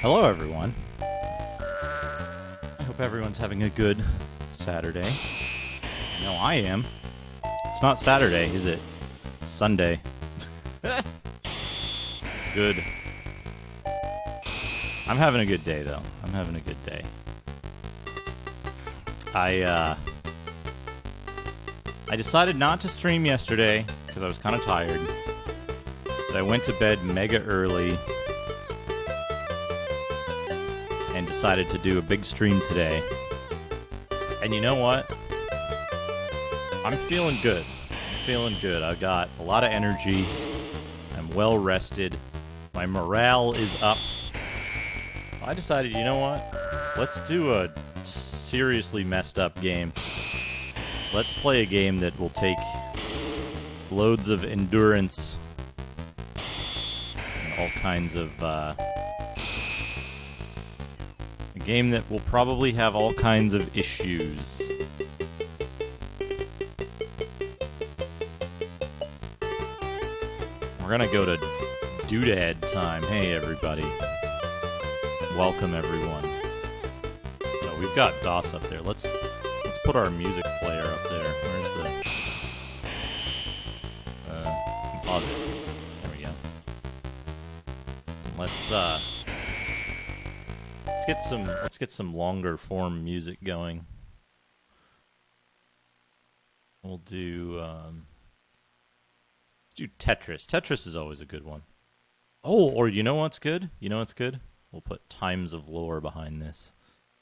Hello, everyone. I hope everyone's having a good Saturday. I know I am. It's not Saturday, is it? It's Sunday. Good. I'm having a good day, though. I'm having a good day. I decided not to stream yesterday because I was kind of tired. But I went to bed mega early and decided to do a big stream today. And you know what? I'm feeling good. I'm feeling good. I've got a lot of energy. I'm well rested. My morale is up. I decided, you know what? Let's do a seriously messed up game. Let's play a game that will take loads of endurance and all kinds of, a game that will probably have all kinds of issues. We're gonna go to Doodad time. Hey, everybody. Welcome, everyone. So we've got DOS up there. Let's put our music player up there. Where's the... pause it. There we go. Let's get some longer form music going. We'll do Tetris. Tetris is always a good one. Oh, or you know what's good? You know what's good? We'll put Times of Lore behind this.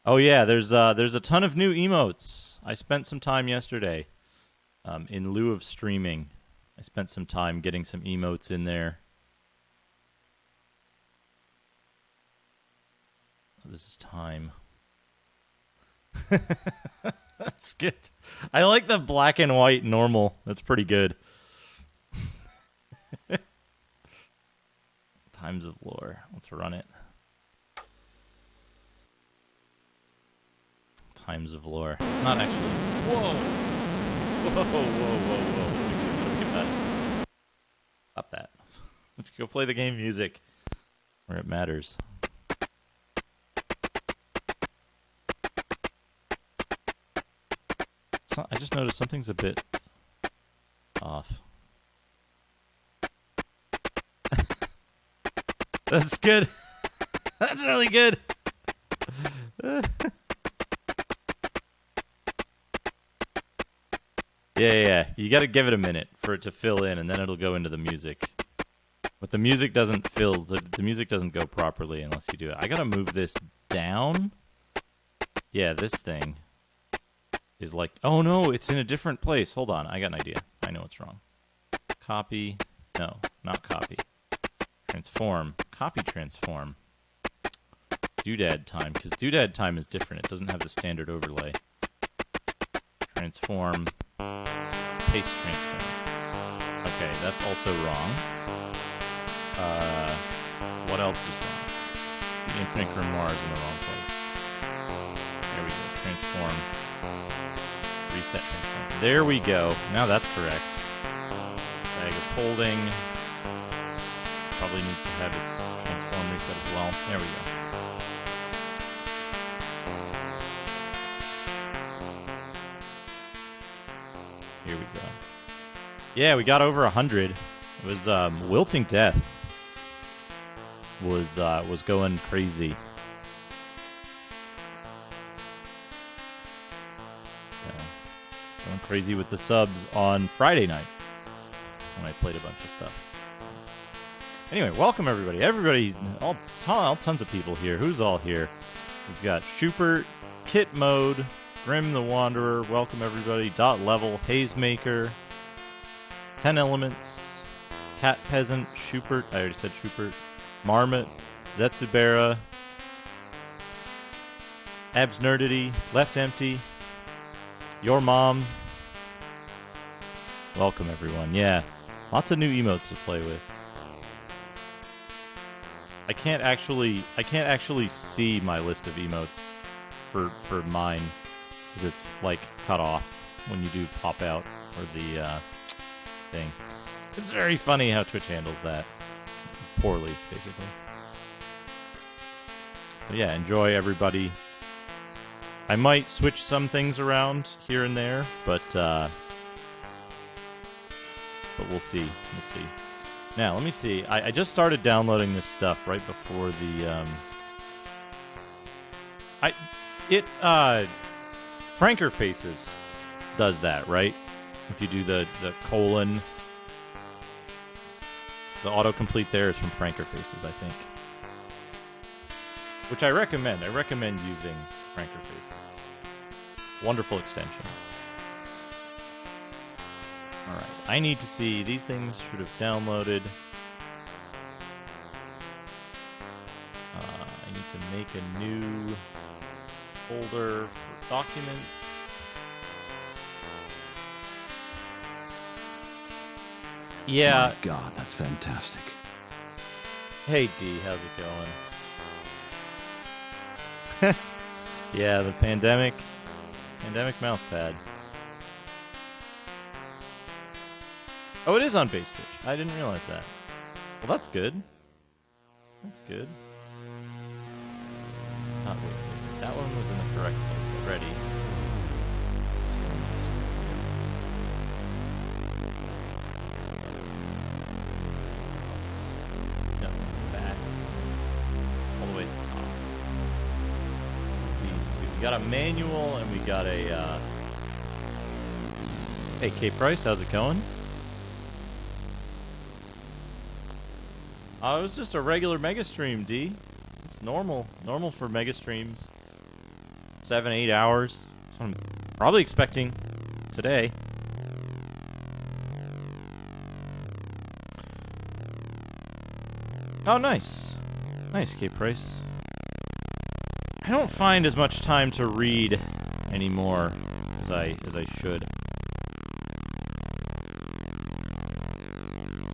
Oh yeah, there's a ton of new emotes. I spent some time yesterday, in lieu of streaming. I spent some time getting some emotes in there. This is time. That's good. I like the black and white normal. That's pretty good. Times of Lore. Let's run it. Times of Lore. It's not actually... Whoa! Whoa. Look at that. Stop that. Let's go play the game music where it matters. I just noticed something's a bit off. That's good. That's really good. Yeah. You got to give it a minute for it to fill in, and then it'll go into the music. But the music doesn't fill. The music doesn't go properly unless you do it. I got to move this down. Yeah, this thing is like, oh no, it's in a different place. Hold on, I got an idea. I know what's wrong. Copy. No, not copy. Transform. Copy transform. Doodad time, because Doodad time is different. It doesn't have the standard overlay. Transform. Paste transform. Okay, that's also wrong. What else is wrong? The infinite grimoire is in the wrong place. There we go. Transform. Reset transform. There we go. Now that's correct. Bag of holding. Probably needs to have its transform reset as well. There we go. Here we go. Yeah, we got over 100. It was Wilting Death was going crazy. Yeah. Going crazy with the subs on Friday night when I played a bunch of stuff. Anyway, welcome everybody. All tons of people here. Who's all here? We've got Schubert, Kit Mode, Grim the Wanderer. Welcome everybody. Dot Level, Hazemaker, 10 Elements, Cat Peasant, Schubert. I already said Schubert. Marmot, Zetsubera, Abs Nerdity, Left Empty, Your Mom. Welcome everyone. Yeah, lots of new emotes to play with. I can't actually see my list of emotes for mine because it's like cut off when you do pop out or the thing. It's very funny how Twitch handles that poorly, basically. yeah, enjoy, everybody. I might switch some things around here and there, but we'll see. We'll see. Now, let me see. I just started downloading this stuff right before the Franker Faces does that, right? If you do the colon, the autocomplete there is from Franker Faces, I think. Which I recommend. I recommend using Franker Faces. Wonderful extension. Alright, I need to see. These things should have downloaded. I need to make a new folder for documents. Yeah. Oh my God, that's fantastic. Hey D, how's it going? Yeah, the pandemic mousepad. Oh, it is on base Twitch. I didn't realize that. Well, that's good. That's good. Wait. That one was in the correct place already. No, back. All the way to the top. These two. We got a manual and we got a, Hey, K Price, how's it going? Oh, it was just a regular mega stream, D. It's normal. Normal for mega streams. 7-8 hours. That's what I'm probably expecting today. Oh, nice. Nice, K-Price. I don't find as much time to read anymore as I should.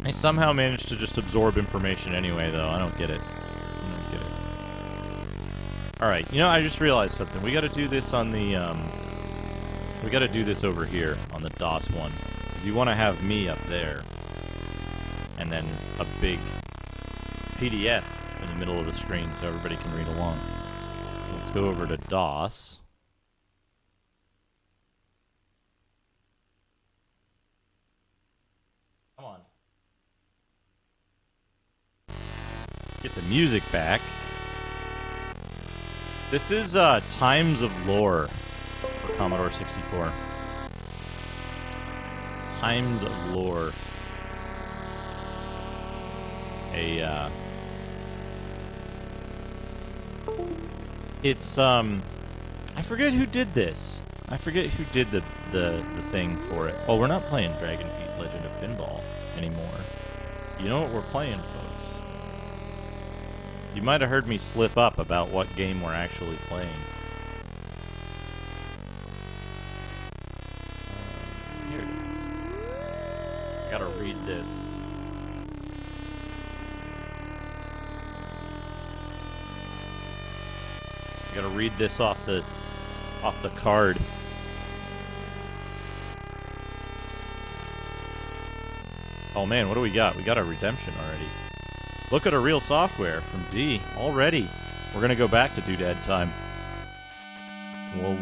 I somehow managed to just absorb information anyway, though. I don't get it. Alright, you know, I just realized something. We gotta do this on the, we gotta do this over here, on the DOS one. Because you want to have me up there. And then a big PDF in the middle of the screen so everybody can read along. Let's go over to DOS. Come on. Get the music back. This is Times of Lore for Commodore 64. Times of Lore. It's I forget who did this. I forget who did the thing for it. Oh, we're not playing Dragon Feet Legend of Pinball anymore. You know what we're playing, folks? You might have heard me slip up about what game we're actually playing. Here it is. I gotta read this. I gotta read this off the card. Oh man, what do we got? We got a redemption already. Look at a real software from D already. We're gonna go back to Doodad time. We'll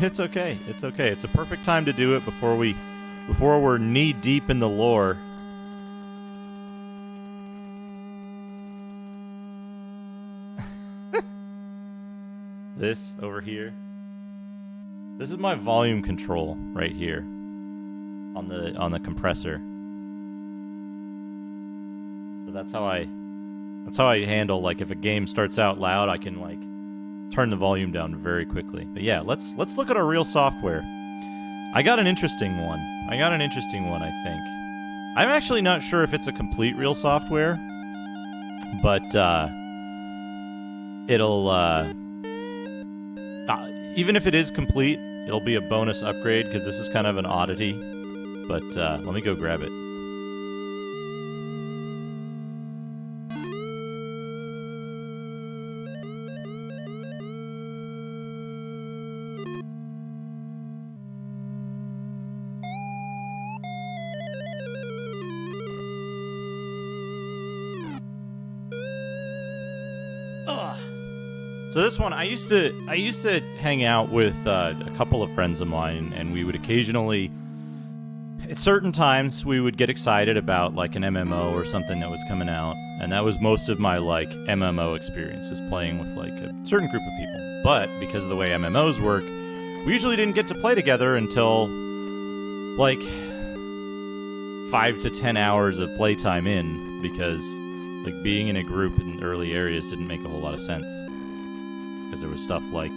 It's okay. It's okay. It's a perfect time to do it before we're knee deep in the lore. This over here. This is my volume control right here on the compressor. So that's how I handle, like, if a game starts out loud, I can like turn the volume down very quickly. But yeah, let's look at our real software. I got an interesting one, I think. I'm actually not sure if it's a complete real software, but it'll even if it is complete, it'll be a bonus upgrade because this is kind of an oddity. But let me go grab it. So this one, I used to hang out with a couple of friends of mine, and we would occasionally, at certain times, we would get excited about like an MMO or something that was coming out, and that was most of my like MMO experience, was playing with like a certain group of people. But because of the way MMOs work, we usually didn't get to play together until like 5 to 10 hours of playtime in, because like being in a group in early areas didn't make a whole lot of sense. Because there was stuff like,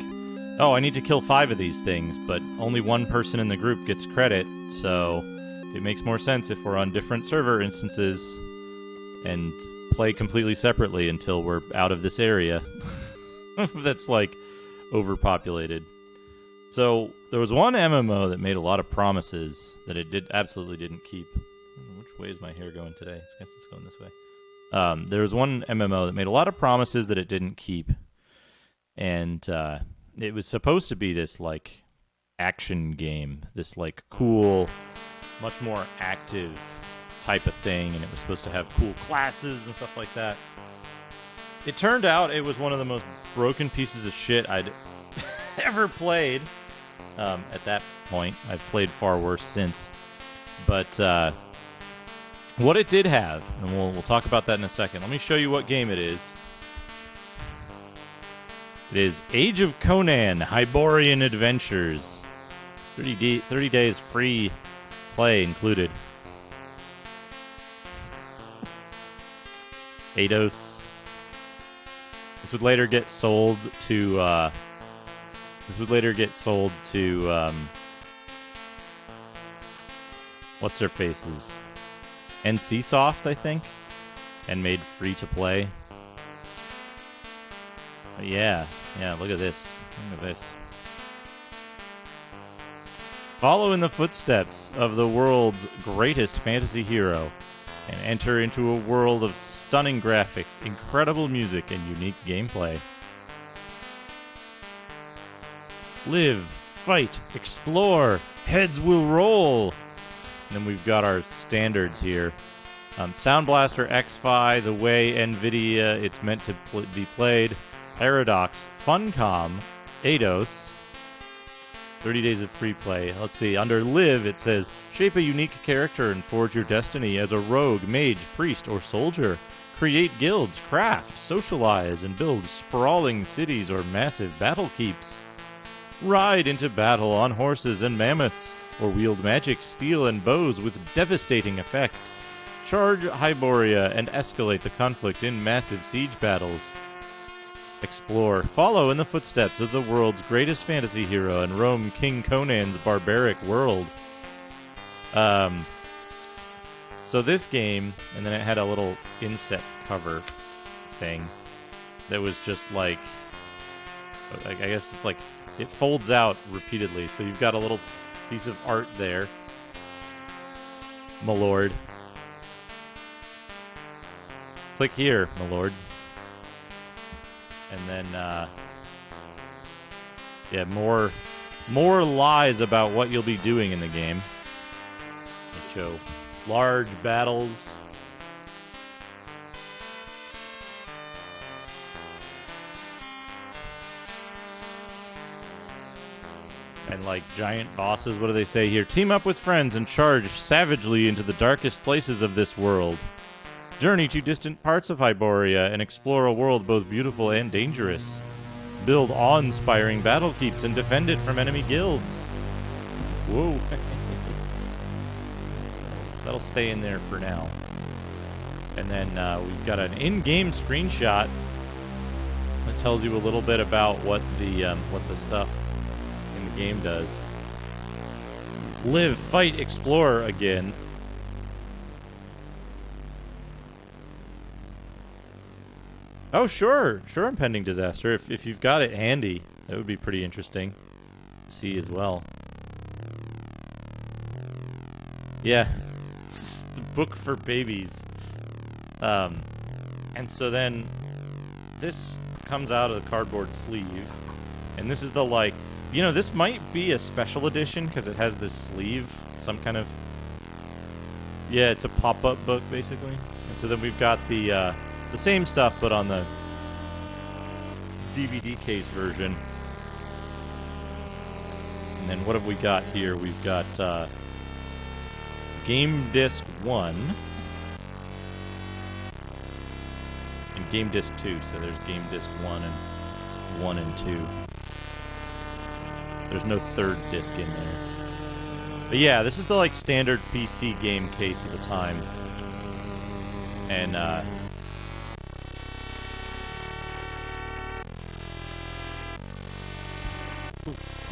oh, I need to kill 5 of these things, but only one person in the group gets credit, so it makes more sense if we're on different server instances and play completely separately until we're out of this area that's like overpopulated. So there was one MMO that made a lot of promises that it absolutely didn't keep. Which way is my hair going today? I guess it's going this way. There was one MMO that made a lot of promises that it didn't keep. And it was supposed to be this, like, action game. This, like, cool, much more active type of thing. And it was supposed to have cool classes and stuff like that. It turned out it was one of the most broken pieces of shit I'd ever played. At that point, I've played far worse since. But what it did have, and we'll talk about that in a second. Let me show you what game it is. It is Age of Conan, Hyborian Adventures. 30 days free play included. Eidos. This would later get sold to what's their faces? NCSoft, I think, and made free to play. Yeah, look at this. Look at this. Follow in the footsteps of the world's greatest fantasy hero and enter into a world of stunning graphics, incredible music, and unique gameplay. Live, fight, explore, heads will roll. And then we've got our standards here. Sound Blaster, X-Fi, the way NVIDIA it's meant to be played, Paradox, Funcom, Eidos, 30 days of free play. Let's see, under Live it says, shape a unique character and forge your destiny as a rogue, mage, priest, or soldier. Create guilds, craft, socialize, and build sprawling cities or massive battle keeps. Ride into battle on horses and mammoths, or wield magic, steel, and bows with devastating effect. Charge Hyboria and escalate the conflict in massive siege battles. Explore, follow in the footsteps of the world's greatest fantasy hero and roam King Conan's barbaric world. So this game, and then it had a little inset cover thing that was just like, I guess it's like, it folds out repeatedly. So you've got a little piece of art there, my lord. Click here, my lord. And then, yeah, more lies about what you'll be doing in the game. They show large battles. And like giant bosses, what do they say here? Team up with friends and charge savagely into the darkest places of this world. Journey to distant parts of Hyboria and explore a world both beautiful and dangerous. Build awe-inspiring battle keeps and defend it from enemy guilds. Whoa. That'll stay in there for now. And then we've got an in-game screenshot that tells you a little bit about what the stuff in the game does. Live, fight, explore again. Oh, sure, impending disaster. If you've got it handy, that would be pretty interesting to see as well. Yeah, it's the book for babies. And so then this comes out of the cardboard sleeve, and this is the, like, you know, this might be a special edition because it has this sleeve, some kind of, yeah, it's a pop-up book basically. And so then we've got the same stuff, but on the DVD case version. And then what have we got here? We've got Game Disc 1 and Game Disc 2. So there's Game Disc 1 and 1 and 2. There's no third disc in there. But yeah, this is the like standard PC game case at the time. And what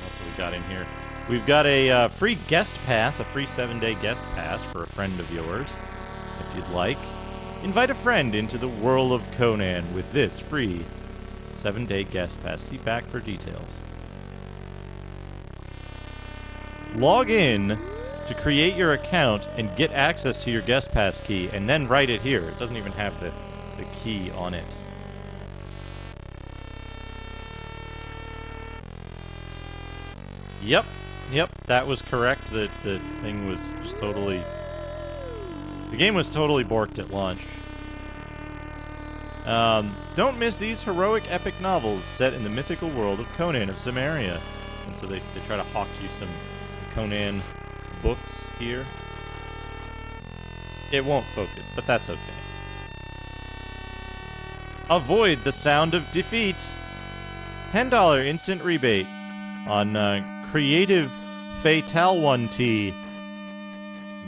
else have we got in here? We've got a free guest pass, a free 7-day guest pass for a friend of yours, if you'd like. Invite a friend into the world of Conan with this free 7-day guest pass. See back for details. Log in to create your account and get access to your guest pass key, and then write it here. It doesn't even have the key on it. Yep, that was correct. The thing was just totally... The game was totally borked at launch. Don't miss these heroic epic novels set in the mythical world of Conan of Samaria. And so they try to hawk you some Conan books here. It won't focus, but that's okay. Avoid the sound of defeat. $10 instant rebate on Creative Fatal 1T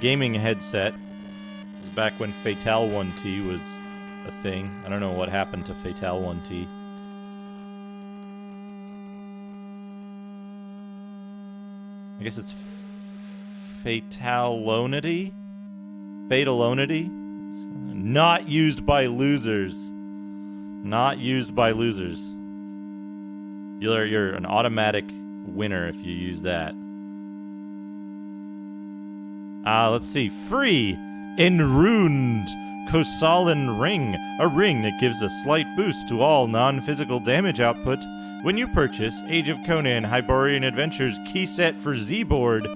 gaming headset. This is back when Fatal 1T was a thing. I don't know what happened to Fatal 1T. I guess it's Fatalonity? Fatalonity? Not used by losers. Not used by losers. You're an automatic winner if you use that. Let's see. Free Enruned Kosalan Ring. A ring that gives a slight boost to all non-physical damage output when you purchase Age of Conan Hyborian Adventures key set for Z-Board.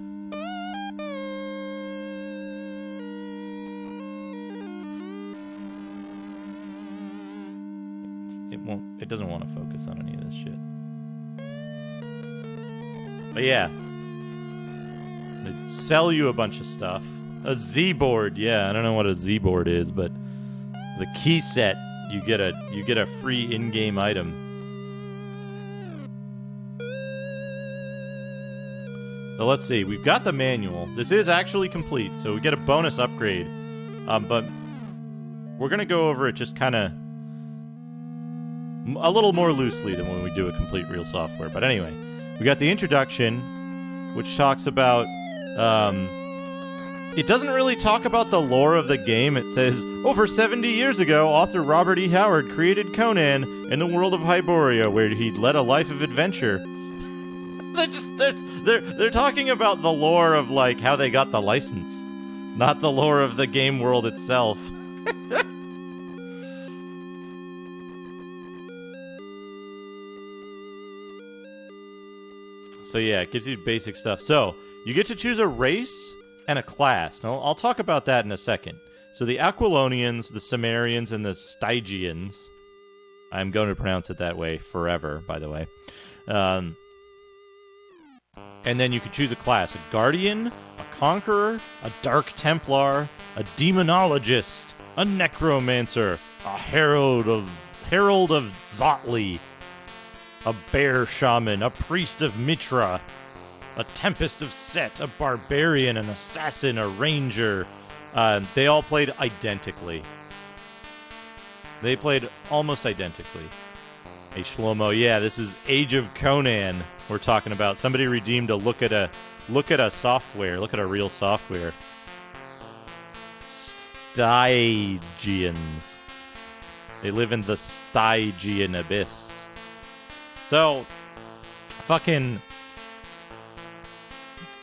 It doesn't want to focus on any of this shit. But yeah. They sell you a bunch of stuff. A Z-Board, yeah, I don't know what a Z-Board is, but the key set, you get a free in-game item. So let's see, we've got the manual. This is actually complete, so we get a bonus upgrade. But we're gonna go over it just kind of a little more loosely than when we do a complete real software. But anyway, we got the introduction, which talks about, it doesn't really talk about the lore of the game. It says, over 70 years ago, author Robert E. Howard created Conan in the world of Hyboria, where he led a life of adventure. They're talking about the lore of, like, how they got the license, not the lore of the game world itself. So yeah, it gives you basic stuff. So, you get to choose a race and a class. Now, I'll talk about that in a second. So the Aquilonians, the Sumerians, and the Stygians. I'm going to pronounce it that way forever, by the way. And then you can choose a class. A Guardian, a Conqueror, a Dark Templar, a Demonologist, a Necromancer, a Herald of Zotli, a Bear Shaman, a Priest of Mitra, a Tempest of Set, a Barbarian, an Assassin, a Ranger. They all played identically. They played almost identically. Hey, Shlomo, yeah, this is Age of Conan we're talking about. Somebody redeemed a look at a software, look at a real software. Stygians. They live in the Stygian abyss. So, fucking,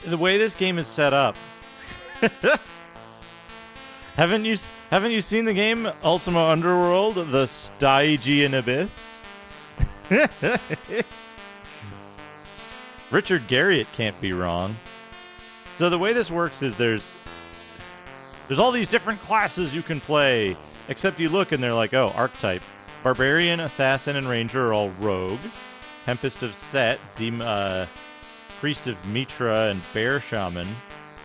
the way this game is set up. Haven't you seen the game Ultima Underworld, the Stygian Abyss? Richard Garriott can't be wrong. So the way this works is there's all these different classes you can play, except you look and they're like, oh, archetype. Barbarian, Assassin, and Ranger are all rogue. Tempest of Set, Priest of Mitra, and Bear Shaman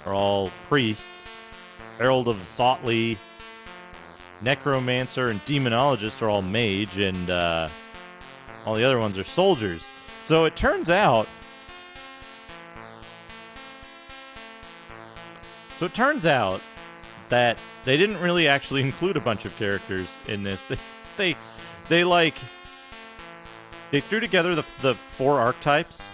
are all priests. Herald of Zotli, Necromancer, and Demonologist are all mage, and all the other ones are soldiers. So it turns out... that they didn't really actually include a bunch of characters in this. They threw together the 4 archetypes,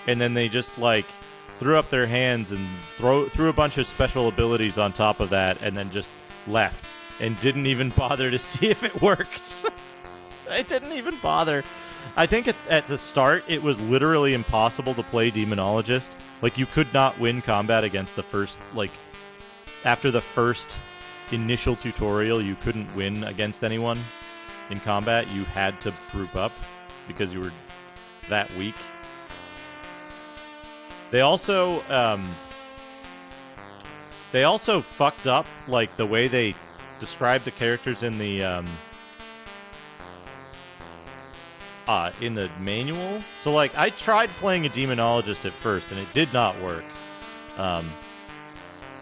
and then they just threw up their hands and threw a bunch of special abilities on top of that, and then just left and didn't even bother to see if it worked. They didn't even bother. I think at the start it was literally impossible to play Demonologist. You could not win combat against the first after the first initial tutorial, you couldn't win against anyone in combat. You had to group up because you were that weak. They also fucked up the way they described the characters in the manual. So I tried playing a Demonologist at first and it did not work.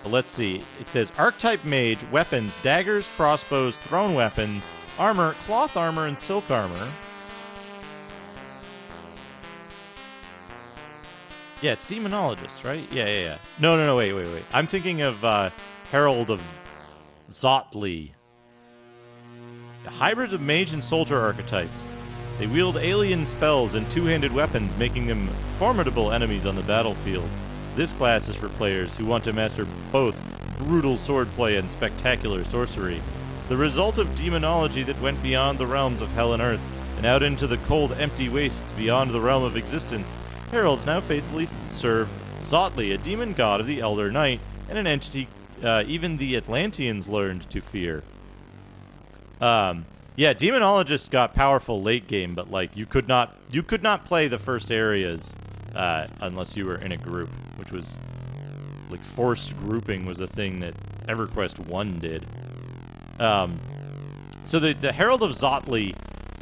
Let's see. It says Archetype Mage, weapons, daggers, crossbows, thrown weapons, armor, cloth armor, and silk armor. Yeah, it's Demonologist, right? Yeah. No, wait. I'm thinking of Herald of Zotli. Hybrids of mage and soldier archetypes. They wield alien spells and two-handed weapons, making them formidable enemies on the battlefield. This class is for players who want to master both brutal swordplay and spectacular sorcery. The result of demonology that went beyond the realms of hell and earth and out into the cold, empty wastes beyond the realm of existence, heralds now faithfully serve Zotli, a demon god of the Elder Night, and an entity even the Atlanteans learned to fear. Yeah, Demonologist got powerful late game, but you could not play the first areas unless you were in a group, which was forced grouping was a thing that EverQuest 1 did. So the Herald of Zotli,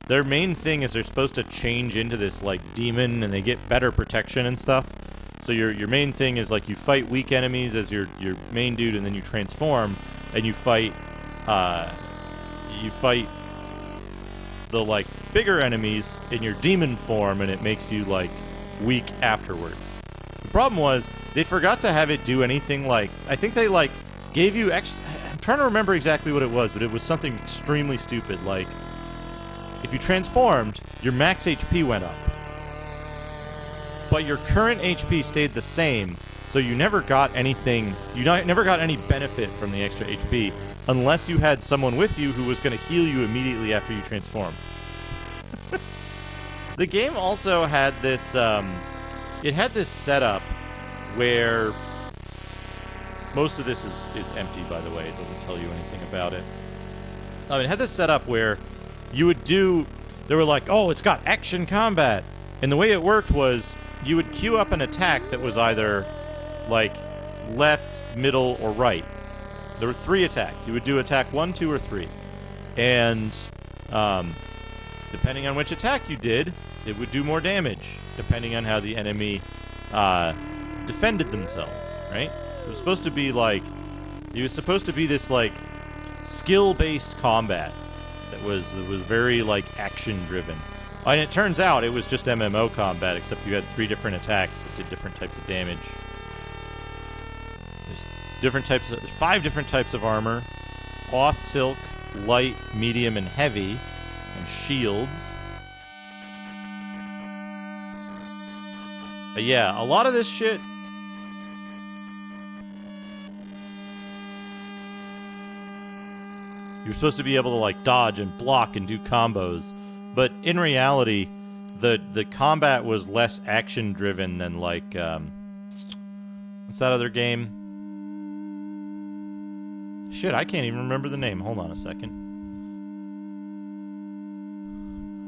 their main thing is they're supposed to change into this demon, and they get better protection and stuff. So your main thing is you fight weak enemies as your main dude, and then you transform and you fight the bigger enemies in your demon form, and it makes you weak afterwards. The problem was they forgot to have it do anything I think they gave you extra. I'm trying to remember exactly what it was, but it was something extremely stupid. If you transformed, your max HP went up, but your current HP stayed the same. So you never got anything. You never got any benefit from the extra HP unless you had someone with you who was going to heal you immediately after you transformed. The game also had this. It had this setup where most of this is empty. By the way, it doesn't tell you anything about it. It had this setup where you would do. They were oh, it's got action combat, and the way it worked was you would queue up an attack that was either left, middle, or right. There were 3 attacks. You would do attack 1, 2, or 3. And depending on which attack you did, it would do more damage, depending on how the enemy defended themselves, right? It was supposed to be this skill-based combat that was very action-driven. And it turns out it was just MMO combat, except you had 3 different attacks that did different types of damage. There's 5 different types of armor: cloth, silk, light, medium, and heavy, and shields. But yeah, a lot of this shit. You're supposed to be able to dodge and block and do combos, but in reality, the combat was less action driven than what's that other game? Shit, I can't even remember the name. Hold on a second.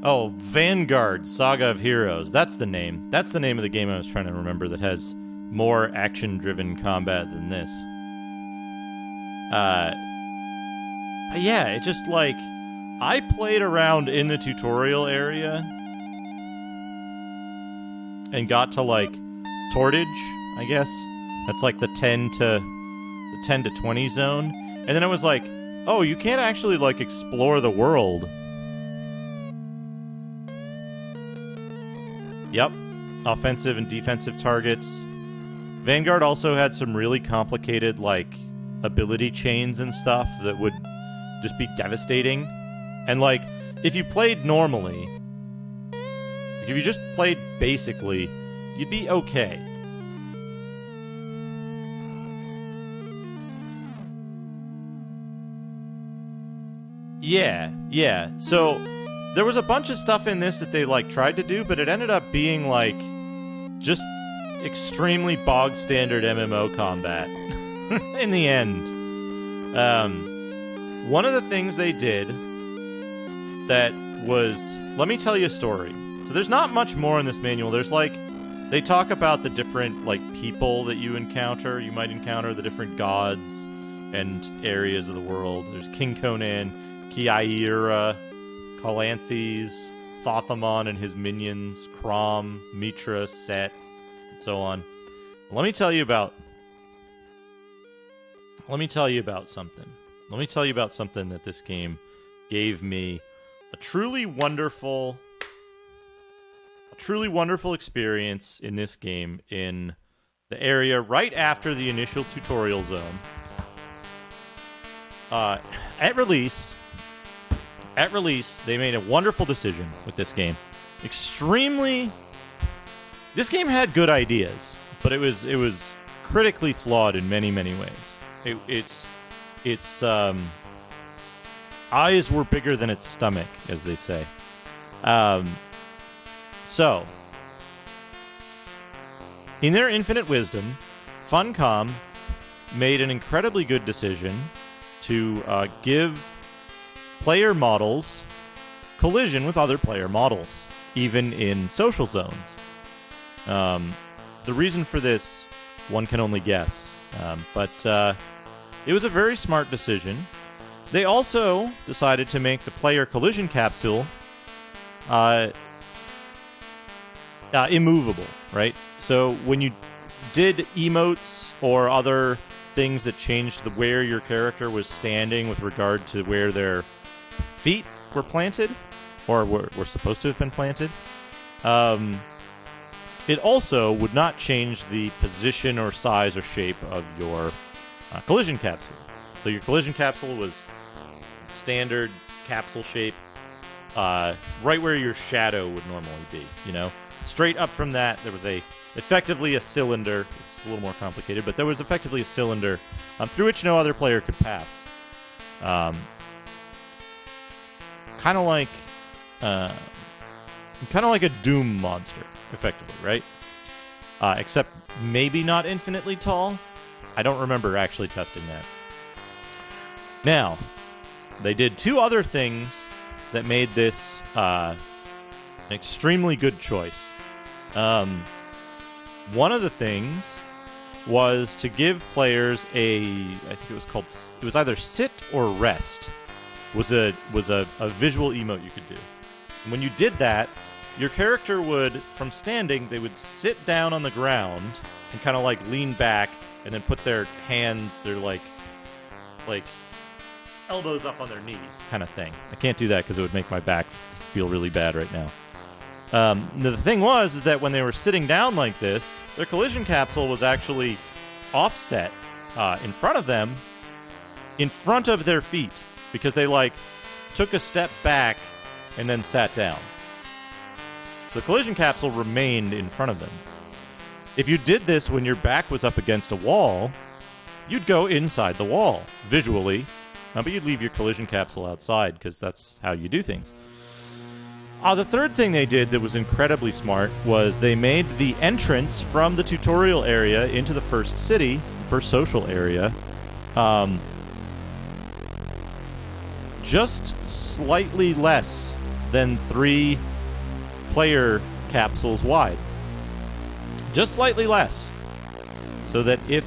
Oh, Vanguard, Saga of Heroes. That's the name. That's the name of the game I was trying to remember that has more action-driven combat than this. Yeah, it just I played around in the tutorial area and got to, like, Tortage, I guess. That's like the 10 to 20 zone. And then I was like, oh, you can't actually, like, explore the world. Yep. Offensive and defensive targets. Vanguard also had some really complicated, like, ability chains and stuff that would just be devastating. And, like, if you played normally, if you just played basically, you'd be okay. Yeah. So, there was a bunch of stuff in this that they, like, tried to do, but it ended up being, like, just extremely bog-standard MMO combat in the end. One of the things they did that was... Let me tell you a story. So there's not much more in this manual. There's, like... They talk about the different, like, people that you might encounter, the different gods and areas of the world. There's King Conan, Kiaira, Calanthes, Thothamon and his minions, Crom, Mitra, Set, and so on. Let me tell you about something. Let me tell you about something that this game gave me. A truly wonderful experience in this game in the area right after the initial tutorial zone. At release, they made a wonderful decision with this game. This game had good ideas, but it was critically flawed in many, many ways. Its eyes were bigger than its stomach, as they say. So, in their infinite wisdom, Funcom made an incredibly good decision to give player models collision with other player models, even in social zones. The reason for this, one can only guess, but it was a very smart decision. They also decided to make the player collision capsule immovable, right? So when you did emotes or other things that changed where your character was standing with regard to where their feet were planted, or were supposed to have been planted, it also would not change the position or size or shape of your collision capsule. So your collision capsule was standard capsule shape, right where your shadow would normally be, you know? Straight up from that, there was effectively a cylinder. It's a little more complicated, but there was effectively a cylinder through which no other player could pass. Kind of like a Doom monster, effectively, right? Except maybe not infinitely tall. I don't remember actually testing that. Now, they did two other things that made this an extremely good choice. One of the things was to give players it was either sit or rest. Was a visual emote you could do. And when you did that, your character would, from standing, they would sit down on the ground and kind of like lean back and then put their hands, their like elbows up on their knees kind of thing. I can't do that because it would make my back feel really bad right now. The thing is that when they were sitting down like this, their collision capsule was actually offset in front of them, in front of their feet, because they like took a step back and then sat down. The collision capsule remained in front of them. If you did this when your back was up against a wall, you'd go inside the wall, visually, but you'd leave your collision capsule outside, because that's how you do things. The third thing they did that was incredibly smart was they made the entrance from the tutorial area into the first social area, just slightly less than 3 player capsules wide. Just slightly less. So that if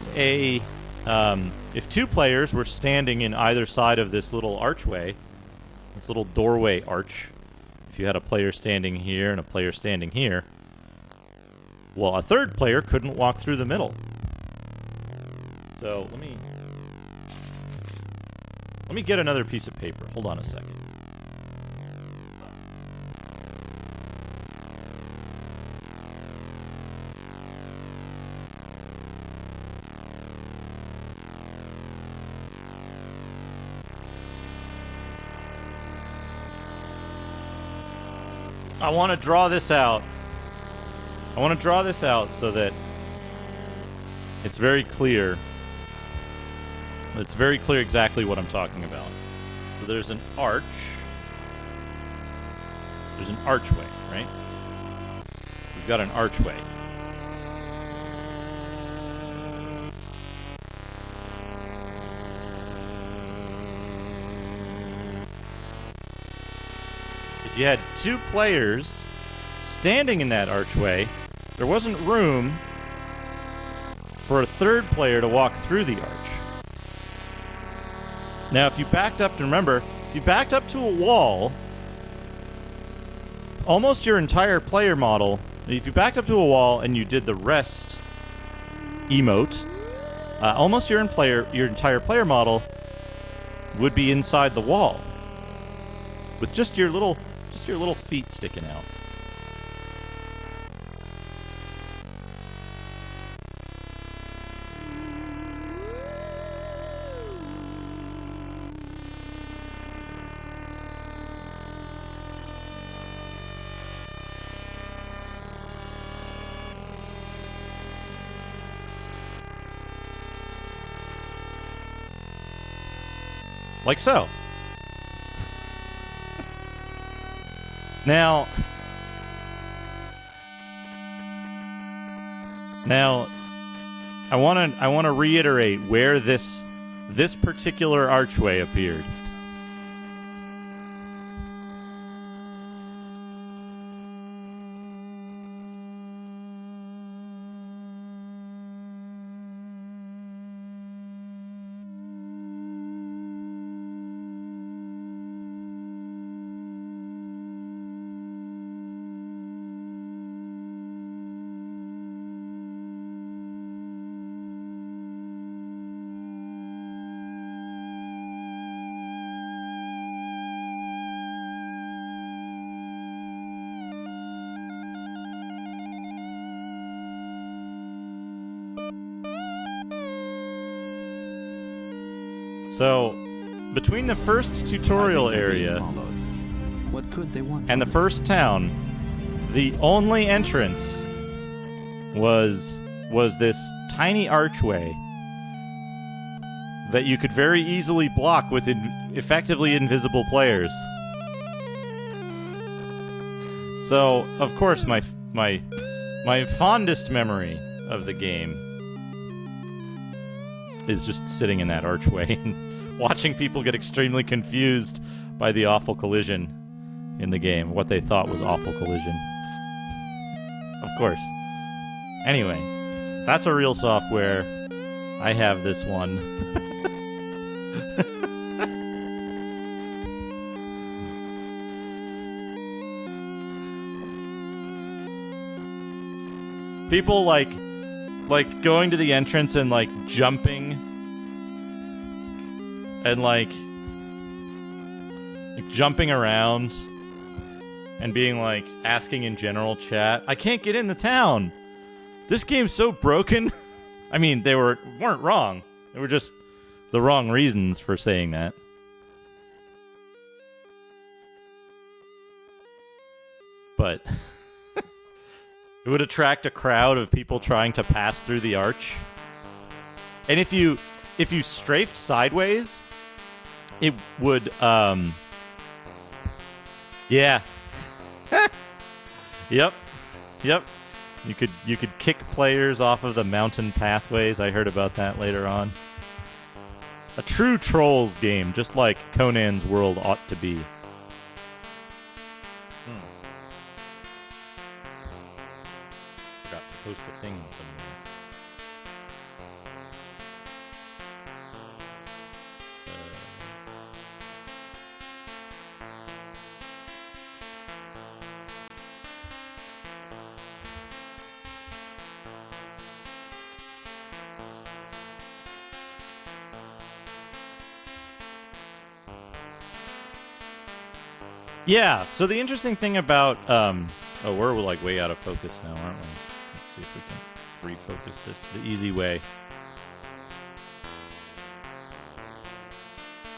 2 players were standing in either side of this little archway, this little doorway arch, if you had a player standing here and a player standing here, well, a third player couldn't walk through the middle. So let me get another piece of paper. Hold on a second. I want to draw this out. I want to draw this out so that it's very clear. It's very clear exactly what I'm talking about. So there's an arch. There's an archway, right? We've got an archway. If you had two players standing in that archway, there wasn't room for a third player to walk through the arch. Now, if you backed up, remember, if you backed up to a wall, almost your entire player model, if you backed up to a wall and you did the rest emote, almost your entire player model would be inside the wall, with just your little feet sticking out. Like so. Now, I want to reiterate where this particular archway appeared. So, between the first tutorial area What could they want and the first town, the only entrance was this tiny archway that you could very easily block with effectively invisible players. So, of course, my fondest memory of the game is just sitting in that archway and watching people get extremely confused by the awful collision in the game, what they thought was awful collision. Of course. Anyway, that's a real software. I have this one. People like going to the entrance and like jumping and like jumping around and being like asking in general chat, I can't get in the town. This game's so broken. I mean, they weren't wrong. They were just the wrong reasons for saying that. But it would attract a crowd of people trying to pass through the arch. And if you strafed sideways, it would yeah. Yep. You could kick players off of the mountain pathways. I heard about that later on. A true Trolls game, just like Conan's World ought to be. Forgot to post a thing somewhere. Yeah, so the interesting thing about... oh, we're like way out of focus now, aren't we? Let's see if we can refocus this the easy way.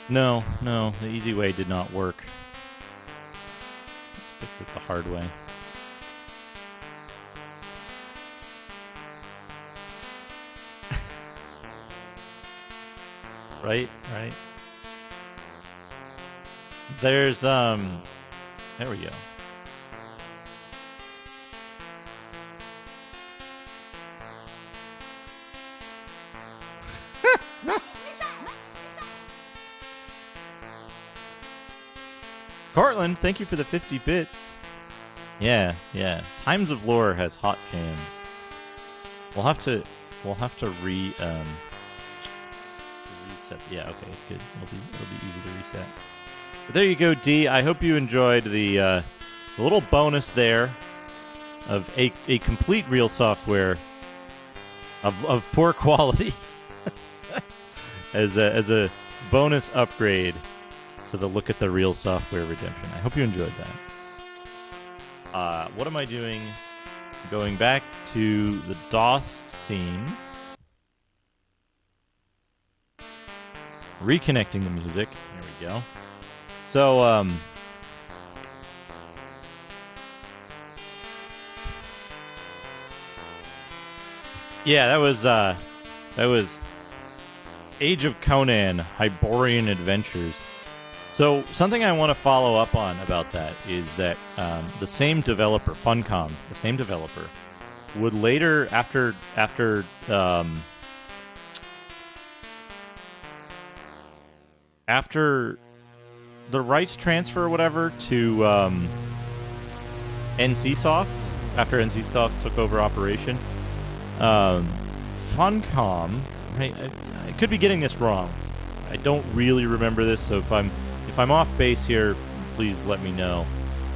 No, the easy way did not work. Let's fix it the hard way. Right. There's, there we go. Cortland, thank you for the 50 bits. Yeah. Times of Lore has hot jams. We'll have to reset. Yeah, okay, it's good. It'll be easy to reset. But there you go, D. I hope you enjoyed the little bonus there of a complete real software of poor quality as a bonus upgrade to the Look at the Real Software redemption. I hope you enjoyed that. What am I doing? Going back to the DOS scene. Reconnecting the music. There we go. So, yeah, that was Age of Conan, Hyborian Adventures. So something I want to follow up on about that is that the same developer, Funcom, would later, after the rights transfer or whatever to NCSoft, after NCSoft took over operation, Funcom, right, I could be getting this wrong. I don't really remember this, so if I'm off base here, please let me know.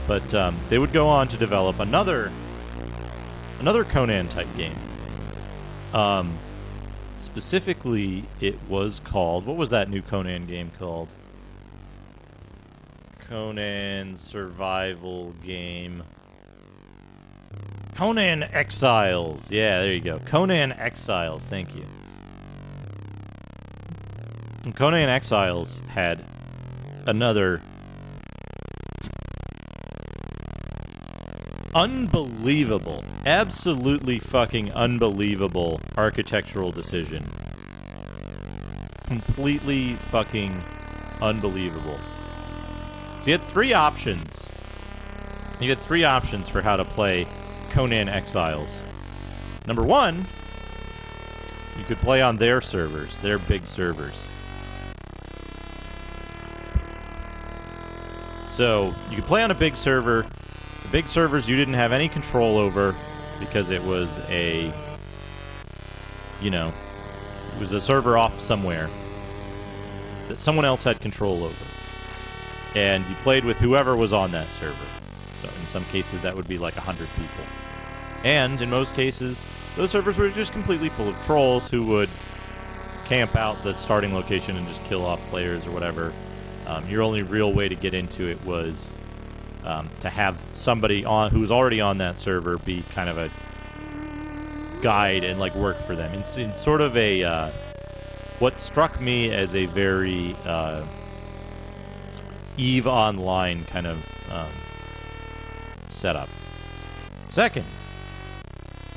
But they would go on to develop another Conan type game. Specifically, it was called... What was that new Conan game called? Conan survival game. Conan Exiles. Yeah, there you go. Conan Exiles. Thank you. And Conan Exiles had another unbelievable, absolutely fucking unbelievable architectural decision. Completely fucking unbelievable. So you had three options. You had three options for how to play Conan Exiles. Number one, you could play on their servers, their big servers. So you could play on a big server. The big servers you didn't have any control over because it was it was a server off somewhere that someone else had control over. And you played with whoever was on that server. So in some cases that would be like 100 people. And in most cases, those servers were just completely full of trolls who would camp out the starting location and just kill off players or whatever. Your only real way to get into it was to have somebody on who was already on that server be kind of a guide and like work for them. In sort of a what struck me as a very EVE Online kind of setup. Second,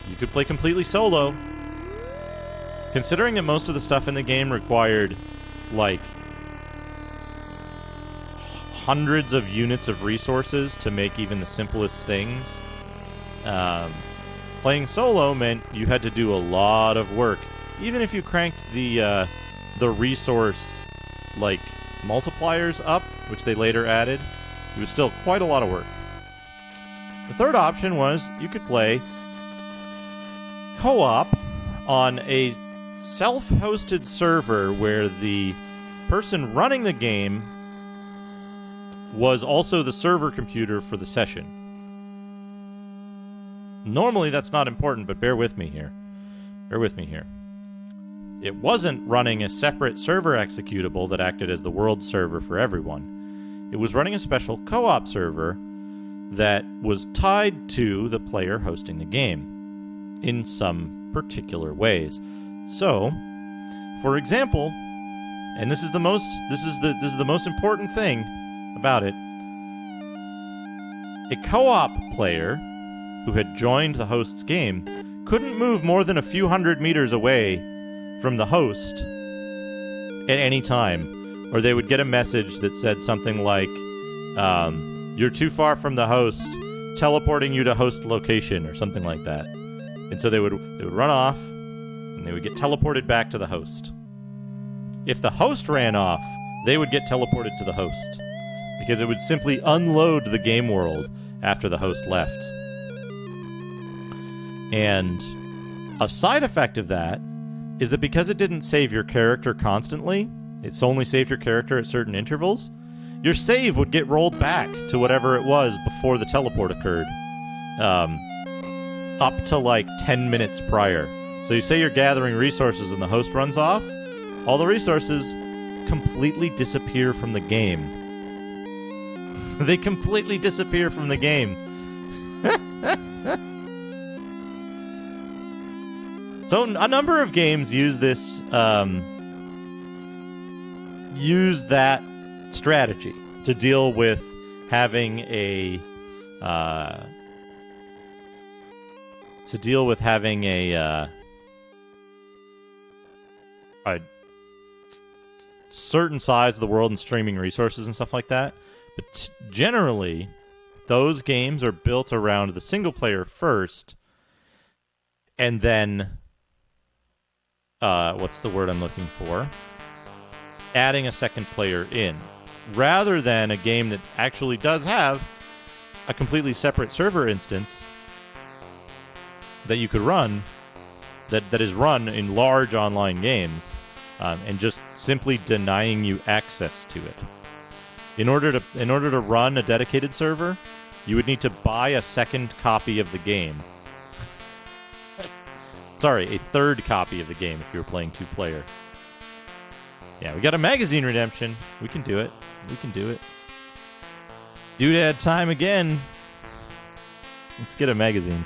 you could play completely solo. Considering that most of the stuff in the game required like hundreds of units of resources to make even the simplest things. Playing solo meant you had to do a lot of work. Even if you cranked the resource like multipliers up, which they later added, it was still quite a lot of work. The third option was you could play co-op on a self-hosted server where the person running the game was also the server computer for the session. Normally that's not important, but bear with me here. It wasn't running a separate server executable that acted as the world server for everyone. it was running a special co-op server that was tied to the player hosting the game in some particular ways. So, for example, and this is the most important thing about it, a co-op player who had joined the host's game couldn't move more than a few hundred meters away from the host at any time, or they would get a message that said something like, you're too far from the host, teleporting you to host location, or something like that. And so they would run off, and they would get teleported back to the host. If the host ran off, they would get teleported to the host, because it would simply unload the game world after the host left. And a side effect of that is that because it didn't save your character constantly, it's only saved your character at certain intervals, your save would get rolled back to whatever it was before the teleport occurred, up to like 10 minutes prior. So you say you're gathering resources and the host runs off, all the resources completely disappear from the game. They completely disappear from the game. So a number of games use this, use that strategy to deal with having a certain size of the world and streaming resources and stuff like that. But generally, those games are built around the single player first, and then what's the word I'm looking for? Adding a second player in, rather than a game that actually does have a completely separate server instance that you could run, that is run in large online games, and just simply denying you access to it. In order to run a dedicated server, you would need to buy a second copy of the game. Sorry, a third copy of the game if you were playing two-player. Yeah, we got a magazine redemption. We can do it. We can do it. Doodad time again. Let's get a magazine.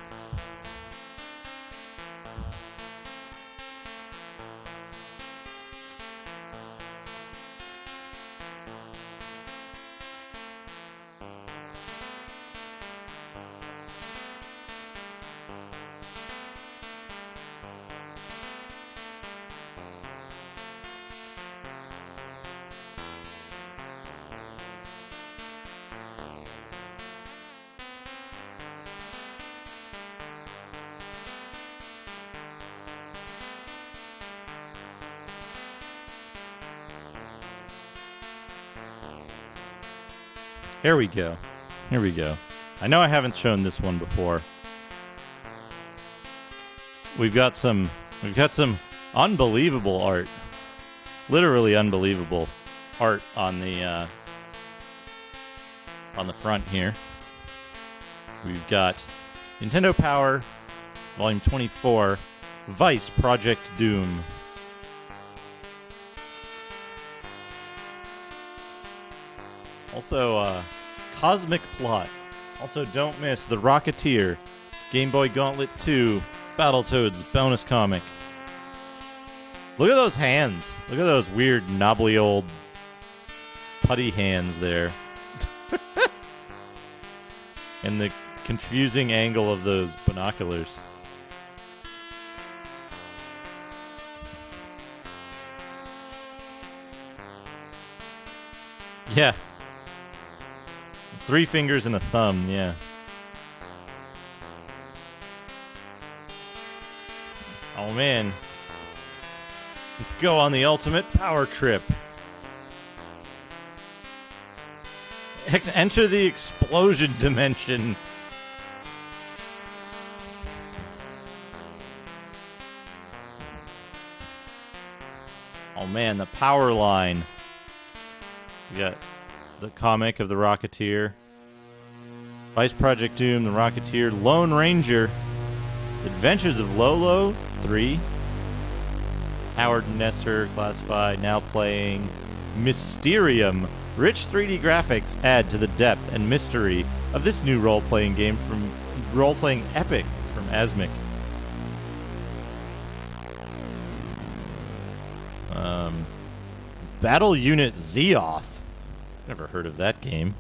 Here we go. Here we go. I know I haven't shown this one before. We've got some unbelievable art. Literally unbelievable art on the front here. We've got Nintendo Power Volume 24, Vice Project Doom. Also, Cosmic Plot. Also, don't miss The Rocketeer, Game Boy Gauntlet 2, Battletoads bonus comic. Look at those hands. Look at those weird, knobbly old putty hands there. And the confusing angle of those binoculars. Yeah. 3 fingers and a thumb, yeah. Oh man. Go on the ultimate power trip. Enter the explosion dimension. Oh man, the power line. We got the comic of the Rocketeer, Vice Project Doom, the Rocketeer, Lone Ranger, Adventures of Lolo 3, Howard and Nestor classified, now playing, Mysterium. Rich 3D graphics add to the depth and mystery of this new role-playing game from role-playing epic from Asmic. Battle Unit Zeoth. Never heard of that game.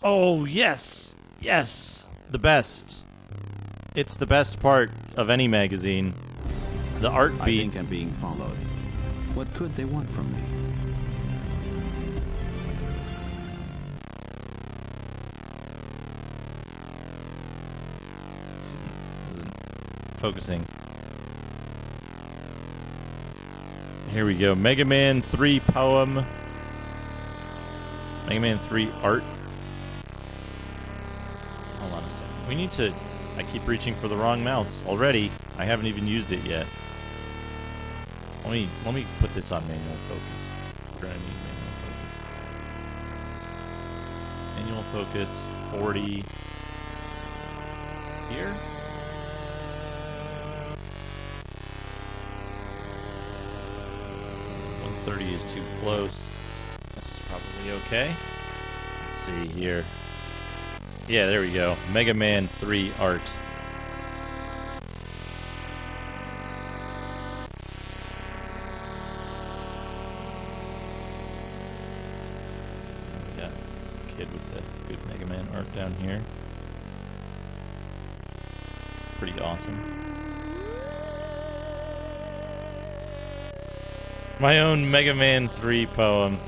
Oh, yes! Yes! The best. It's the best part of any magazine. The art I beat. think I'm being followed. What could they want from me? This isn't focusing. Here we go. Mega Man 3 poem. Mega Man 3 art. Hold on a second. We need to... I keep reaching for the wrong mouse already. I haven't even used it yet. Let me put this on manual focus. Where I need manual focus. Manual focus 40. Here? .130 is too close. This is probably okay. Let's see here. Yeah, there we go. Mega Man 3 art. We got this kid with the good Mega Man art down here. Pretty awesome. My own Mega Man 3 poem.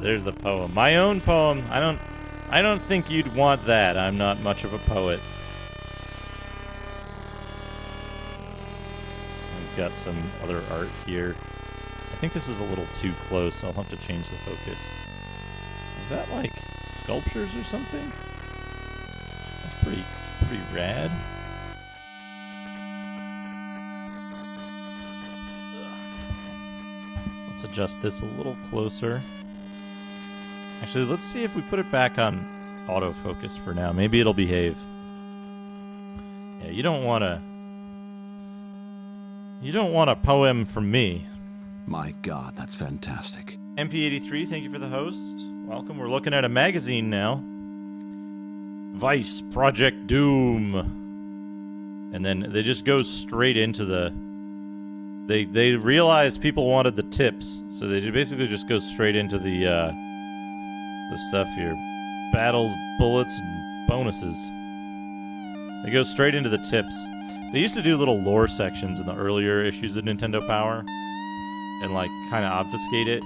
There's the poem. My own poem. I don't think you'd want that. I'm not much of a poet. We've got some other art here. I think this is a little too close. I'll have to change the focus. Is that like sculptures or something? That's pretty rad. Let's adjust this a little closer. Actually, let's see if we put it back on autofocus for now. Maybe it'll behave. Yeah, you don't want a poem from me. My God, that's fantastic. MP83, thank you for the host. Welcome. We're looking at a magazine now. Vice, Project Doom. And then they just go straight into the... They realized people wanted the tips, so they basically just go straight into the stuff here. Battles, bullets, and bonuses. They go straight into the tips. They used to do little lore sections in the earlier issues of Nintendo Power and like kind of obfuscate it,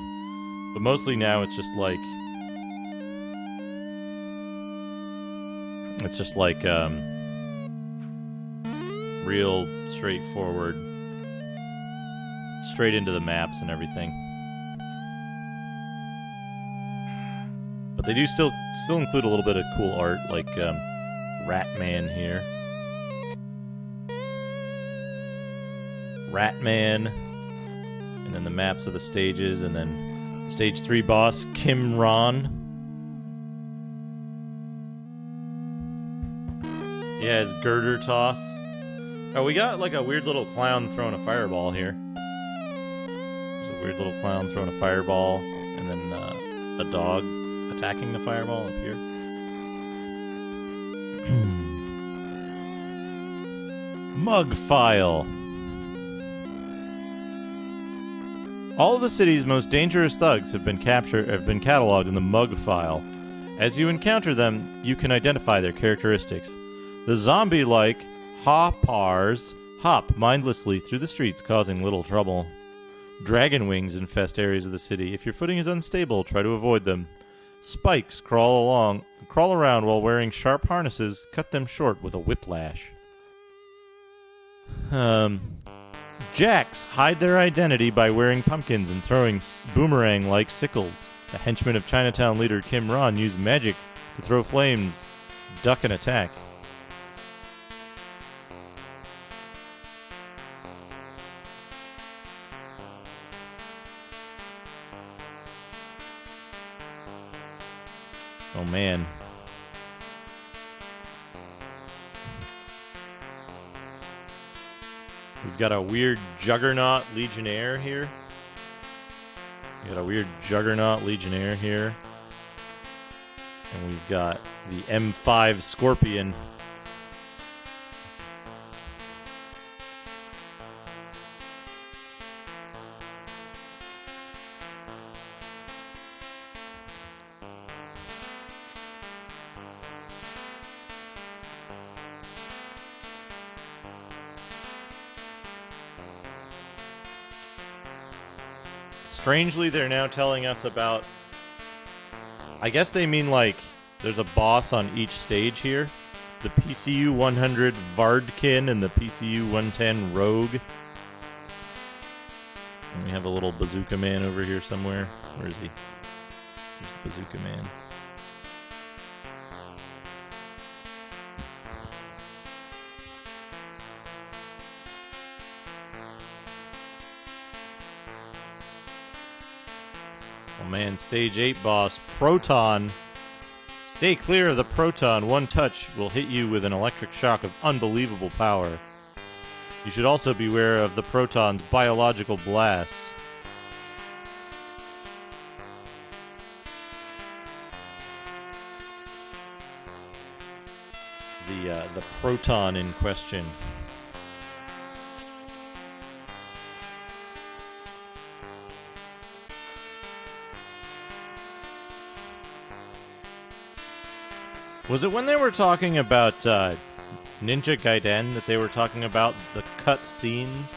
but mostly now it's just like real straightforward, straight into the maps and everything. But they do still include a little bit of cool art, like Ratman here. Ratman, and then the maps of the stages, and then Stage 3 boss, Kim Ron. Yeah, his girder toss. Oh, we got like a weird little clown throwing a fireball here. There's a weird little clown throwing a fireball, and then a dog attacking the fireball up here. Mug file. All of the city's most dangerous thugs have been cataloged in the Mug file. As you encounter them, you can identify their characteristics. The zombie-like hoppars hop mindlessly through the streets, causing little trouble. Dragon wings infest areas of the city. If your footing is unstable, try to avoid them. Spikes crawl around while wearing sharp harnesses. Cut them short with a whiplash. Jacks hide their identity by wearing pumpkins and throwing boomerang-like sickles. The henchmen of Chinatown leader Kim Ron use magic to throw flames, duck, and attack. Oh, man. We've got a weird Juggernaut Legionnaire here. And we've got the M5 Scorpion. Strangely, they're now telling us about... I guess they mean, like, there's a boss on each stage here. The PCU 100 Vardkin and the PCU 110 Rogue. And we have a little Bazooka Man over here somewhere. Where is he? There's the Bazooka Man. Oh man, stage 8 boss, Proton. Stay clear of the Proton. One touch will hit you with an electric shock of unbelievable power. You should also beware of the Proton's biological blast. The Proton in question. Was it when they were talking about Ninja Gaiden that they were talking about the cut scenes?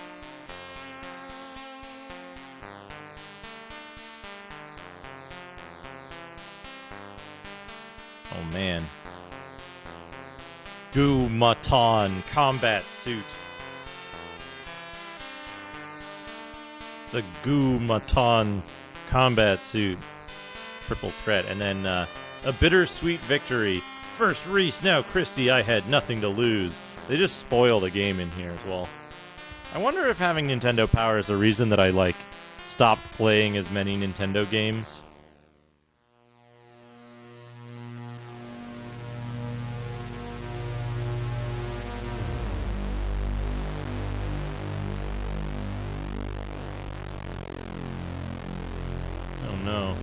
Oh man. Gu-Matan combat suit. The Gu-Matan combat suit. Triple threat. And then a bittersweet victory. First Reese, now Christie, I had nothing to lose. They just spoil the game in here as well. I wonder if having Nintendo Power is the reason that I, like, stopped playing as many Nintendo games. Oh no.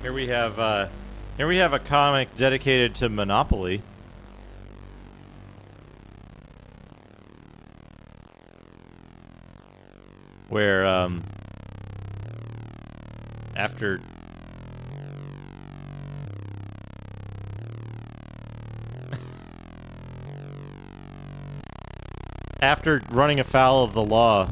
Here we have a comic dedicated to Monopoly. Where after running afoul of the law,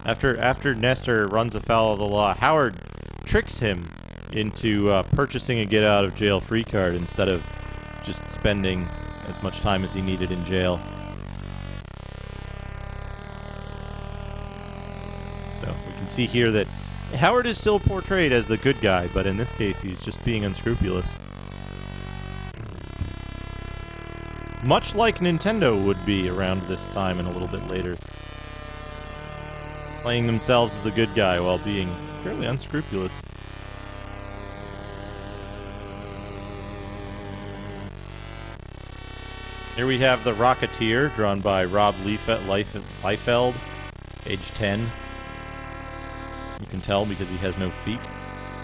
after Nestor runs afoul of the law, Howard tricks him into purchasing a get-out-of-jail-free card instead of just spending as much time as he needed in jail. So we can see here that Howard is still portrayed as the good guy, but in this case he's just being unscrupulous. Much like Nintendo would be around this time and a little bit later. Playing themselves as the good guy while being fairly unscrupulous. Here we have the Rocketeer, drawn by Rob Liefeld, age 10. You can tell because he has no feet.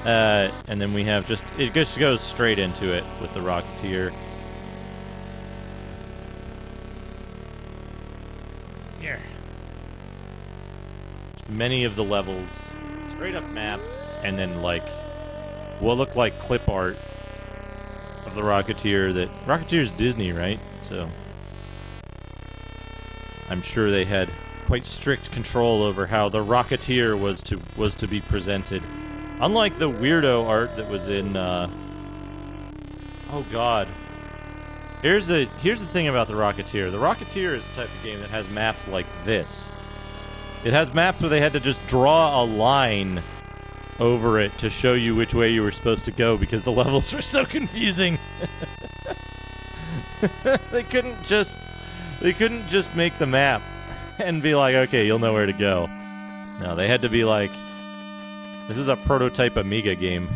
And then we have it just goes straight into it with the Rocketeer. Here. Many of the levels, straight up maps, and then like what look like clip art of the Rocketeer. Rocketeer's Disney, right? So I'm sure they had quite strict control over how the Rocketeer was to be presented. Unlike the weirdo art that was in oh god. Here's the thing about the Rocketeer. The Rocketeer is the type of game that has maps like this. It has maps where they had to just draw a line over it to show you which way you were supposed to go because the levels were so confusing. They couldn't just make the map and be like, okay, you'll know where to go. No, they had to be like, this is a prototype Amiga game.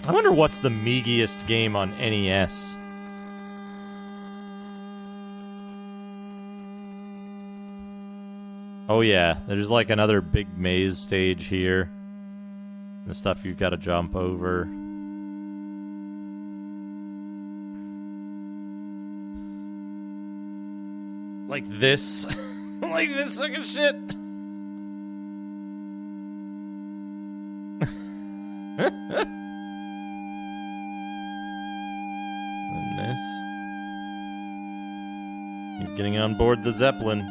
I wonder what's the meatiest game on NES. Oh yeah, there's like another big maze stage here. The stuff you've got to jump over. Like this. Like this fucking shit. And this. He's getting on board the Zeppelin.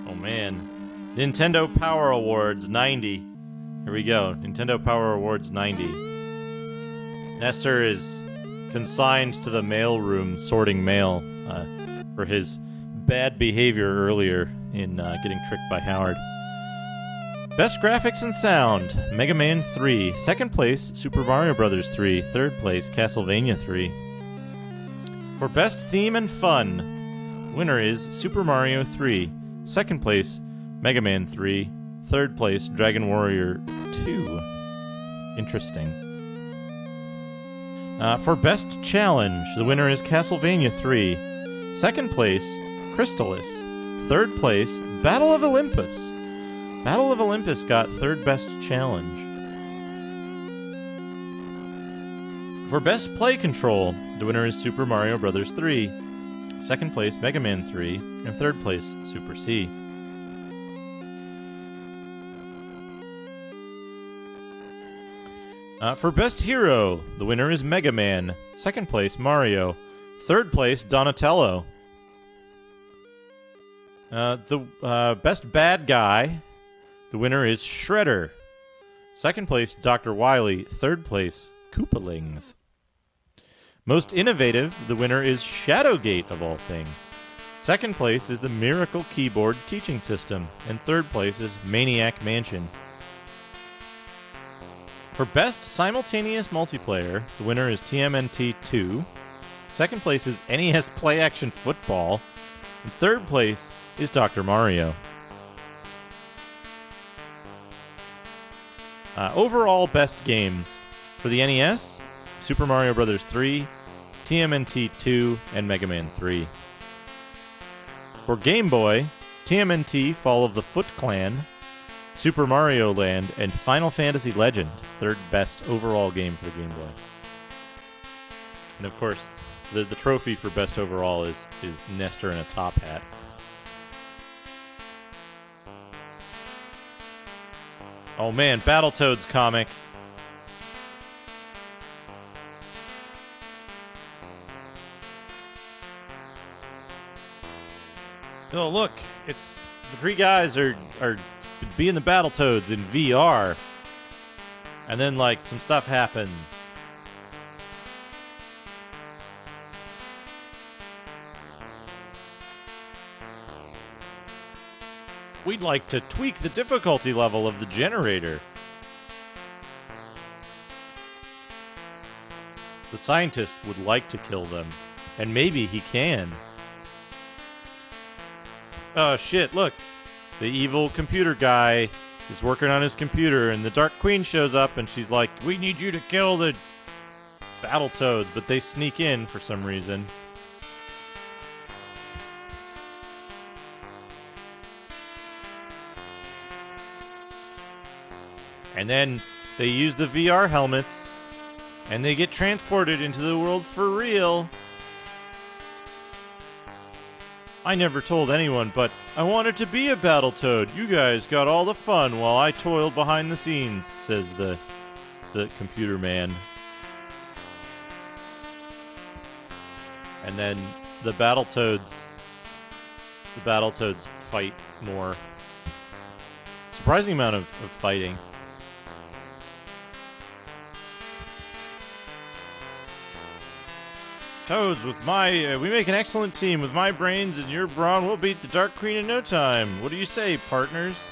Oh man. Nintendo Power Awards 90. Here we go. Nintendo Power Awards 90. Nestor is consigned to the mail room sorting mail for his bad behavior earlier in getting tricked by Howard. Best graphics and sound, Mega Man 3. Second place, Super Mario Bros. 3. Third place, Castlevania 3. For best theme and fun, winner is Super Mario 3. Second place, Mega Man 3. Third place, Dragon Warrior 2. Interesting. For best challenge, the winner is Castlevania 3. Second place, Crystalis. Third place, Battle of Olympus. Battle of Olympus got third best challenge. For best play control, the winner is Super Mario Bros. 3. Second place, Mega Man 3. And third place, Super C. For Best Hero, the winner is Mega Man. Second place, Mario. Third place, Donatello. The Best Bad Guy, the winner is Shredder. Second place, Dr. Wily. Third place, Koopalings. Most Innovative, the winner is Shadowgate, of all things. Second place is the Miracle Keyboard Teaching System. And third place is Maniac Mansion. For Best Simultaneous Multiplayer, the winner is TMNT 2. Second place is NES Play Action Football. And third place is Dr. Mario. Overall best games. For the NES, Super Mario Bros. 3, TMNT 2, and Mega Man 3. For Game Boy, TMNT Fall of the Foot Clan, Super Mario Land, and Final Fantasy Legend, third best overall game for the Game Boy. And of course, the trophy for best overall is Nestor in a top hat. Oh man, Battletoads comic. Oh look, it's the three guys are being the Battletoads in VR. And then, like, some stuff happens. We'd like to tweak the difficulty level of the generator. The scientist would like to kill them. And maybe he can. Oh shit, look. The evil computer guy is working on his computer, and the Dark Queen shows up, and she's like, we need you to kill the Battletoads, but they sneak in for some reason. And then they use the VR helmets, and they get transported into the world for real. I never told anyone, but I wanted to be a Battletoad. You guys got all the fun while I toiled behind the scenes, says the computer man. And then the Battletoads fight more. Surprising amount of fighting. Toads, with my... we make an excellent team. With my brains and your brawn, we'll beat the Dark Queen in no time. What do you say, partners?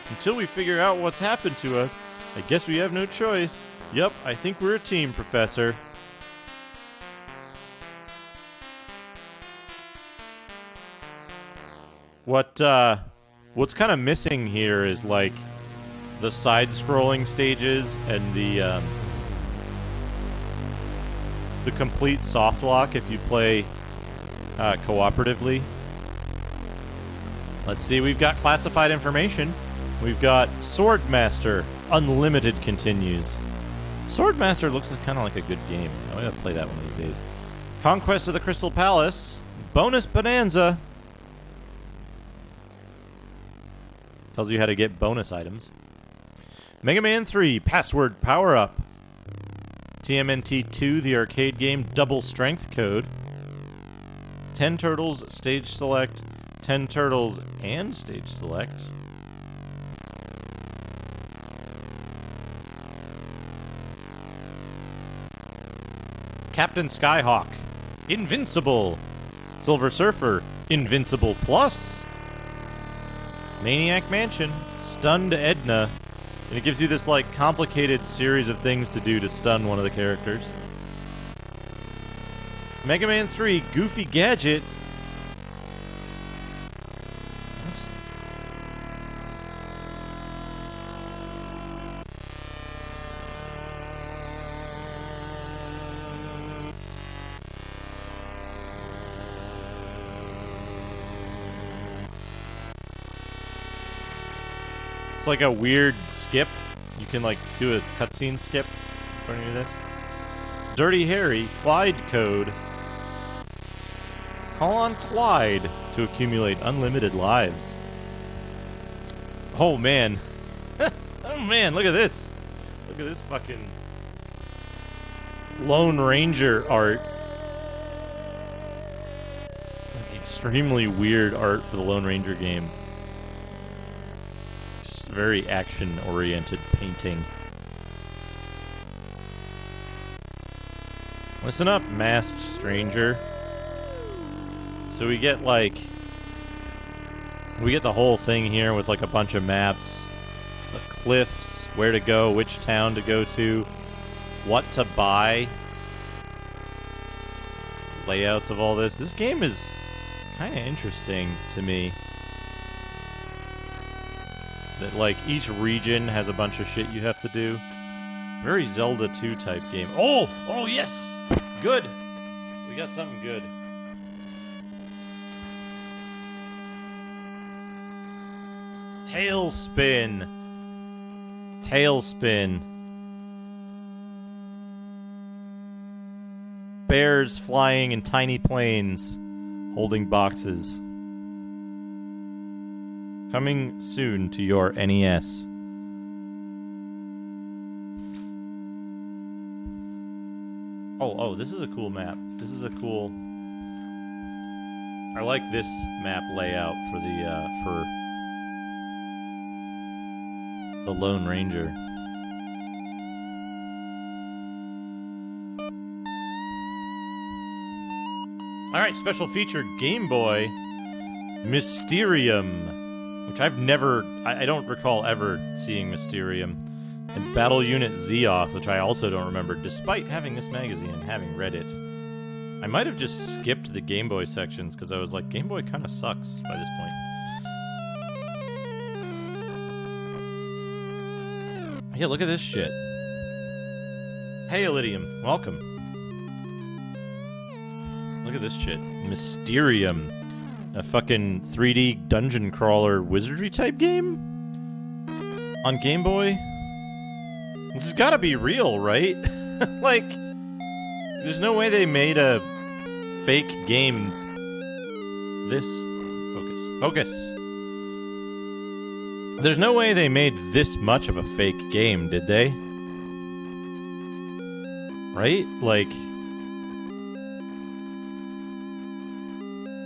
Until we figure out what's happened to us, I guess we have no choice. Yup, I think we're a team, Professor. What's kind of missing here is, like, the side-scrolling stages and the complete soft lock if you play cooperatively. Let's see, we've got classified information. We've got Swordmaster, Unlimited continues. Swordmaster looks kind of like a good game. I'm going to play that one of these days. Conquest of the Crystal Palace, Bonus Bonanza. Tells you how to get bonus items. Mega Man 3, Password Power Up. TMNT 2, the arcade game, Double Strength Code. 10 Turtles, Stage Select. 10 Turtles and Stage Select. Captain Skyhawk, Invincible. Silver Surfer, Invincible Plus. Maniac Mansion, Stunned Edna. And it gives you this, like, complicated series of things to do to stun one of the characters. Mega Man 3, Goofy Gadget. What? It's like a weird skip. You can, like, do a cutscene skip according to this. Dirty Harry, Clyde Code. Call on Clyde to accumulate unlimited lives. Oh, man. Oh, man, look at this. Look at this fucking Lone Ranger art. Like, extremely weird art for the Lone Ranger game. Very action-oriented painting. Listen up, masked stranger. So we get, like... we get the whole thing here with, like, a bunch of maps. The cliffs, where to go, which town to go to, what to buy. Layouts of all this. This game is kind of interesting to me. That, like, each region has a bunch of shit you have to do. Very Zelda 2 type game. Oh! Oh, yes! Good! We got something good. Tailspin! Tailspin. Bears flying in tiny planes, holding boxes. Coming soon to your NES. Oh, this is a cool map. This is a cool... I like this map layout for the Lone Ranger. Alright, special feature Game Boy Mysterium. Which I've never... I don't recall ever seeing Mysterium. And Battle Unit Zeoth, which I also don't remember, despite having this magazine and having read it. I might have just skipped the Game Boy sections, because I was like, Game Boy kind of sucks by this point. Yeah, look at this shit. Hey, Elydium. Welcome. Look at this shit. Mysterium. A fucking 3D dungeon crawler wizardry type game? On Game Boy? This has gotta be real, right? Like, there's no way they made a fake game this... Focus. There's no way they made this much of a fake game, did they? Right? Like...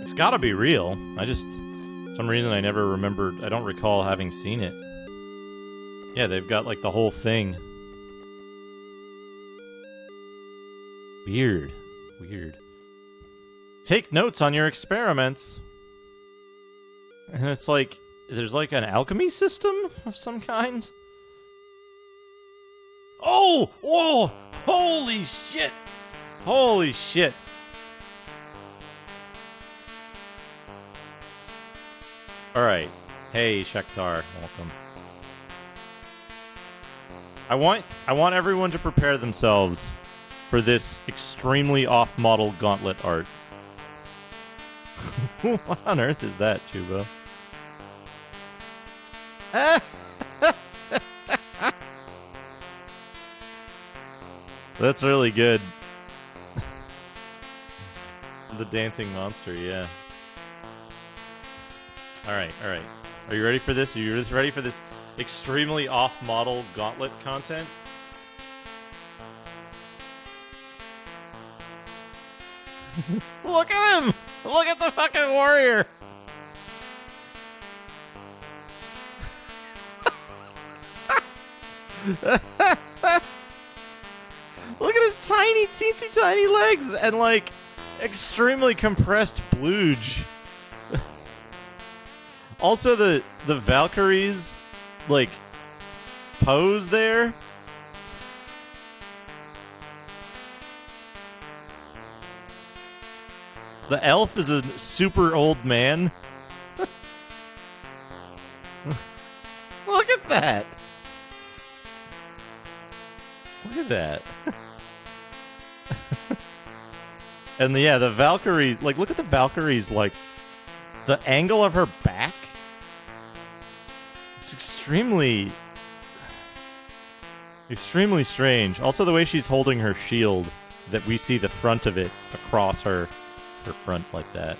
it's gotta be real. I just... for some reason I never remembered... I don't recall having seen it. Yeah, they've got, like, the whole thing. Weird. Weird. Take notes on your experiments. And it's like... there's like an alchemy system of some kind. Oh! Whoa! Holy shit! Holy shit! Alright. Hey, Shektar. Welcome. I want everyone to prepare themselves for this extremely off-model gauntlet art. What on earth is that, Chubo? That's really good. The dancing monster, yeah. Alright, alright. Are you ready for this? Are you ready for this extremely off-model gauntlet content? Look at him! Look at the fucking warrior! Look at his tiny, teensy tiny legs and, like, extremely compressed blooge. Also, the Valkyries, like, pose there. The elf is a super old man. Look at that. Look at that. And yeah, the Valkyrie, like, look at the Valkyries, like, the angle of her back. It's extremely strange. Also, the way she's holding her shield, that we see the front of it across her front like that.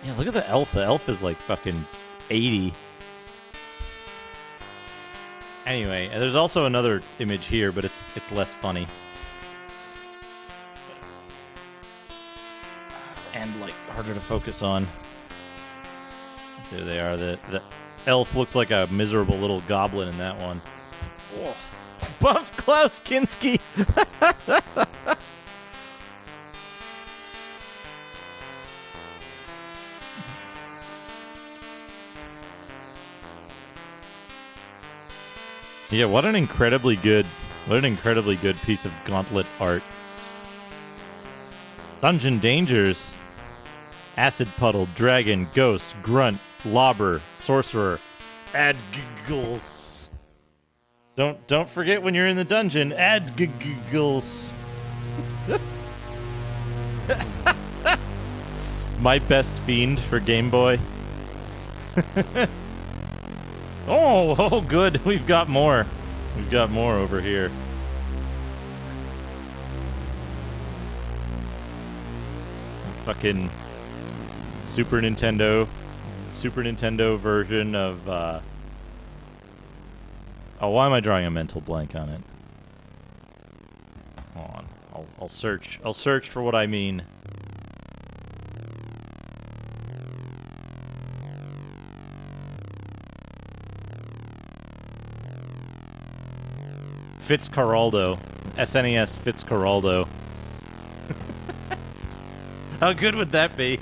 Yeah, look at the elf. The elf is like fucking 80. Anyway, there's also another image here, but it's less funny. And, like, harder to focus on. There they are. The elf looks like a miserable little goblin in that one. Oh. Buff Klaus Kinski! Yeah, what an incredibly good piece of gauntlet art. Dungeon dangers. Acid puddle, dragon, ghost, grunt, lobber, sorcerer, add giggles. Don't forget when you're in the dungeon, add giggles. My best fiend for Game Boy. Oh, good. We've got more. We've got more over here. Fucking Super Nintendo version of, Oh, why am I drawing a mental blank on it? Hold on. I'll search. I'll search for what I mean. Fitzcarraldo. SNES Fitzcarraldo. How good would that be?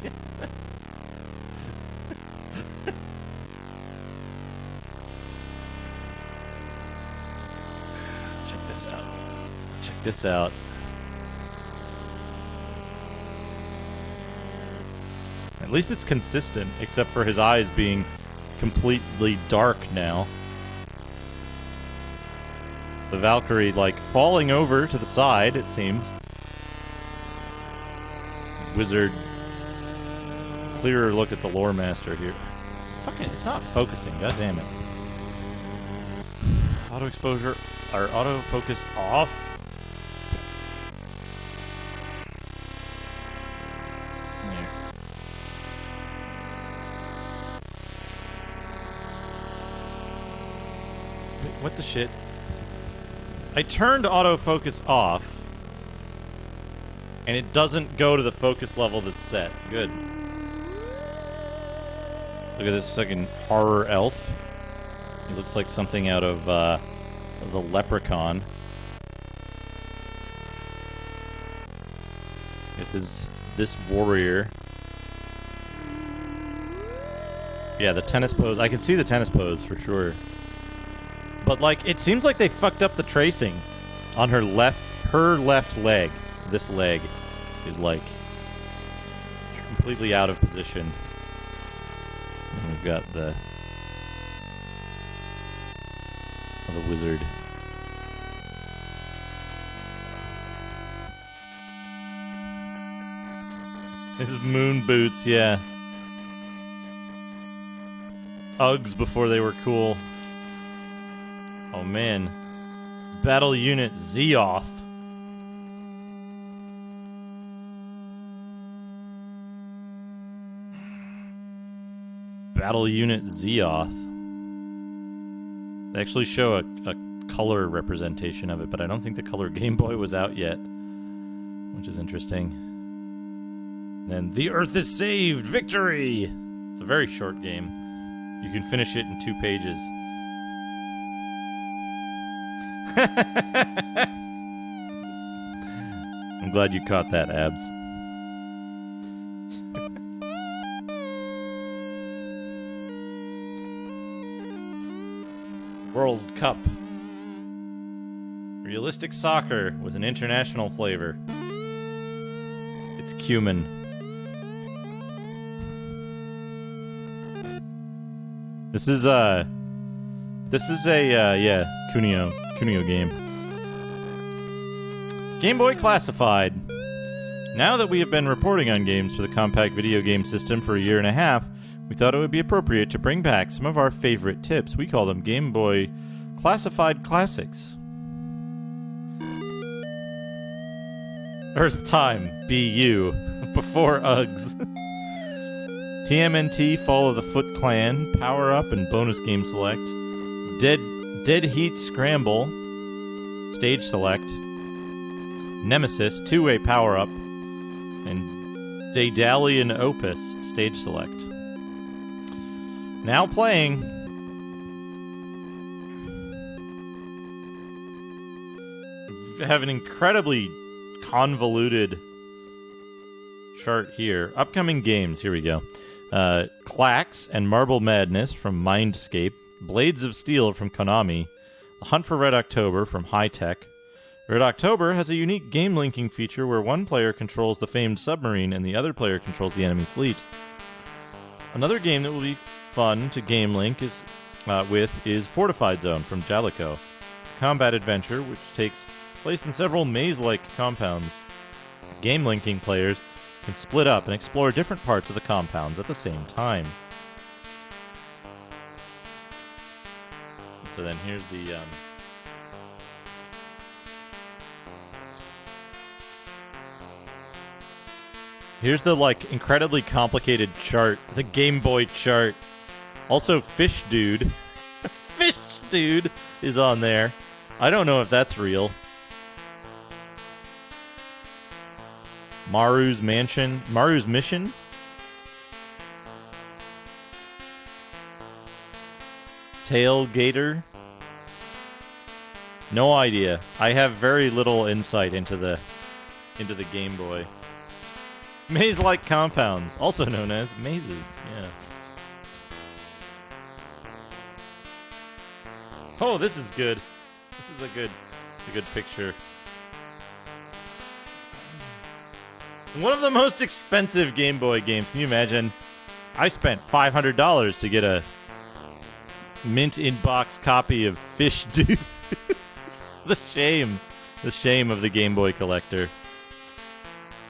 Check this out. Check this out. At least it's consistent, except for his eyes being completely dark now. The Valkyrie, like, falling over to the side, it seems. Wizard. Clearer look at the lore master here. It's not focusing, god damn it. Auto exposure, or auto focus off. There. Wait, what the shit? I turned autofocus off, and it doesn't go to the focus level that's set. Good. Look at this fucking horror elf. He looks like something out of the Leprechaun. Get this warrior. Yeah, the tennis pose. I can see the tennis pose for sure. But like, it seems like they fucked up the tracing on her left leg. This leg is like completely out of position. And we've got the wizard. This is moon boots, yeah. Uggs before they were cool. Oh man. Battle Unit Zeoth. Battle Unit Zeoth. They actually show a color representation of it, but I don't think the color Game Boy was out yet, which is interesting. And then The Earth is Saved! Victory! It's a very short game. You can finish it in 2 pages. I'm glad you caught that, Abs. World Cup. Realistic soccer with an international flavor. It's cumin. This is a Kunio game. Game Boy Classified. Now that we have been reporting on games for the compact video game system for a year and a half, we thought it would be appropriate to bring back some of our favorite tips. We call them Game Boy Classified Classics. Earth Time, BU, before Uggs. TMNT, Fall of the Foot Clan, Power Up and Bonus Game Select. Dead Heat Scramble, Stage Select. Nemesis, Two-Way Power Up. And Daedalian Opus, Stage Select. Now playing. Have an incredibly convoluted chart here. Upcoming games, here we go. Clax and Marble Madness from Mindscape. Blades of Steel from Konami. The Hunt for Red October from High Tech. Red October has a unique game linking feature where one player controls the famed submarine and the other player controls the enemy fleet. Another game that will be fun to game link is Fortified Zone from Jalico. It's a combat adventure which takes place in several maze-like compounds. Game linking players can split up and explore different parts of the compounds at the same time. So then here's the here's the like incredibly complicated chart, the Game Boy chart. Also, Fish Dude. Fish Dude is on there. I don't know if that's real. Maru's Mission. Tailgater. No idea. I have very little insight into the Game Boy. Maze-like compounds, also known as mazes. Yeah. Oh, this is good. This is a good picture. One of the most expensive Game Boy games. Can you imagine? I spent $500 to get a mint in-box copy of Fish Dude. The shame of the Game Boy collector.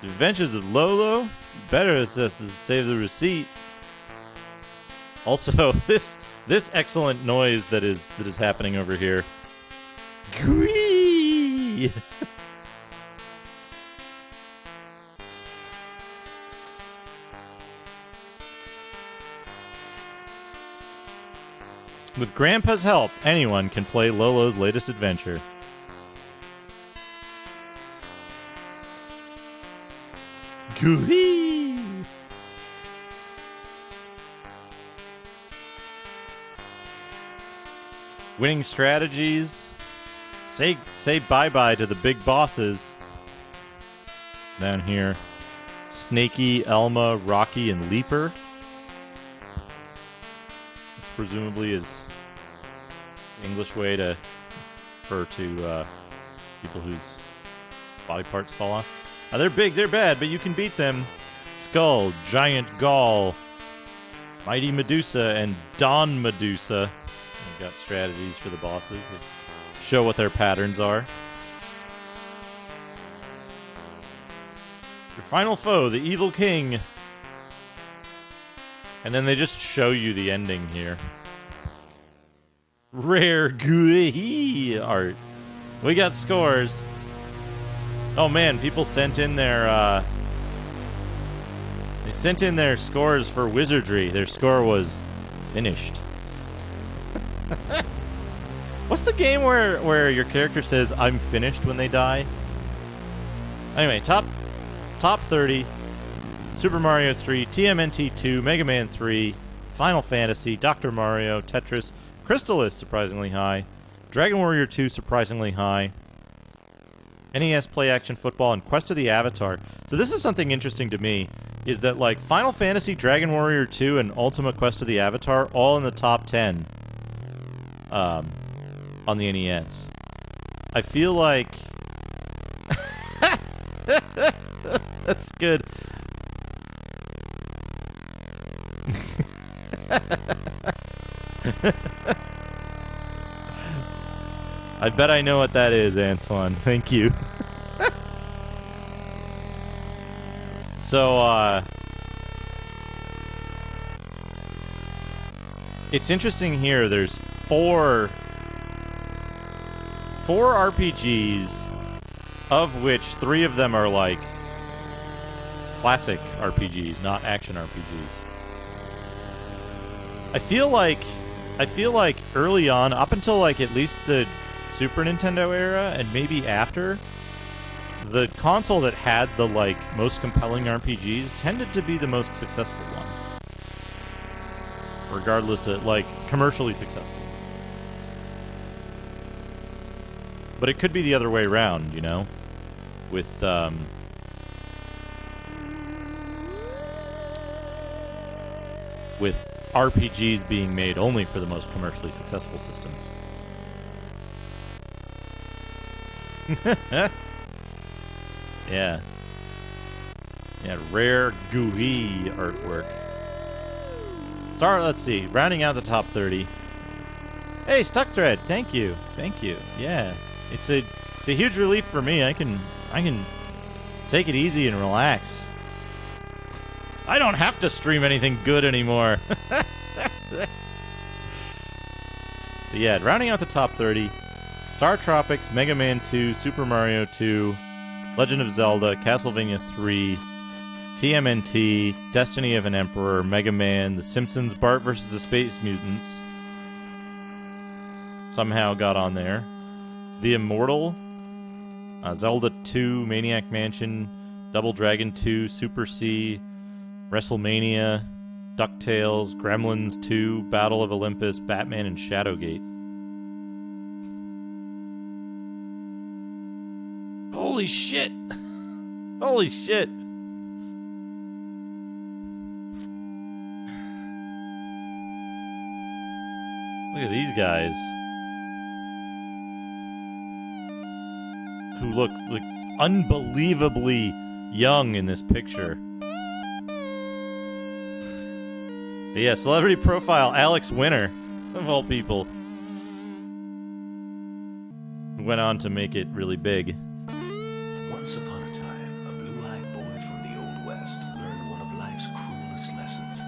The Adventures of Lolo. Better assess to save the receipt. Also, this excellent noise that is happening over here. Gree! With Grandpa's help, anyone can play Lolo's latest adventure. Gooey! Winning strategies. Say bye-bye to the big bosses. Down here. Snaky, Elma, Rocky, and Leaper. Which presumably is the English way to refer to people whose body parts fall off. They're big, they're bad, but you can beat them. Skull, Giant Gaul, Mighty Medusa, and Dawn Medusa. I've got strategies for the bosses that show what their patterns are. Your final foe, the Evil King. And then they just show you the ending here. Rare GUI art. We got scores. Oh man, people sent in their they sent in their scores for wizardry. Their score was finished. What's the game where your character says I'm finished when they die? Anyway, top 30, Super Mario 3, TMNT 2, Mega Man 3, Final Fantasy, Dr. Mario, Tetris, Crystalis surprisingly high, Dragon Warrior 2 surprisingly high, NES Play Action Football, and Quest of the Avatar. So this is something interesting to me, is that like Final Fantasy, Dragon Warrior 2, and Ultimate Quest of the Avatar all in the top 10 on the NES. I feel like that's good. I bet I know what that is, Antoine. Thank you. So, it's interesting here. There's four RPGs, of which 3 of them are like classic RPGs, not action RPGs. I feel like early on, up until like at least the Super Nintendo era, and maybe after, the console that had the like most compelling RPGs tended to be the most successful one, regardless of like commercially successful. But it could be the other way around, you know, with RPGs being made only for the most commercially successful systems. Yeah. Yeah, rare GUI artwork. Let's see, rounding out the top 30. Hey, Stuckthread, thank you. Thank you. Yeah. It's a huge relief for me. I can take it easy and relax. I don't have to stream anything good anymore. So yeah, rounding out the top 30. Star Tropics, Mega Man 2, Super Mario 2, Legend of Zelda, Castlevania 3, TMNT, Destiny of an Emperor, Mega Man, The Simpsons, Bart vs. the Space Mutants. Somehow got on there. The Immortal, Zelda 2, Maniac Mansion, Double Dragon 2, Super C, WrestleMania, DuckTales, Gremlins 2, Battle of Olympus, Batman, and Shadowgate. Holy shit! Holy shit! Look at these guys. Who look like unbelievably young in this picture. But yeah, celebrity profile Alex Winter, of all people, who went on to make it really big. Once upon a time, a blue-eyed boy from the Old West learned one of life's cruelest lessons,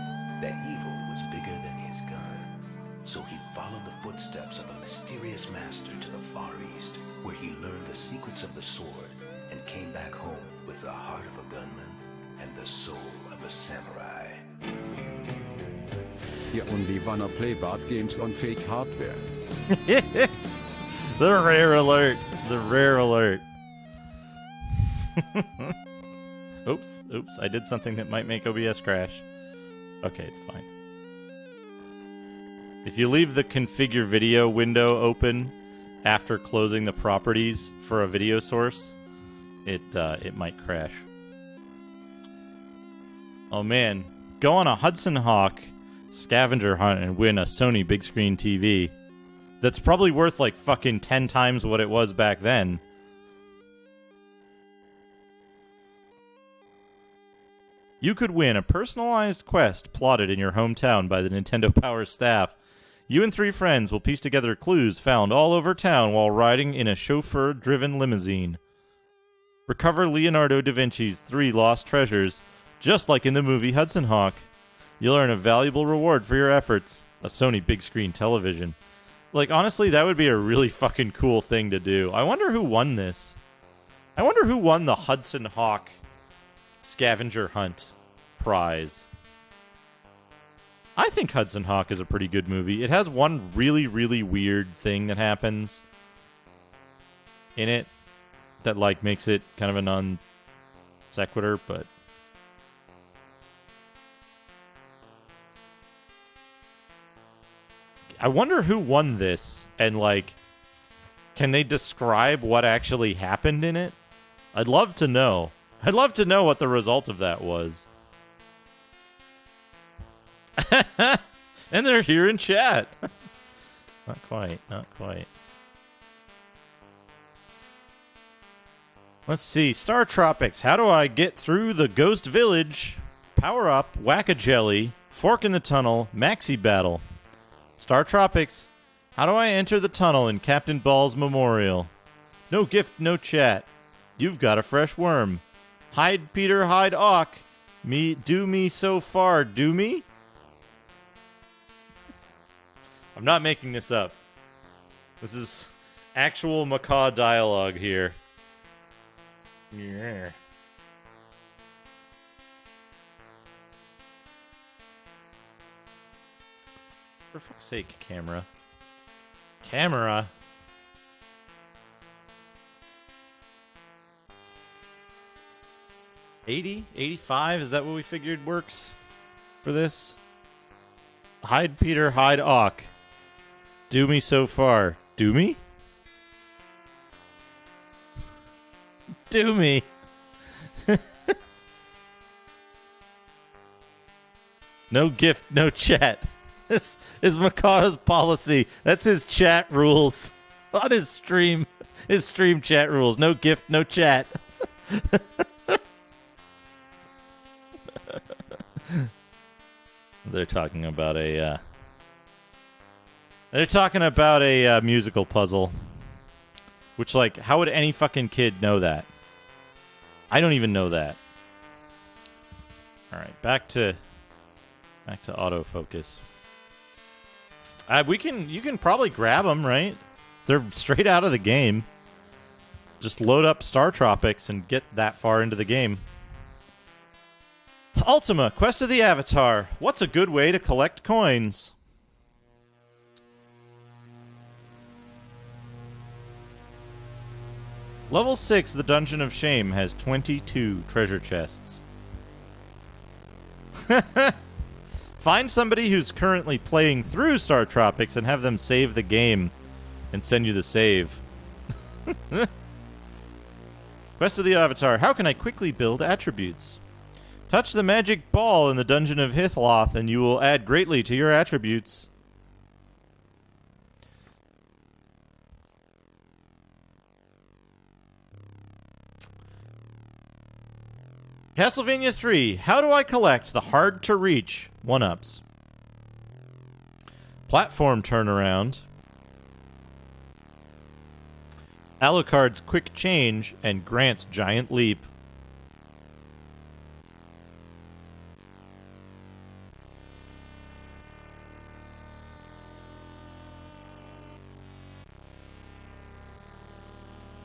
that evil was bigger than his gun. So he followed the footsteps of a mysterious master to the Far East, where he learned the secrets of the sword and came back home with the heart of a gunman and the soul of a samurai. You only wanna play bad games on fake hardware. The rare alert. The rare alert. Oops. I did something that might make OBS crash. Okay, it's fine. If you leave the configure video window open after closing the properties for a video source, it might crash. Oh man, go on a Hudson Hawk scavenger hunt and win a Sony big screen TV. That's probably worth like fucking 10 times what it was back then. You could win a personalized quest plotted in your hometown by the Nintendo Power staff. You and 3 friends will piece together clues found all over town while riding in a chauffeur-driven limousine. Recover Leonardo da Vinci's 3 lost treasures, just like in the movie Hudson Hawk. You'll earn a valuable reward for your efforts, a Sony big screen television. Like, honestly, that would be a really fucking cool thing to do. I wonder who won this. I wonder who won the Hudson Hawk scavenger hunt prize. I think Hudson Hawk is a pretty good movie. It has one really, really weird thing that happens in it that, like, makes it kind of a non sequitur, but I wonder who won this, and, like, can they describe what actually happened in it? I'd love to know. I'd love to know what the result of that was. And they're here in chat. Not quite, not quite. Let's see. Star Tropics. How do I get through the Ghost Village? Power up, Whack-A-Jelly, Fork in the Tunnel, Maxi Battle. Star Tropics. How do I enter the tunnel in Captain Ball's Memorial? No gift, no chat. You've got a fresh worm. Hide Peter, hide Awk. Do me so far, do me? I'm not making this up. This is actual macaw dialogue here. Yeah. For fuck's sake, camera. Camera. $80? $85? Is that what we figured works for this? Hide Peter, hide Awk. Do me so far. Do me? Do me. No gift, no chat. This is Macaw's policy. That's his chat rules on his stream. His stream chat rules. No gift, no chat. They're talking about a musical puzzle. Which, like, how would any fucking kid know that? I don't even know that. All right, back to autofocus. You can probably grab them, right? They're straight out of the game. Just load up Star Tropics and get that far into the game. Ultima, Quest of the Avatar. What's a good way to collect coins? Level 6, the Dungeon of Shame, has 22 treasure chests. Find somebody who's currently playing through Star Tropics and have them save the game and send you the save. Quest of the Avatar. How can I quickly build attributes? Touch the magic ball in the Dungeon of Hithloth and you will add greatly to your attributes. Castlevania 3. How do I collect the hard-to-reach 1-ups? Platform turnaround. Alucard's quick change and Grant's giant leap.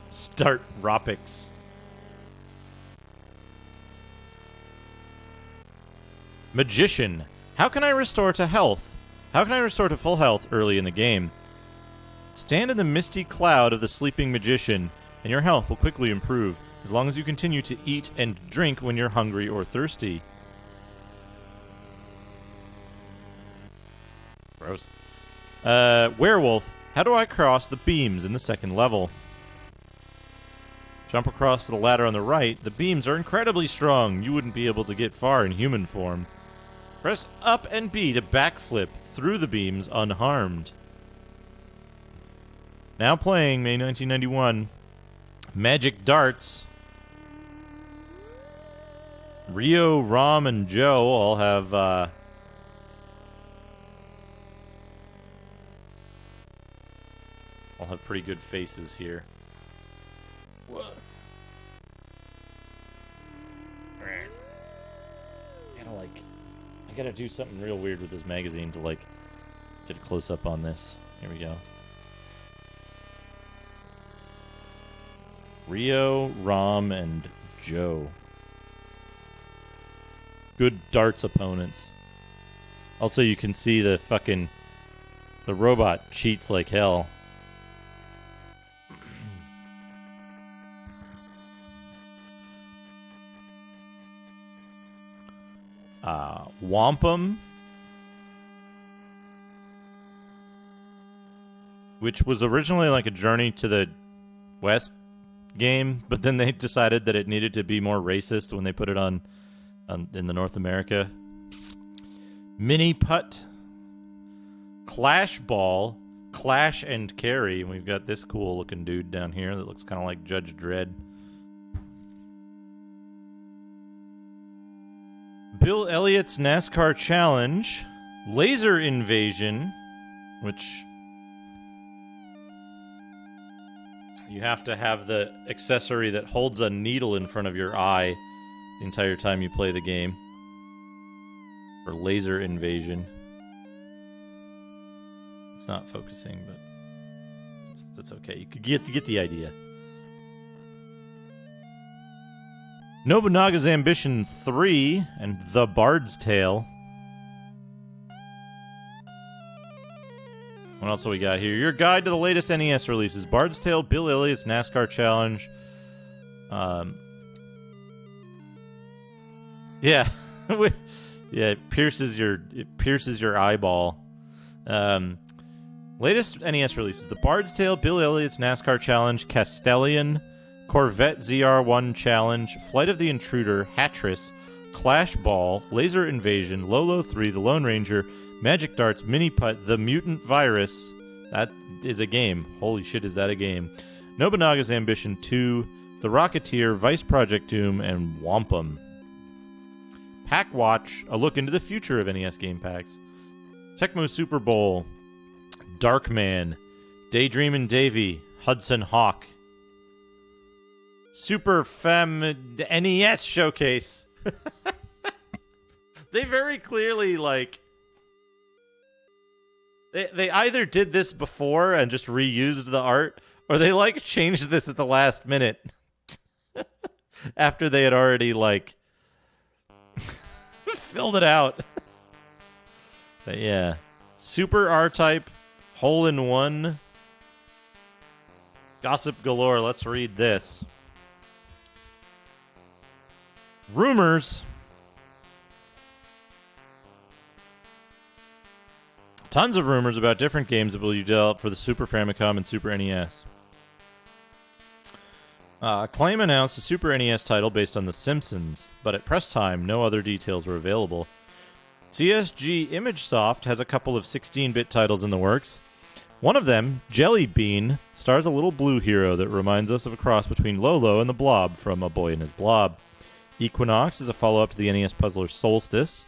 Start Ropics. Magician. How can I restore to health? How can I restore to full health early in the game? Stand in the misty cloud of the sleeping magician, and your health will quickly improve, as long as you continue to eat and drink when you're hungry or thirsty. Gross. Werewolf. How do I cross the beams in the second level? Jump across to the ladder on the right. The beams are incredibly strong. You wouldn't be able to get far in human form. Press up and B to backflip through the beams unharmed. Now playing, May 1991, Magic Darts. Rio, Rom, and Joe all have pretty good faces here. What? I gotta do something real weird with this magazine to like get a close up on this. Here we go. Rio, Rom, and Joe. Good darts opponents. Also, you can see the robot cheats like hell. Wampum, which was originally like a Journey to the West game, but then they decided that it needed to be more racist when they put it on in the North America. Mini Putt, Clash Ball, Clash and Carry, and we've got this cool looking dude down here that looks kind of like Judge Dredd. Bill Elliott's NASCAR Challenge, Laser Invasion, which you have to have the accessory that holds a needle in front of your eye the entire time you play the game. For Laser Invasion. It's not focusing, but that's okay. You could get the idea. Nobunaga's Ambition 3 and The Bard's Tale. What else do we got here? Your guide to the latest NES releases. Bard's Tale, Bill Elliott's NASCAR Challenge. Yeah. Yeah, it pierces your eyeball. Latest NES releases. The Bard's Tale, Bill Elliott's NASCAR Challenge, Castellian, Corvette ZR1 Challenge, Flight of the Intruder, Hattress, Clash Ball, Laser Invasion, Lolo 3, The Lone Ranger, Magic Darts, Mini Putt, The Mutant Virus. That is a game. Holy shit, is that a game. Nobunaga's Ambition 2, The Rocketeer, Vice Project Doom, and Wampum. Pack Watch, a look into the future of NES game packs. Tecmo Super Bowl, Darkman, Daydreamin' Davy, Hudson Hawk. Super Fem NES Showcase. They very clearly, like... They either did this before and just reused the art, or they, like, changed this at the last minute. After they had already, like... filled it out. But yeah. Super R-Type, Hole-in-One. Gossip galore. Let's read this. Rumors. Tons of rumors about different games that will be developed for the Super Famicom and Super NES. Acclaim announced a Super NES title based on The Simpsons, but at press time, no other details were available. CSG ImageSoft has a couple of 16-bit titles in the works. One of them, Jelly Bean, stars a little blue hero that reminds us of a cross between Lolo and the Blob from A Boy and His Blob. Equinox is a follow-up to the NES puzzler Solstice.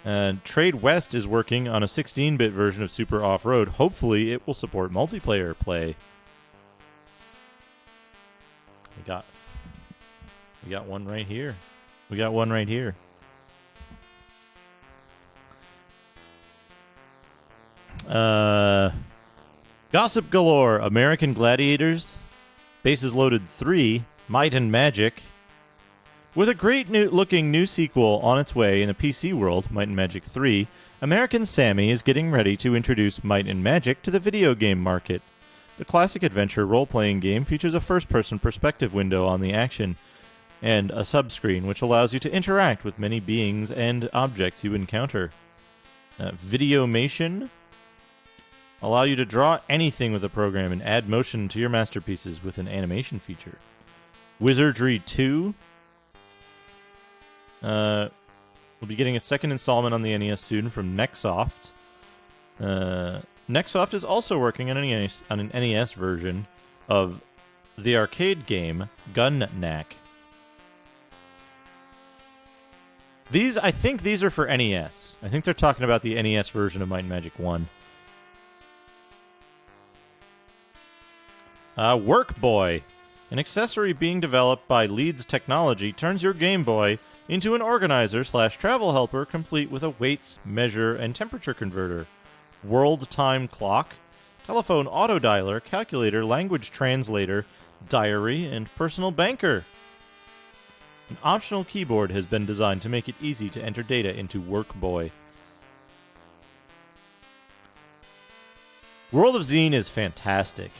And Trade West is working on a 16-bit version of Super Off-Road. Hopefully, it will support multiplayer play. We got one right here. We got one right here. Gossip galore. American Gladiators, Bases Loaded 3, Might and Magic. With a great looking new sequel on its way in the PC world, Might and Magic 3, American Sammy is getting ready to introduce Might and Magic to the video game market. The classic adventure role-playing game features a first-person perspective window on the action and a subscreen, which allows you to interact with many beings and objects you encounter. Videomation allow you to draw anything with a program and add motion to your masterpieces with an animation feature. Wizardry 2. We'll be getting a second installment on the NES soon from Nexoft. Nexoft is also working on an NES version of the arcade game Gun Knack. I think these are for NES. I think they're talking about the NES version of Might and Magic 1. Work Boy. An accessory being developed by Leeds Technology turns your Game Boy into an organizer/travel helper complete with a weights, measure, and temperature converter, world time clock, telephone autodialer, calculator, language translator, diary, and personal banker. An optional keyboard has been designed to make it easy to enter data into Work Boy. World of Zine is fantastic.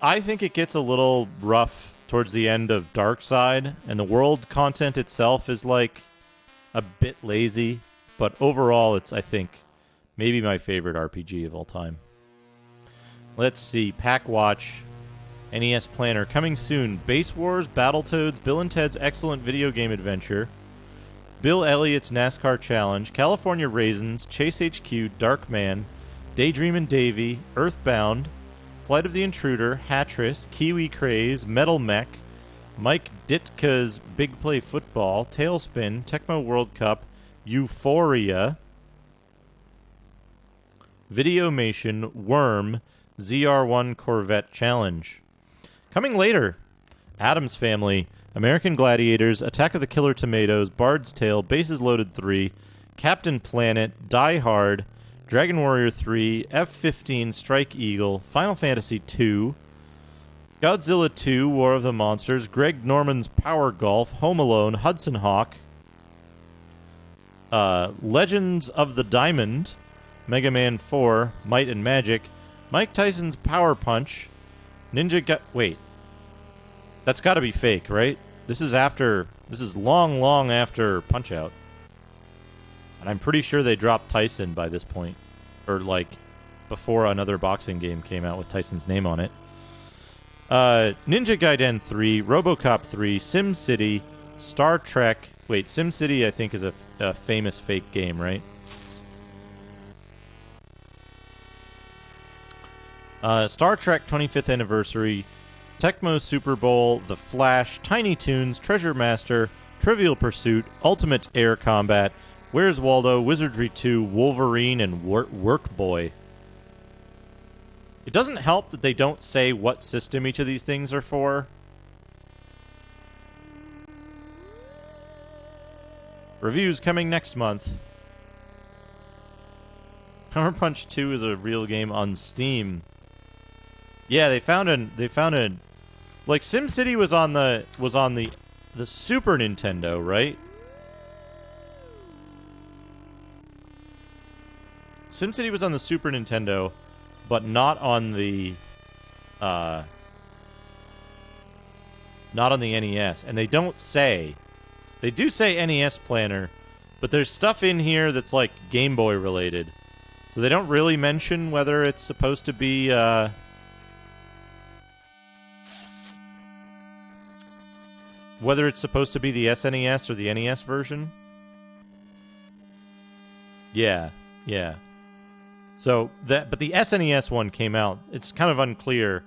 I think it gets a little rough towards the end of Dark Side, and the world content itself is like a bit lazy, but overall it's, I think, maybe my favorite RPG of all time. Let's see. Pack Watch, NES Planner, coming soon. Base Wars, Battletoads, Bill and Ted's Excellent Video Game Adventure, Bill Elliott's NASCAR Challenge, California Raisins, Chase HQ, Darkman, Daydream and Davy, Earthbound, Flight of the Intruder, Hatris, Kiwi Craze, Metal Mech, Mike Ditka's Big Play Football, Tailspin, Tecmo World Cup, Euphoria, Videomation, Worm, ZR1 Corvette Challenge. Coming later, Addams Family, American Gladiators, Attack of the Killer Tomatoes, Bard's Tale, Bases Loaded 3, Captain Planet, Die Hard, Dragon Warrior 3, F-15 Strike Eagle, Final Fantasy 2, Godzilla 2, War of the Monsters, Greg Norman's Power Golf, Home Alone, Hudson Hawk, Legends of the Diamond, Mega Man 4, Might and Magic, Mike Tyson's Power Punch, Wait. That's gotta be fake, right? This is long, long after Punch-Out. And I'm pretty sure they dropped Tyson by this point. Or, like, before another boxing game came out with Tyson's name on it. Ninja Gaiden 3, RoboCop 3, SimCity, Star Trek... Wait, SimCity, I think, is a famous fake game, right? Star Trek 25th Anniversary, Tecmo Super Bowl, The Flash, Tiny Toons, Treasure Master, Trivial Pursuit, Ultimate Air Combat, Where's Waldo, Wizardry 2, Wolverine, and Work Boy. It doesn't help that they don't say what system each of these things are for. Reviews coming next month. Power Punch 2 is a real game on Steam. Yeah, they found like SimCity was on the Super Nintendo, right? SimCity was on the Super Nintendo, but not on the NES. And they don't say. They do say NES Planner, but there's stuff in here that's like Game Boy related. So they don't really mention whether it's supposed to be whether it's supposed to be the SNES or the NES version. Yeah. So but the SNES one came out. It's kind of unclear.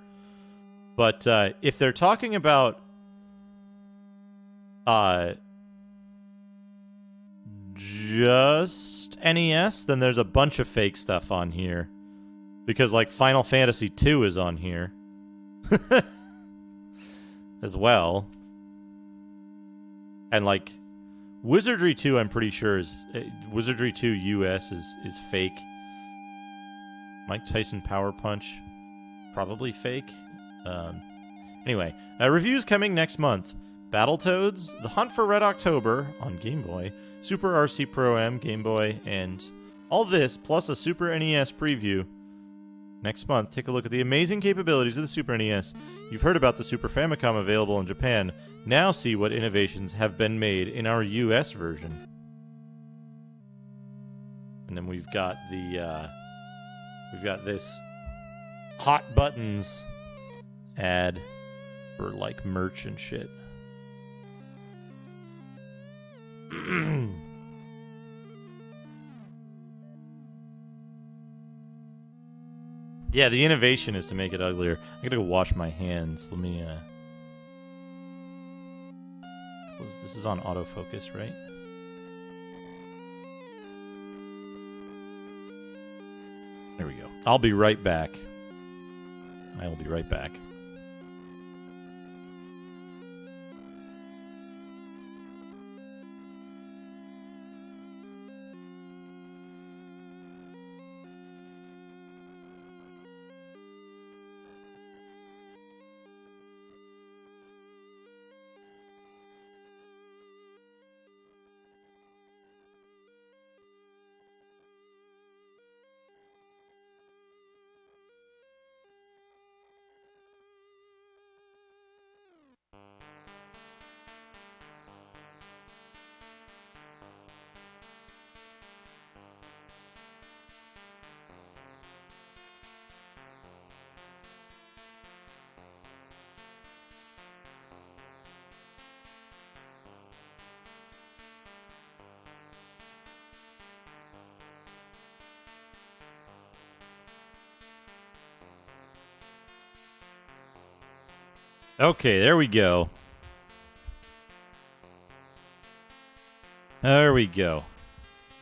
But if they're talking about just NES, then there's a bunch of fake stuff on here. Because like Final Fantasy 2 is on here. As well. And like Wizardry 2, I'm pretty sure is Wizardry 2 US is fake. Mike Tyson Power Punch, probably fake. Anyway, reviews coming next month. Battletoads, The Hunt for Red October on Game Boy, Super RC Pro-Am Game Boy, and all this plus a Super NES preview. Next month, take a look at the amazing capabilities of the Super NES. You've heard about the Super Famicom available in Japan. Now see what innovations have been made in our US version. And then we've got this Hot Buttons ad for like merch and shit. Yeah, the innovation is to make it uglier. I gotta go wash my hands. Let me close. This is on autofocus, right? There we go. I'll be right back. I will be right back. Okay, there we go. There we go.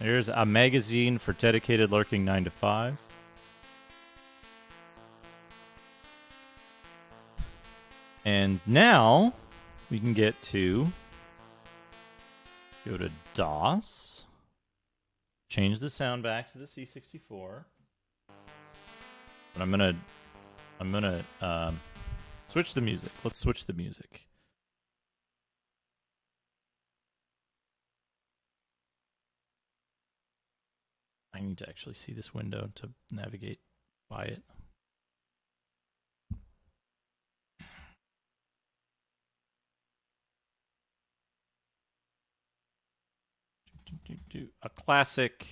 There's a magazine for dedicated lurking 9 to 5. And now we can get to go to DOS. Change the sound back to the C64. But I'm gonna switch the music. Let's switch the music. I need to actually see this window to navigate by it. A classic.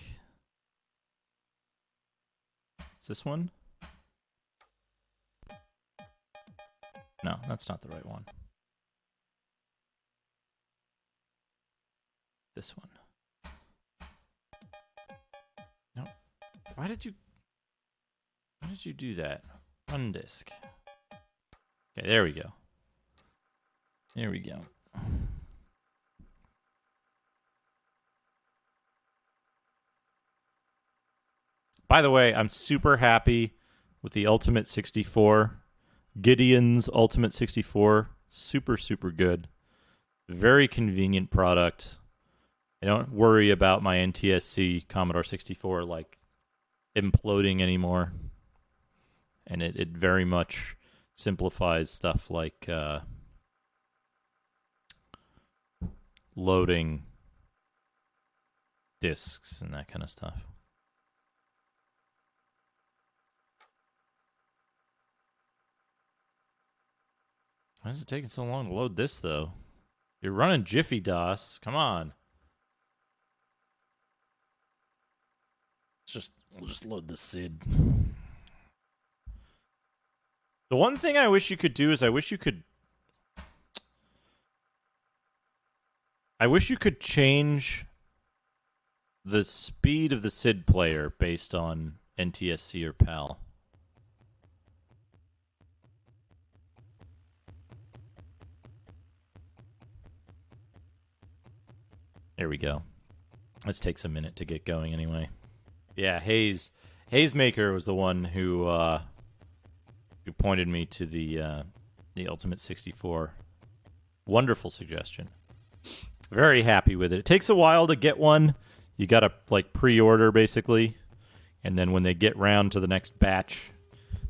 Is this one? No, that's not the right one. This one. No. Why did you do that? Run disk. Okay, there we go. There we go. By the way, I'm super happy with the Ultimate 64. Gideon's Ultimate 64. Super, super good. Very convenient product. I don't worry about my NTSC Commodore 64 like imploding anymore. And it very much simplifies stuff like loading disks and that kind of stuff. Why is it taking so long to load this, though? You're running Jiffy DOS. Come on. We'll just load the SID. The one thing I wish you could do is I wish you could change the speed of the SID player based on NTSC or PAL. There we go. This takes a minute to get going anyway. Yeah, Hazemaker was the one who pointed me to the Ultimate 64. Wonderful suggestion. Very happy with it. It takes a while to get one. You gotta like pre-order basically, and then when they get round to the next batch,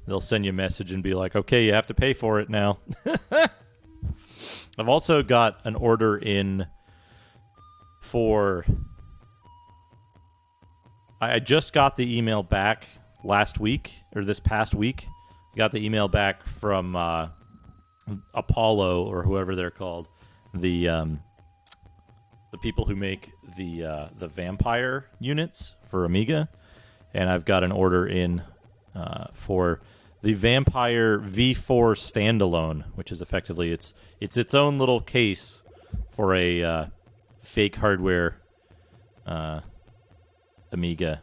they'll send you a message and be like, "Okay, you have to pay for it now." I've also got an order in for. I just got the email back last week, or this past week. I got the email back from Apollo, or whoever they're called, the people who make the vampire units for Amiga, and I've got an order in for the Vampire V4 standalone, which is effectively its own little case for a fake hardware Amiga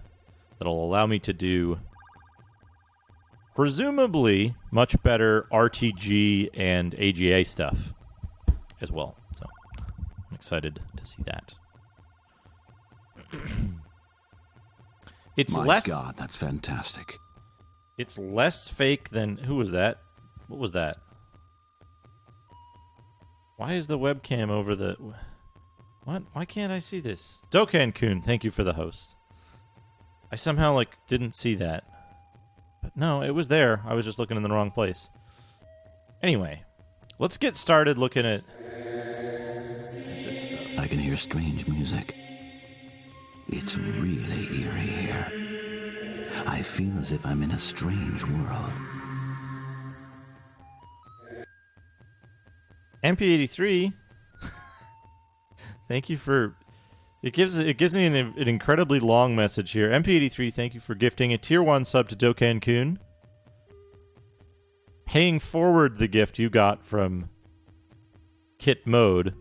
that'll allow me to do presumably much better RTG and AGA stuff as well. So I'm excited to see that. It's My less. God, that's fantastic. It's less fake than... Who was that? What was that? Why is the webcam over the... What? Why can't I see this? Dokkan-kun, thank you for the host. I somehow, didn't see that. But no, it was there. I was just looking in the wrong place. Anyway, let's get started looking at this stuff. I can hear strange music. It's really eerie here. I feel as if I'm in a strange world. MP83, thank you for... It gives me an incredibly long message here. MP83, thank you for gifting a Tier 1 sub to Dokkan-kun. Paying forward the gift you got from Kit Mode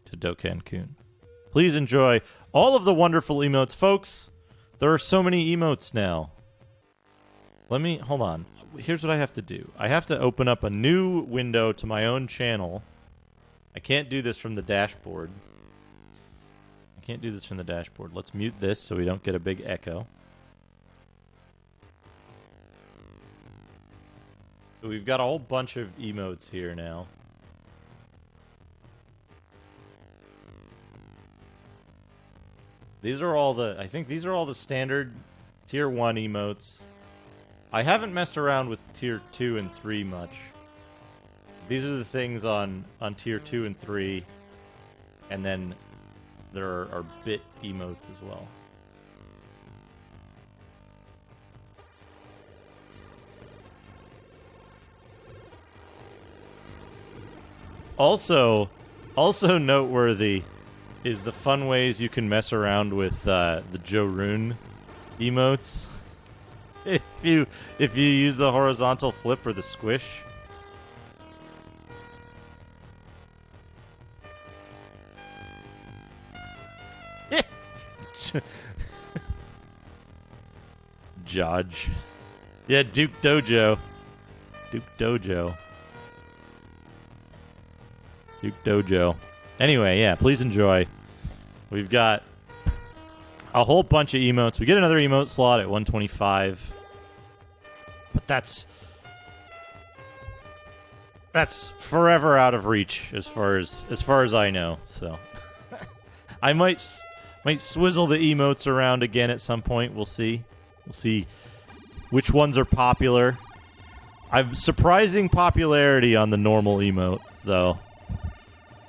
to Dokkan-kun. Please enjoy all of the wonderful emotes. Folks, there are so many emotes now. Hold on. Here's what I have to do. I have to open up a new window to my own channel. I can't do this from the dashboard. Let's mute this so we don't get a big echo. So we've got a whole bunch of emotes here now. I think these are all the standard Tier 1 emotes. I haven't messed around with Tier 2 and 3 much. These are the things on Tier 2 and 3. And then there are bit emotes as well. Also noteworthy is the fun ways you can mess around with the Jorun emotes. If you use the horizontal flip or the squish. Judge. Yeah, Duke Dojo. Anyway, yeah, please enjoy. We've got a whole bunch of emotes. We get another emote slot at 125. But that's forever out of reach as far as I know. So I might swizzle the emotes around again at some point. We'll see. We'll see which ones are popular. I've surprising popularity on the normal emote, though.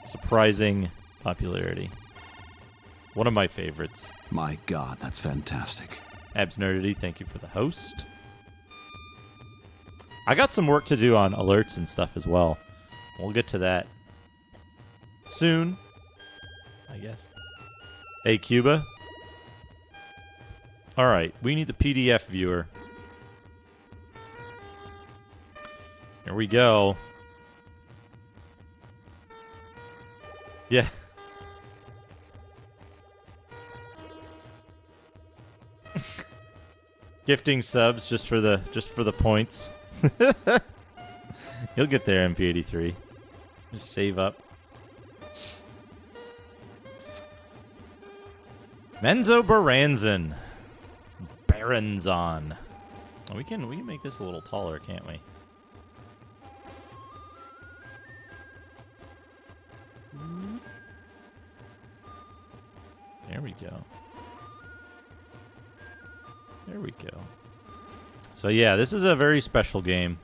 Surprising popularity. One of my favorites. My God, that's fantastic. Abs Nerdity, thank you for the host. I got some work to do on alerts and stuff as well. We'll get to that soon, I guess. Hey, Cuba. All right, we need the PDF viewer. Here we go. Yeah. Gifting subs just for the points. You'll get there, MP83. Just save up. Menzoberranzan. Baranzan. Oh, we can make this a little taller, can't we? There we go. There we go. So yeah, this is a very special game.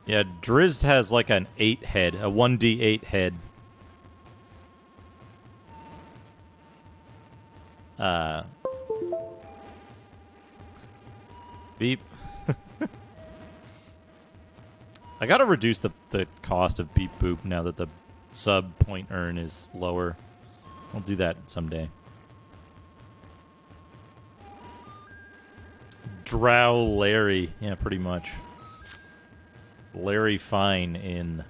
Yeah, Drizzt has like an 8 head, a 1d8 head. Beep. I gotta reduce the cost of Beep Boop now that the sub point earn is lower. I'll do that someday. Drow Larry. Yeah, pretty much. Larry Fine in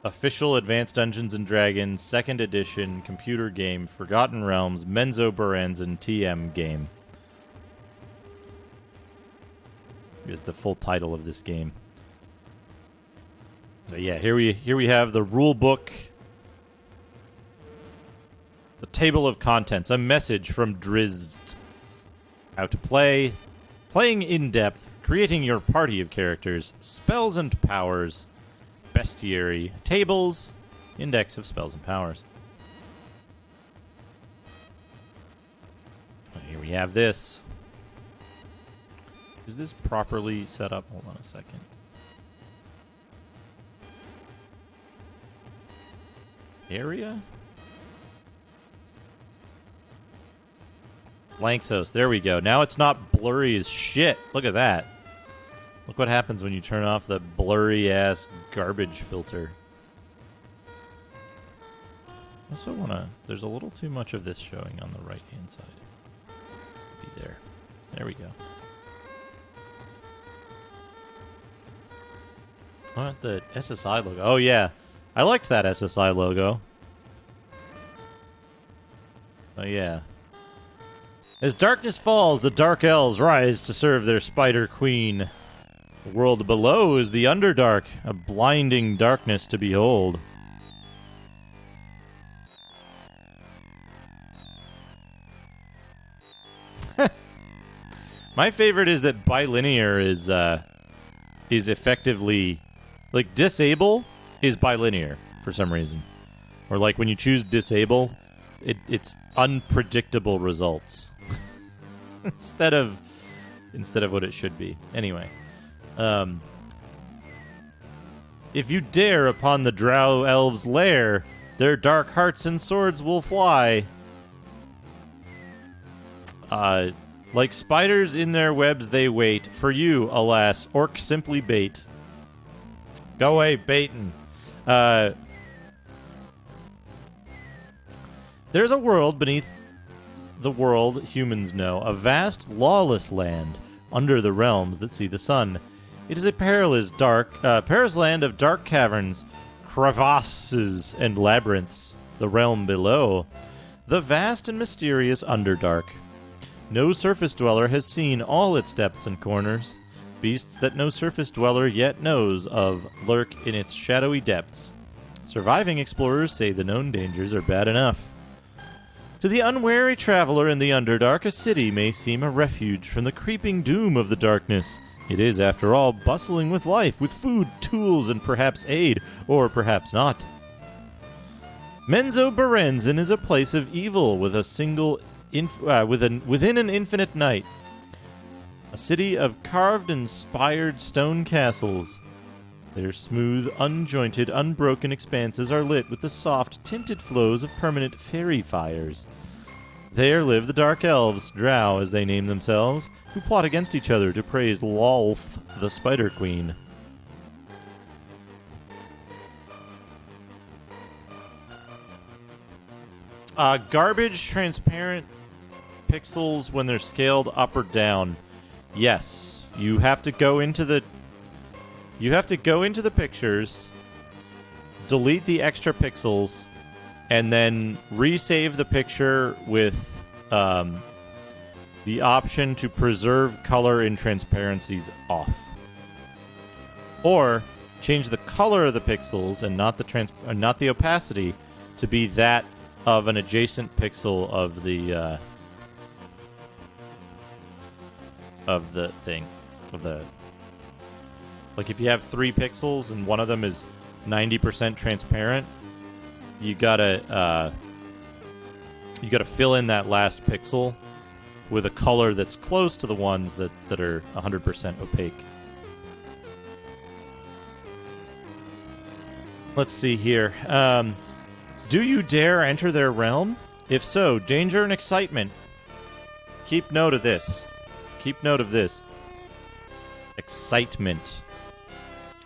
Official Advanced Dungeons & Dragons 2nd Edition computer game Forgotten Realms Menzoberranzan TM game is the full title of this game. So yeah, here we have the rule book, the table of contents, a message from Drizzt. How to play, playing in depth, creating your party of characters, spells and powers, bestiary, tables, index of spells and powers. Here we have this. Is this properly set up? Hold on a second. Area? Lanxos, there we go. Now it's not blurry as shit. Look at that. Look what happens when you turn off the blurry-ass garbage filter. I also want to... There's a little too much of this showing on the right-hand side. Be there. There we go. What? The SSI logo. Oh, yeah. I liked that SSI logo. Oh, yeah. As darkness falls, the Dark Elves rise to serve their Spider Queen. The world below is the Underdark, a blinding darkness to behold. My favorite is that bilinear is effectively... Like, disable is bilinear for some reason. Or, like, when you choose disable, it's unpredictable results. instead of what it should be. Anyway. If you dare upon the Drow Elves' lair, their dark hearts and swords will fly. Like spiders in their webs they wait. For you, alas, orc simply bait. Go away, baitin'. There's a world beneath the world humans know, a vast, lawless land under the realms that see the sun. It is a perilous land of dark caverns, crevasses, and labyrinths, the realm below, the vast and mysterious Underdark. No surface dweller has seen all its depths and corners. Beasts that no surface dweller yet knows of lurk in its shadowy depths. Surviving explorers say the known dangers are bad enough. To the unwary traveler in the Underdark, a city may seem a refuge from the creeping doom of the darkness. It is, after all, bustling with life, with food, tools, and perhaps aid, or perhaps not. Menzoberranzan is a place of evil with a single within an infinite night. A city of carved and spired stone castles. Their smooth, unjointed, unbroken expanses are lit with the soft, tinted flows of permanent fairy fires. There live the Dark Elves, Drow as they name themselves, who plot against each other to praise Lolth, the Spider Queen. Garbage, transparent pixels when they're scaled up or down. Yes, you have to go into the pictures, delete the extra pixels, and then resave the picture with the option to preserve color and transparencies off. Or change the color of the pixels and not the opacity to be that of an adjacent pixel of the thing. Like if you have 3 pixels and one of them is 90% transparent, you gotta fill in that last pixel with a color that's close to the ones that are 100% opaque. Let's see here. Do you dare enter their realm? If so, danger and excitement. Keep note of this. Keep note of this. Excitement.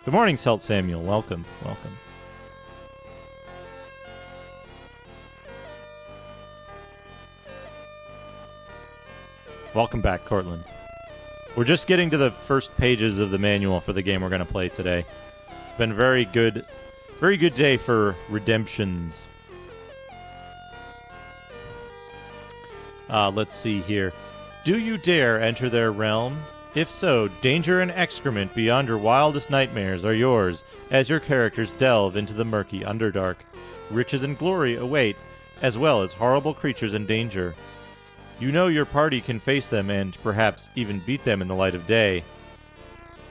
Good morning, Selt Samuel. Welcome. Welcome. Welcome back, Cortland. We're just getting to the first pages of the manual for the game we're going to play today. It's been very good day for redemptions. Let's see here. Do you dare enter their realm? If so, danger and excrement beyond your wildest nightmares are yours as your characters delve into the murky Underdark. Riches and glory await, as well as horrible creatures in danger. You know your party can face them and perhaps even beat them in the light of day.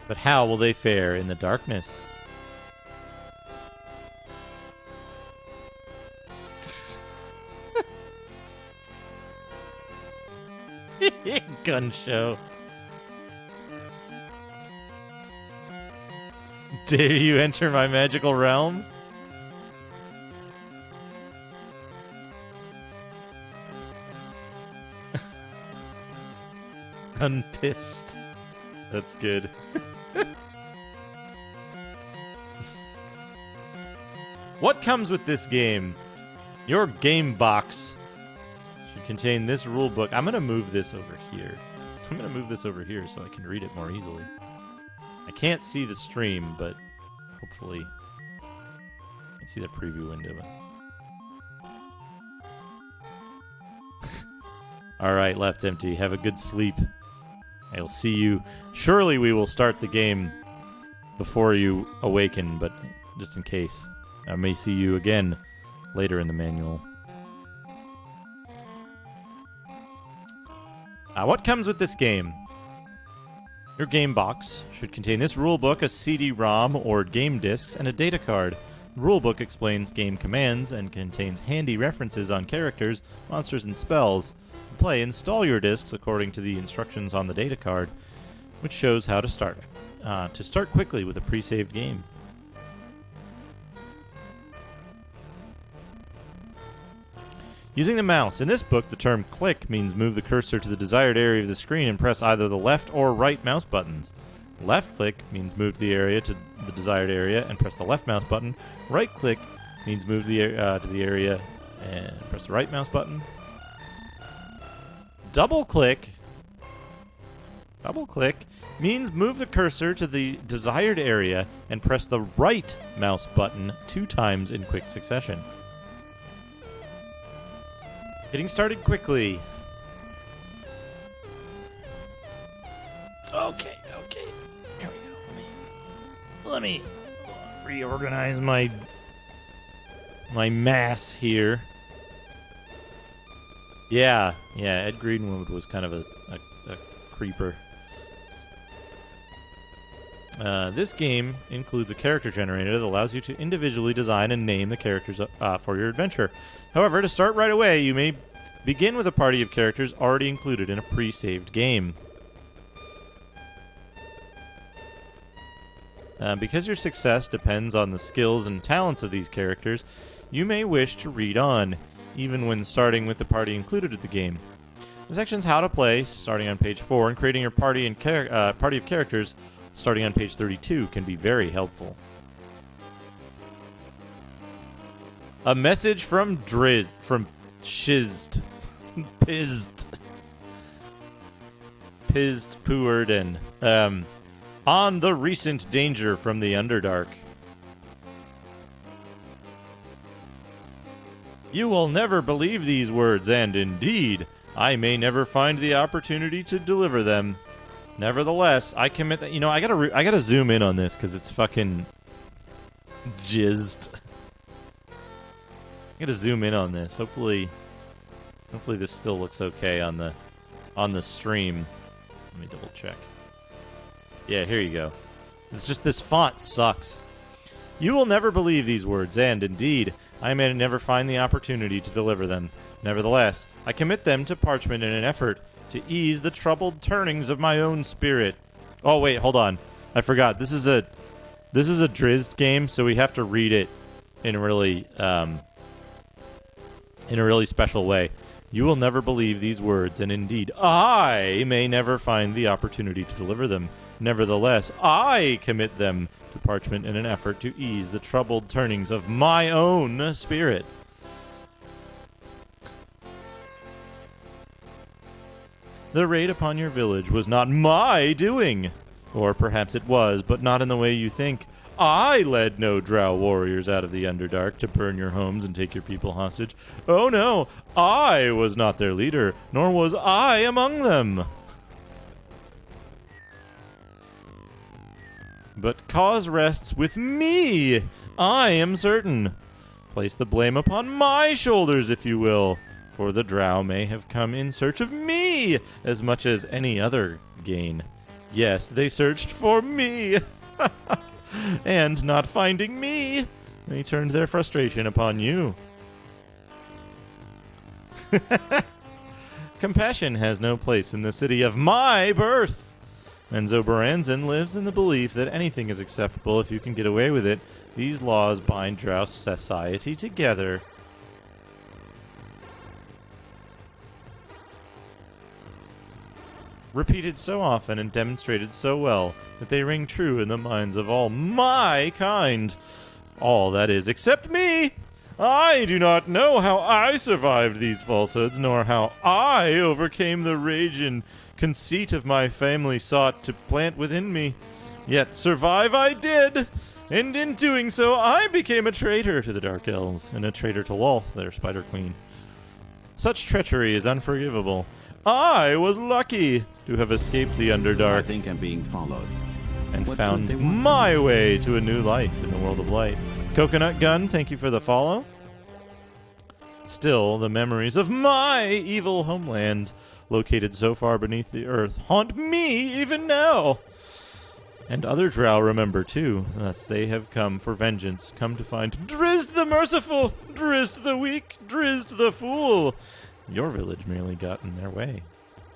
But how will they fare in the darkness? Gun show. Dare you enter my magical realm? Unpissed. That's good. What comes with this game? Your game box should contain this rule book. I'm going to move this over here. So I can read it more easily. I can't see the stream, but hopefully I can see the preview window. All right, left empty. Have a good sleep. I will see you. Surely we will start the game before you awaken, but just in case, I may see you again later in the manual. What comes with this game? Your game box should contain this rulebook, a CD-ROM or game discs, and a data card. The rulebook explains game commands and contains handy references on characters, monsters, and spells. Install your discs according to the instructions on the data card, which shows how to start quickly with a pre-saved game. Using the mouse. In this book, the term click means move the cursor to the desired area of the screen and press either the left or right mouse buttons. Left click means move the area to the desired area and press the left mouse button. Right click means move to the area and press the right mouse button. Double click means move the cursor to the desired area and press the right mouse button 2 times in quick succession. Getting started quickly. Okay. Here we go. Let me reorganize my mass here. Yeah, Ed Greenwood was kind of a creeper. This game includes a character generator that allows you to individually design and name the characters for your adventure. However, to start right away, you may begin with a party of characters already included in a pre-saved game. Because your success depends on the skills and talents of these characters, you may wish to read on, even when starting with the party included in the game. The sections How to Play, starting on page 4, and creating your party and party of characters, starting on page 32, can be very helpful. A message from Shizd. Pizzed Puerden. On the recent danger from the Underdark. You will never believe these words, and indeed, I may never find the opportunity to deliver them. Nevertheless, I commit that. I gotta zoom in on this because it's fucking jizzed. I gotta zoom in on this. Hopefully this still looks okay on the stream. Let me double check. Yeah, here you go. It's just this font sucks. You will never believe these words, and indeed, I may never find the opportunity to deliver them. Nevertheless, I commit them to parchment in an effort to ease the troubled turnings of my own spirit. Oh wait, hold on. I forgot. This is a Drizzt game, so we have to read it in a really special way. You will never believe these words, and indeed, I may never find the opportunity to deliver them. Nevertheless, I commit them to parchment in an effort to ease the troubled turnings of my own spirit. The raid upon your village was not my doing. Or perhaps it was, but not in the way you think. I led no drow warriors out of the Underdark to burn your homes and take your people hostage. Oh no, I was not their leader, nor was I among them. But cause rests with me, I am certain. Place the blame upon my shoulders, if you will, for the drow may have come in search of me as much as any other gain. Yes, they searched for me. And not finding me, they turned their frustration upon you. Compassion has no place in the city of my birth. Menzoberranzan lives in the belief that anything is acceptable if you can get away with it. These laws bind drow society together. Repeated so often and demonstrated so well that they ring true in the minds of all my kind. All, that is, except me. I do not know how I survived these falsehoods, nor how I overcame the rage and conceit of my family sought to plant within me. Yet survive I did, and in doing so I became a traitor to the Dark Elves, and a traitor to Lolth, their Spider Queen. Such treachery is unforgivable. I was lucky to have escaped the Underdark. I think I'm being followed. And What found could they want? my way to a new life in the world of light. Coconut Gun, thank you for the follow. Still, the memories of my evil homeland, located so far beneath the earth, haunt me even now. And other drow remember too. Thus they have come for vengeance, come to find Drizzt the merciful, Drizzt the weak, Drizzt the fool. Your village merely got in their way.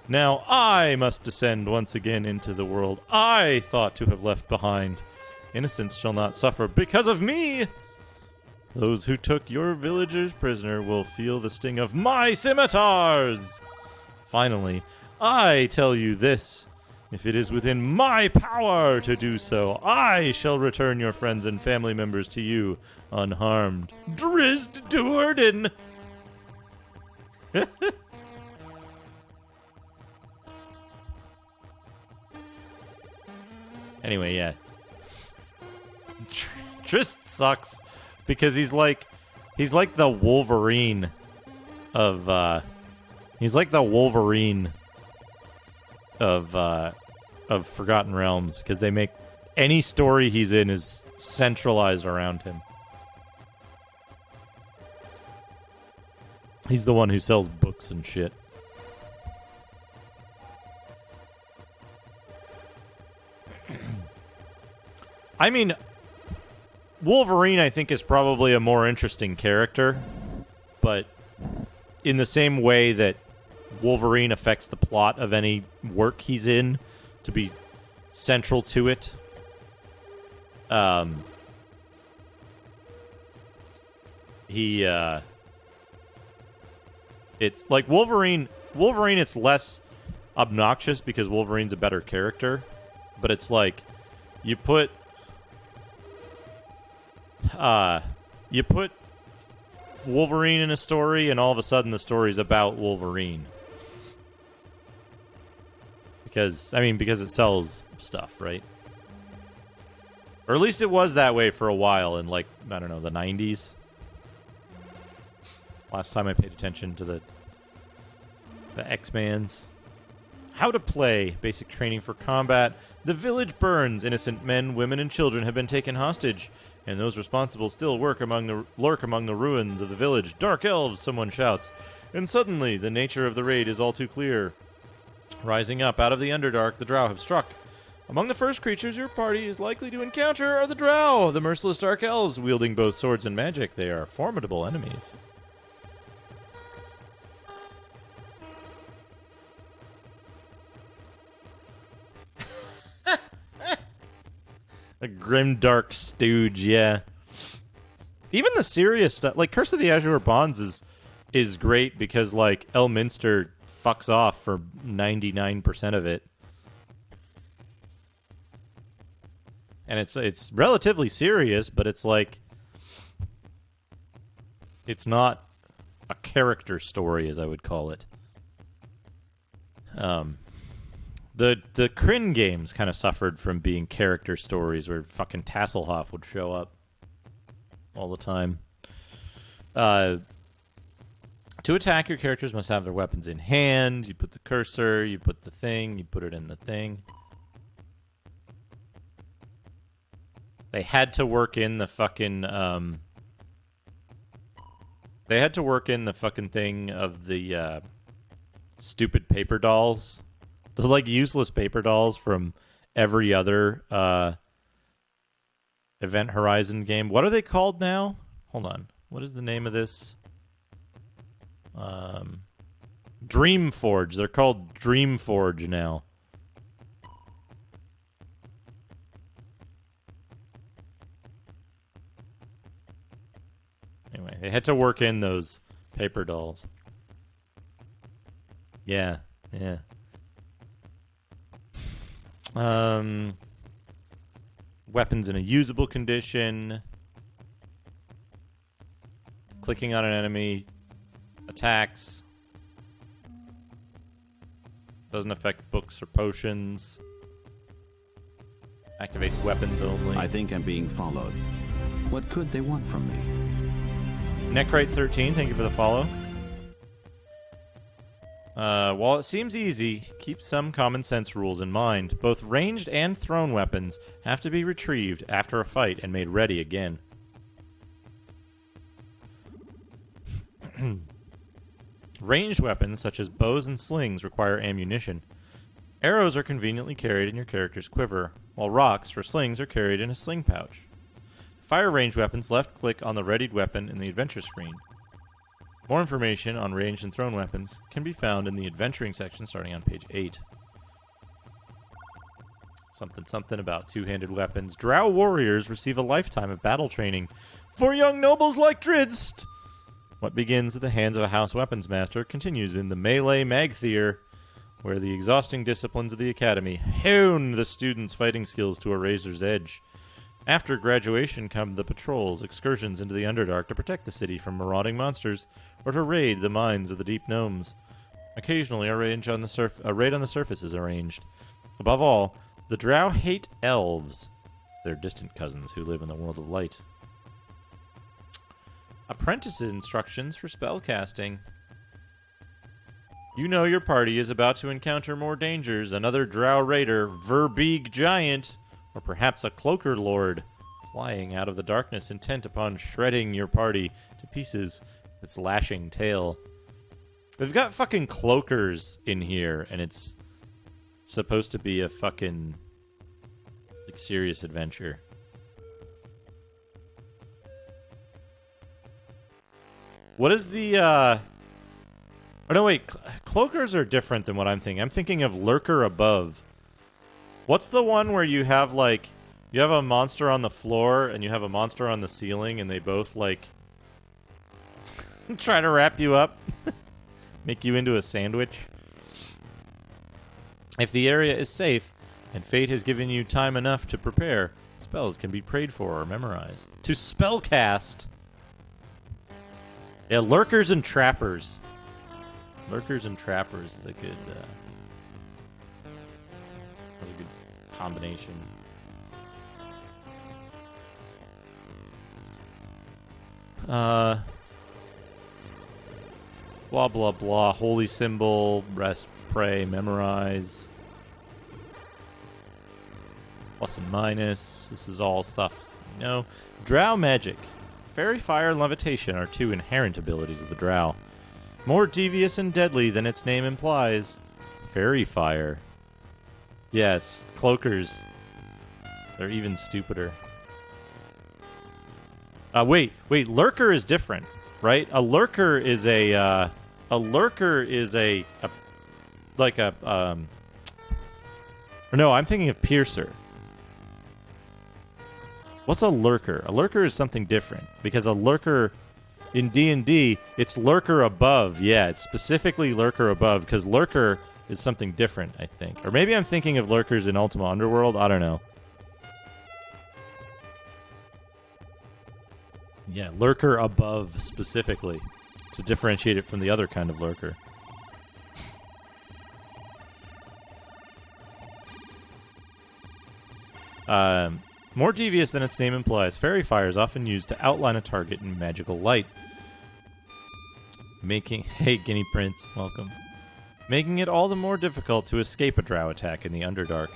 Now I must descend once again into the world I thought to have left behind. Innocents shall not suffer because of me. Those who took your villagers prisoner will feel the sting of my scimitars. Finally, I tell you this. If it is within my power to do so, I shall return your friends and family members to you unharmed. Drizzt Do'Urden! Anyway, yeah. Drizzt sucks because he's like the Wolverine of of Forgotten Realms, because they make any story he's in is centralized around him. He's the one who sells books and shit. I mean, Wolverine, I think, is probably a more interesting character, but in the same way that Wolverine affects the plot of any work he's in to be central to it, it's like Wolverine, it's less obnoxious because Wolverine's a better character, but it's like you put Wolverine in a story, and all of a sudden the story's about Wolverine. Because it sells stuff, right? Or at least it was that way for a while in, like, I don't know, the 90s. Last time I paid attention to the X-Mans. How to play. Basic training for combat. The village burns. Innocent men, women, and children have been taken hostage. And those responsible still lurk among the ruins of the village. Dark elves, someone shouts. And suddenly, the nature of the raid is all too clear. Rising up out of the Underdark, the drow have struck. Among the first creatures your party is likely to encounter are the drow, the merciless dark elves, wielding both swords and magic. They are formidable enemies. A grimdark stooge, yeah. Even the serious stuff, like Curse of the Azure Bonds is great because, like, Elminster fucks off for 99% of it. And it's relatively serious, but it's like it's not a character story, as I would call it. The Kryn games kind of suffered from being character stories where fucking Tasselhoff would show up all the time. To attack, your characters must have their weapons in hand. You put the cursor, you put the thing, you put it in the thing. They had to work in the fucking, they had to work in the fucking thing of the, stupid paper dolls. The, like, useless paper dolls from every other, Event Horizon game. What are they called now? Hold on. What is the name of this? Dreamforge. They're called Dreamforge now. Anyway, they had to work in those paper dolls. Yeah. Weapons in a usable condition. Clicking on an enemy attacks. Doesn't affect books or potions. Activates weapons only. I think I'm being followed. What could they want from me? Neckrite13, thank you for the follow. While it seems easy, keep some common sense rules in mind. Both ranged and thrown weapons have to be retrieved after a fight and made ready again. Ranged weapons, such as bows and slings, require ammunition. Arrows are conveniently carried in your character's quiver, while rocks for slings are carried in a sling pouch. Fire ranged weapons, left-click on the readied weapon in the adventure screen. More information on ranged and thrown weapons can be found in the adventuring section starting on page 8. Something about two-handed weapons. Drow warriors receive a lifetime of battle training for young nobles like Drizzt. What begins at the hands of a house weapons master continues in the melee magthier, where the exhausting disciplines of the academy hone the students' fighting skills to a razor's edge. After graduation come the patrols, excursions into the Underdark to protect the city from marauding monsters, or to raid the mines of the deep gnomes. Occasionally, a raid on the surface is arranged. Above all, the Drow hate elves, their distant cousins who live in the world of light. Apprentice instructions for spellcasting. You know your party is about to encounter more dangers. Another Drow raider, Verbeeg Giant, or perhaps a Cloaker Lord, flying out of the darkness intent upon shredding your party to pieces with its lashing tail. They've got fucking cloakers in here, and it's supposed to be a fucking, like, serious adventure. What is the, Oh, no, wait. Cloakers are different than what I'm thinking. I'm thinking of Lurker Above. What's the one where you have, like, you have a monster on the floor and you have a monster on the ceiling and they both, like, try to wrap you up? Make you into a sandwich? If the area is safe and fate has given you time enough to prepare, spells can be prayed for or memorized. To spellcast... Yeah, Lurkers and Trappers. Lurkers and Trappers is a good, that's a good combination. Blah, blah, blah. Holy symbol, rest, pray, memorize. Plus and minus. This is all stuff you know. Drow magic. Fairy fire and levitation are two inherent abilities of the Drow. More devious and deadly than its name implies. Fairy fire. Yes, cloakers. They're even stupider. Wait, lurker is different, right? A lurker is a no, I'm thinking of piercer. What's a lurker? A lurker is something different, because a lurker in D&D, it's lurker above. Yeah, it's specifically lurker above, because lurker is something different, I think. Or maybe I'm thinking of lurkers in Ultima Underworld. I don't know. Yeah, lurker above specifically, to differentiate it from the other kind of lurker. More devious than its name implies, fairy fire is often used to outline a target in magical light. Hey, Guinea Prince, welcome. Making it all the more difficult to escape a drow attack in the Underdark.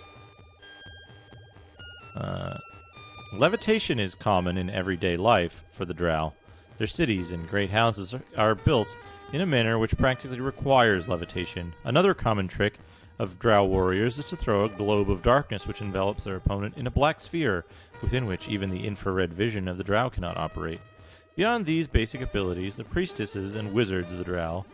Levitation is common in everyday life for the drow. Their cities and great houses are built in a manner which practically requires levitation. Another common trick of drow warriors is to throw a globe of darkness which envelops their opponent in a black sphere, within which even the infrared vision of the drow cannot operate. Beyond these basic abilities, the priestesses and wizards of the drow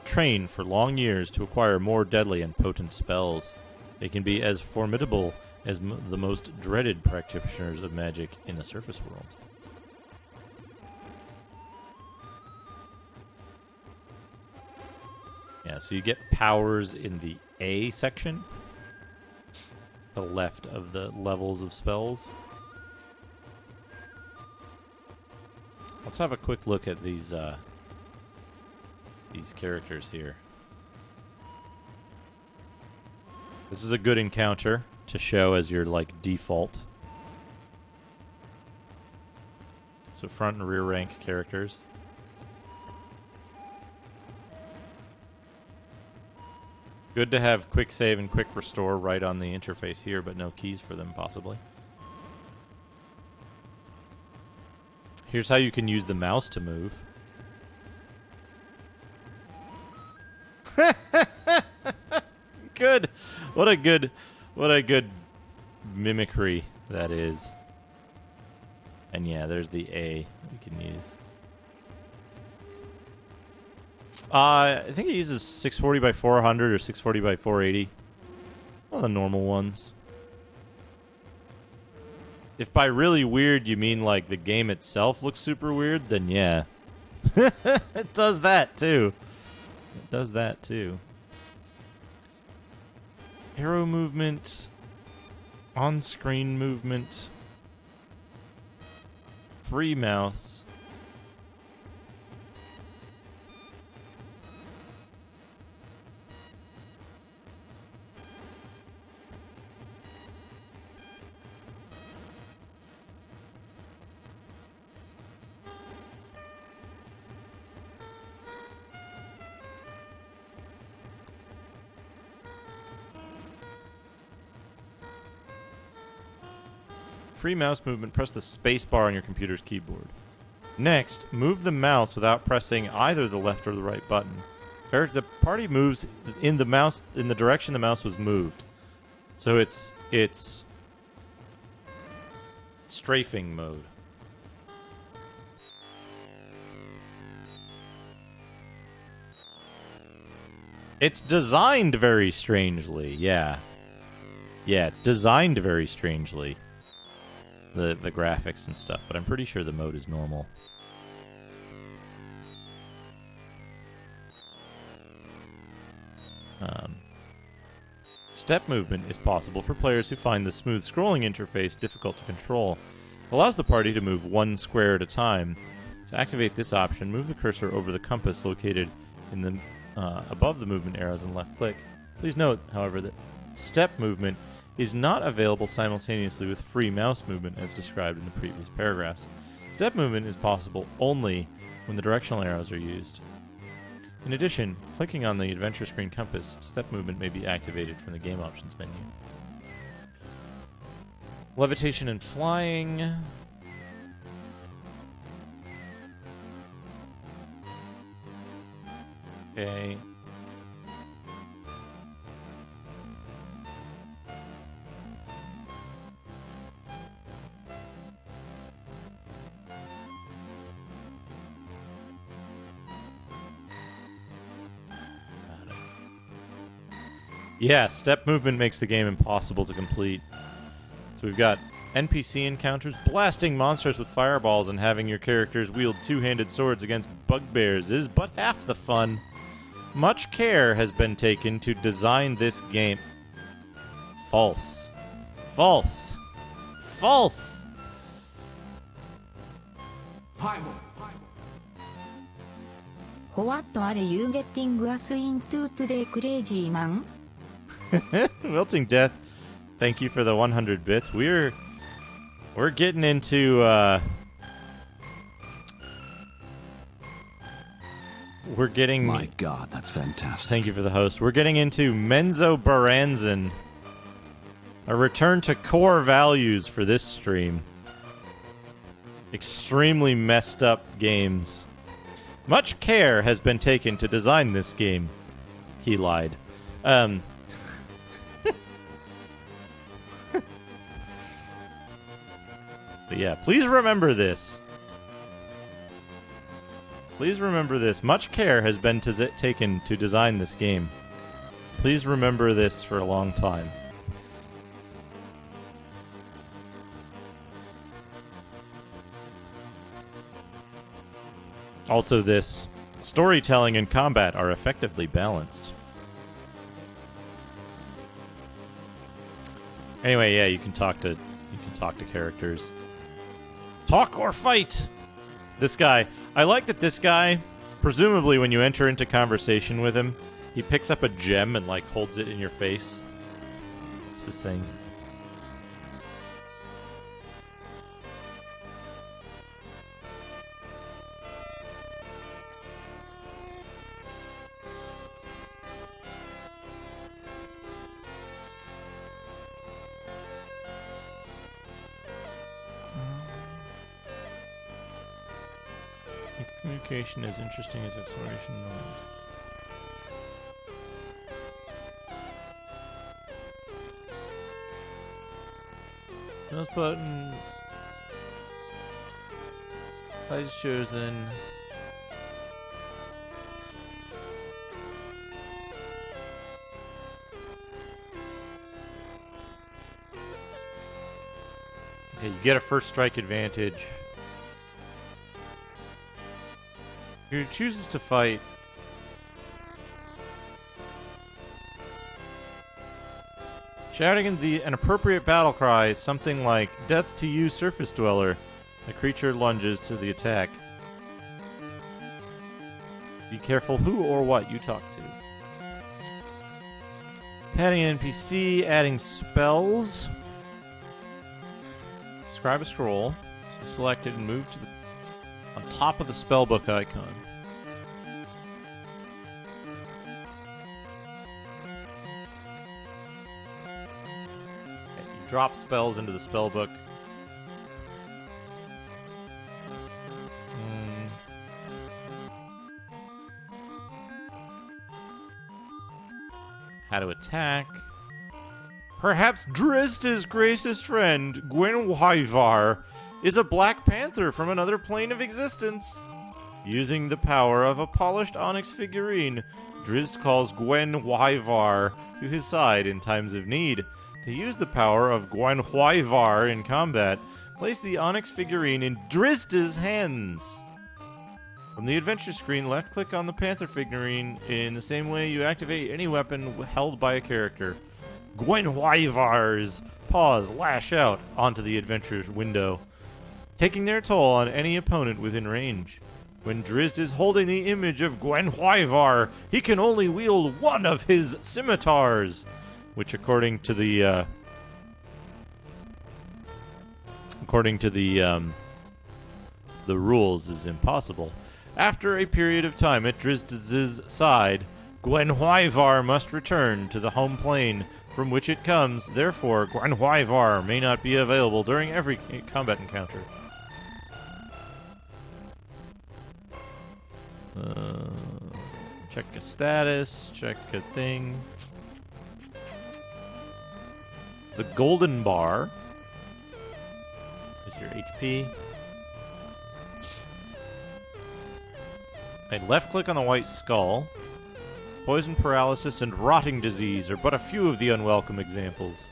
train for long years to acquire more deadly and potent spells. They can be as formidable as the most dreaded practitioners of magic in the surface world. Yeah, so you get powers in the A section, the left of the levels of spells. Let's have a quick look at these characters here. This is a good encounter to show as your like default. So front and rear rank characters. Good to have quick save and quick restore right on the interface here, but no keys for them, possibly. Here's how you can use the mouse to move. Good. What a good mimicry that is. And yeah, there's the A we can use. I think it uses 640 by 400 or 640 by 480. One of the normal ones. If by really weird you mean like the game itself looks super weird, then yeah. It does that too. It does that too. Arrow movement. On-screen movement. Free mouse. Free mouse movement, press the space bar on your computer's keyboard. Next, move the mouse without pressing either the left or the right button. The party moves in the direction the mouse was moved. So it's strafing mode. It's designed very strangely, yeah. Yeah, it's designed very strangely. The graphics and stuff, but I'm pretty sure the mode is normal. Step movement is possible for players who find the smooth scrolling interface difficult to control. It allows the party to move one square at a time. To activate this option, move the cursor over the compass located in the above the movement arrows and left click. Please note, however, that step movement is not available simultaneously with free mouse movement as described in the previous paragraphs. Step movement is possible only when the directional arrows are used. In addition, clicking on the adventure screen compass, step movement may be activated from the game options menu. Levitation and flying. Okay. Yeah, step movement makes the game impossible to complete. So we've got NPC encounters, blasting monsters with fireballs and having your characters wield two-handed swords against bugbears is but half the fun. Much care has been taken to design this game. False. False. False. What are you getting us into today, crazy man? Wilting Death Thank you for the 100 bits. We're getting into we're getting. My God, that's fantastic. Thank you for the host. We're getting into Menzoberranzan, a return to core values for this stream. Extremely messed up games. Much care has been taken to design this game. He lied. But yeah, please remember this. Please remember this. Much care has been taken to design this game. Please remember this for a long time. Also, this storytelling and combat are effectively balanced. Anyway, yeah, you can talk to characters. Talk or fight. This guy. I like that this guy, presumably when you enter into conversation with him, he picks up a gem and like holds it in your face. It's his thing. Communication as interesting as exploration. Mouse button. Eyes chosen. Okay, you get a first strike advantage. Who chooses to fight? Shouting an appropriate battle cry, something like "Death to you, surface dweller." The creature lunges to the attack. Be careful who or what you talk to. Adding an NPC, adding spells. Describe a scroll. So select it and move to the on top of the spellbook icon. Okay, you drop spells into the spellbook. How to attack. Perhaps Drizzt' greatest friend, Gwenhwyvar, is a Black Panther from another plane of existence. Using the power of a polished onyx figurine, Drizzt calls Gwenhwyvar to his side in times of need. To use the power of Gwenhwyvar in combat, place the onyx figurine in Drizzt's hands. From the adventure screen, left-click on the Panther figurine in the same way you activate any weapon held by a character. Gwenhwyvar's paws lash out onto the adventure window, taking their toll on any opponent within range. When Drizzt is holding the image of Gwenhwyvar, he can only wield one of his scimitars, which, according to the rules, is impossible. After a period of time at Drizzt's side, Gwenhwyvar must return to the home plane from which it comes. Therefore, Gwenhwyvar may not be available during every combat encounter. Check a status, check a thing. The golden bar is your HP. A left click on the white skull. Poison, paralysis, and rotting disease are but a few of the unwelcome examples.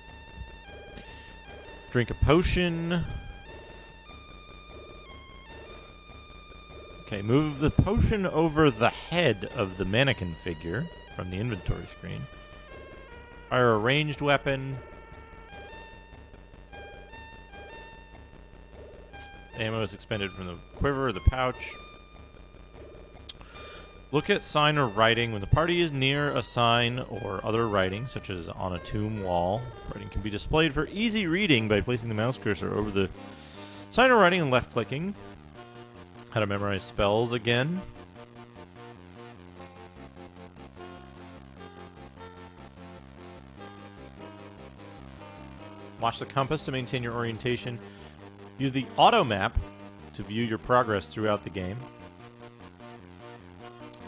Drink a potion. Okay, move the potion over the head of the mannequin figure from the inventory screen. Fire a ranged weapon. Ammo is expended from the quiver or the pouch. Look at sign or writing. When the party is near a sign or other writing, such as on a tomb wall, writing can be displayed for easy reading by placing the mouse cursor over the sign or writing and left-clicking. How to memorize spells again. Watch the compass to maintain your orientation. Use the auto map to view your progress throughout the game.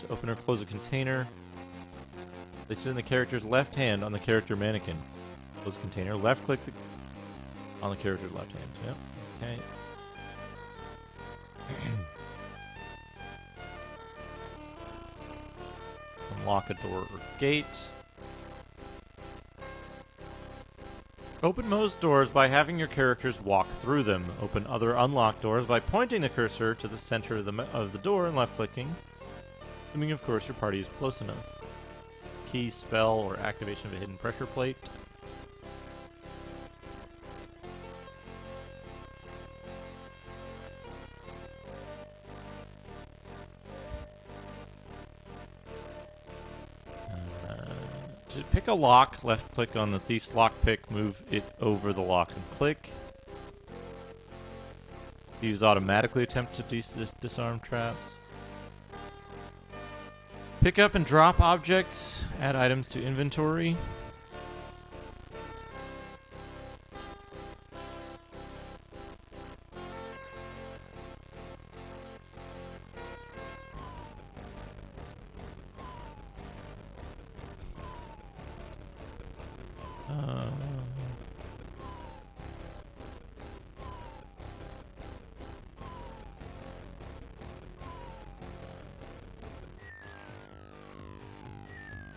To open or close a container, place it in the character's left hand on the character mannequin. Close the container, left click on the character's left hand. Yep. Okay. Unlock a door or gate. Open most doors by having your characters walk through them. Open other unlocked doors by pointing the cursor to the center of the door and left-clicking. Assuming, of course, your party is close enough. Key, spell, or activation of a hidden pressure plate. To pick a lock, left click on the thief's lockpick, move it over the lock and click. Use automatically attempt to disarm traps. Pick up and drop objects, add items to inventory.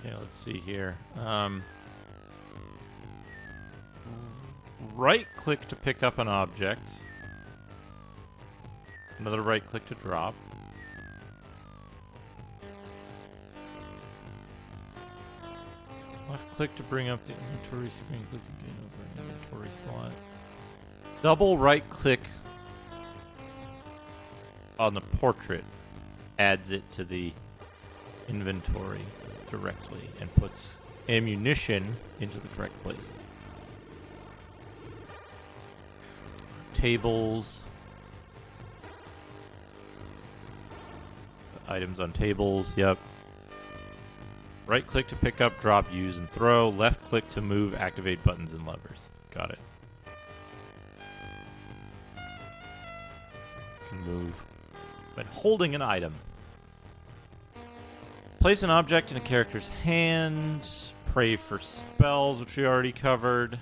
Okay, let's see here. Right click to pick up an object. Another right click to drop. Left click to bring up the inventory screen. Click again over an inventory slot. Double right click on the portrait adds it to the inventory directly and puts ammunition into the correct place. Tables. Items on tables, yep. Right click to pick up, drop, use, and throw. Left click to move, activate buttons and levers. Got it. Can move when holding an item. Place an object in a character's hand. Pray for spells, which we already covered.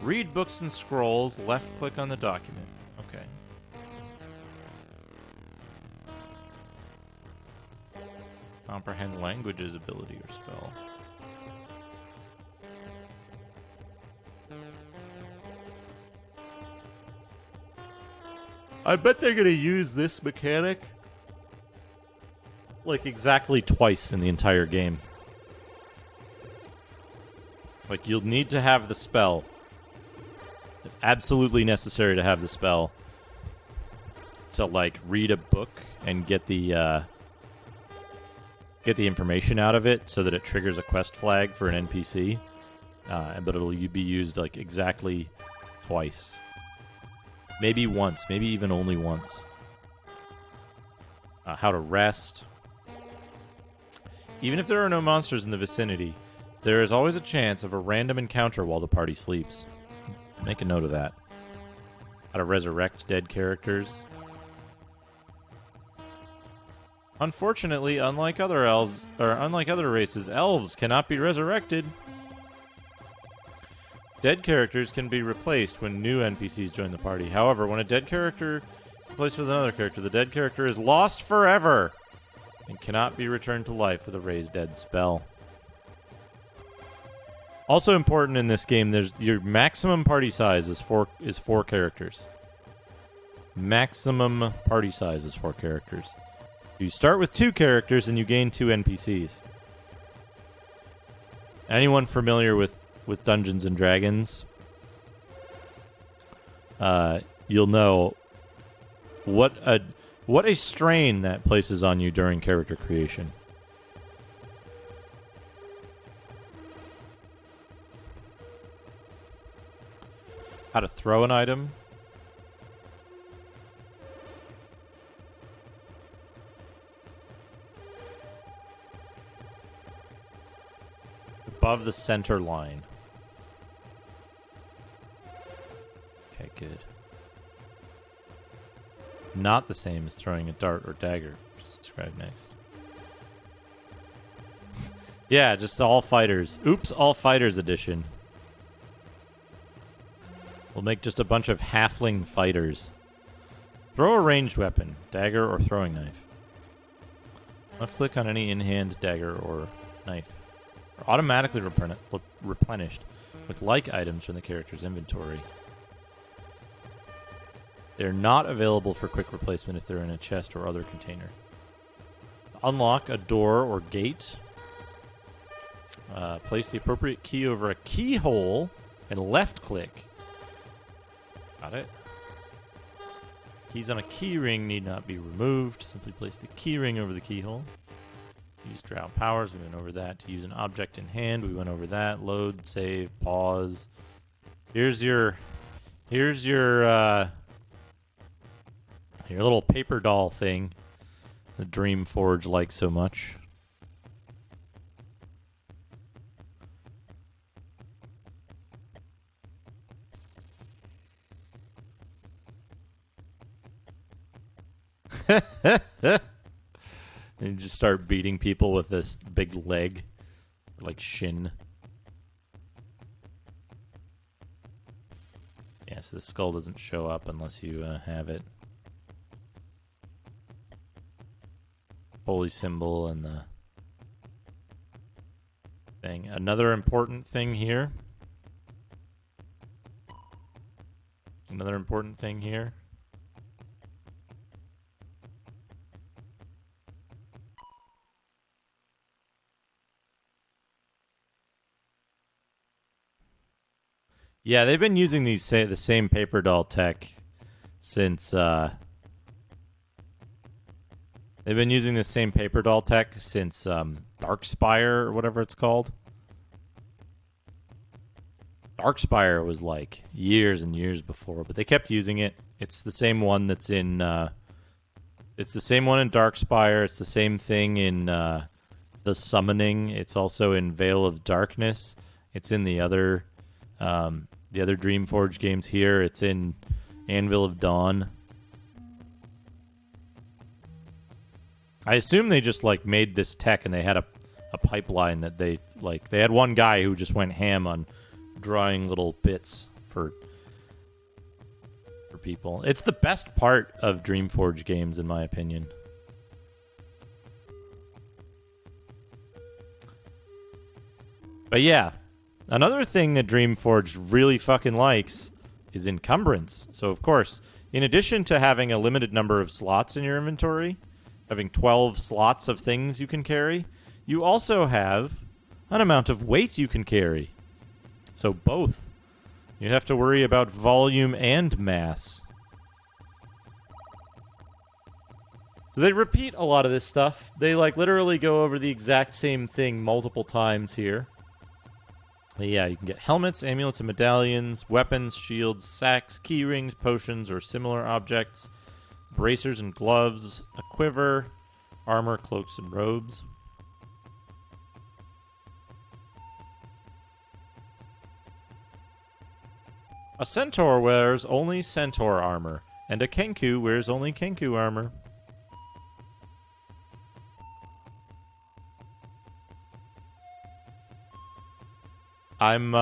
Read books and scrolls. Left click on the document. Okay. Comprehend languages ability or spell. I bet they're going to use this mechanic like exactly twice in the entire game. Like, you'll need to have the spell. Absolutely necessary to have the spell to, like, read a book and get the information out of it so that it triggers a quest flag for an NPC. But it'll be used, like, exactly twice. Maybe once. Maybe even only once. How to rest. Even if there are no monsters in the vicinity, there is always a chance of a random encounter while the party sleeps. Make a note of that. How to resurrect dead characters. Unfortunately, unlike other races, elves cannot be resurrected. Dead characters can be replaced when new NPCs join the party. However, when a dead character is replaced with another character, the dead character is lost forever and cannot be returned to life with a raise dead spell. Also important in this game, there's your maximum party size is four characters. Maximum party size is 4 characters. You start with 2 characters and you gain 2 NPCs. Anyone familiar with Dungeons and Dragons, you'll know what What a strain that places on you during character creation. How to throw an item. Above the center line. Okay, good. Not the same as throwing a dart or dagger, which is described next. Yeah, just all fighters. Oops, all fighters edition. We'll make just a bunch of halfling fighters. Throw a ranged weapon, dagger or throwing knife. Left click on any in-hand dagger or knife. Are automatically replenished with like items from the character's inventory. They're not available for quick replacement if they're in a chest or other container. Unlock a door or gate. Place the appropriate key over a keyhole and left click. Got it. Keys on a key ring need not be removed. Simply place the key ring over the keyhole. Use drow powers. We went over that. To use an object in hand, we went over that. Load, save, pause. Here's your little paper doll thing that Dreamforge likes so much. And you just start beating people with this big leg, like shin. Yeah, so the skull doesn't show up unless you have it. Holy symbol and the thing. Another important thing here. Another important thing here. Yeah, they've been using the same paper doll tech since They've been using the same paper doll tech since Darkspire or whatever it's called. Darkspire was like years and years before, but they kept using it. It's the same one that's in it's the same one in Darkspire. It's the same thing in The Summoning. It's also in Veil of Darkness. It's in the other Dreamforge games here. It's in Anvil of Dawn. I assume they just like made this tech and they had a pipeline that they had one guy who just went ham on drawing little bits for people. It's the best part of Dreamforge games in my opinion. But yeah, another thing that Dreamforge really fucking likes is encumbrance. So of course, in addition to having a limited number of slots in your inventory, having 12 slots of things you can carry, you also have an amount of weight you can carry. So both. You have to worry about volume and mass. So they repeat a lot of this stuff. They like literally go over the exact same thing multiple times here. But yeah, you can get helmets, amulets, and medallions, weapons, shields, sacks, key rings, potions, or similar objects, bracers and gloves, a quiver, armor, cloaks, and robes. A centaur wears only centaur armor, and a kenku wears only kenku armor. I'm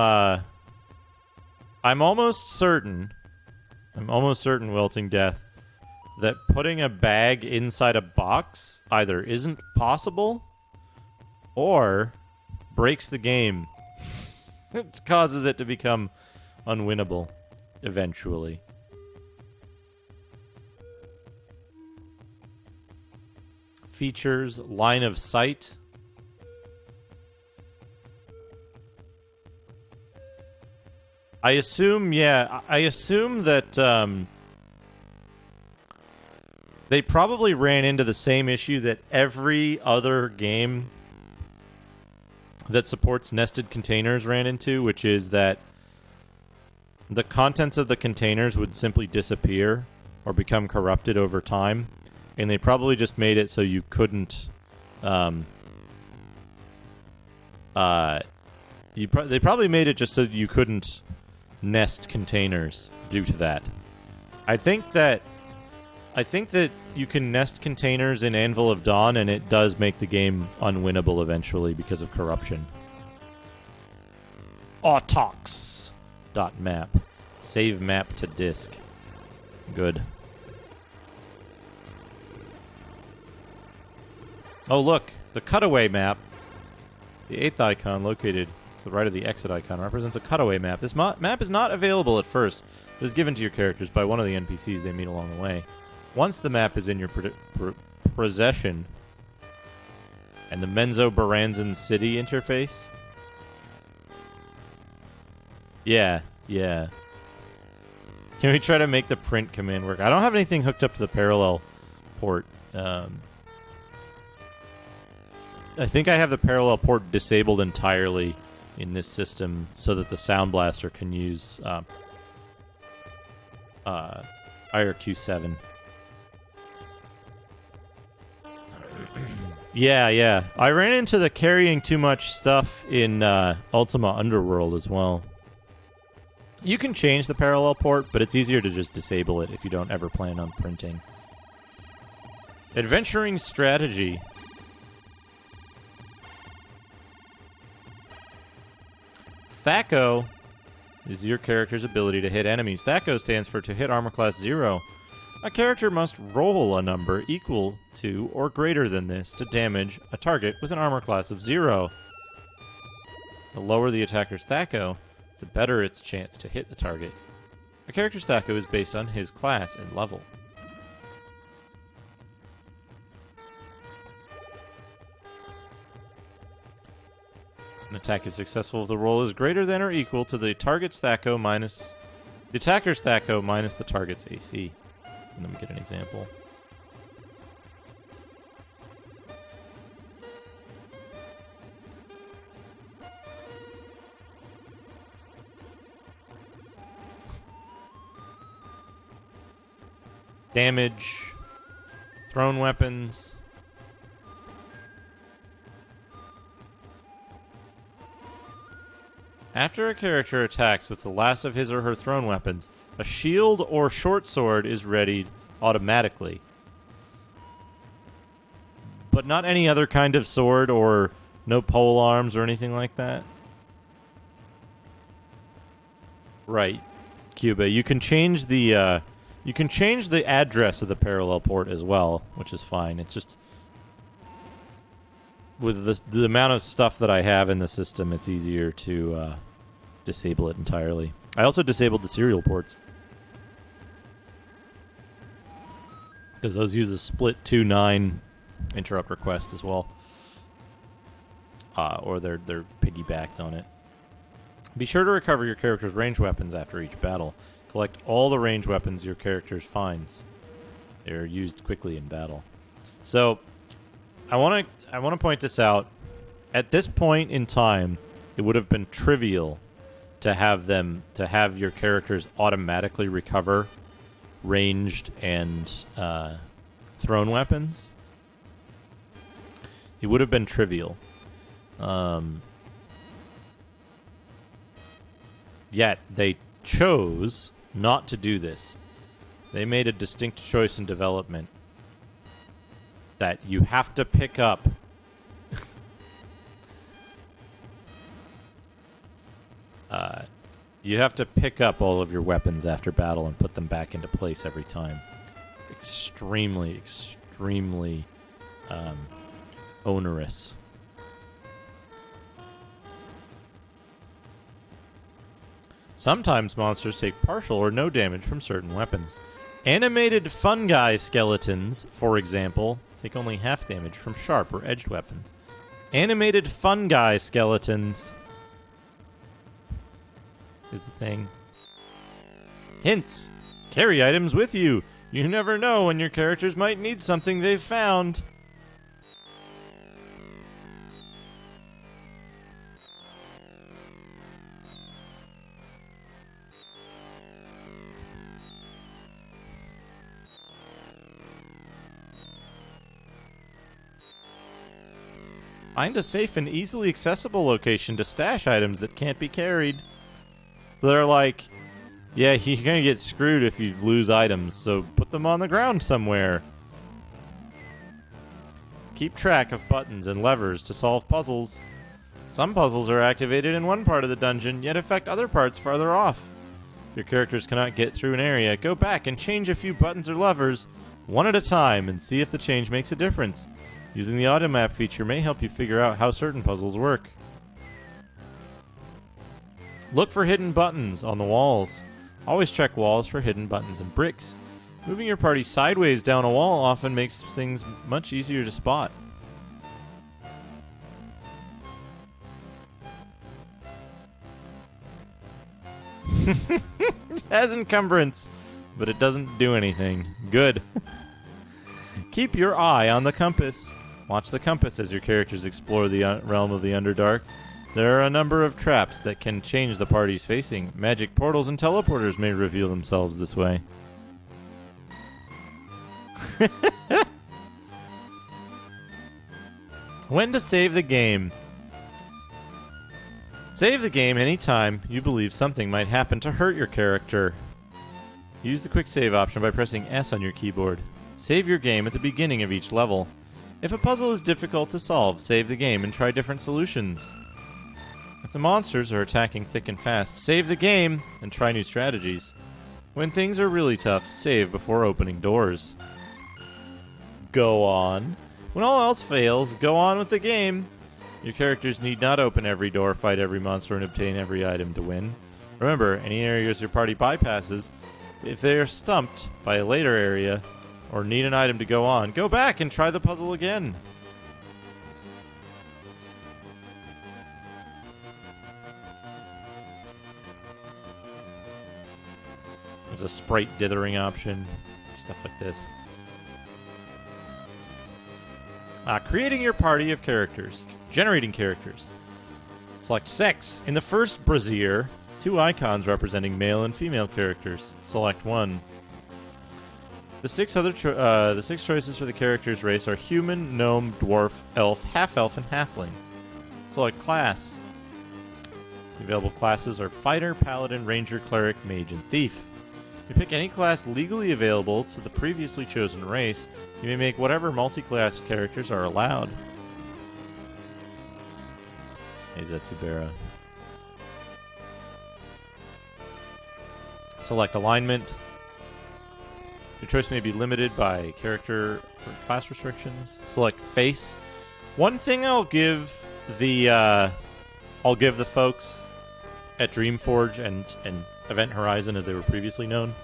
almost certain, Wilting Death, that putting a bag inside a box either isn't possible or breaks the game. It causes it to become unwinnable eventually. Features, line of sight. I assume that They probably ran into the same issue that every other game that supports nested containers ran into, which is that the contents of the containers would simply disappear or become corrupted over time, and they probably just made it so you couldn't they probably made it just so you couldn't nest containers due to that. I think that you can nest containers in Anvil of Dawn, and it does make the game unwinnable eventually because of corruption. Autox.map. Save map to disk. Good. Oh, look. The cutaway map. The 8th icon located to the right of the exit icon represents a cutaway map. This map is not available at first. It is given to your characters by one of the NPCs they meet along the way. Once the map is in your possession and the Menzoberranzan city interface. Yeah. Can we try to make the print command work? I don't have anything hooked up to the parallel port. I think I have the parallel port disabled entirely in this system so that the Sound Blaster can use IRQ7. Yeah. I ran into the carrying too much stuff in Ultima Underworld as well. You can change the parallel port, but it's easier to just disable it if you don't ever plan on printing. Adventuring strategy. Thaco is your character's ability to hit enemies. Thaco stands for to hit armor class 0. A character must roll a number equal to or greater than this to damage a target with an armor class of 0. The lower the attacker's Thaco, the better its chance to hit the target. A character's Thaco is based on his class and level. An attack is successful if the roll is greater than or equal to the target's Thaco minus the attacker's Thaco minus the target's AC. And then we get an example. Damage, thrown weapons. After a character attacks with the last of his or her thrown weapons, a shield or short sword is readied automatically. But not any other kind of sword or no pole arms or anything like that? Right, Cuba. You can change the address of the parallel port as well, which is fine. It's just with the amount of stuff that I have in the system, it's easier to disable it entirely. I also disabled the serial ports because those use a split 2.9 interrupt request as well, or they're piggybacked on it. Be sure to recover your character's ranged weapons after each battle. Collect all the ranged weapons your character finds. They're used quickly in battle. So, I want to point this out. At this point in time, it would have been trivial to have your characters automatically recover ranged and thrown weapons. It would have been trivial. Yet they chose not to do this. They made a distinct choice in development that you have to pick up all of your weapons after battle and put them back into place every time. It's extremely onerous. Sometimes monsters take partial or no damage from certain weapons. Animated fungi skeletons, for example, take only half damage from sharp or edged weapons. Animated fungi skeletons is the thing. Hints. Carry items with you. You never know when your characters might need something they've found. Find a safe and easily accessible location to stash items that can't be carried. So they're like, yeah, you're gonna get screwed if you lose items, so put them on the ground somewhere. Keep track of buttons and levers to solve puzzles. Some puzzles are activated in one part of the dungeon, yet affect other parts farther off. If your characters cannot get through an area, go back and change a few buttons or levers, one at a time, and see if the change makes a difference. Using the auto map feature may help you figure out how certain puzzles work. Look for hidden buttons on the walls. Always check walls for hidden buttons and bricks. Moving your party sideways down a wall often makes things much easier to spot. It has encumbrance, but it doesn't do anything. Good. Keep your eye on the compass. Watch the compass as your characters explore the realm of the Underdark. There are a number of traps that can change the party's facing. Magic portals and teleporters may reveal themselves this way. When to save the game. Save the game anytime you believe something might happen to hurt your character. Use the quick save option by pressing S on your keyboard. Save your game at the beginning of each level. If a puzzle is difficult to solve, save the game and try different solutions. If the monsters are attacking thick and fast, save the game and try new strategies. When things are really tough, save before opening doors. Go on. When all else fails, go on with the game. Your characters need not open every door, fight every monster, and obtain every item to win. Remember, any areas your party bypasses, if they are stumped by a later area or need an item to go on, go back and try the puzzle again. There's a sprite dithering option, stuff like this. Creating your party of characters. Generating characters. Select sex. In the first brazier, 2 icons representing male and female characters. Select one. The 6 choices for the character's race are human, gnome, dwarf, elf, half-elf, and halfling. Select class. The available classes are fighter, paladin, ranger, cleric, mage, and thief. You pick any class legally available to the previously chosen race. You may make whatever multi-class characters are allowed. Hey, Zetsubera. Select alignment. Your choice may be limited by character or class restrictions. Select face. One thing I'll give the folks at Dreamforge and Event Horizon, as they were previously known,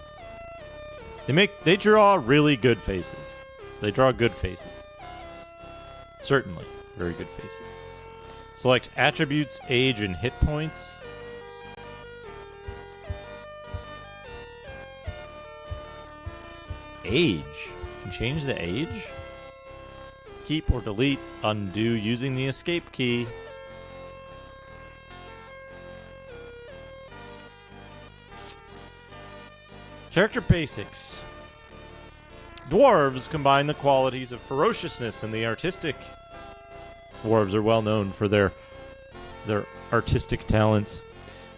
they draw really good faces. They draw good faces. Certainly, very good faces. Select attributes, age, and hit points. Age. You can change the age. Keep or delete, undo using the escape key. Character basics. Dwarves combine the qualities of ferociousness and the artistic. Dwarves are well known for their artistic talents.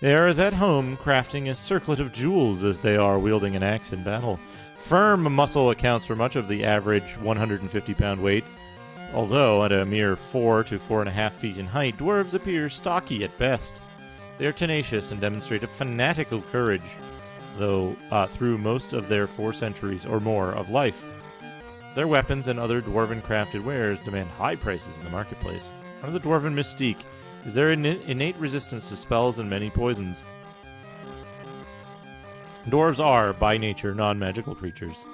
They are as at home crafting a circlet of jewels as they are wielding an axe in battle. Firm muscle accounts for much of the average 150-pound weight. Although at a mere 4 to 4.5 feet in height, dwarves appear stocky at best. They are tenacious and demonstrate a fanatical courage, though through most of their 4 centuries or more of life. Their weapons and other dwarven crafted wares demand high prices in the marketplace. Part of the dwarven mystique is their innate resistance to spells and many poisons. Dwarves are, by nature, non-magical creatures.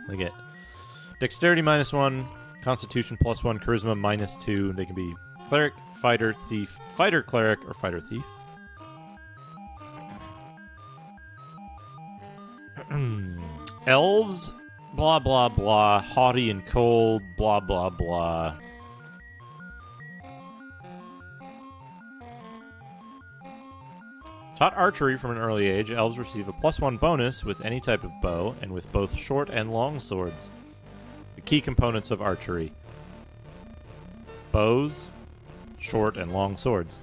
They get dexterity -1, constitution +1, charisma -2. They can be cleric, fighter, thief, fighter, cleric, or fighter, thief. Elves, blah, blah, blah. Haughty and cold, blah, blah, blah. Taught archery from an early age, elves receive a +1 bonus with any type of bow and with both short and long swords. The key components of archery. Bows, short and long swords.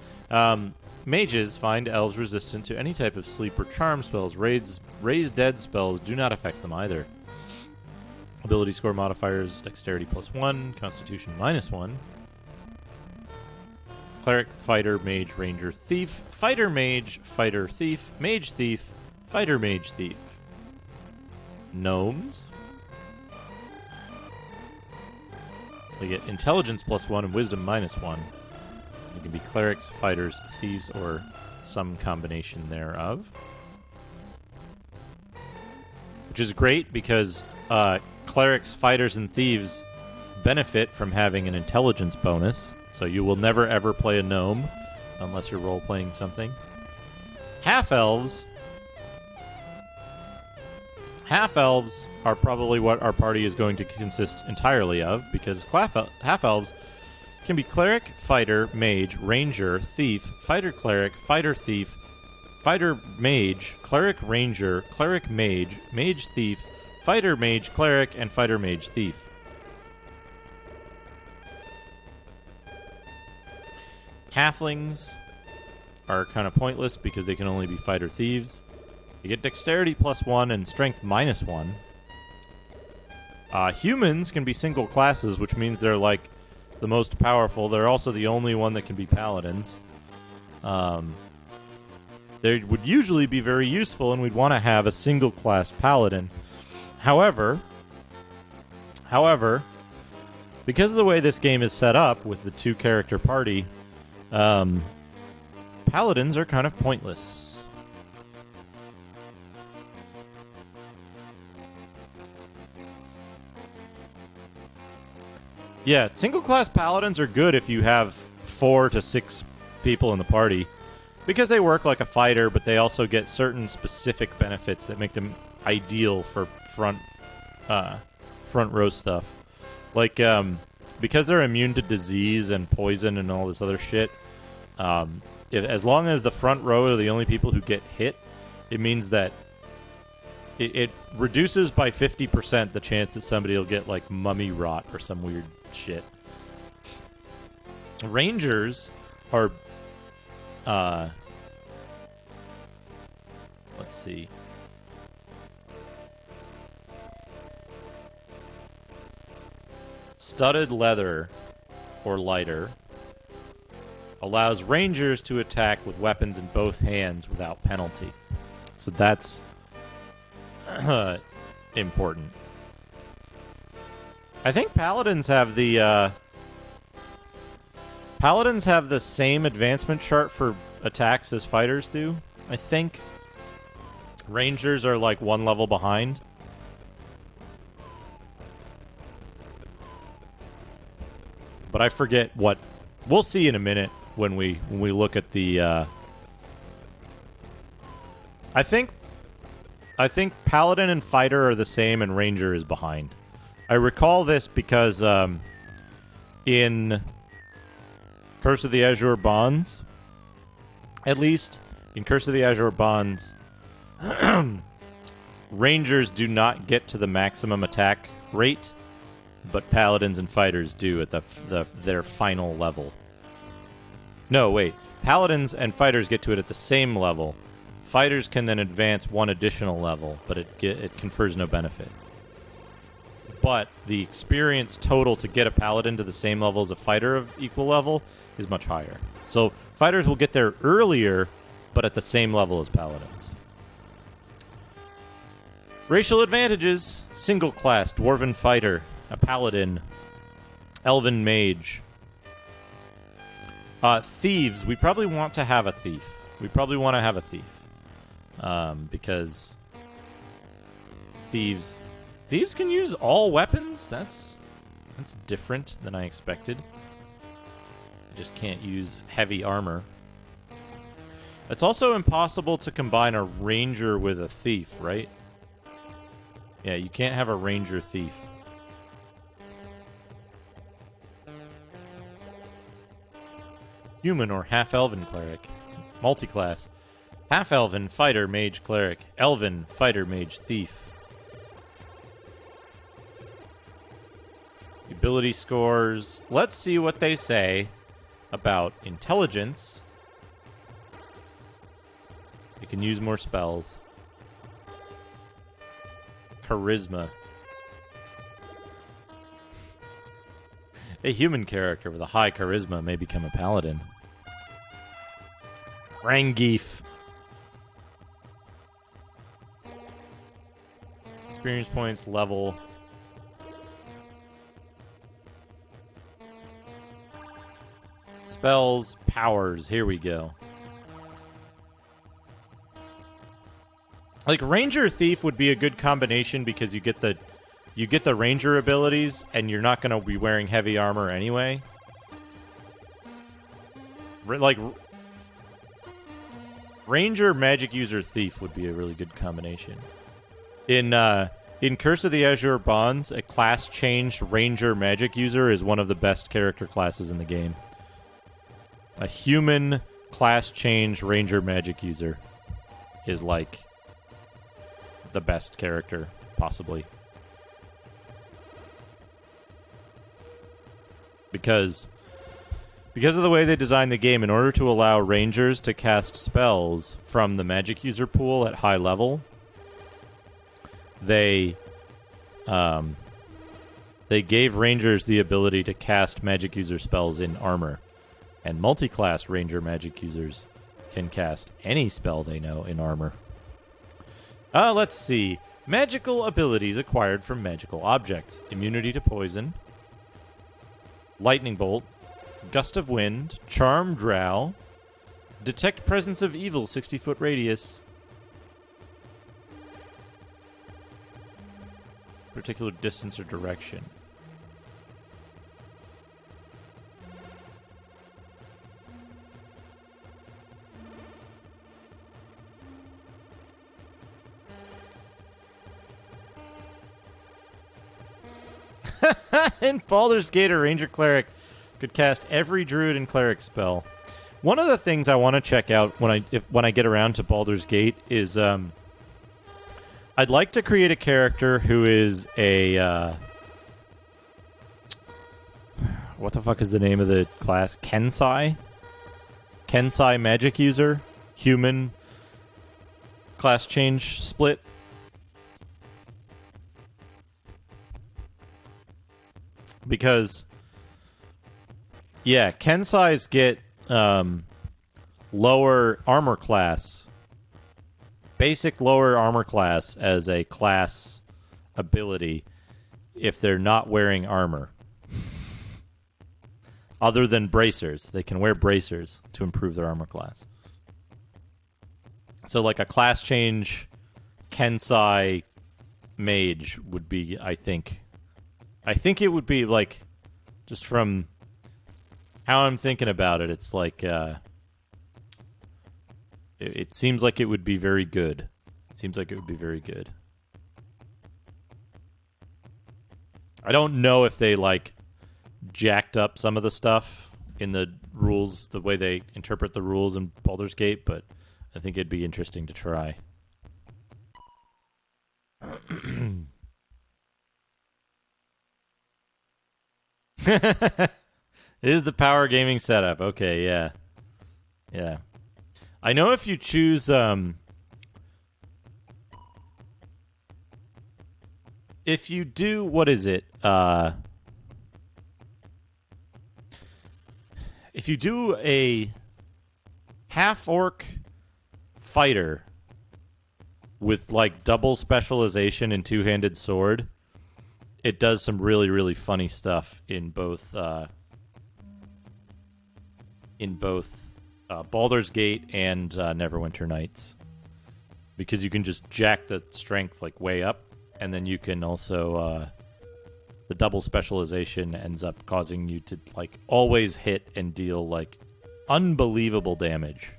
Mages find elves resistant to any type of sleep or charm spells. Raise dead spells do not affect them either. Ability score modifiers, dexterity +1, constitution -1. Cleric, fighter, mage, ranger, thief, fighter, mage, fighter, thief, mage, thief, fighter, mage, thief. Gnomes. They get intelligence +1 and wisdom -1. They can be clerics, fighters, thieves, or some combination thereof. Which is great because clerics, fighters, and thieves benefit from having an intelligence bonus. So you will never ever play a gnome unless you're role-playing something. Half-elves. Half-elves are probably what our party is going to consist entirely of, because half-elves can be cleric, fighter, mage, ranger, thief, fighter cleric, fighter thief, fighter mage, cleric ranger, cleric mage, mage thief, fighter mage cleric, and fighter mage thief. Halflings are kind of pointless because they can only be fighter thieves. You get dexterity +1 and strength -1. Humans can be single classes, which means they're like the most powerful. They're also the only one that can be paladins. They would usually be very useful, and we'd want to have a single class paladin. However, because of the way this game is set up with the 2-character party, paladins are kind of pointless. Yeah, single-class paladins are good if you have 4 to 6 people in the party, because they work like a fighter, but they also get certain specific benefits that make them ideal for front row stuff. Like, because they're immune to disease and poison and all this other shit, as long as the front row are the only people who get hit, it means that it reduces by 50% the chance that somebody will get, like, mummy rot or some weird shit. Rangers are, let's see. Studded leather or lighter allows rangers to attack with weapons in both hands without penalty. So that's important. I think paladins have the same advancement chart for attacks as fighters do. I think rangers are like 1 level behind. But I forget what we'll see in a minute when we look at the I think paladin and fighter are the same and ranger is behind. I recall this because in Curse of the Azure Bonds, at least in Curse of the Azure Bonds, rangers do not get to the maximum attack rate, but paladins and fighters do at their final level. No, wait. Paladins and fighters get to it at the same level. Fighters can then advance 1 additional level, but it confers no benefit. But the experience total to get a paladin to the same level as a fighter of equal level is much higher. So fighters will get there earlier, but at the same level as paladins. Racial advantages: single class, dwarven fighter, a paladin, elven mage. Thieves, we probably want to have a thief. Because thieves can use all weapons? That's different than I expected. They just can't use heavy armor. It's also impossible to combine a ranger with a thief, right? Yeah, you can't have a ranger thief. Human or half-elven cleric. Multi-class. Half-elven fighter mage cleric. Elven fighter mage thief. Ability scores. Let's see what they say about intelligence. You can use more spells. Charisma. A human character with a high charisma may become a paladin. Rangeef. Experience points, level. Spells, powers. Here we go. Like Ranger Thief would be a good combination because you get the Ranger abilities and you're not going to be wearing heavy armor anyway. Like Ranger Magic User Thief would be a really good combination. In Curse of the Azure Bonds, a class changed Ranger Magic User is one of the best character classes in the game. A human class change Ranger Magic User is like the best character, possibly. Because of the way they designed the game, in order to allow Rangers to cast spells from the Magic User pool at high level, they gave Rangers the ability to cast Magic User spells in armor. And multi-class Ranger Magic Users can cast any spell they know in armor. Let's see. Magical abilities acquired from magical objects. Immunity to poison. Lightning Bolt. Gust of Wind. Charm Drow. Detect presence of evil, 60-foot radius. Particular distance or direction. In Baldur's Gate, a Ranger Cleric could cast every Druid and Cleric spell. One of the things I want to check out when I get around to Baldur's Gate is I'd like to create a character who is a what the fuck is the name of the class? Kensai Magic User, human class change split. Because, yeah, Kensais get lower armor class, basic lower armor class as a class ability if they're not wearing armor. Other than bracers. They can wear bracers to improve their armor class. So, like, a class change Kensai mage would be, I think it would be, like, just from how I'm thinking about it, it's like, it seems like it would be very good. It seems like it would be very good. I don't know if they, like, jacked up some of the stuff in the rules, the way they interpret the rules in Baldur's Gate, but I think it'd be interesting to try. It is the power gaming setup. Okay, yeah. Yeah. I know if you choose if you do, what is it? If you do a half-orc fighter with, like, double specialization and two-handed sword, it does some really, really funny stuff in both Baldur's Gate and Neverwinter Nights. Because you can just jack the strength, like, way up, and then you can also... the double specialization ends up causing you to, like, always hit and deal, like, unbelievable damage.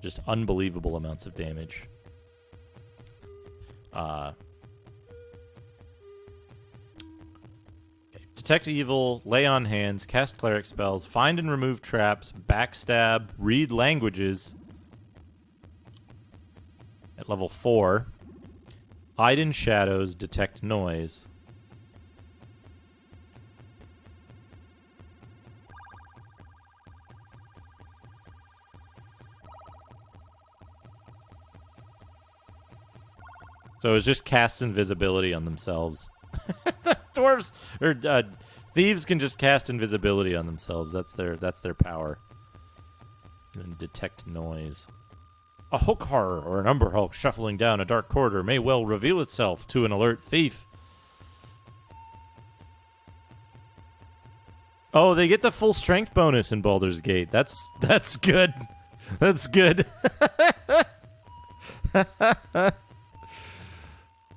Just unbelievable amounts of damage. detect evil, lay on hands, cast cleric spells, find and remove traps, backstab, read languages at level 4, hide in shadows, detect noise. So it's just cast invisibility on themselves. Dwarves or thieves can just cast invisibility on themselves. That's their power. And detect noise. A Hookar or an Umber Hulk shuffling down a dark corridor may well reveal itself to an alert thief. Oh, they get the full strength bonus in Baldur's Gate. That's good. That's good.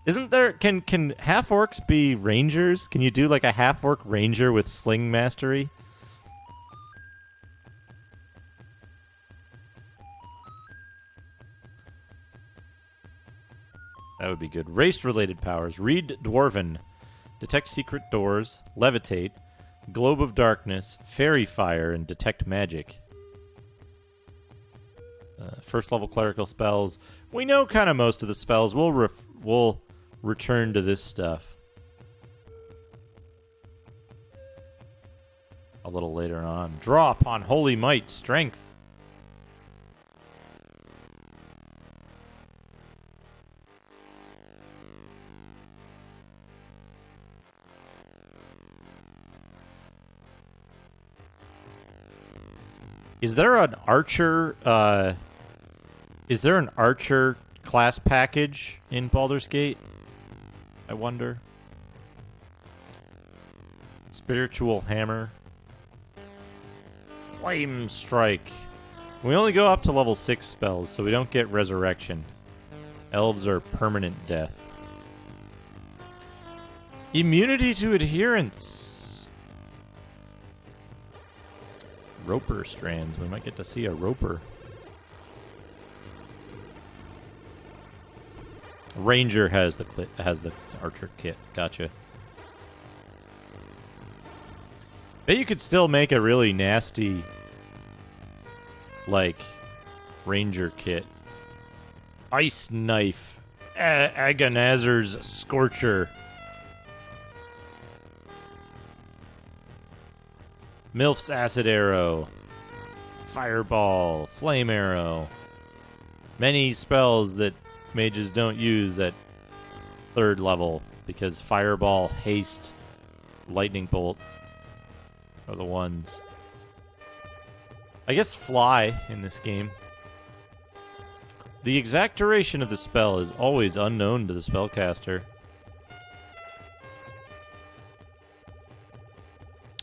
Isn't there... Can half-orcs be rangers? Can you do, like, a half-orc ranger with sling mastery? That would be good. Race-related powers. Read Dwarven. Detect secret doors. Levitate. Globe of Darkness. Fairy Fire. And Detect Magic. First-level clerical spells. We know kind of most of the spells. We'll return to this stuff a little later on. Draw upon holy might, strength. Is there an archer? Is there an archer class package in Baldur's Gate? I wonder. Spiritual hammer. Flame strike. We only go up to level 6 spells, so we don't get resurrection. Elves are permanent death. Immunity to adherence. Roper strands. We might get to see a roper. Ranger has the archer kit. Gotcha. Bet you could still make a really nasty, like, ranger kit. Ice knife. Agonazer's scorcher. Milf's acid arrow. Fireball. Flame arrow. Many spells that mages don't use at 3rd level because Fireball, Haste, Lightning Bolt are the ones. I guess Fly in this game. The exact duration of the spell is always unknown to the spellcaster.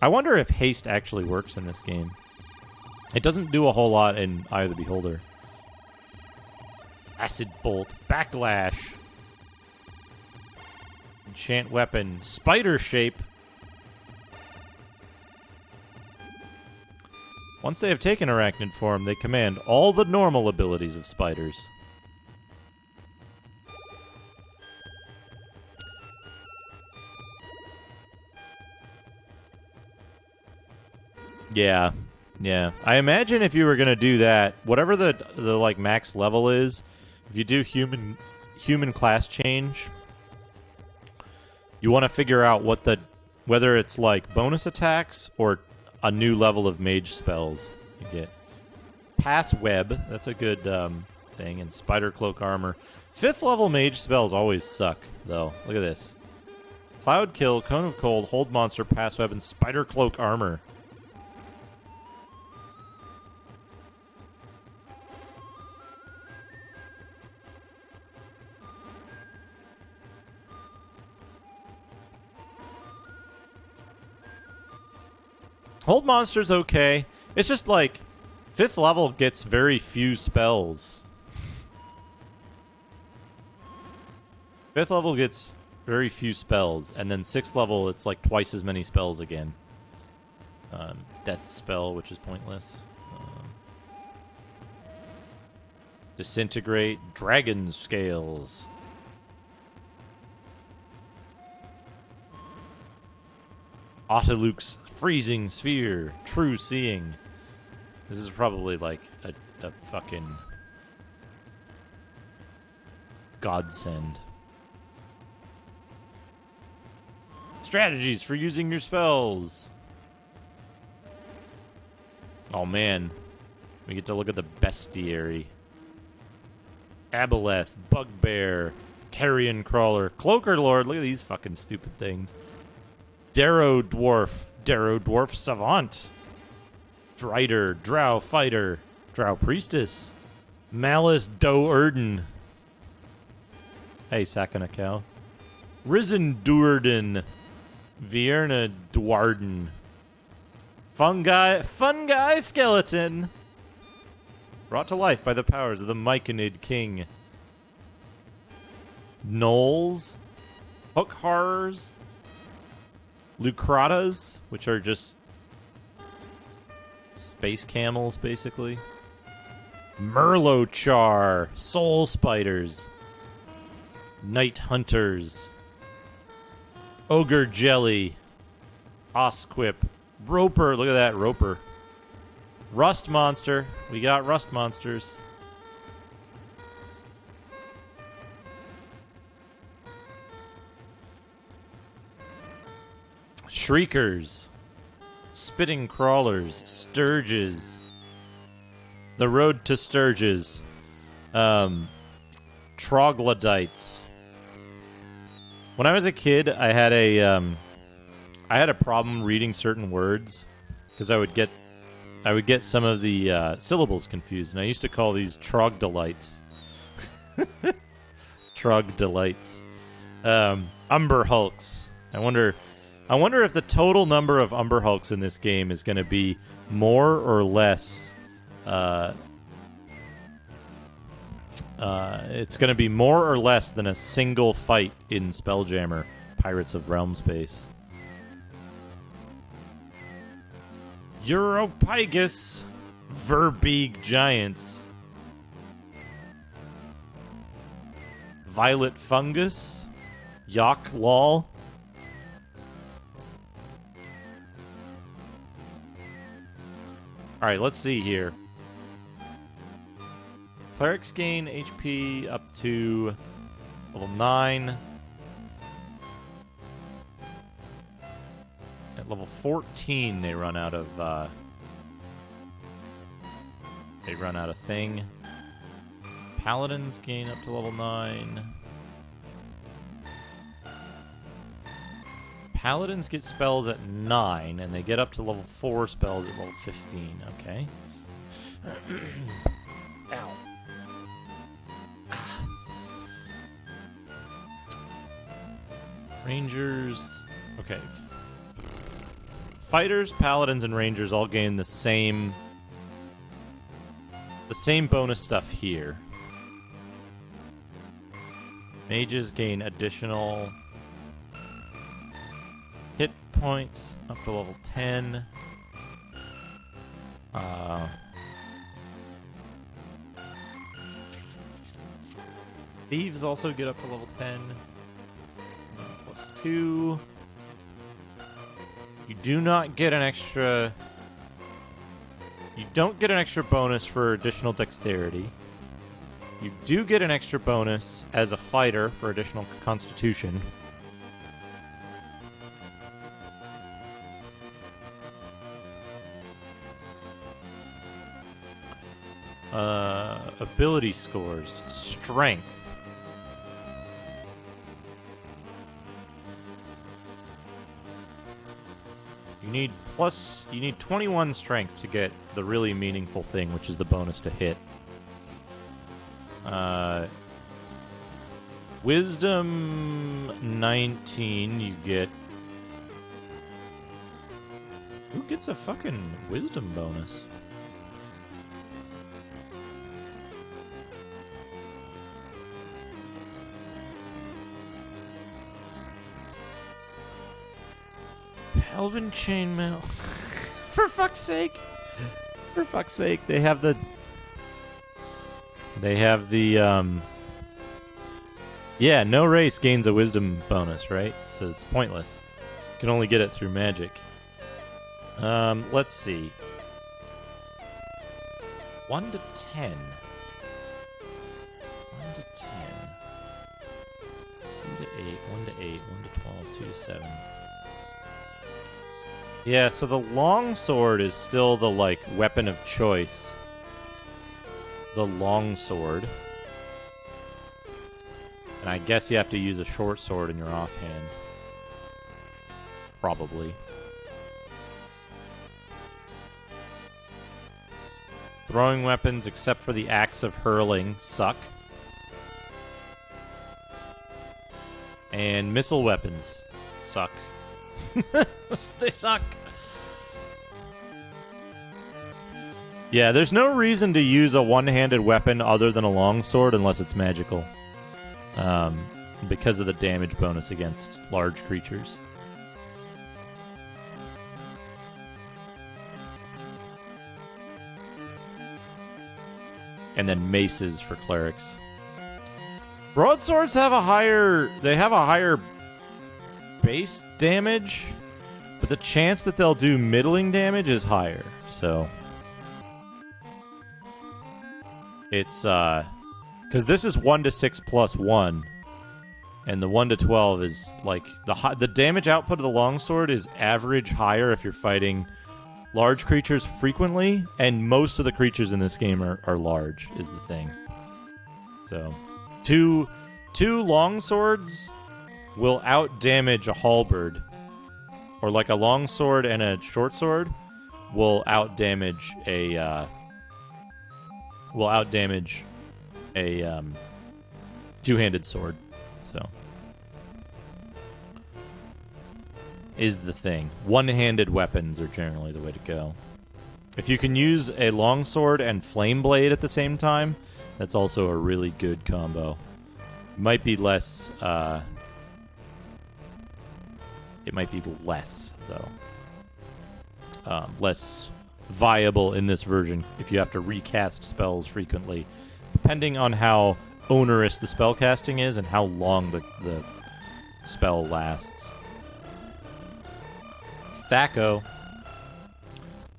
I wonder if Haste actually works in this game. It doesn't do a whole lot in Eye of the Beholder. Acid Bolt, Backlash, Enchant Weapon, Spider Shape. Once they have taken arachnid form, they command all the normal abilities of spiders. Yeah. I imagine if you were going to do that, whatever the like max level is, if you do human class change, you want to figure out whether it's like bonus attacks or a new level of mage spells you get. Pass Web, that's a good thing, and Spider Cloak Armor. 5th level mage spells always suck, though. Look at this. Cloud Kill, Cone of Cold, Hold Monster, Pass Web, and Spider Cloak Armor. Hold Monster's okay. It's just like 5th level gets very few spells. 5th level gets very few spells, and then 6th level it's like twice as many spells again. Death Spell, which is pointless. Disintegrate, Dragon Scales. Autoluke's freezing sphere. True seeing. This is probably like a fucking godsend. Strategies for using your spells. Oh man, we get to look at the bestiary. Aboleth, Bugbear, Carrion Crawler, Cloaker Lord. Look at these fucking stupid things. Darrow Dwarf Savant, Drider, Drow Fighter, Drow Priestess, Malice Doe Erden. Hey, Sakanakal. Risen Duerden, Vierna Dwarden, Fungi Skeleton, brought to life by the powers of the Myconid King. Gnolls, Hook Horrors, Lucratas, which are just space camels, basically. Murlochar, Soul Spiders, Night Hunters, Ogre Jelly, Osquip, Roper, look at that, Roper. Rust Monster, we got Rust Monsters. Shriekers, Spitting Crawlers, Sturges, The Road to Sturges, Troglodytes. When I was a kid, I had a problem reading certain words because I would get some of the syllables confused, and I used to call these Trogdolites. Trogdolites. Umber Hulks. I wonder if the total number of Umber Hulks in this game is going to be more or less. It's going to be more or less than a single fight in Spelljammer Pirates of Realm Space. Europygus Verbeeg Giants. Violet Fungus. Yak Lol. Alright, let's see here. Clerics gain HP up to level 9. At level 14, they run out of thing. Paladins gain up to level 9. Paladins get spells at 9, and they get up to level 4 spells at level 15. Okay. Ow. Rangers. Okay. Fighters, Paladins, and Rangers all gain the same bonus stuff here. Mages gain additional hit points up to level 10. Thieves also get up to level 10. Plus 2. You do not get an extra... You don't get an extra bonus for additional dexterity. You do get an extra bonus as a fighter for additional constitution. Ability scores. Strength. You need 21 strength to get the really meaningful thing, which is the bonus to hit. Wisdom 19 you get. Who gets a fucking wisdom bonus? Elven Chainmail. For fuck's sake. For fuck's sake. They have the yeah, no race gains a wisdom bonus, right? So it's pointless. can only get it through magic. Let's see. 1 to 10. 1 to 10. 2 to 8, 1 to 8, 1 to 12, 2 to 7. Yeah, so the longsword is still the, like, weapon of choice. The longsword. And I guess you have to use a short sword in your offhand. Probably. Throwing weapons, except for the axe of hurling, suck. And missile weapons suck. They suck. Yeah, there's no reason to use a one-handed weapon other than a longsword unless it's magical. Because of the damage bonus against large creatures. And then maces for clerics. Broadswords have a higher base damage, but the chance that they'll do middling damage is higher. So it's because this is 1 to 6 plus 1, and the 1 to 12 is like the damage output of the longsword is average higher if you're fighting large creatures frequently, and most of the creatures in this game are large, is the thing. So, two longswords will outdamage a halberd, or like a longsword and a short sword will outdamage a two-handed sword. So, is the thing. One-handed weapons are generally the way to go. If you can use a longsword and flame blade at the same time, that's also a really good combo. Might be less. It might be less though. Less viable in this version if you have to recast spells frequently, depending on how onerous the spell casting is and how long the spell lasts. Thaco.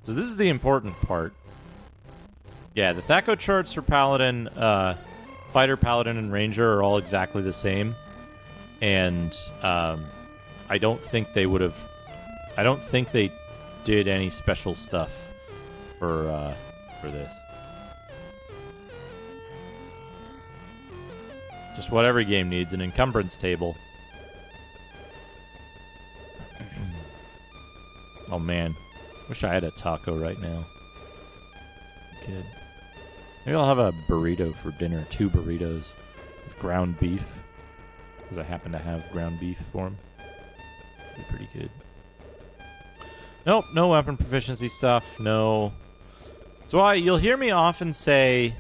So this is the important part. Yeah, the Thaco charts for Paladin, Fighter, Paladin, and Ranger are all exactly the same. And I don't think they would have... I don't think they did any special stuff for this. Just what every game needs, an encumbrance table. Oh man, wish I had a taco right now. Good. Maybe I'll have a burrito for dinner. 2 burritos with ground beef, because I happen to have ground beef for them. Be pretty good. Nope, no weapon proficiency stuff. No. So you'll hear me often say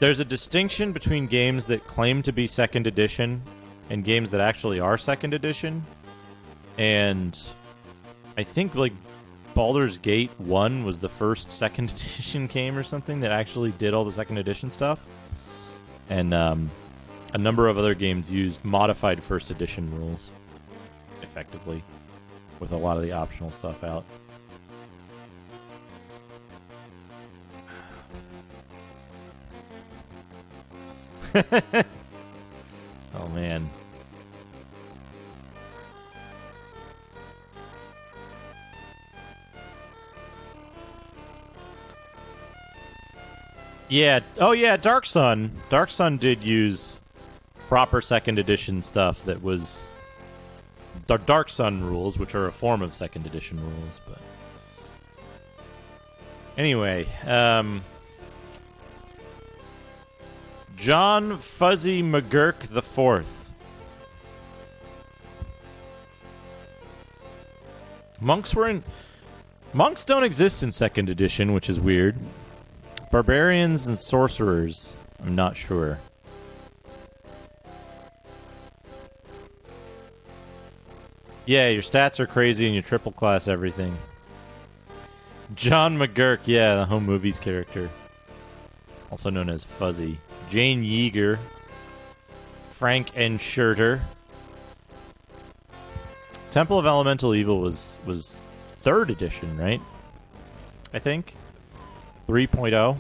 there's a distinction between games that claim to be second edition and games that actually are second edition. And I think like Baldur's Gate 1 was the first second edition game or something that actually did all the second edition stuff. And a number of other games used modified first edition rules effectively with a lot of the optional stuff out. Oh man. Yeah. Oh, yeah. Dark Sun. Dark Sun did use proper second edition stuff that was Dark Sun rules, which are a form of second edition rules. But anyway, John Fuzzy McGurk IV. Monks don't exist in second edition, which is weird. Barbarians and sorcerers, I'm not sure. Yeah, your stats are crazy and you triple class everything. John McGurk, yeah, the Home Movies character. Also known as Fuzzy. Jane Yeager. Frank N. Schurter. Temple of Elemental Evil was 3rd edition, right? I think 3.0.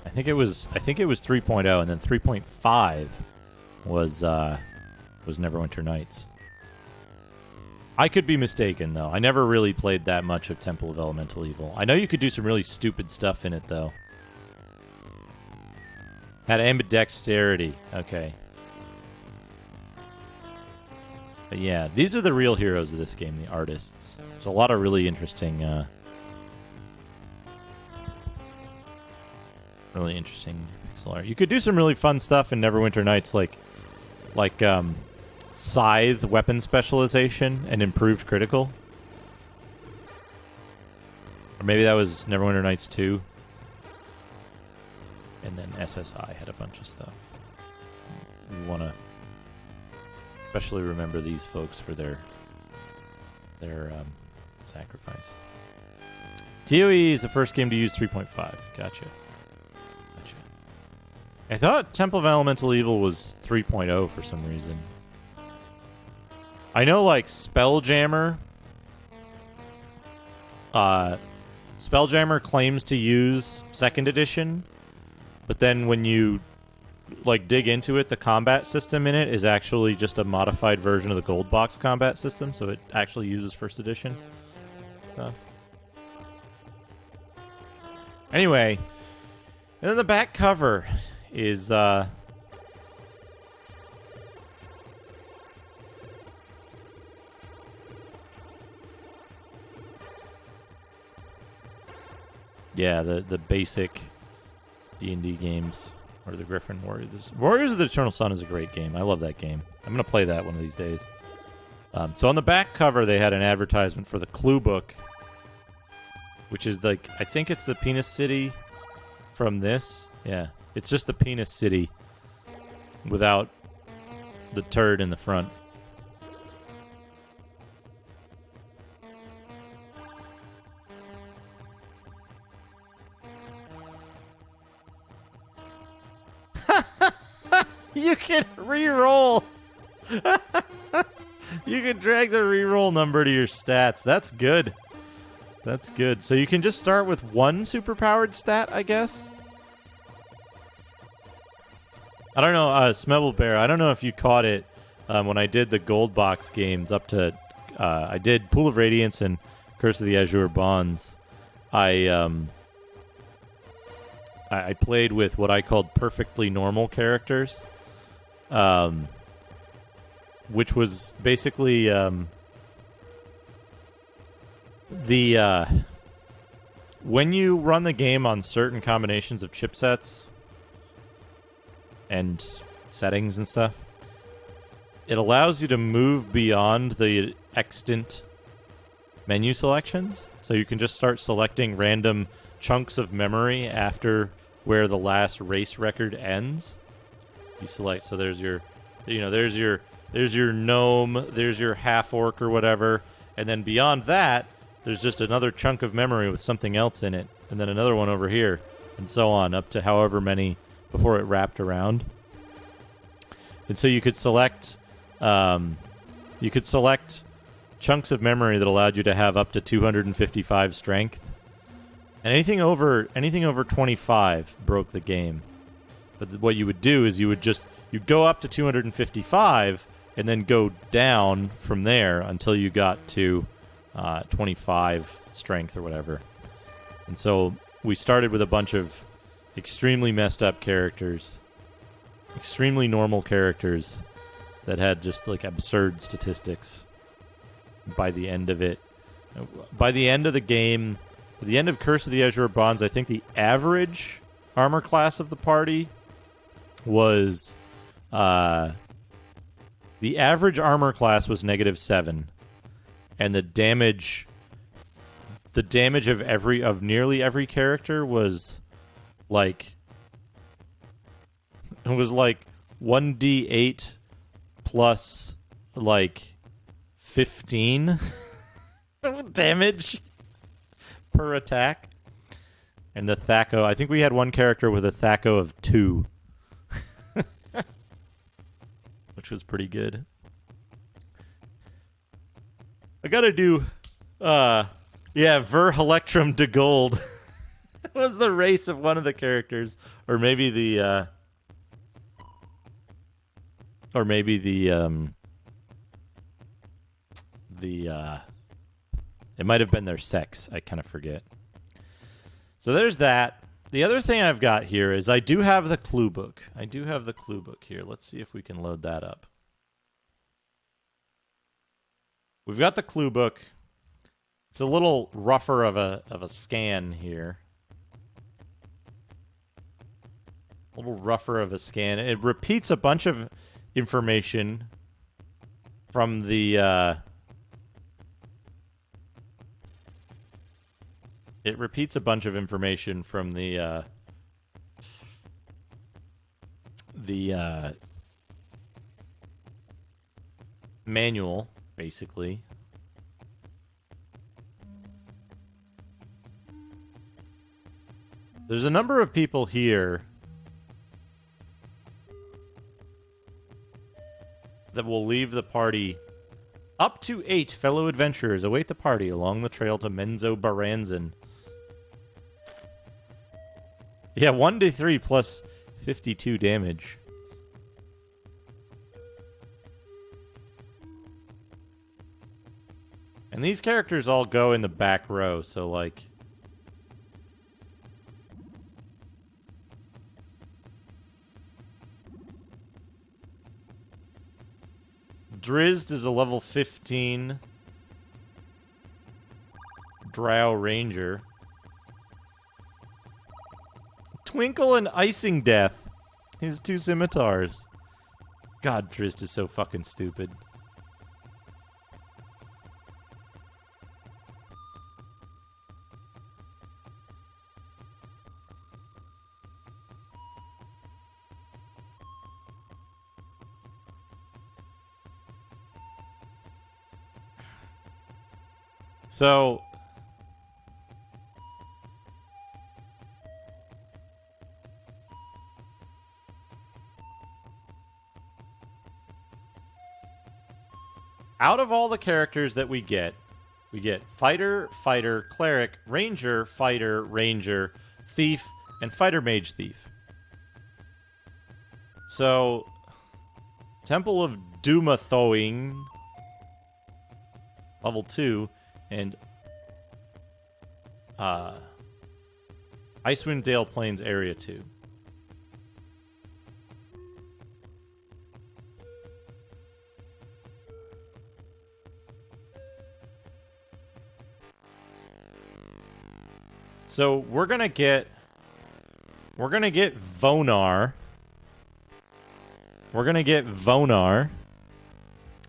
I think it was 3.0, and then 3.5 was Neverwinter Nights. I could be mistaken, though. I never really played that much of Temple of Elemental Evil. I know you could do some really stupid stuff in it, though. Had ambidexterity. Okay. But yeah, these are the real heroes of this game, the artists. There's a lot of really interesting pixel art. You could do some really fun stuff in Neverwinter Nights, like Scythe weapon specialization and improved critical. Or maybe that was Neverwinter Nights 2. And then SSI had a bunch of stuff. You want to especially remember these folks for their sacrifice. TOE is the first game to use 3.5. Gotcha. I thought Temple of Elemental Evil was 3.0 for some reason. I know, like, Spelljammer claims to use 2nd edition, but then when you, like, dig into it, the combat system in it is actually just a modified version of the gold box combat system, so it actually uses 1st edition stuff. Anyway, and then the back cover is yeah, the basic D&D games, or the Griffin Warriors. Warriors of the Eternal Sun is a great game. I love that game. I'm going to play that one of these days. So on the back cover, they had an advertisement for the Clue Book, which is like, I think it's the Penis City from this. Yeah, it's just the Penis City without the turd in the front. You can re-roll. You can drag the re-roll number to your stats. That's good. That's good. So you can just start with one superpowered stat, I guess? I don't know, Smebble Bear, I don't know if you caught it when I did the gold box games up to... I did Pool of Radiance and Curse of the Azure Bonds. I played with what I called perfectly normal characters. Which was basically when you run the game on certain combinations of chipsets and settings and stuff, it allows you to move beyond the extant menu selections. So you can just start selecting random chunks of memory after where the last race record ends. You select, so there's your gnome, there's your half-orc or whatever, and then beyond that, there's just another chunk of memory with something else in it, and then another one over here, and so on, up to however many before it wrapped around. And so you could select chunks of memory that allowed you to have up to 255 strength. And anything over 25 broke the game. But what you would do is you'd go up to 255 and then go down from there until you got to 25 strength or whatever. And so we started with a bunch of extremely messed up characters, extremely normal characters that had just like absurd statistics. By the end of the game, at the end of Curse of the Azure Bonds, I think the average armor class of the party was the average armor class was -7, and the damage of nearly every character was like 1d8 plus like 15 damage per attack. And the Thaco, I think we had one character with a Thaco of 2. Which was pretty good. I gotta do, Ver Electrum de Gold. Was the race of one of the characters. Or maybe the, it might have been their sex. I kind of forget. So there's that. The other thing I've got here is I do have the clue book. I do have the clue book here. Let's see if we can load that up. We've got the clue book. It's a little rougher of a scan here. A little rougher of a scan. It repeats a bunch of information from the it repeats a bunch of information from the manual, basically. There's a number of people here that will leave the party. Up to 8 fellow adventurers await the party along the trail to Menzoberranzan. Yeah, 1d3 plus 52 damage. And these characters all go in the back row, so like... Drizzt is a level 15 Drow Ranger. Twinkle and Icing Death. His 2 scimitars. God, Drizzt is so fucking stupid. So... out of all the characters that we get fighter, fighter, cleric, ranger, fighter, ranger, thief, and fighter mage thief. So, Temple of Dumathoing, level 2, and Icewind Dale Plains Area 2. So we're gonna get Vonar. We're gonna get Vonar.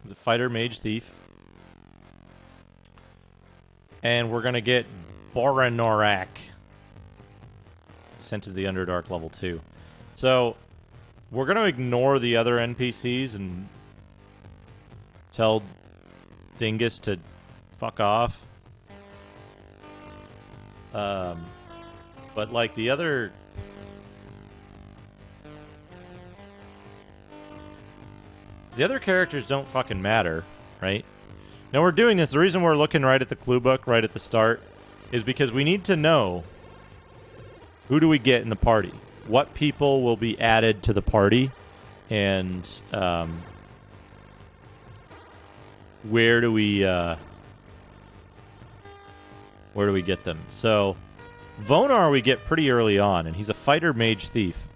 He's a fighter mage thief. And we're gonna get Boranorak. Sent to the Underdark level 2. So we're gonna ignore the other NPCs and tell Dingus to fuck off. But like the other characters don't fucking matter, right? Now we're doing this, the reason we're looking right at the clue book right at the start is because we need to know who do we get in the party? What people will be added to the party? And where do we get them? So Vonar we get pretty early on, and he's a fighter mage thief.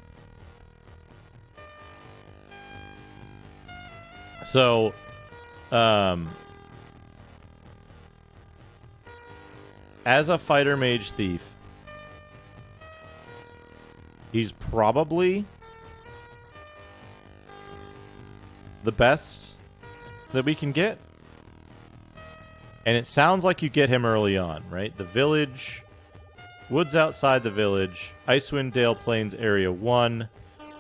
So as a fighter mage thief, he's probably the best that we can get. And it sounds like you get him early on, right? The village, woods outside the village, Icewind Dale Plains Area 1,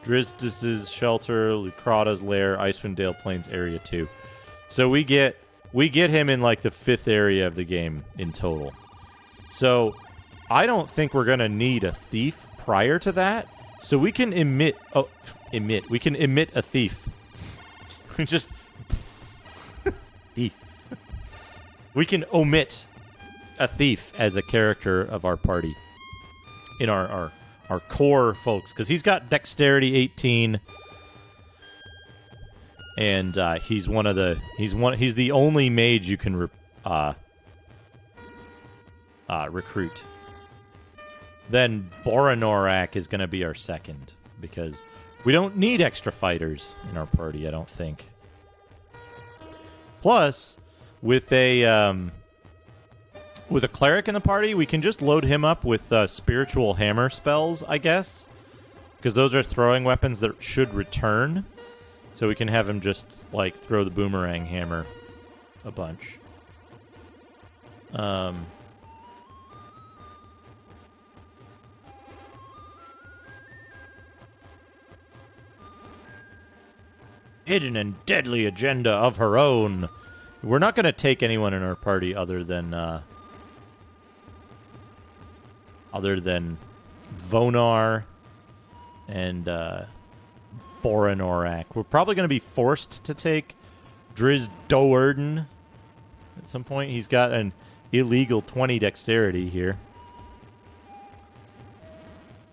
Drizd's Shelter, Lucrata's Lair, Icewind Dale Plains Area 2. So we get him in like the 5th area of the game in total. So I don't think we're going to need a thief prior to that. So we can we can emit a thief. Just thief. We can omit a thief as a character of our party in our core folks, because he's got dexterity 18, and he's the only mage you can recruit. Then Boranorak is going to be our second, because we don't need extra fighters in our party, I don't think. Plus, with a cleric in the party, we can just load him up with spiritual hammer spells, I guess, because those are throwing weapons that should return. So we can have him just like throw the boomerang hammer a bunch. Hidden and deadly agenda of her own. We're not going to take anyone in our party other than Vonar and Boranorak. We're probably going to be forced to take Driz Doerden at some point. He's got an illegal 20 dexterity here.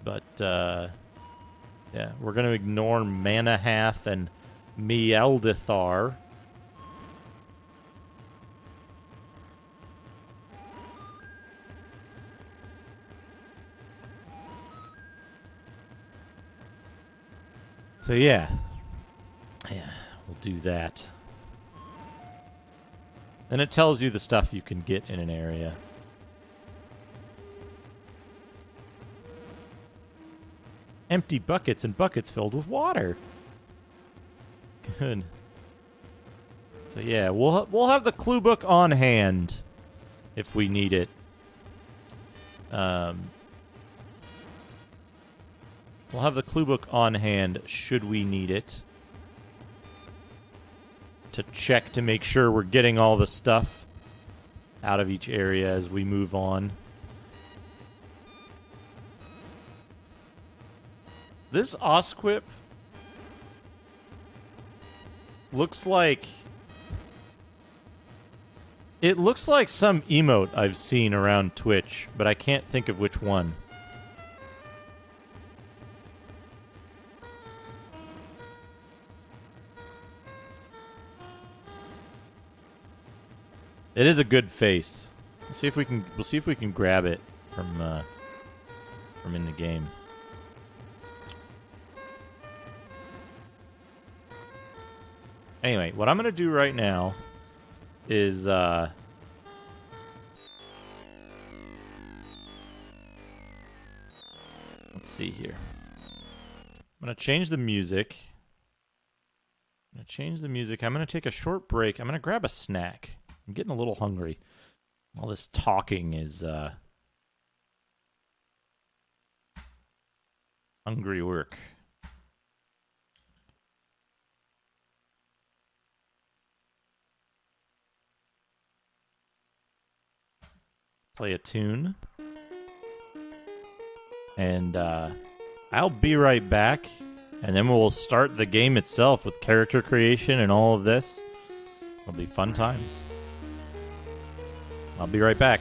But, yeah, we're going to ignore Manahath and Mieldithar. So yeah, we'll do that. And it tells you the stuff you can get in an area. Empty buckets and buckets filled with water. Good. So yeah, we'll have the clue book on hand if we need it. We'll have the clue book on hand should we need it. To check to make sure we're getting all the stuff out of each area as we move on. This Osquip looks like... It looks like some emote I've seen around Twitch, but I can't think of which one. It is a good face. We'll see if we can grab it from in the game. Anyway, what I'm gonna do right now is let's see here. I'm gonna change the music. I'm gonna take a short break. I'm gonna grab a snack. I'm getting a little hungry. All this talking is hungry work. Play a tune. And I'll be right back. And then we'll start the game itself with character creation and all of this. It'll be fun times. I'll be right back.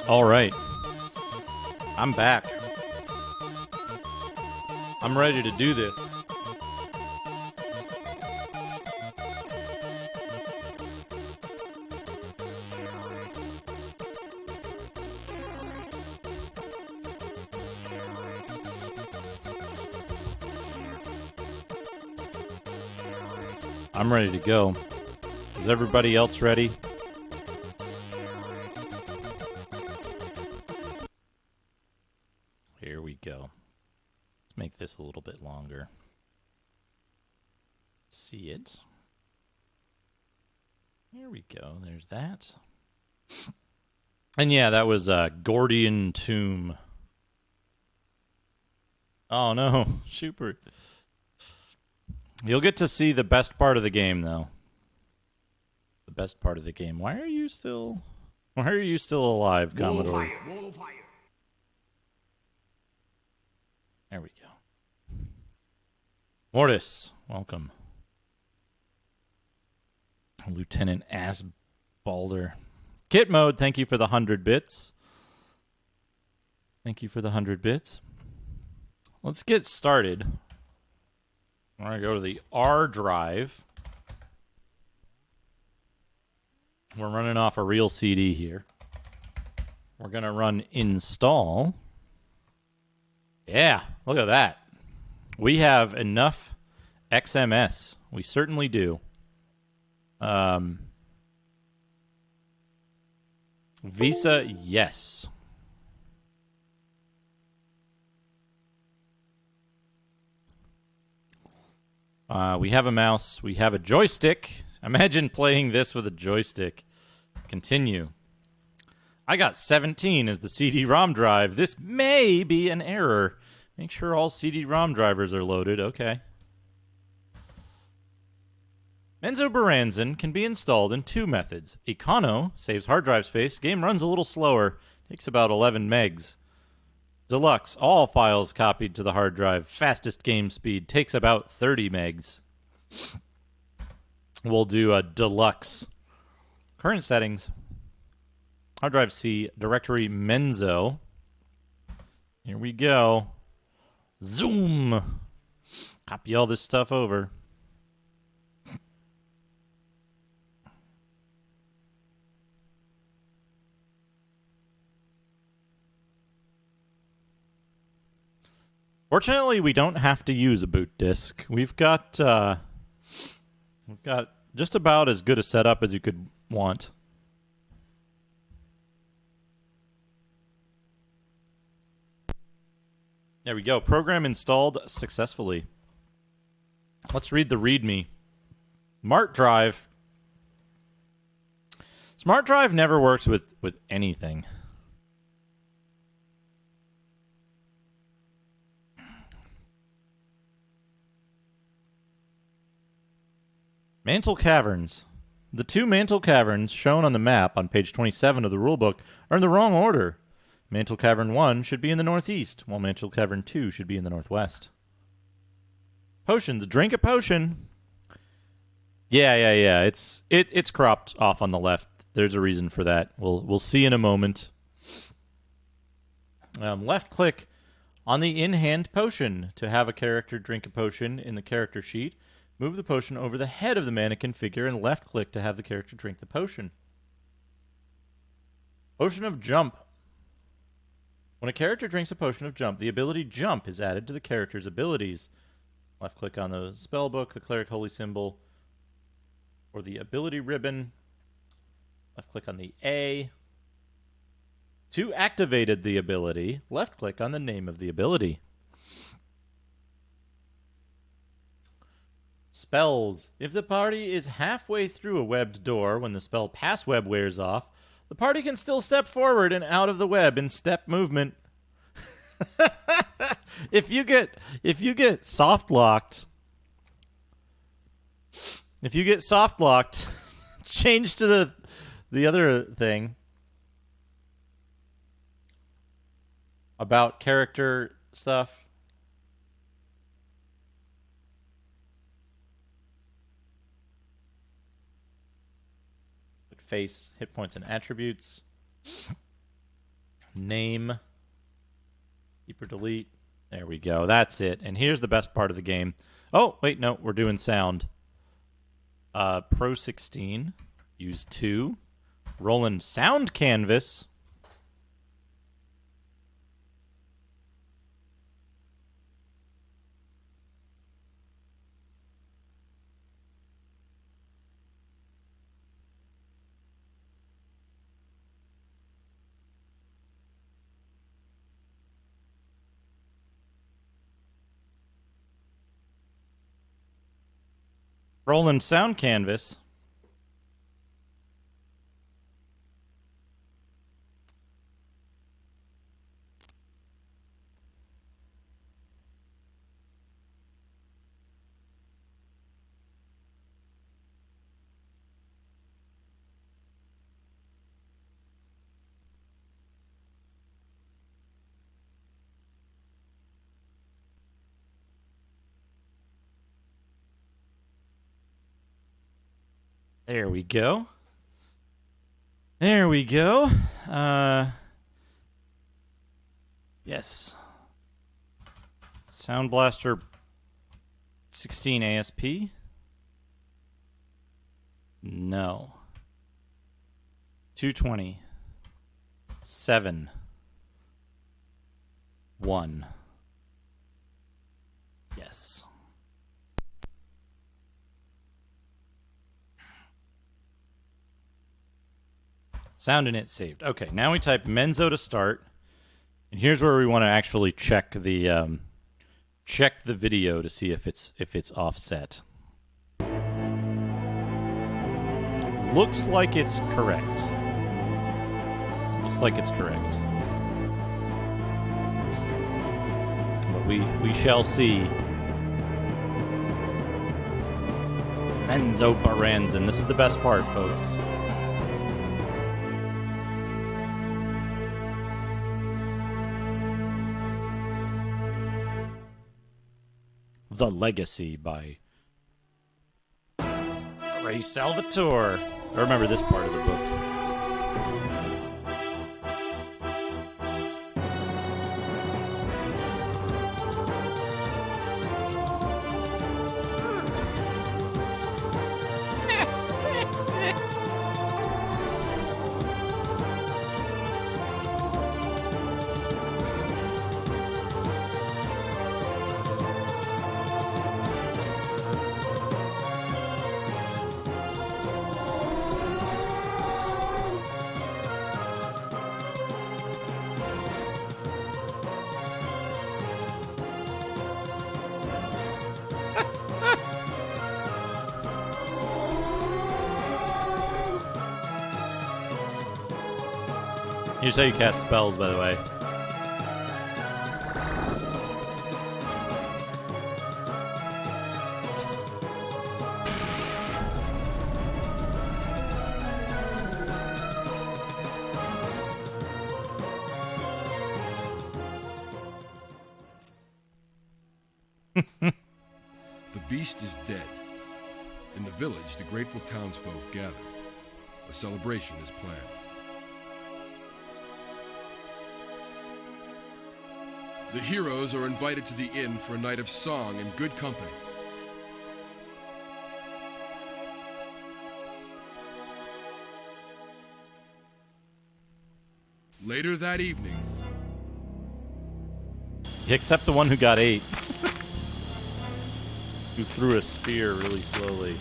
All right. I'm back. I'm ready to do this. I'm ready to go. Is everybody else ready? Here we go. Let's make this a little bit longer. See it. Here we go. There's that. And yeah, that was Gordian Tomb. Oh no, Schubert. You'll get to see the best part of the game, though. The best part of the game. Why are you still alive, Commodore? There we go. Mortis, welcome. Lieutenant Assbalder. Kit mode, thank you for the 100 bits. Thank you for the 100 bits. Let's get started. We're going to go to the R drive. We're running off a real CD here. We're going to run install. Yeah, look at that. We have enough XMS. We certainly do. Visa, yes. We have a mouse. We have a joystick. Imagine playing this with a joystick. Continue. I got 17 as the CD-ROM drive. This may be an error. Make sure all CD-ROM drivers are loaded. Okay. Menzoberranzan can be installed in two methods. Econo saves hard drive space. Game runs a little slower. Takes about 11 megs. Deluxe, all files copied to the hard drive. Fastest game speed takes about 30 megs. We'll do a deluxe. Current settings. Hard drive C, directory Menzo. Here we go. Zoom. Copy all this stuff over. Fortunately, we don't have to use a boot disk. We've got just about as good a setup as you could want. There we go. Program installed successfully. Let's read the README. Smart Drive. Smart Drive never works with anything. Mantle Caverns. The two Mantle Caverns shown on the map on page 27 of the rulebook are in the wrong order. Mantle Cavern 1 should be in the northeast, while Mantle Cavern 2 should be in the northwest. Potions. Drink a potion. Yeah. It's cropped off on the left. There's a reason for that. We'll see in a moment. Left click on the in-hand potion to have a character drink a potion in the character sheet. Move the potion over the head of the mannequin figure and left-click to have the character drink the potion. Potion of Jump. When a character drinks a potion of Jump, the ability Jump is added to the character's abilities. Left-click on the spellbook, the cleric holy symbol, or the ability ribbon. Left-click on the A. To activated the ability, left-click on the name of the ability. Spells. If the party is halfway through a webbed door when the spell Pass Web wears off, the party can still step forward and out of the web in step movement. If you get soft locked, change to the other thing about character stuff. Face, hit points, and attributes. Name. Keep or delete. There we go. That's it. And here's the best part of the game. Oh, wait, no, we're doing sound. Pro 16. Use 2. Roland sound canvas. Roland sound canvas. There we go. There we go. Yes. Sound Blaster 16 ASP? No. 220. 7. 1. Yes. Sound in it saved. Okay, now we type Menzo to start, and here's where we want to actually check the video to see if it's offset. Looks like it's correct. Looks like it's correct. But we shall see. Menzoberranzan. This is the best part, folks. The Legacy by Ray Salvatore. I remember this part of the book. Here's how you cast spells, by the way. The beast is dead. In the village, the grateful townsfolk gather. A celebration is planned. The heroes are invited to the inn for a night of song and good company. Later that evening, Except the one who got 8. Who threw a spear really slowly.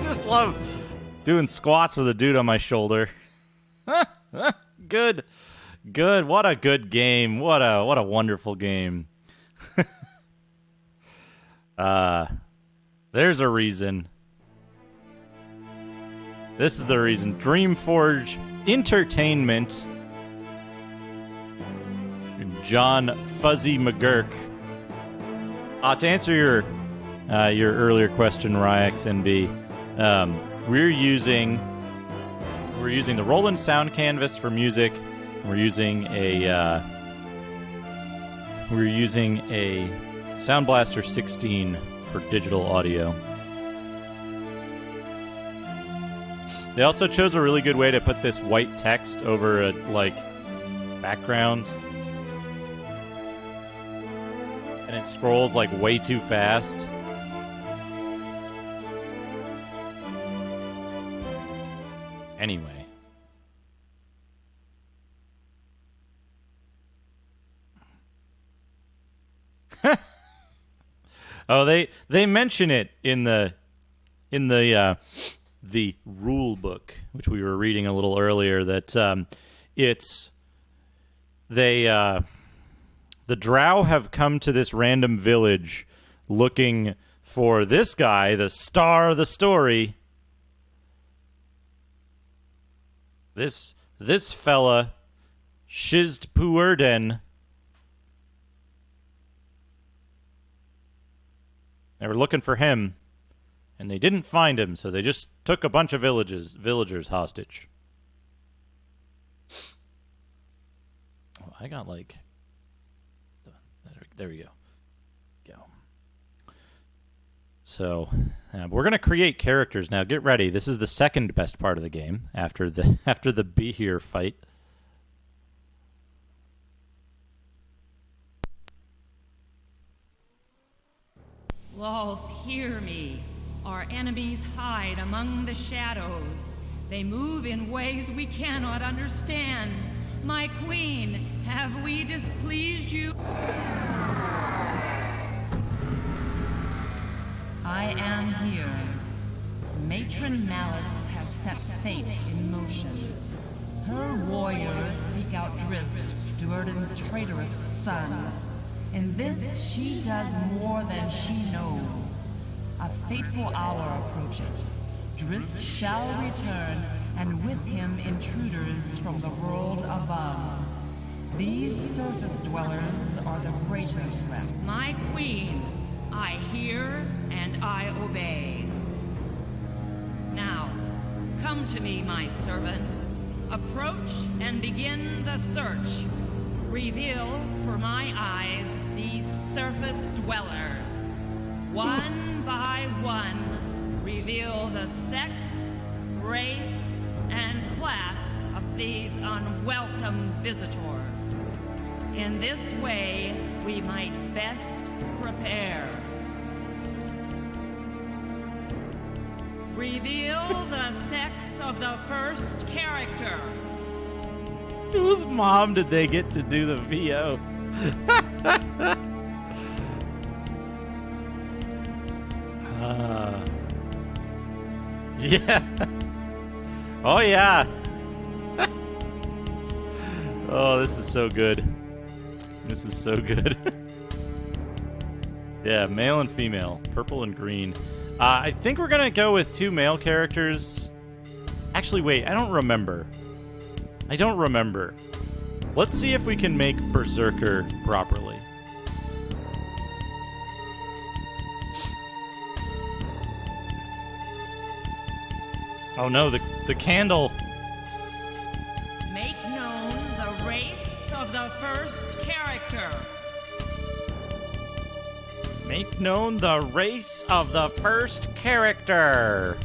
Just love doing squats with a dude on my shoulder. Good. Good. What a good game. What a wonderful game. There's a reason. This is the reason. Dreamforge Entertainment. John Fuzzy McGurk. To answer your earlier question, RyXNB, we're using the Roland Sound Canvas for music. We're using a Sound Blaster 16 for digital audio. They also chose a really good way to put this white text over a background. And it scrolls way too fast. Anyway. Oh, they mention it in the rule book, which we were reading a little earlier, that the Drow have come to this random village looking for this guy, the star of the story. This fella, Shizd Puerden. They were looking for him, and they didn't find him, so they just took a bunch of villagers hostage. Oh, I got there we go. So we're gonna create characters now. Get ready. This is the second best part of the game after the Be Here fight. Lolth, hear me. Our enemies hide among the shadows. They move in ways we cannot understand. My queen, have we displeased you? I am here. Matron Malice has set fate in motion. Her warriors seek out Drizzt, Duerden's traitorous son. In this, she does more than she knows. A fateful hour approaches. Drizzt shall return, and with him intruders from the world above. These surface dwellers are the greater threat. My queen, I hear and I obey. Now, come to me, my servant. Approach and begin the search. Reveal for my eyes these surface dwellers. One by one, reveal the sex, race, and class of these unwelcome visitors. In this way, we might best prepare. Reveal the sex of the first character. Whose mom did they get to do the VO? Yeah. Oh, yeah. Oh, this is so good. This is so good. Yeah, male and female. Purple and green. I think we're going to go with 2 male characters. Actually, wait. I don't remember. Let's see if we can make Berserker properly. Oh no, the candle. Make known the race of the first character. Make known the race of the first character.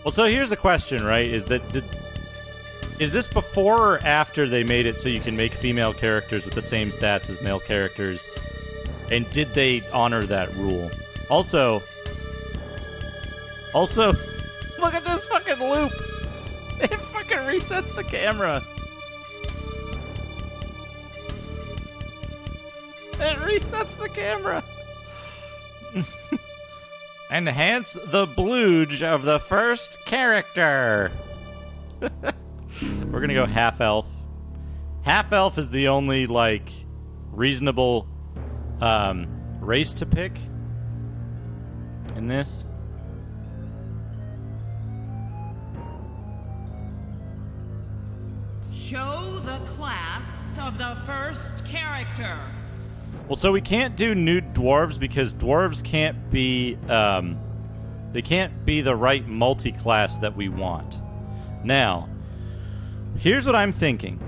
Well, so here's the question, right? Is this before or after they made it so you can make female characters with the same stats as male characters? And did they honor that rule? Also, look at this fucking loop. It fucking resets the camera. It resets the camera. Enhance the blooge of the first character. We're going to go half-elf. Half-elf is the only, like, reasonable race to pick in this. Show the class of the first character. Well, so we can't do nude dwarves because dwarves can't be, they can't be the right multi-class that we want. Now, here's what I'm thinking.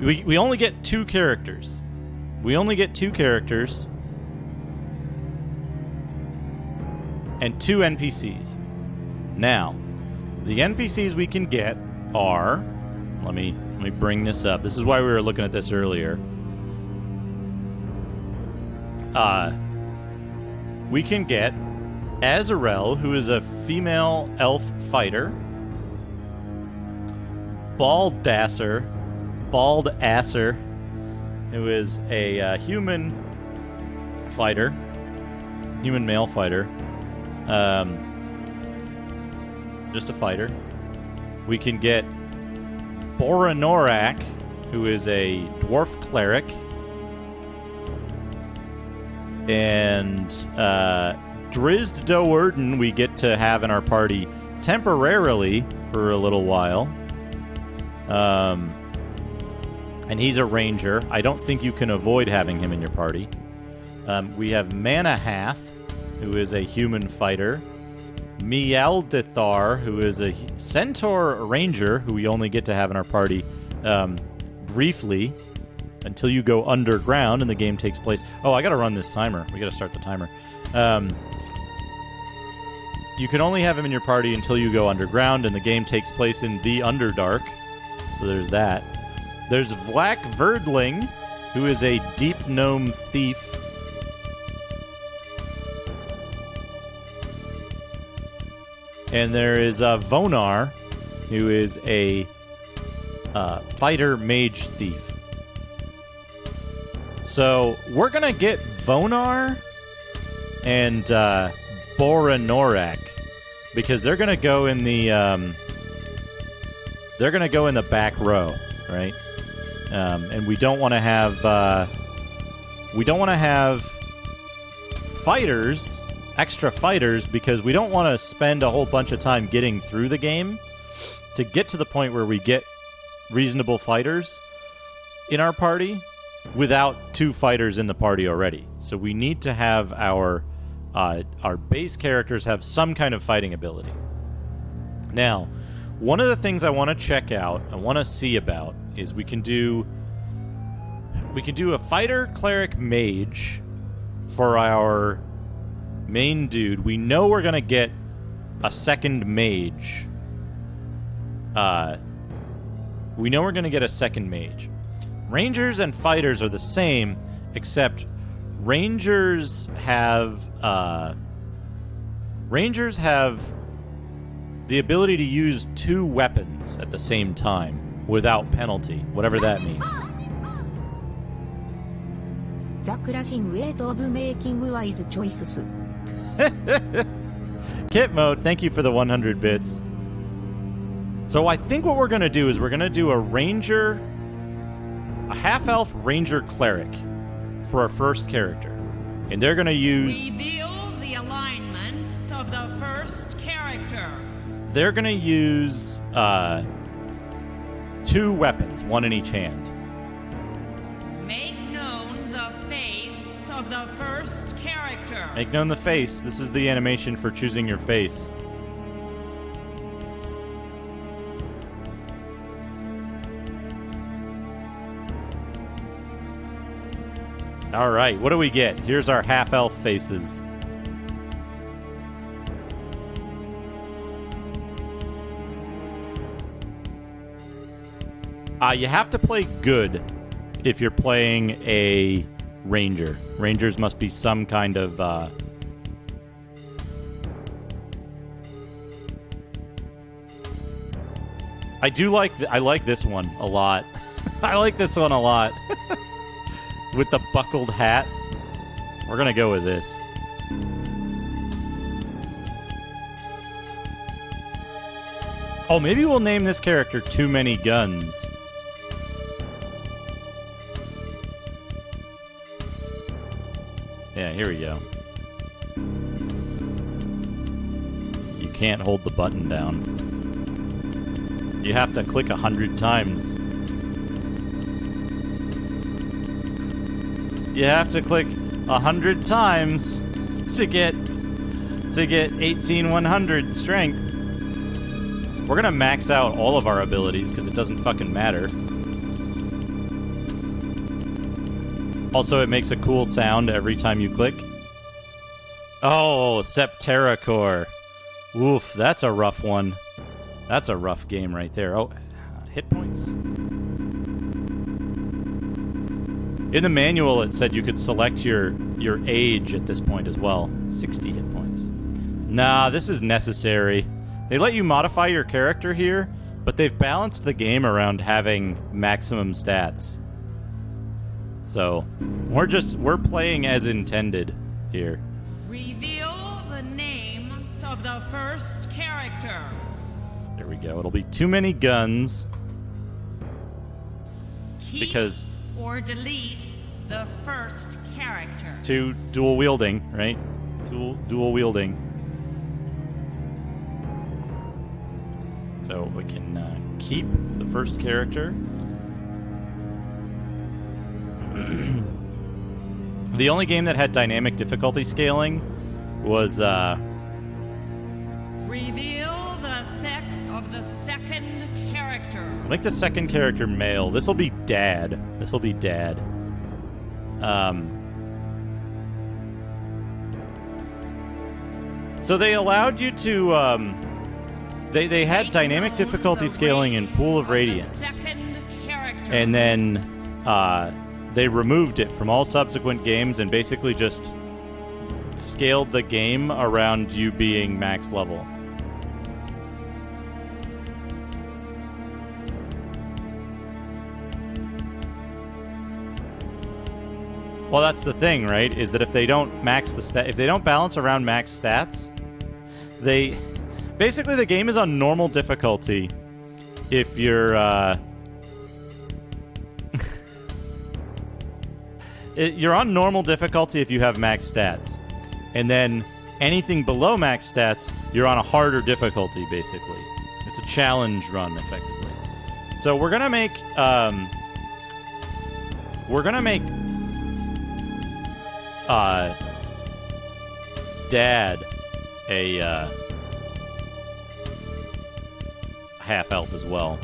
We only get 2 characters. We only get 2 characters. And 2 NPCs. Now, the NPCs we can get are... Let me bring this up. This is why we were looking at this earlier. We can get Azarel, who is a female elf fighter. Baldasser, who is a human fighter. Human male fighter. Just a fighter. We can get Boranorak, who is a dwarf cleric. And Drizzt Do'Urden we get to have in our party temporarily for a little while. And he's a ranger. I don't think you can avoid having him in your party. We have Manahath, who is a human fighter. Mialdithar, who is a centaur ranger, who we only get to have in our party briefly until you go underground and the game takes place. Oh, I gotta run this timer. We gotta start the timer. You can only have him in your party until you go underground and the game takes place in the Underdark. So there's that. There's Vlak Verdling, who is a deep gnome thief. And there is Vonar, who is a fighter mage thief. So we're gonna get Vonar and Boranorak because they're gonna go in the back row, right? And we don't want to have fighters. Extra fighters because we don't want to spend a whole bunch of time getting through the game to get to the point where we get reasonable fighters in our party without 2 fighters in the party already. So we need to have our base characters have some kind of fighting ability. Now, one of the things I want to check out, I want to see about, is we can do a fighter, cleric, mage for our main dude. We know we're going to get a second mage. Rangers and fighters are the same, except Rangers have the ability to use 2 weapons at the same time without penalty, whatever that means. The crushing weight of making wise choices. Kit mode, thank you for the 100 bits. So I think what we're going to do is we're going to do a half-elf ranger cleric for our first character. And they're going to use... Reveal the alignment of the first character. They're going to use 2 weapons, 1 in each hand. Make known the face of the first character. Make known the face. This is the animation for choosing your face. All right, what do we get? Here's our half-elf faces. You have to play good if you're playing a ranger. Rangers must be some kind of... I like this one a lot. I like this one a lot. With the buckled hat. We're going to go with this. Oh, maybe we'll name this character Too Many Guns. Yeah, here we go. You can't hold the button down. You have to click 100 times. You have to click 100 times to get 18,100 strength. We're gonna max out all of our abilities because it doesn't fucking matter. Also, it makes a cool sound every time you click. Oh, Septerra Core. Oof, that's a rough one. That's a rough game right there. Oh, hit points. In the manual, it said you could select your age at this point as well. 60 hit points. Nah, this is necessary. They let you modify your character here, but they've balanced the game around having maximum stats. So, we're playing as intended here. Reveal the name of the first character. There we go. It'll be Too Many Guns. Keep Because or delete the first character. to dual wielding, right? Dual wielding. So we can keep the first character. The only game that had dynamic difficulty scaling was Reveal the sex of the second character. make the second character male. This will be Dad. So they allowed you to they had dynamic difficulty scaling in Pool of Radiance. Second character. And then they removed it from all subsequent games and basically just scaled the game around you being max level. Well, that's the thing, right? Is that if they don't if they don't balance around max stats, they basically the game is on normal difficulty if you're you're on normal difficulty if you have max stats. And then anything below max stats, you're on a harder difficulty, basically. It's a challenge run, effectively. So we're gonna make Dad a half elf as well.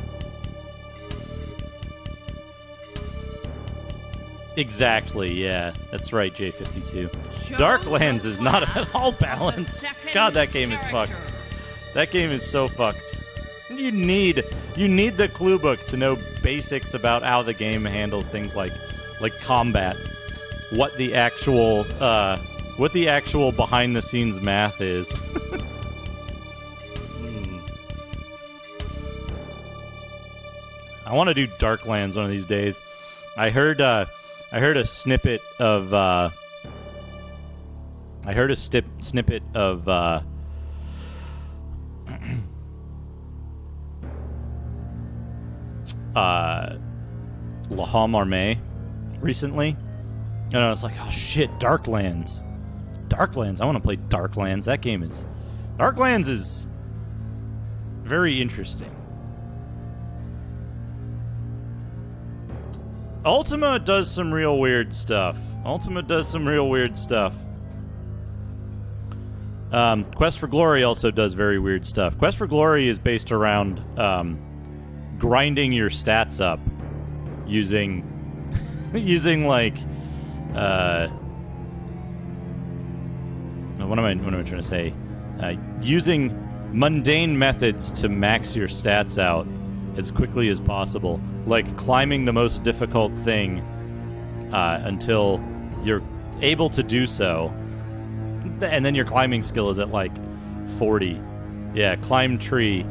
Exactly, yeah. That's right, J52. Darklands is not at all balanced. God, that game is fucked. That game is so fucked. You need the clue book to know basics about how the game handles things like combat. What the actual behind the scenes math is. I want to do Darklands one of these days. I heard a snippet of La Homme Armée recently. And I was like, oh shit, Darklands. I want to play Darklands. Darklands is very interesting. Ultima does some real weird stuff. Quest for Glory also does very weird stuff. Quest for Glory is based around grinding your stats up using like what am I trying to say? Using mundane methods to max your stats out as quickly as possible, like climbing the most difficult thing until you're able to do so, and then your climbing skill is at like 40. Yeah, climb tree,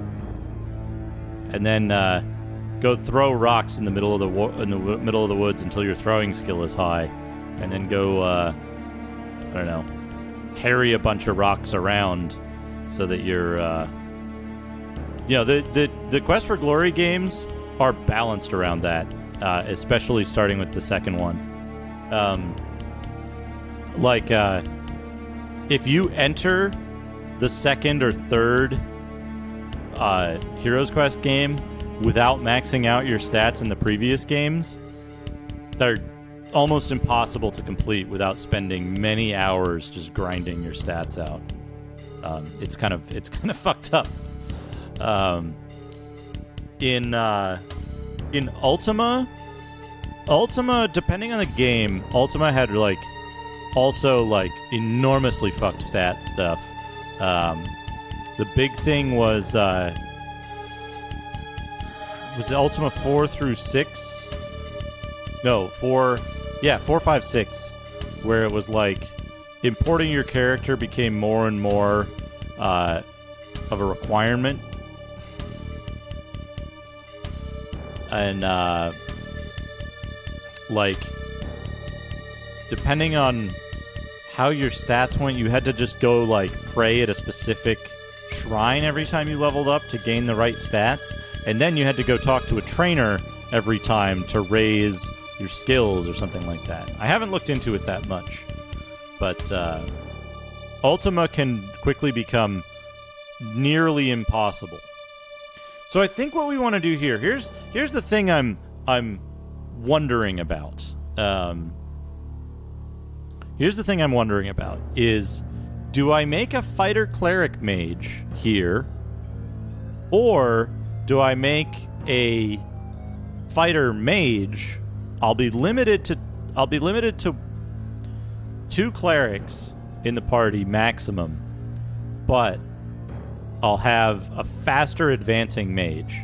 and then go throw rocks in the middle of the middle of the woods until your throwing skill is high, and then go I don't know, carry a bunch of rocks around so that you're You know, the Quest for Glory games are balanced around that, especially starting with the second one. If you enter the second or third Heroes Quest game without maxing out your stats in the previous games, they're almost impossible to complete without spending many hours just grinding your stats out. It's kind of fucked up. In Ultima, depending on the game, Ultima had also enormously fucked stat stuff. The big thing was it Ultima 4 through 6? No, 4, 5, 6, where it was importing your character became more and more of a requirement. And depending on how your stats went, you had to just go pray at a specific shrine every time you leveled up to gain the right stats, and then you had to go talk to a trainer every time to raise your skills or something like that. I haven't looked into it that much, but Ultima can quickly become nearly impossible. So I think what we want to do here's the thing I'm wondering about. Here's the thing I'm wondering about is, do I make a fighter cleric mage here, or do I make a fighter mage? I'll be limited to 2 clerics in the party maximum, but I'll have a faster advancing mage.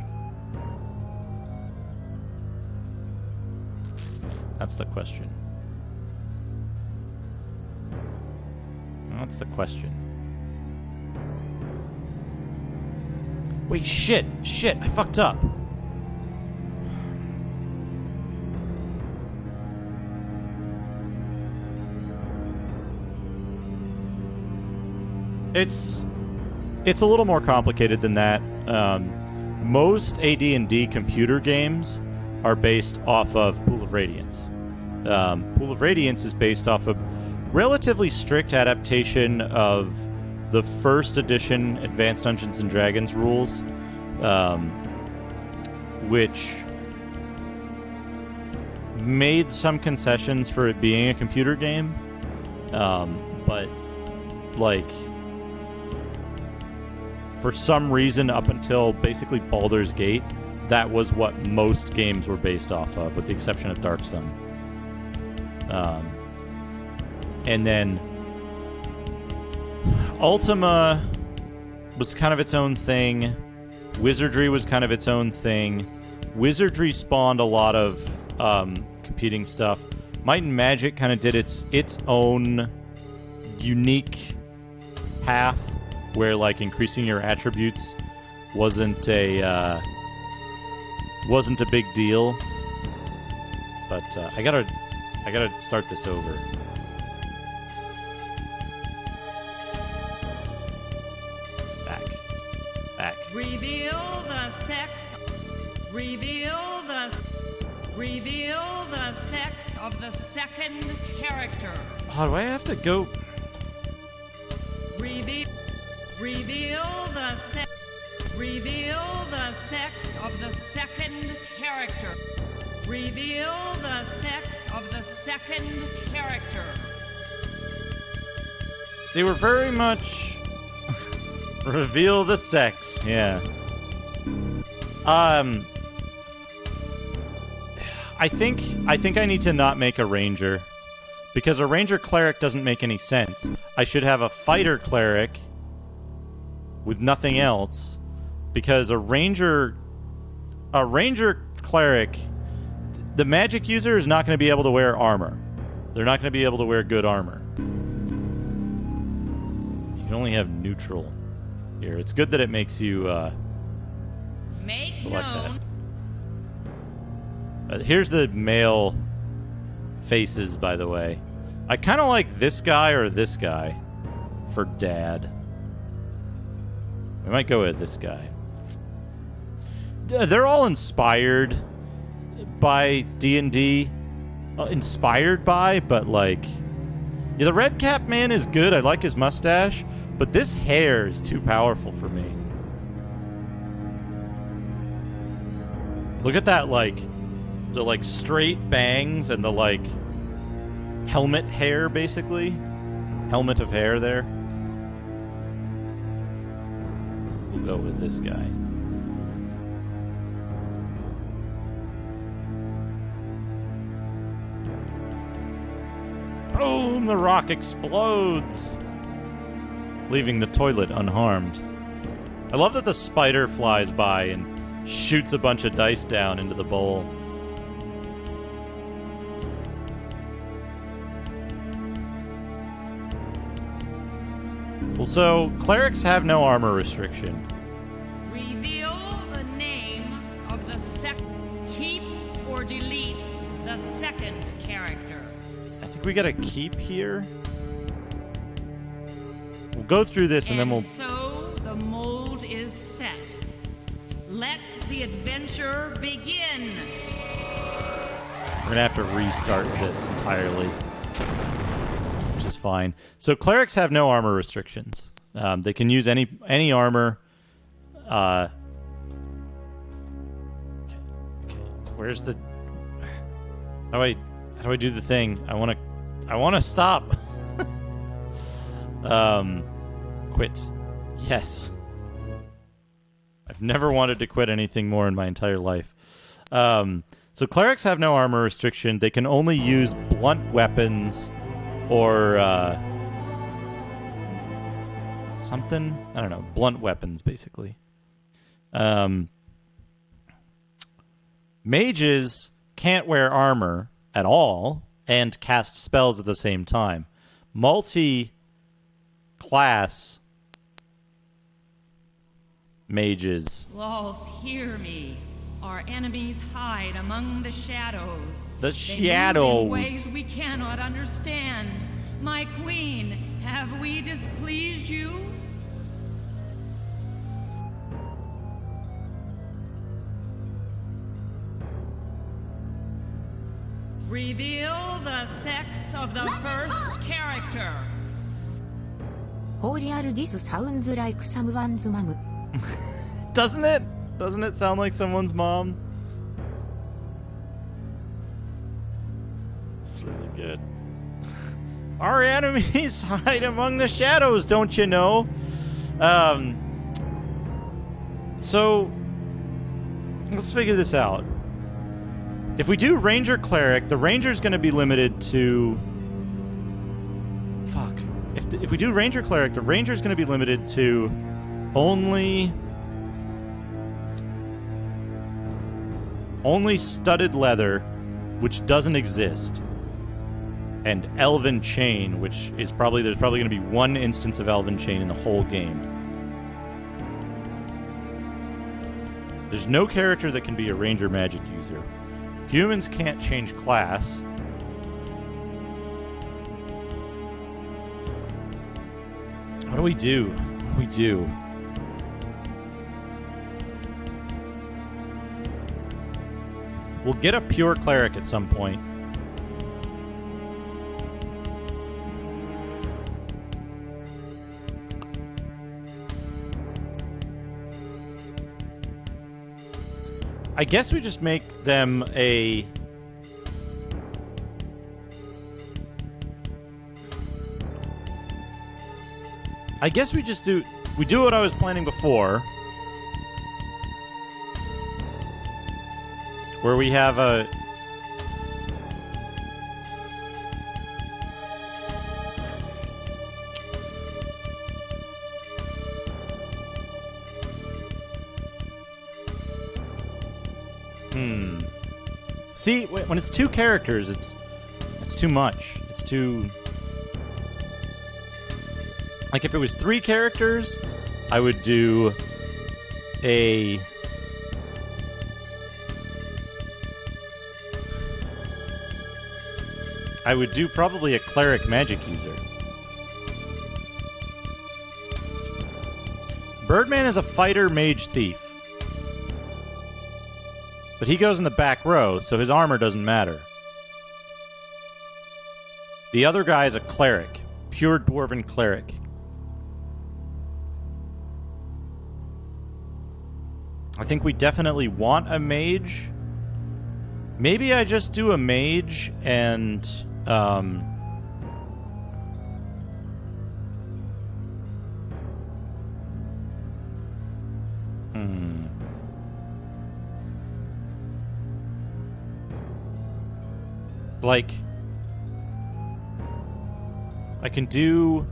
That's the question. That's the question. Wait, shit, I fucked up. It's a little more complicated than that. Most AD&D computer games are based off of Pool of Radiance. Pool of Radiance is based off of relatively strict adaptation of the first edition Advanced Dungeons & Dragons rules, which made some concessions for it being a computer game, but for some reason up until basically Baldur's Gate, that was what most games were based off of, with the exception of Dark Sun. And then Ultima was kind of its own thing. Wizardry was kind of its own thing. Wizardry spawned a lot of competing stuff. Might and Magic kind of did its own unique path where increasing your attributes wasn't a big deal. But I gotta start this over. Back. Reveal the sex. Reveal the sex of the second character. Oh, do I have to go? Reveal the sex. Reveal the sex of the second character. Reveal the sex of the second character. They were very much reveal the sex. Yeah. I think I need to not make a ranger, because a ranger cleric doesn't make any sense. I should have a fighter cleric with nothing else, because a ranger cleric, the magic user is not going to be able to wear armor. They're not going to be able to wear good armor. You can only have neutral here. It's good that it makes you select that. Here's the male faces, by the way. I kind of like this guy or this guy for dad. We might go with this guy. they're all inspired by D&D. Inspired by, but like, yeah, the red cap man is good. I like his mustache, but this hair is too powerful for me. Look at that, like, the like straight bangs and the like helmet hair, basically. Helmet of hair there. We'll go with this guy. Boom! The rock explodes, leaving the toilet unharmed. I love that the spider flies by and shoots a bunch of dice down into the bowl. Well, so clerics have no armor restriction. Reveal the name of the second. Keep or delete the second character. I think we gotta keep here. We'll go through this and then we'll... So the mold is set. Let the adventure begin. We're gonna have to restart this entirely, which is fine. So clerics have no armor restrictions. They can use any armor. Okay. Where's the... How do I do the thing? I wanna stop. Quit. Yes. I've never wanted to quit anything more in my entire life. So clerics have no armor restriction. They can only use blunt weapons or something. I don't know. Blunt weapons, basically. Mages can't wear armor at all and cast spells at the same time. Multi-class mages. Lolth, hear me. Our enemies hide among the shadows. The They move in ways shadows. we cannot understand. My queen, have we displeased you? Reveal the sex of the first character. All this sounds like someone's mom. Doesn't it? Doesn't it sound like someone's mom? It's really good. Our enemies hide among the shadows, don't you know? So let's figure this out. If we do Ranger Cleric, the Ranger's going to be limited to... Fuck. If we do Ranger Cleric, the Ranger's going to be limited to only studded leather, which doesn't exist, and Elven Chain, which is there's probably going to be one instance of Elven Chain in the whole game. There's no character that can be a Ranger magic user. Humans can't change class. What do we do? What do we do? We'll get a pure cleric at some point. I guess we just make them a... I guess we just do... We do what I was planning before. Where we have a... See, when it's two characters, it's too much. It's too... Like, if it was 3 characters, I would do a... I would do probably a cleric magic user. Birdman is a fighter mage thief. he goes in the back row, so his armor doesn't matter. The other guy is a cleric. Pure dwarven cleric. I think we definitely want a mage. Maybe I just do a mage and... Like... I can do...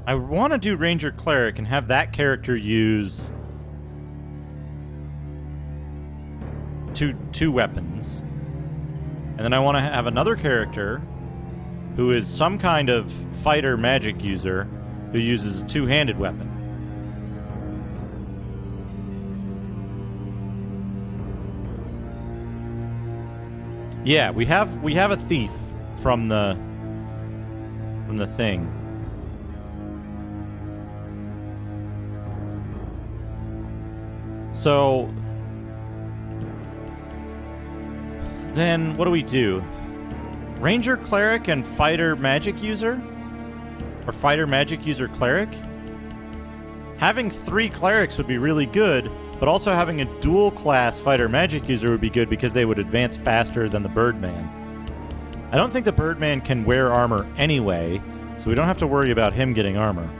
I want to do Ranger Cleric and have that character use... two weapons. And then I want to have another character who is some kind of fighter magic user who uses a two-handed weapon. Yeah, we have a thief from the thing. So then what do we do? Ranger Cleric and Fighter Magic User? Or Fighter Magic User Cleric? Having 3 clerics would be really good, but also having a dual class Fighter Magic User would be good because they would advance faster than the Birdman. I don't think the Birdman can wear armor anyway, so we don't have to worry about him getting armor.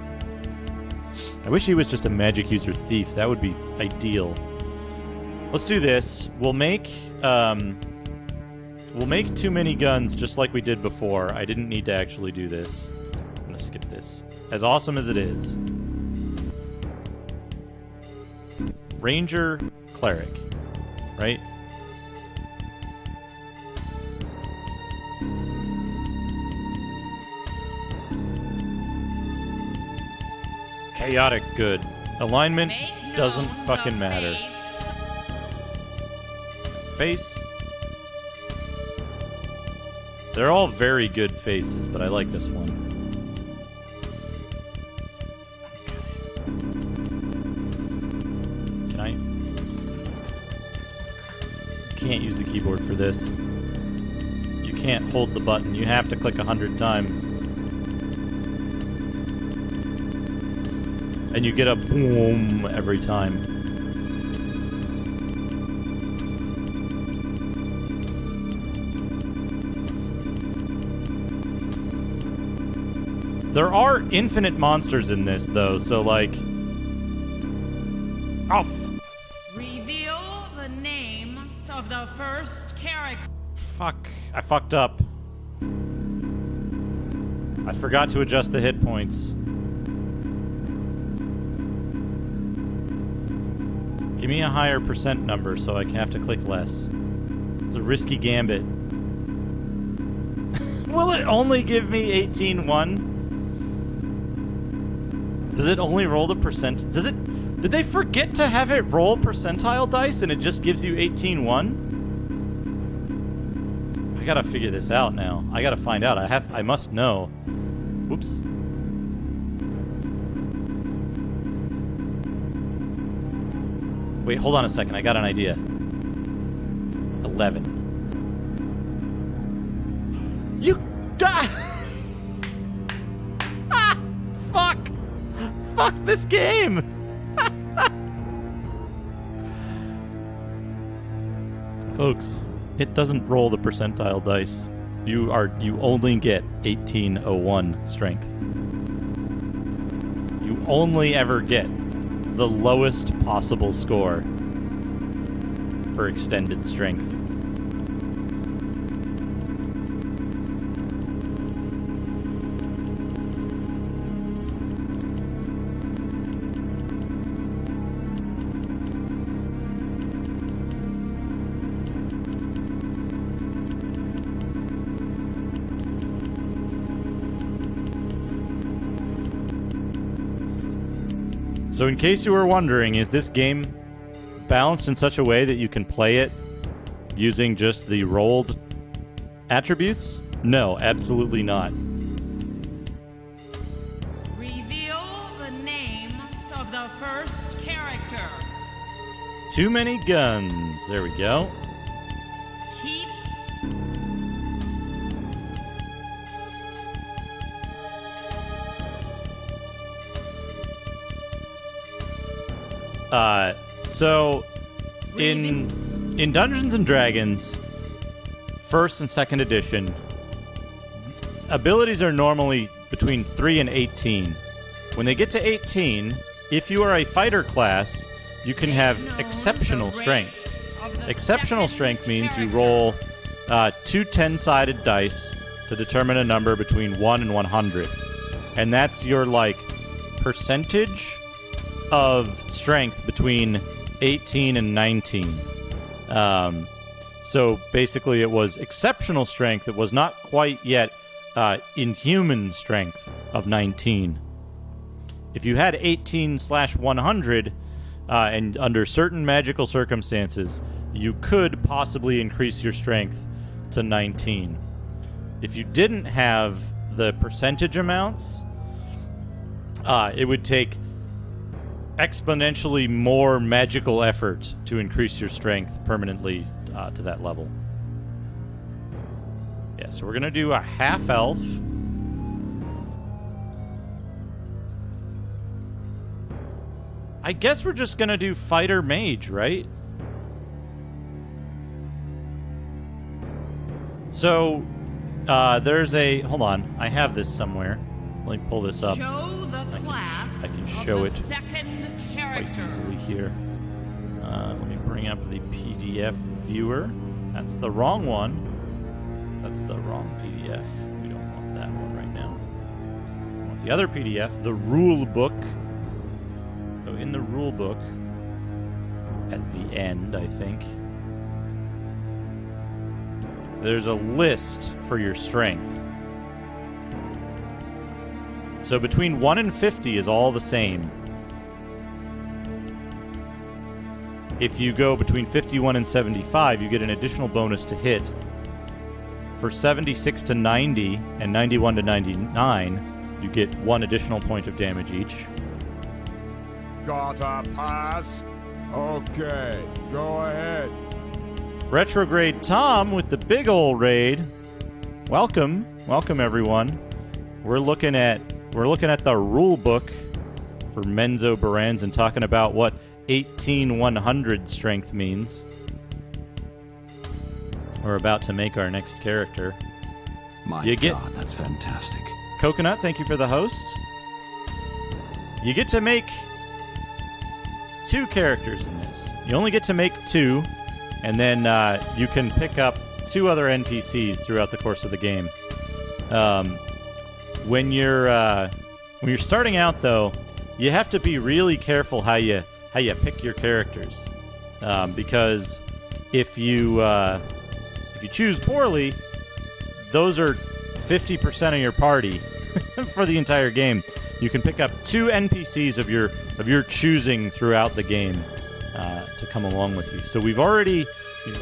I wish he was just a Magic User Thief. That would be ideal. Let's do this. We'll make too many guns just like we did before. I didn't need to actually do this. I'm going to skip this. As awesome as it is. Ranger Cleric, right? Chaotic good. Alignment doesn't fucking matter. Face. They're all very good faces, but I like this one. Can I? You can't use the keyboard for this. You can't hold the button. You have to click 100 times. And you get a boom every time. There are infinite monsters in this, though, so, like... Oh, Reveal the name of the first character. fuck. I fucked up. I forgot to adjust the hit points. Give me a higher percent number so I have to click less. It's a risky gambit. Will it only give me 18-1? Does it only roll the percent? Does it? Did they forget to have it roll percentile dice and it just gives you 18-1? I gotta figure this out now. I gotta find out. I must know. Whoops. Wait, hold on a second. I got an idea. 11. You... Ah! Fuck! Fuck this game! Folks, it doesn't roll the percentile dice. You only get 1801 strength. You only ever get the lowest possible score for extended strength. So in case you were wondering, is this game balanced in such a way that you can play it using just the rolled attributes? No, absolutely not. Reveal the name of the first character. Too many guns. There we go. Keep So in Dungeons and Dragons, first and second edition, abilities are normally between 3 and 18. When they get to 18, if you are a fighter class, you can have exceptional strength. Exceptional strength means you roll two 10-sided dice to determine a number between 1 and 100. And that's your, percentage of strength between 18 and 19. So basically it was exceptional strength. It was not quite yet inhuman strength of 19. If you had 18/100, and under certain magical circumstances, you could possibly increase your strength to 19. If you didn't have the percentage amounts, it would take exponentially more magical effort to increase your strength permanently to that level. Yeah, so we're going to do a half-elf. I guess we're just going to do fighter mage, right? So, there's a... Hold on. I have this somewhere. Let me pull this up. show the class I can show of it the second quite character. easily here. Let me bring up the PDF viewer. That's the wrong one. That's the wrong PDF. We don't want that one right now. We want the other PDF, the rule book. So in the rule book, at the end, I think, there's a list for your strength. So between 1 and 50 is all the same. If you go between 51 and 75, you get an additional bonus to hit. For 76 to 90 and 91 to 99, you get 1 additional point of damage each. Gotta pass? Okay, go ahead. Retrograde Tom with the big ol' raid. Welcome everyone. We're looking at the rule book for Menzoberranzan, talking about what 18/100 strength means. We're about to make our next character. My You get- God, that's fantastic. Coconut, thank you for the host. You get to make 2 characters in this. You only get to make 2, and then you can pick up 2 other NPCs throughout the course of the game. When you're starting out, though, you have to be really careful how you pick your characters, because if you choose poorly, those are 50% of your party for the entire game. You can pick up 2 NPCs of your choosing throughout the game to come along with you. So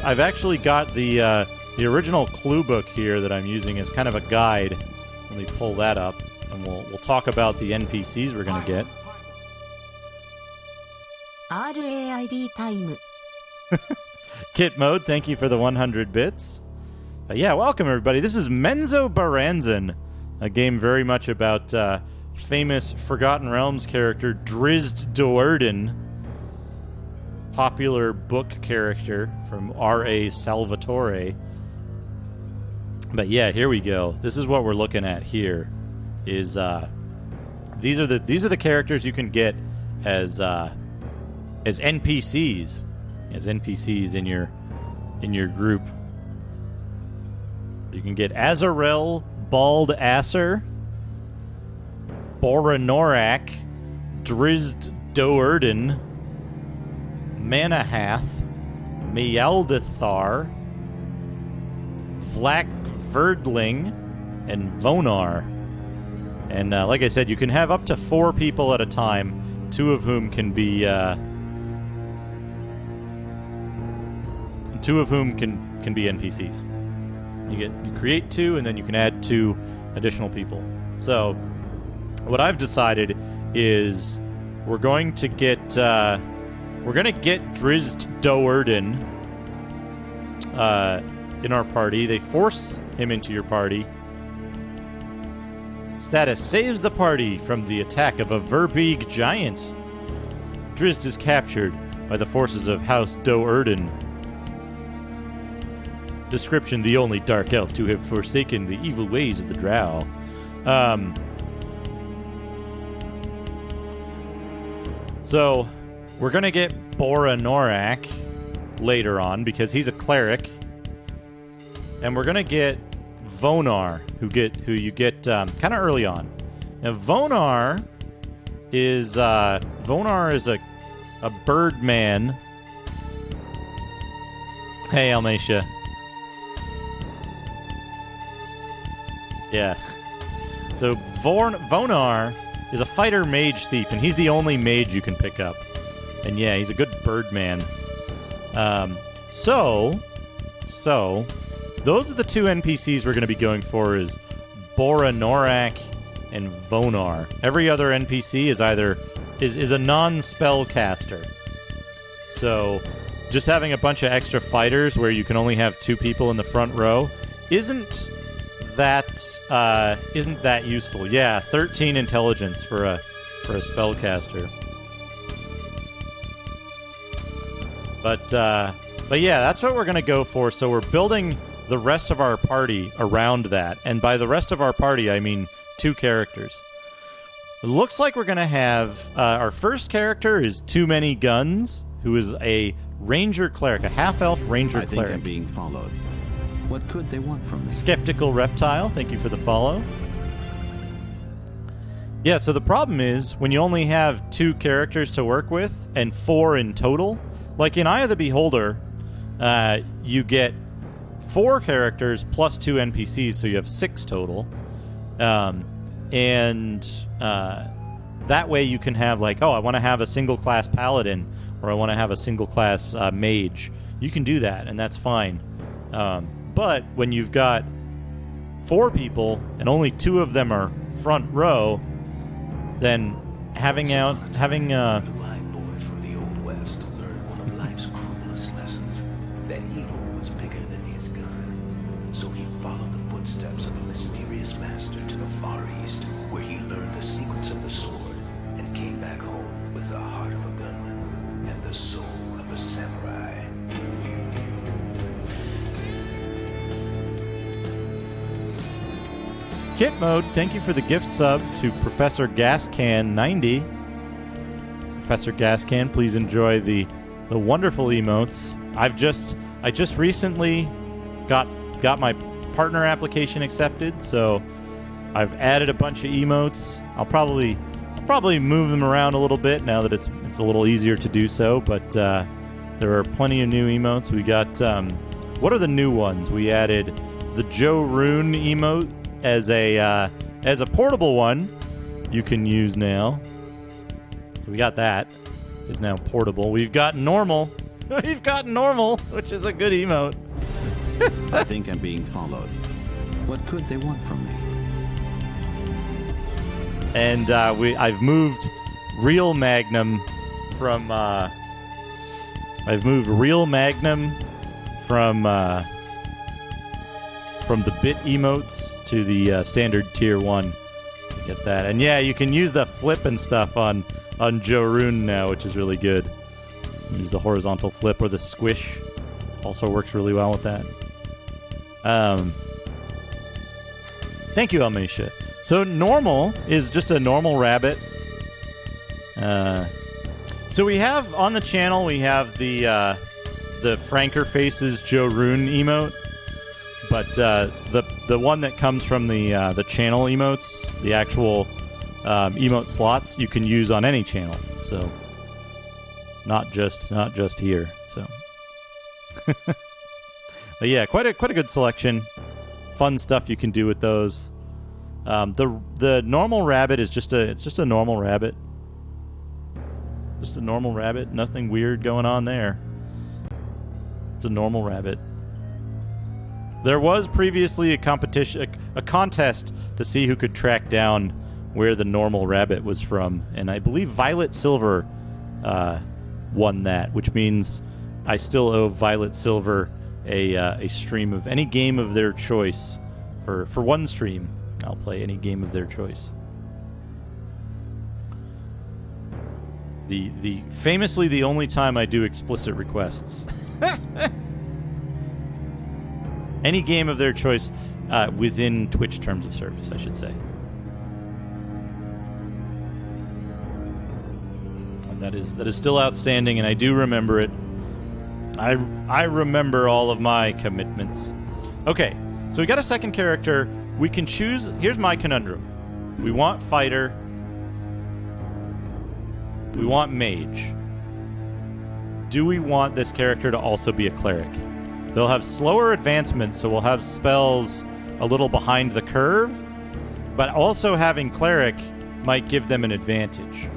I've actually got the original clue book here that I'm using as kind of a guide. Let me pull that up, and we'll talk about the NPCs we're going to get. RAID time. Kit Mode, thank you for the 100 bits. Yeah, welcome everybody. This is Menzoberranzan, a game very much about famous Forgotten Realms character Drizzt Do'Urden, popular book character from R.A. Salvatore. But yeah, here we go. This is what we're looking at here. Is these are the characters you can get as NPCs, in your group. You can get Azarel, Bald Asser, Boranorak, Drizzt Do'Urden, Manahath, Mealdethar, Vlak Verdling, and Vonar. And like I said, you can have up to 4 people at a time, 2 of whom can be NPCs. You create 2, and then you can add 2 additional people. So what I've decided is we're going to we're gonna get Drizzt Do'Urden in our party. They force him into your party. Status saves the party from the attack of a Verbeeg giant. Drizzt is captured by the forces of House Do'Urden. Description: the only dark elf to have forsaken the evil ways of the Drow. So, we're going to get Bora Norak later on because he's a cleric. And we're going to get Vonar, who you get kind of early on. Now, Vonar is a birdman. Hey, Almacia. Yeah. So Vonar is a fighter mage thief, and he's the only mage you can pick up. And yeah, he's a good birdman. So those are the two NPCs we're going to be going for: is Bora Norak and Vonar. Every other NPC is either is a non-spellcaster. So just having a bunch of extra fighters where you can only have 2 people in the front row isn't that useful. Yeah, 13 intelligence for a spellcaster. But yeah, that's what we're going to go for. So we're building the rest of our party around that. And by the rest of our party, I mean 2 characters. It looks like we're going to have... our first character is Too Many Guns, who is a ranger cleric, a half-elf ranger cleric. I think I'm being followed. What could they want from me? Skeptical Reptile, thank you for the follow. Yeah, so the problem is, when you only have 2 characters to work with, and 4 in total, like in Eye of the Beholder, you get 4 characters plus 2 NPCs, so you have 6 total. And that way you can have, like, I want to have a single-class paladin, or I want to have a single-class mage. You can do that, and that's fine. But when you've got 4 people, and only 2 of them are front row, then having blue-eyed boy from the Old West learned one of life's cruelest lessons: that evil was bigger than his gun. So he followed the footsteps of a mysterious master to the Far East, where he learned the secrets of the sword, and came back home with the heart of a gunman and the soul of a samurai. Kit Mode, thank you for the gift sub to Professor Gascan90. Professor Gascan, please enjoy the wonderful emotes. I just recently got my partner application accepted, so I've added a bunch of emotes. I'll probably move them around a little bit now that it's a little easier to do so, but there are plenty of new emotes. We got what are the new ones? We added the Joe Rune emote as a portable one you can use now. So we got that. It's now portable. We've got normal. We've got normal, which is a good emote. I think I'm being followed. What could they want from me? And I've moved Real Magnum from the bit emotes to the standard tier 1 to get that. And yeah, you can use the flip and stuff on Joe Rune now, which is really good. Use the horizontal flip or the squish. Also works really well with that. Thank you, Almacia. So normal is just a normal rabbit. So we have on the channel, we have the Franker Faces Joe Rune emote. But the one that comes from the channel emotes, the actual emote slots, you can use on any channel. So not just here. So, but yeah, quite a good selection. Fun stuff you can do with those. The normal rabbit is just a normal rabbit. Just a normal rabbit. Nothing weird going on there. It's a normal rabbit. There was previously a contest to see who could track down where the normal rabbit was from, and I believe Violet Silver won that, which means I still owe Violet Silver a stream of any game of their choice. For one stream, I'll play any game of their choice. The famously the only time I do explicit requests. Any game of their choice within Twitch terms of service, I should say. And that is still outstanding, and I do remember it. I remember all of my commitments. Okay, so we got a second character. We can choose. Here's my conundrum. We want fighter. We want mage. Do we want this character to also be a cleric? They'll have slower advancement, so we'll have spells a little behind the curve, but also having cleric might give them an advantage.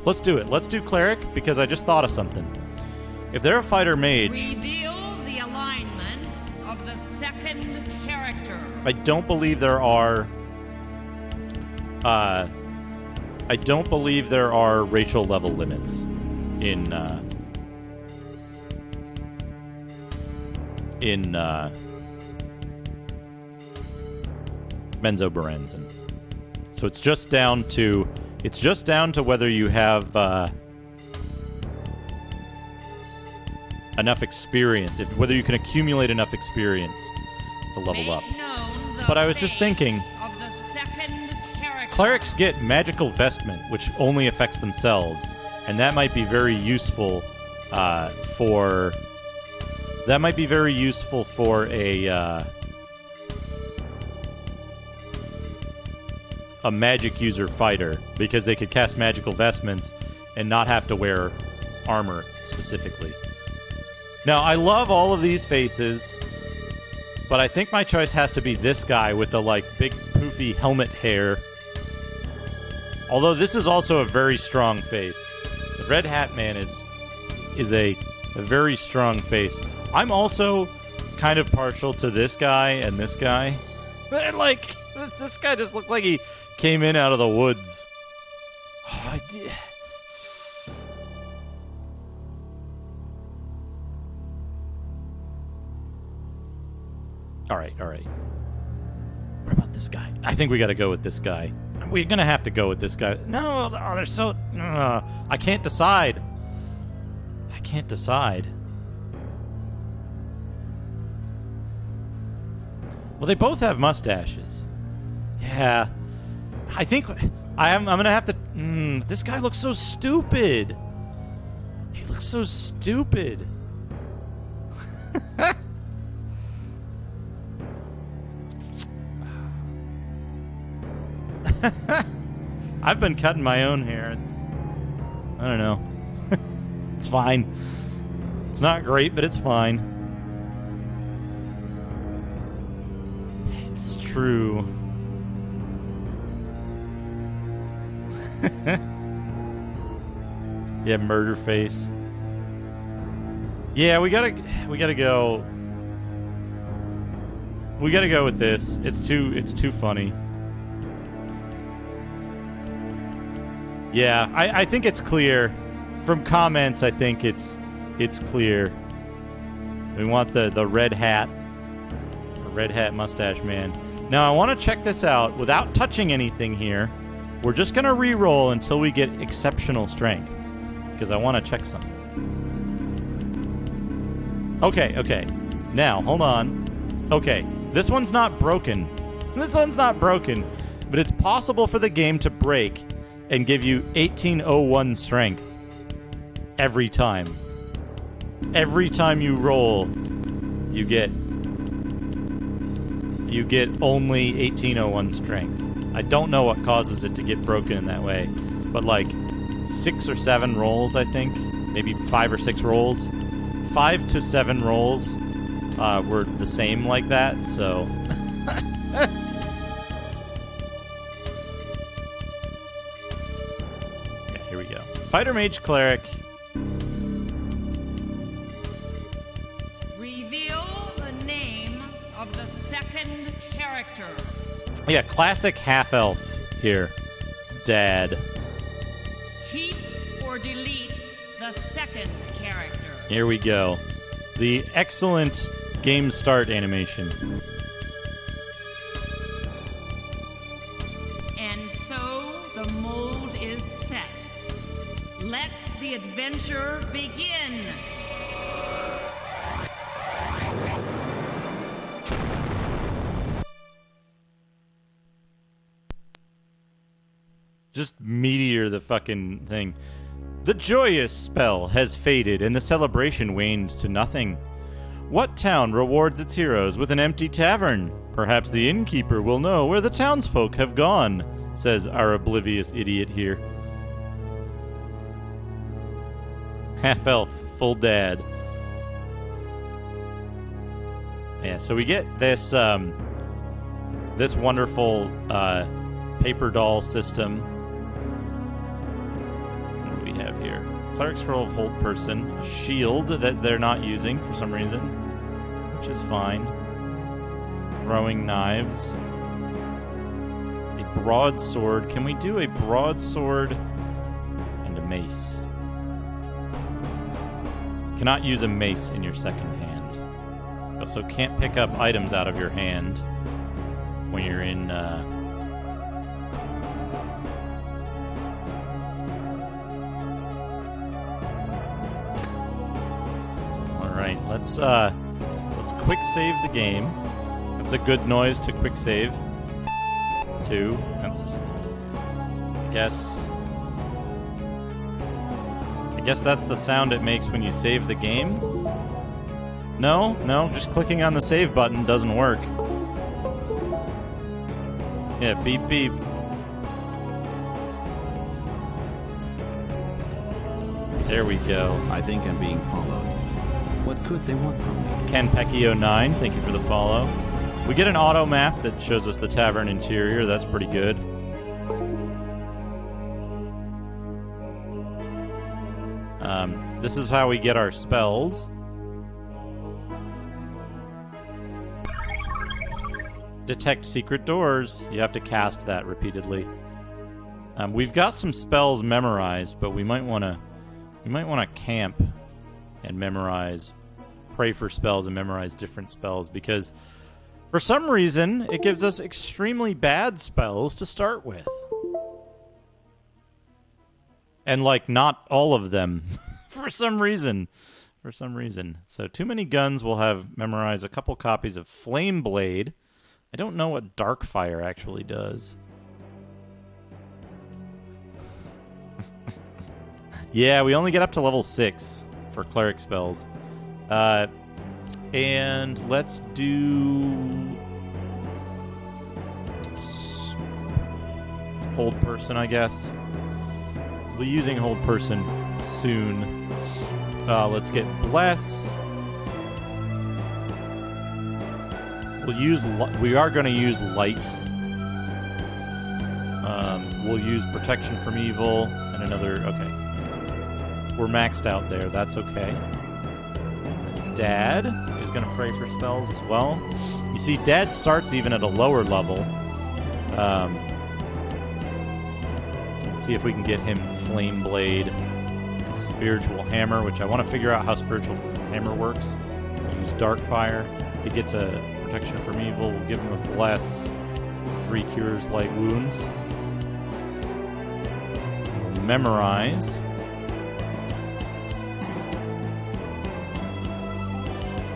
Let's do it. Let's do cleric, because I just thought of something. If they're a fighter mage... Reveal the alignment of the second character. I don't believe there are... I don't believe there are racial level limits in Menzoberranzan. So it's just down to whether you have enough experience, whether you can accumulate enough experience to level up. But I was just thinking, clerics get magical vestment, which only affects themselves, and that might be very useful for a magic user fighter, because they could cast magical vestments and not have to wear armor specifically. Now, I love all of these faces, but I think my choice has to be this guy with the, like, big poofy helmet hair. Although this is also a very strong face. The Red Hat Man is a very strong face. I'm also kind of partial to this guy and this guy. They're like, this guy just looked like he came in out of the woods. Oh, All right. What about this guy? I think we got to go with this guy. We're going to have to go with this guy. No, they're so... I can't decide. Well, they both have mustaches. Yeah. I think I'm going to have to... this guy looks so stupid. He looks so stupid. I've been cutting my own hair. I don't know. It's fine. It's not great, but it's fine. It's true. Yeah, murder face. Yeah, we gotta go. We gotta go with this. It's too funny. Yeah, I think it's clear. From comments, I think it's clear. We want the red hat. The red hat mustache man. Now, I want to check this out without touching anything here. We're just going to re-roll until we get exceptional strength, because I want to check something. Okay. Now, hold on. Okay, this one's not broken. But it's possible for the game to break and give you 1801 strength every time. Every time you roll, you get only 1801 strength. I don't know what causes it to get broken in that way, but like 6 or 7 rolls, I think, maybe 5 or 6 rolls, 5 to 7 rolls were the same like that. So. Here we go. Fighter Mage Cleric. Reveal the name of the second character. Yeah, classic half-elf here. Dad. Keep or delete the second character. Here we go. The excellent game start animation. And so the mold is set. Let the adventure begin. Just meteor the fucking thing. The joyous spell has faded and the celebration wanes to nothing. What town rewards its heroes with an empty tavern? Perhaps the innkeeper will know where the townsfolk have gone, says our oblivious idiot here. Half elf, full dad. Yeah, so we get this this wonderful paper doll system. What do we have here? Cleric's Scroll of Hold Person, a shield that they're not using for some reason, which is fine. Throwing knives. A broadsword. Can we do a broadsword and a mace? Cannot use a mace in your second hand. Also can't pick up items out of your hand when you're in Alright, let's quick save the game. That's a good noise to quick save. 2. That's I guess that's the sound it makes when you save the game. No, just clicking on the save button doesn't work. Yeah, beep beep. There we go. I think I'm being followed. What could they want from me? Ken Peckio9, thank you for the follow. We get an auto map that shows us the tavern interior. That's pretty good. This is how we get our spells. Detect secret doors. You have to cast that repeatedly. We've got some spells memorized, but we might want to camp and memorize, pray for spells and memorize different spells, because for some reason it gives us extremely bad spells to start with. And like not all of them for some reason. So too many guns will have memorized a couple copies of Flame Blade. I don't know what Darkfire actually does. Yeah, we only get up to level 6 for cleric spells. And let's do Hold Person, I guess. We'll be using Hold Person soon. Let's get Bless. We are going to use Light. We'll use Protection from Evil and another. Okay, we're maxed out there. That's okay. Dad is going to pray for spells as well. You see, Dad starts even at a lower level. See if we can get him Flame Blade, Spiritual Hammer, which I want to figure out how Spiritual Hammer works. We'll use Darkfire. He gets a Protection from Evil. We'll give him a Bless. 3 cures light wounds. We'll memorize.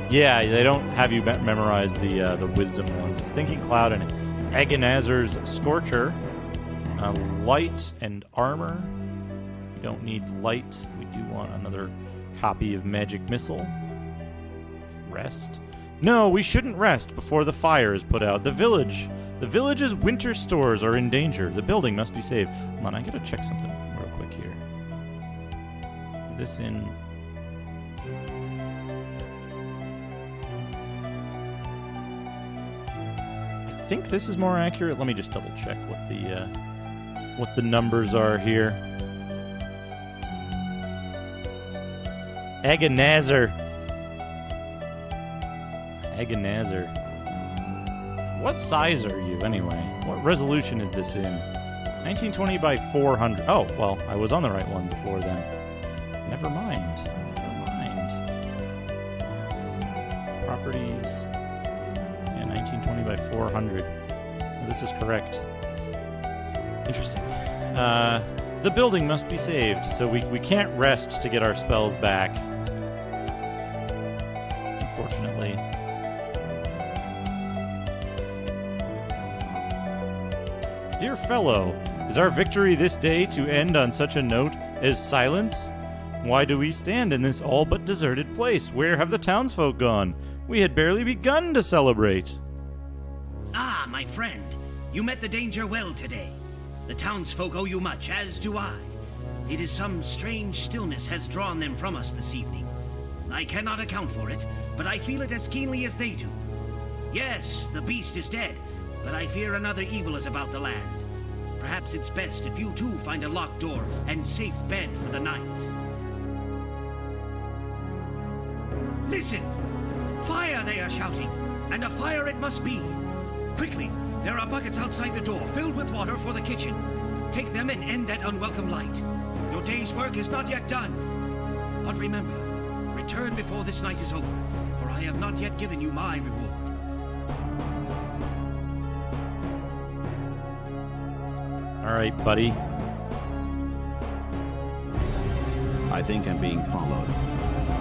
Yeah, they don't have you memorize the wisdom ones. Stinking Cloud and Agonazer's Scorcher. Light and armor. We don't need light. We do want another copy of Magic Missile. Rest. No, we shouldn't rest before the fire is put out. The village's winter stores are in danger. The building must be saved. Hold on, I gotta check something real quick here. Is this in... I think this is more accurate. Let me just double check what the numbers are here. Agonazer. What size are you, anyway? What resolution is this in? 1920 by 400. Oh, well, I was on the right one before then. Never mind. Properties. Yeah, 1920 by 400. This is correct. Interesting. The building must be saved, so we can't rest to get our spells back. Unfortunately. Dear fellow, is our victory this day to end on such a note as silence? Why do we stand in this all but deserted place? Where have the townsfolk gone? We had barely begun to celebrate. Ah, my friend, you met the danger well today. The townsfolk owe you much, as do I. It is some strange stillness has drawn them from us this evening. I cannot account for it, but I feel it as keenly as they do. Yes, the beast is dead, but I fear another evil is about the land. Perhaps it's best if you too find a locked door and safe bed for the night. Listen! Fire, they are shouting, and a fire it must be. Quickly, there are buckets outside the door filled with water for the kitchen. Take them and end that unwelcome light. Your day's work is not yet done. But remember, return before this night is over, for I have not yet given you my reward. All right, buddy. I think I'm being followed.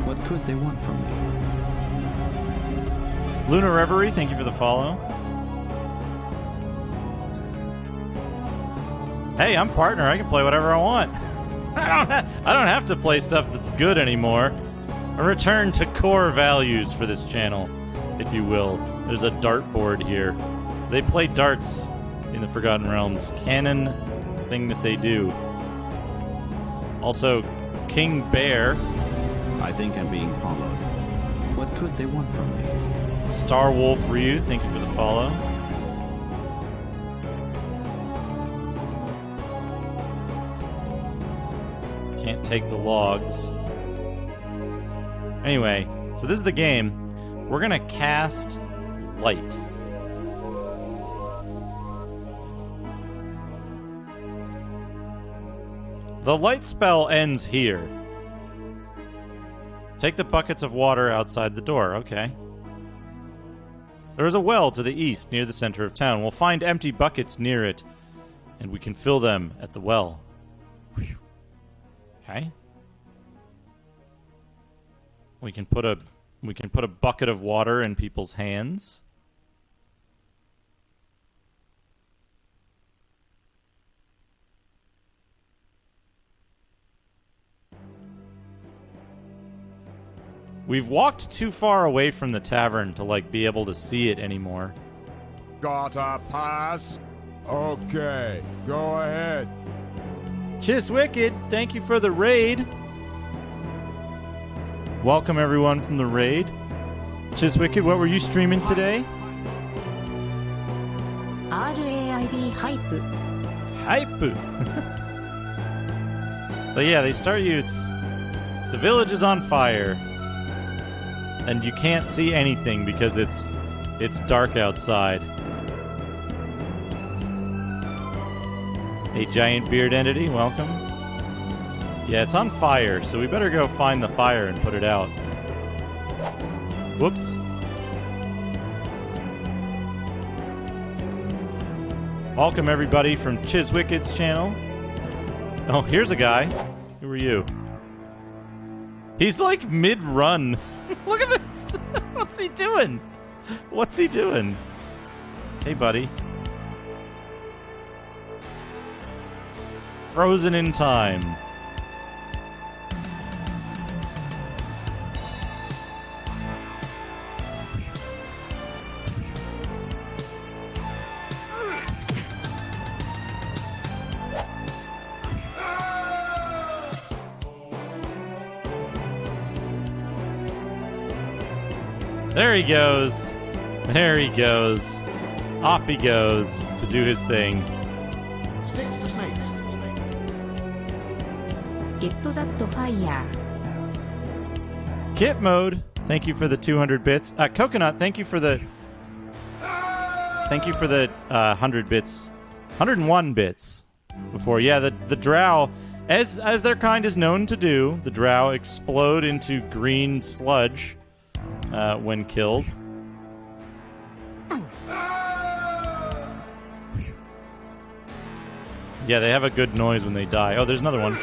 What could they want from me? Luna Reverie, thank you for the follow. Hey, I'm partner. I can play whatever I want. I don't have to play stuff that's good anymore. A return to core values for this channel, if you will. There's a dartboard here. They play darts in the Forgotten Realms. Canon thing that they do. Also, King Bear. I think I'm being followed. What could they want from me? Star Wolf Ryu, thank you for the follow. Can't take the logs. Anyway, so this is the game. We're gonna cast light. The light spell ends here. Take the buckets of water outside the door. Okay. There is a well to the east near the center of town. We'll find empty buckets near it, and we can fill them at the well. Okay. We can put a bucket of water in people's hands. We've walked too far away from the tavern to, like, be able to see it anymore. Got a pass? Okay, go ahead. Chiswicked, thank you for the raid. Welcome, everyone, from the raid. Chiswicked, what were you streaming today? RAID Hype. Hype. So, yeah, they start you... The village is on fire. And you can't see anything because it's dark outside. A giant beard entity, welcome. Yeah, it's on fire, so we better go find the fire and put it out. Whoops. Welcome everybody from Chiswicked's channel. Oh, here's a guy. Who are you? He's like mid-run. Look at this! What's he doing? What's he doing? Hey, buddy. Frozen in time. There he goes. There he goes. Off he goes to do his thing. Stick to the snakes. Get that fire. Kit mode. Thank you for the 200 bits. Coconut, thank you for the 100 bits. 101 bits before. Yeah, the drow As their kind is known to do, the drow explode into green sludge when killed. Yeah, they have a good noise when they die. Oh, there's another one.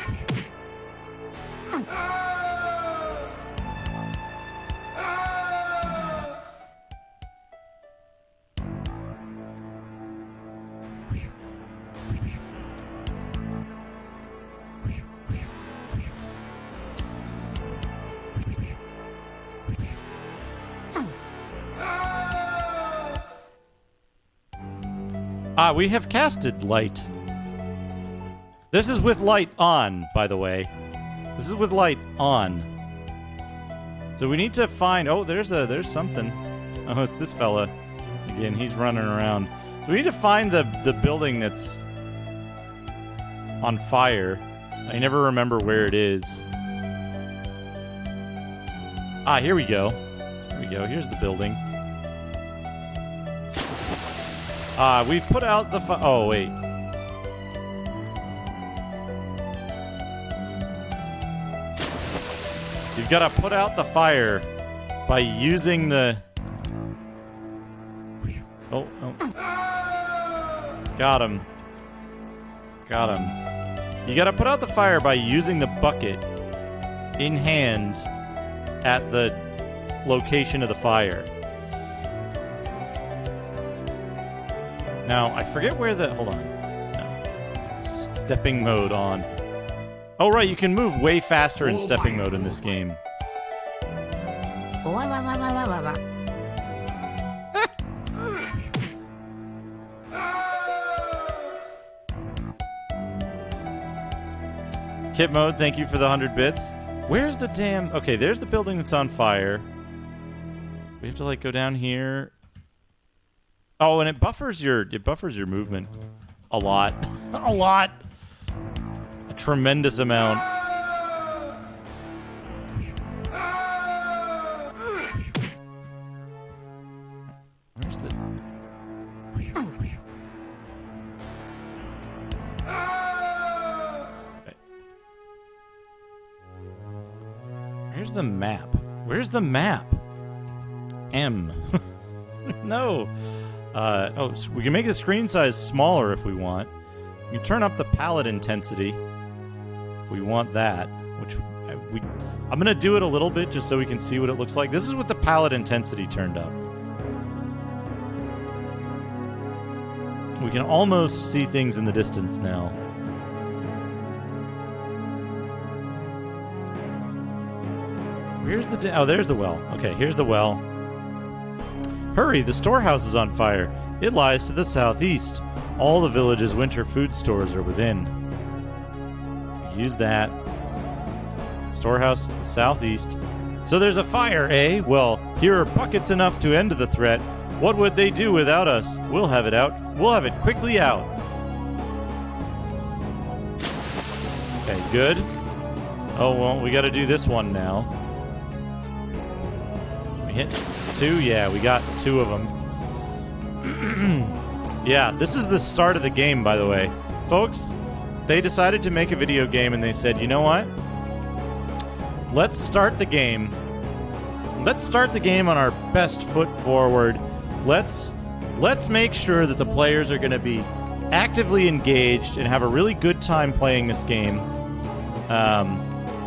Ah, we have casted light. This is with light on, by the way. This is with light on. So we need to find... Oh, there's something. Oh, it's this fella. Again, he's running around. So we need to find the building that's on fire. I never remember where it is. Ah, here we go. Here we go. Here's the building. We've put out the... Oh, wait. You've got to put out the fire by using the... Oh. Got him. Got him. You got to put out the fire by using the bucket in hand at the location of the fire. Now, I forget where the... Hold on. No. Stepping mode on. Oh, right, you can move way faster in stepping mode in this game. Kit mode, thank you for the 100 bits. Where's the damn... Okay, there's the building that's on fire. We have to, like, go down here... Oh, and it buffers your movement a lot. A lot. A tremendous amount. Where's the... Where's the map? Where's the map? M. No. So we can make the screen size smaller if we want. We can turn up the palette intensity if we want that, which I'm going to do it a little bit just so we can see what it looks like. This is with the palette intensity turned up. We can almost see things in the distance now. Where's the... Oh, there's the well. Okay, here's the well. Hurry, the storehouse is on fire. It lies to the southeast. All the village's winter food stores are within. Use that. Storehouse to the southeast. So there's a fire, eh? Well, here are buckets enough to end the threat. What would they do without us? We'll have it out. We'll have it quickly out. Okay, good. Oh, well, we gotta do this one now. We hit 2? Yeah, we got 2 of them. Yeah, this is the start of the game, by the way. Folks, they decided to make a video game and they said, you know what? Let's start the game. Let's start the game on our best foot forward. Let's make sure that the players are going to be actively engaged and have a really good time playing this game.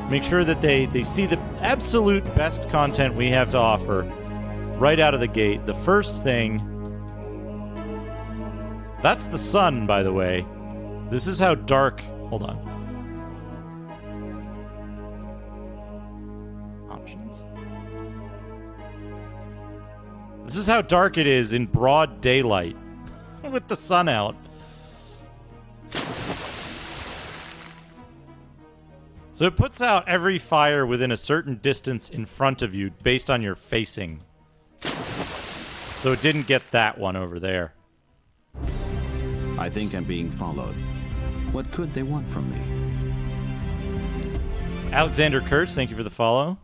Make sure that they see the absolute best content we have to offer right out of the gate. The first thing... That's the sun, by the way. This is how dark... Hold on. Options. This is how dark it is in broad daylight with the sun out. So it puts out every fire within a certain distance in front of you based on your facing. So it didn't get that one over there. I think I'm being followed. What could they want from me? Alexander Kurtz, thank you for the follow.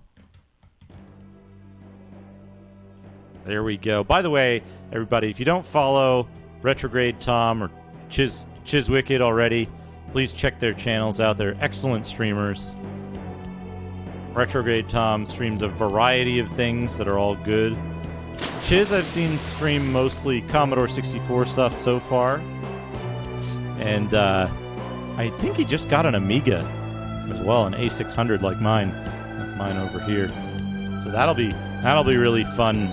There we go. By the way, everybody, if you don't follow Retrograde Tom or Chizwicked already, Please check their channels out. They're excellent streamers. Retrograde Tom streams a variety of things that are all good. Chiz, I've seen stream mostly Commodore 64 stuff so far. And I think he just got an Amiga as well, an A600 like mine over here. So that'll be really fun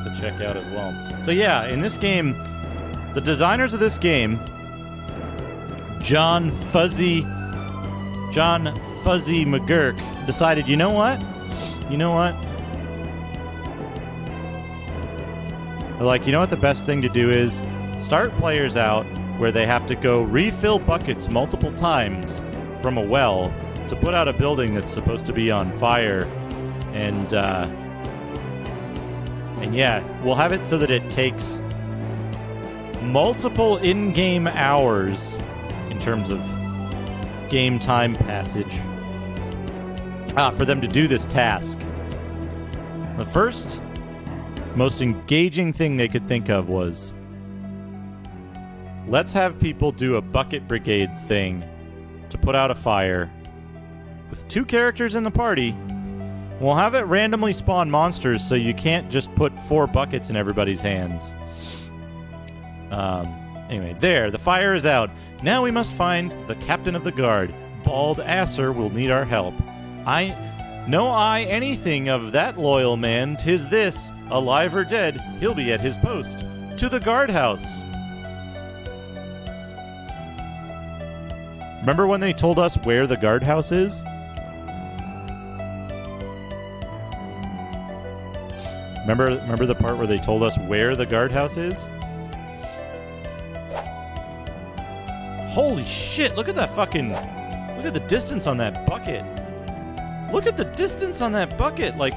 to check out as well. So yeah, in this game, the designers of this game, John Fuzzy McGurk, decided, you know what? They're like, you know what the best thing to do is? Start players out where they have to go refill buckets multiple times from a well to put out a building that's supposed to be on fire. And yeah, we'll have it so that it takes multiple in-game hours in terms of game time passage for them to do this task. The first, most engaging thing they could think of was, let's have people do a bucket brigade thing to put out a fire with 2 characters in the party. We'll have it randomly spawn monsters so you can't just put 4 buckets in everybody's hands. Anyway, there, the fire is out. Now we must find the captain of the guard. Bald Asser will need our help. Know I anything of that loyal man? 'Tis this, alive or dead, he'll be at his post. To the guardhouse. Remember when they told us where the guardhouse is? Remember the part where they told us where the guardhouse is? Holy shit, look at that fucking... Look at the distance on that bucket. Look at the distance on that bucket, like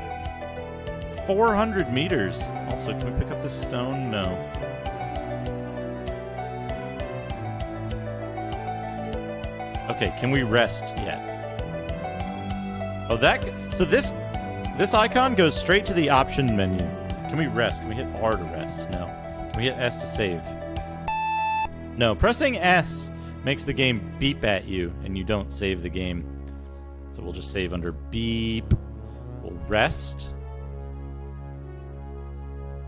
400 meters. Also, can we pick up this stone? No. Okay, can we rest yet? Oh, so this icon goes straight to the option menu. Can we rest? Can we hit R to rest? No. Can we hit S to save? No. Pressing S makes the game beep at you, and you don't save the game. So we'll just save under beep. We'll rest.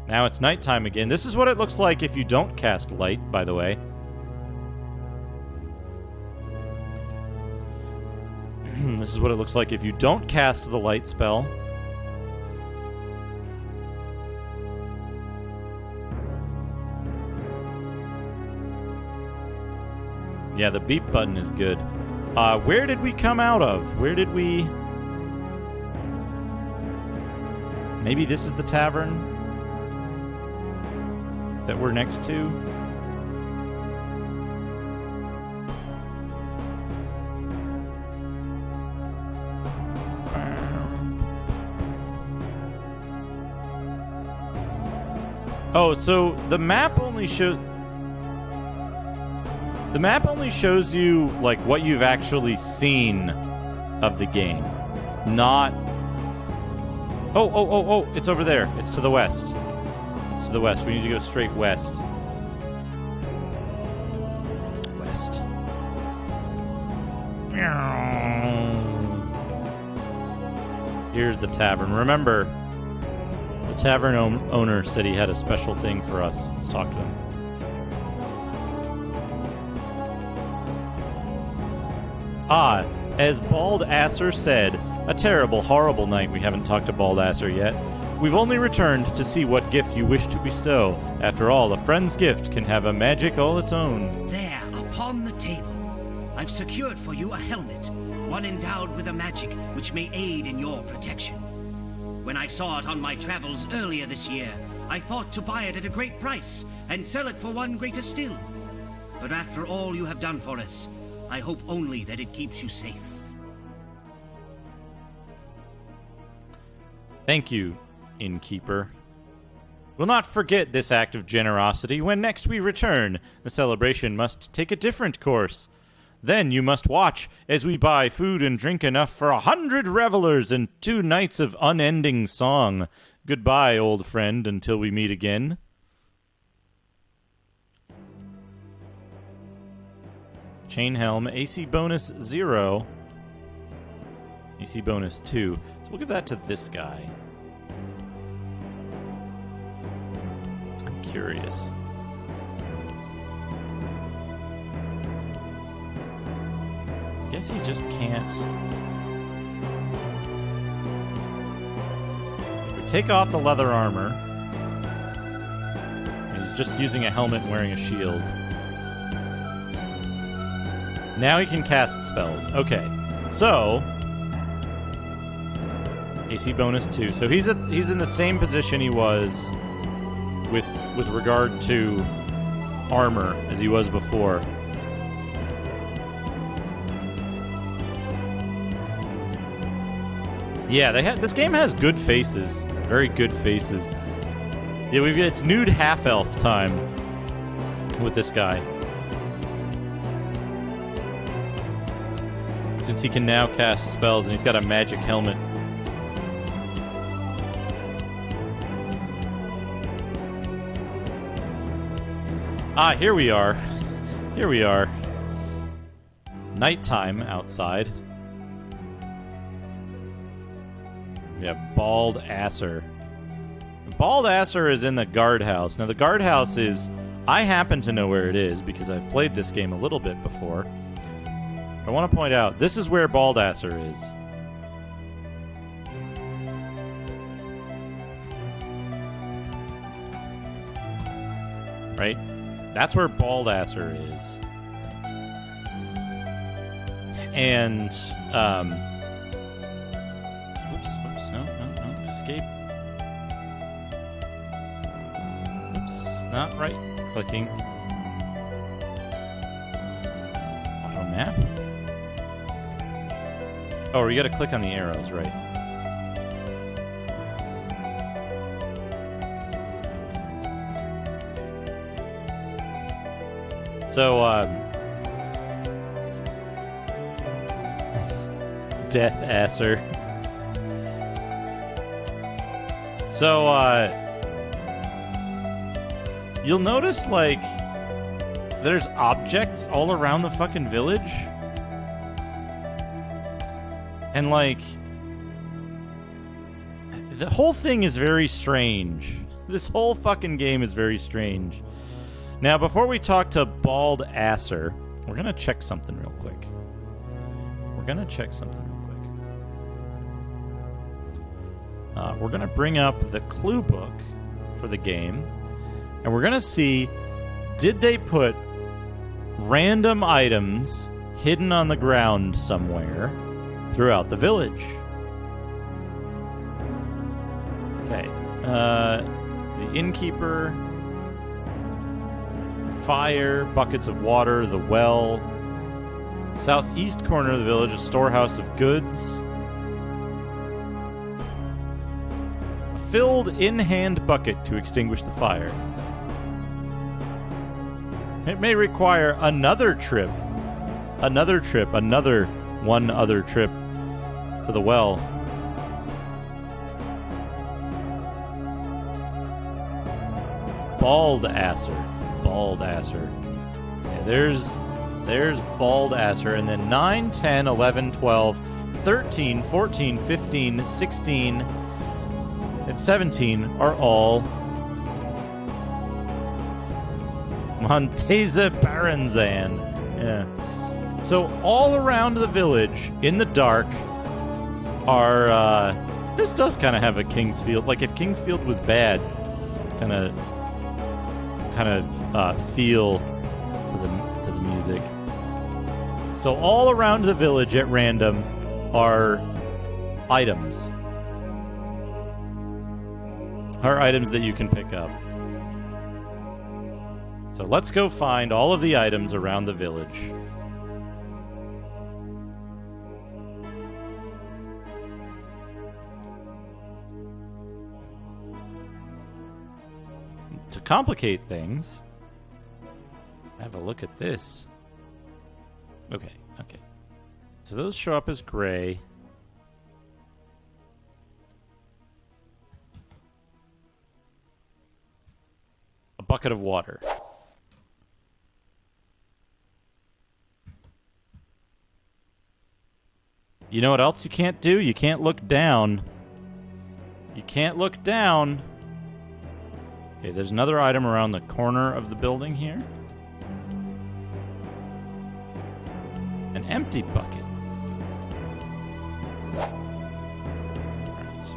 Now it's nighttime again. This is what it looks like if you don't cast light, by the way. This is what it looks like if you don't cast the light spell. Yeah, the beep button is good. Where did we come out of? Where did we... Maybe this is the tavern that we're next to? Oh, so the map only shows... The map only shows you, like, what you've actually seen of the game. Not... Oh, it's over there. It's to the west. It's to the west. We need to go straight west. West. Here's the tavern. Remember, the tavern owner said he had a special thing for us. Let's talk to him. Ah, as Bald Asser said, a terrible, horrible night. We haven't talked to Bald Asser yet. We've only returned to see what gift you wish to bestow. After all, a friend's gift can have a magic all its own. There, upon the table, I've secured for you a helmet, one endowed with a magic which may aid in your protection. When I saw it on my travels earlier this year, I thought to buy it at a great price and sell it for one greater still. But after all you have done for us, I hope only that it keeps you safe. Thank you, innkeeper. We'll not forget this act of generosity when next we return. The celebration must take a different course. Then you must watch as we buy food and drink enough for 100 revelers and 2 nights of unending song. Goodbye, old friend, until we meet again. Chain helm. AC bonus 0. AC bonus 2. So we'll give that to this guy. I'm curious. Guess he just can't. We take off the leather armor. And he's just using a helmet and wearing a shield. Now he can cast spells. Okay. So AC bonus 2. So he's in the same position he was with regard to armor as he was before. Yeah, this game has good faces. Very good faces. Yeah, it's nude half-elf time with this guy. Since he can now cast spells and he's got a magic helmet. Ah, here we are. Here we are. Nighttime outside. Yeah, Bald Asser. Bald Asser is in the guardhouse. Now, the guardhouse is... I happen to know where it is because I've played this game a little bit before. I want to point out, this is where Bald Asser is. Right? That's where Bald Asser is. And, Oops, no, escape. Oops, not right clicking. Auto map? Oh, you gotta click on the arrows, right. So, Death Asser. So, you'll notice, like, there's objects all around the fucking village. And, like, the whole thing is very strange. This whole fucking game is very strange. Now, before we talk to Bald Asser, we're gonna check something real quick. We're going to bring up the clue book for the game, and we're going to see, did they put random items hidden on the ground somewhere throughout the village? Okay. The innkeeper, fire, buckets of water, the well, southeast corner of the village, a storehouse of goods. Filled in-hand bucket to extinguish the fire. It may require another other trip to the well. Bald Asser. Yeah, there's Bald Asser, and then 9, 10, 11, 12, 13, 14, 15, 16, and 17 are all Menzoberranzan. Yeah. So all around the village, in the dark, are... this does kind of have a Kingsfield. Like, if Kingsfield was bad, kind of feel to the music. So all around the village at random are items. Are items that you can pick up. So let's go find all of the items around the village. To complicate things, have a look at this. Okay. So those show up as gray. A bucket of water. You know what else you can't do? You can't look down. You can't look down. Okay, there's another item around the corner of the building here. An empty bucket. Alright.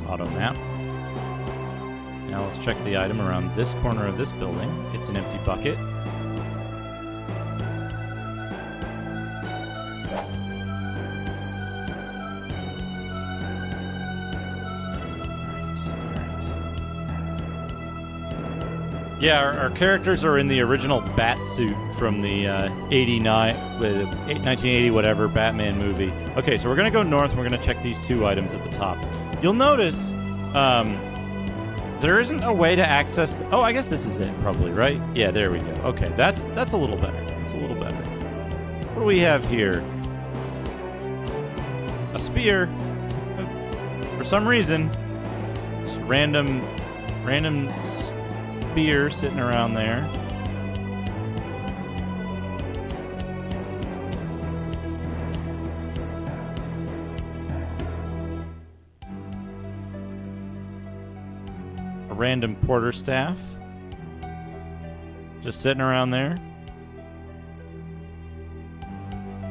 Auto map. Now let's check the item around this corner of this building. It's an empty bucket. Yeah, our characters are in the original bat suit from the 1980 whatever Batman movie. Okay, so we're going to go north and we're going to check these two items at the top. You'll notice there isn't a way to access... oh, I guess this is it probably, right? Yeah, there we go. Okay, that's a little better. That's a little better. What do we have here? A spear. For some reason, just random spear sitting around there. A random quarterstaff just sitting around there.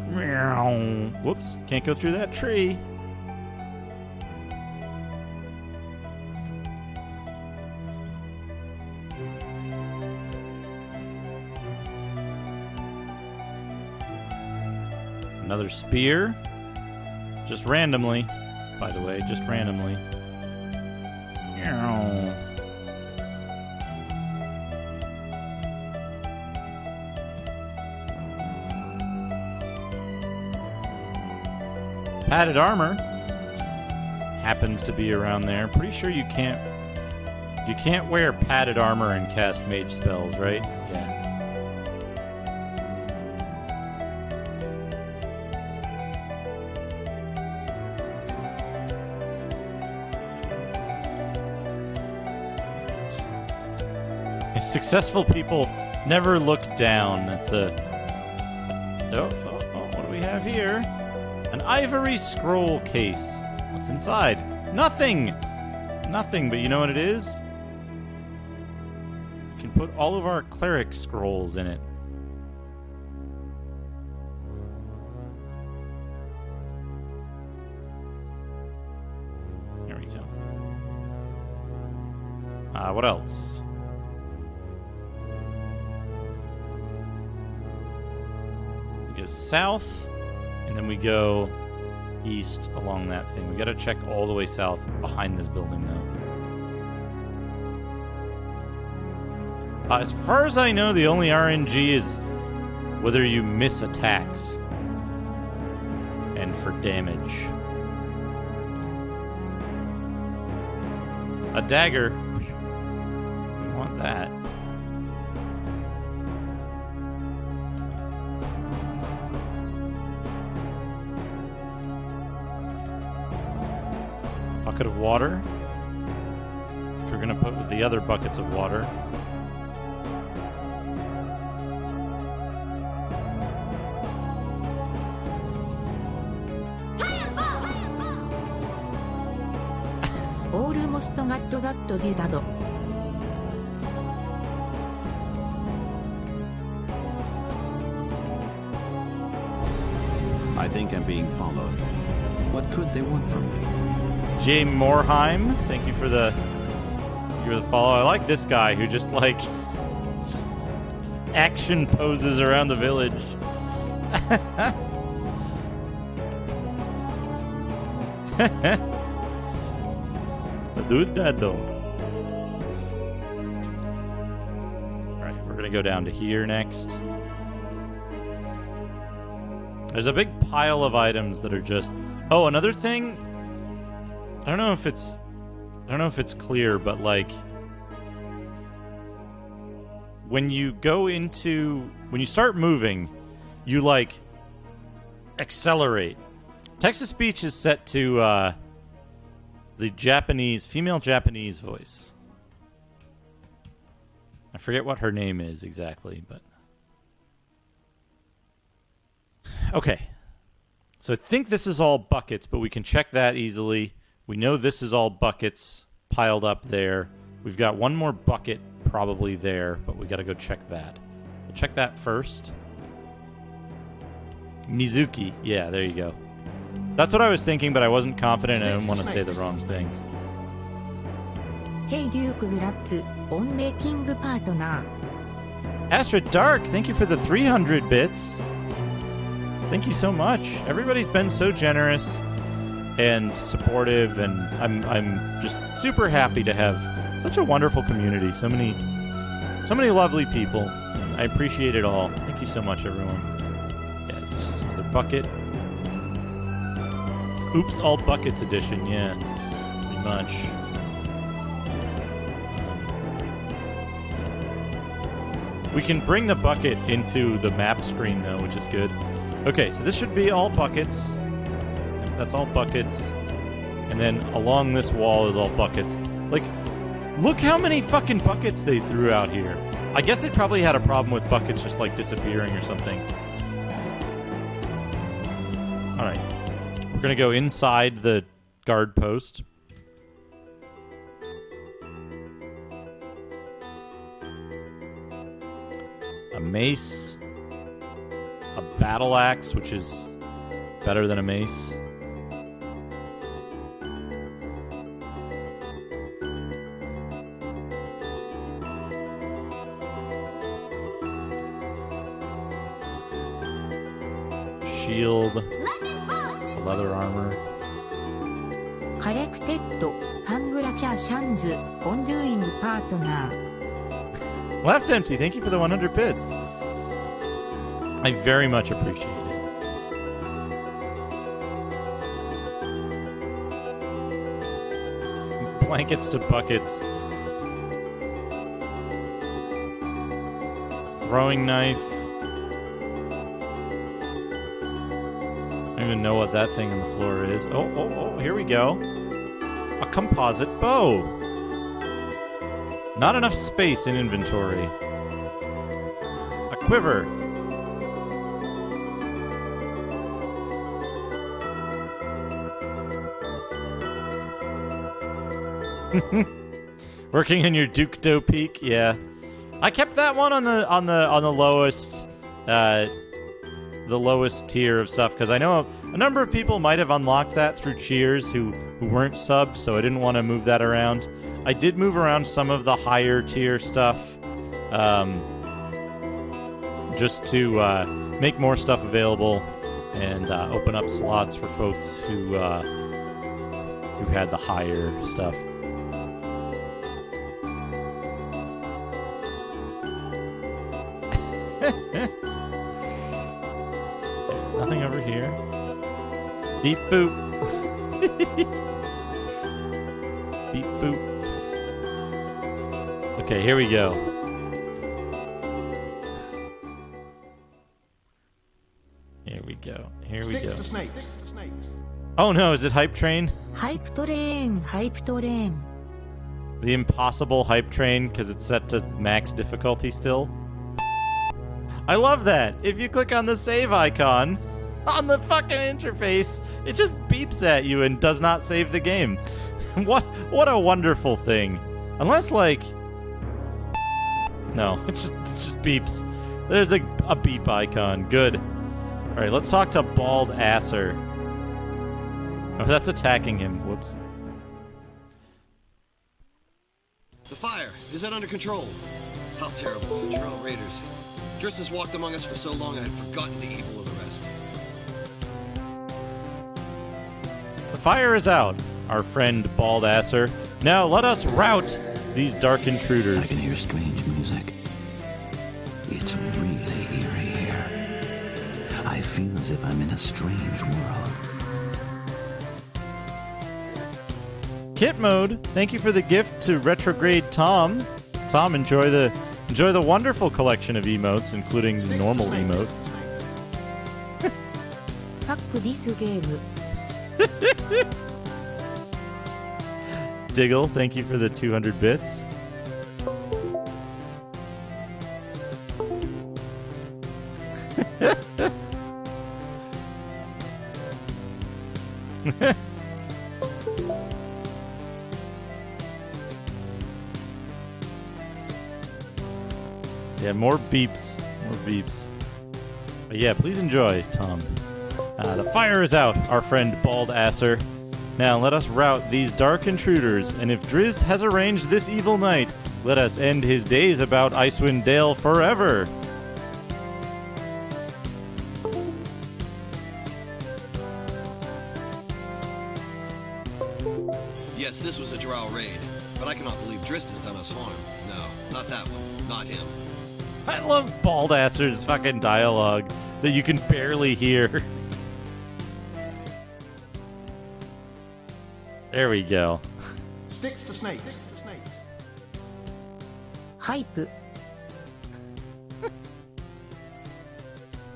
Meow. Whoops, can't go through that tree. Another spear. Just randomly. By the way, just randomly. Padded armor. Happens to be around there. Pretty sure you can't wear padded armor and cast mage spells, right? Yeah. Successful people never look down. That's a... Oh, what do we have here? An ivory scroll case. What's inside? Nothing! Nothing, but you know what it is? We can put all of our cleric scrolls in it. There we go. What else? South, and then we go east along that thing. We gotta check all the way south behind this building, though. As far as I know, the only RNG is whether you miss attacks and for damage. A dagger. We want that. Bucket of water. We're going to put with the other buckets of water. Almost got that did. I think I'm being followed. What could they want from me? Jay Morheim, thank you for the follow. I like this guy who just action poses around the village. Alright, we're gonna go down to here next. There's a big pile of items that are just... Oh, another thing... I don't know if it's clear, but like when you start moving, you like accelerate. Text-to-speech is set to the female Japanese voice. I forget what her name is exactly, but okay. So I think this is all buckets, but we can check that easily. We know this is all buckets piled up there. We've got one more bucket probably there, but we got to go check that. We'll check that first. Mizuki. Yeah, there you go. That's what I was thinking, but I wasn't confident. I didn't want to say the wrong thing. Hey Duke Gratz, on making partner. Astra Dark, thank you for the 300 bits. Thank you so much. Everybody's been so generous and supportive, and I'm just super happy to have such a wonderful community. So many lovely people. I appreciate it all. Thank you so much, everyone. Yeah, it's just another bucket. Oops, all buckets edition. Yeah, pretty much. We can bring the bucket into the map screen, though, which is good. Okay, so this should be all buckets. That's all buckets. And then along this wall is all buckets. Like, look how many fucking buckets they threw out here. I guess they probably had a problem with buckets just, like, disappearing or something. Alright. We're gonna go inside the guard post. A mace. A battle axe, which is better than a mace. Shield. Leather armor. Collected, congratulations on doing partner. Left Empty, thank you for the 100 bits. I very much appreciate it. Blankets to buckets. Throwing knife. I don't even know what that thing on the floor is. Oh, here we go. A composite bow. Not enough space in inventory. A quiver. Working in your Duke Do peak, yeah. I kept that one on the lowest the lowest tier of stuff, because I know a number of people might have unlocked that through cheers who weren't subs, so I didn't want to move that around. I did move around some of the higher tier stuff, just to make more stuff available and open up slots for folks who had the higher stuff. Nothing over here. Beep boop. Beep boop. Okay, here we go. Here we go. Here we go. Oh no, is it Hype Train? Hype train, hype train. The impossible Hype Train, because it's set to max difficulty still. I love that. If you click on the save icon on the fucking interface, it just beeps at you and does not save the game. What a wonderful thing. Unless, like... No, it just beeps. There's a beep icon. Good. Alright, let's talk to Bald Asser. Oh, that's attacking him. Whoops. The fire, is it under control? How terrible. Trail raiders. Driss has walked among us for so long I had forgotten the evil of the rest. The fire is out, our friend Bald Asser. Now let us rout these dark intruders. I can hear strange music. It's really eerie here. I feel as if I'm in a strange world. Kit Mode, thank you for the gift to Retrograde Tom. Tom, enjoy the wonderful collection of emotes, including the normal emote. Fuck this game. Diggle, thank you for the 200 bits. Yeah, more beeps. More beeps. But yeah, please enjoy, Tom. The fire is out, our friend Bald Asser. Now let us rout these dark intruders, and if Drizzt has arranged this evil night, let us end his days about Icewind Dale forever. Yes, this was a drow raid, but I cannot believe Drizzt has done us harm. No, not that one. Not him. I love Bald Asser's fucking dialogue that you can barely hear. There we go. Sticks to snakes. Hype.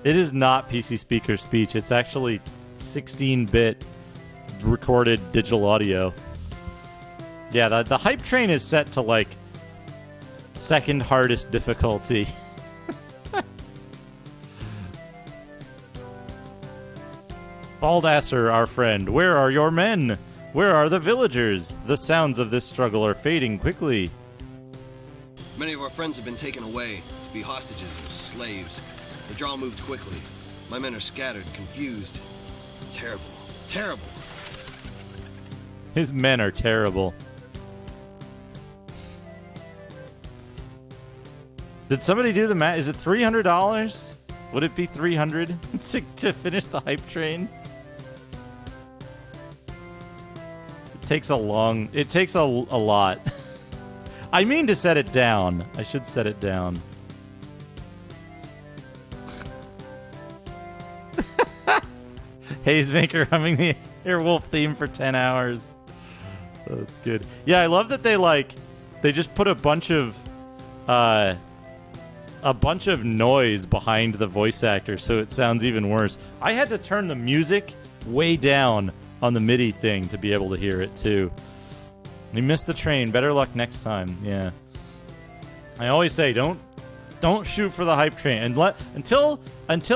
It is not PC speaker speech. It's actually 16-bit recorded digital audio. Yeah, the hype train is set to, like, second hardest difficulty. Baldasser, our friend, where are your men? Where are the villagers? The sounds of this struggle are fading quickly. Many of our friends have been taken away to be hostages or slaves. The drow moved quickly. My men are scattered, confused. Terrible. Terrible. His men are terrible. Did somebody do the math? Is it $300? Would it be $300 to finish the hype train? It takes a lot. I mean to set it down. I should set it down. Hazemaker humming the Airwolf theme for 10 hours. Oh, that's good. Yeah, I love that they just put a bunch of noise behind the voice actor so it sounds even worse. I had to turn the music way down on the MIDI thing to be able to hear it too. We missed the train. Better luck next time. Yeah. I always say don't shoot for the hype train and until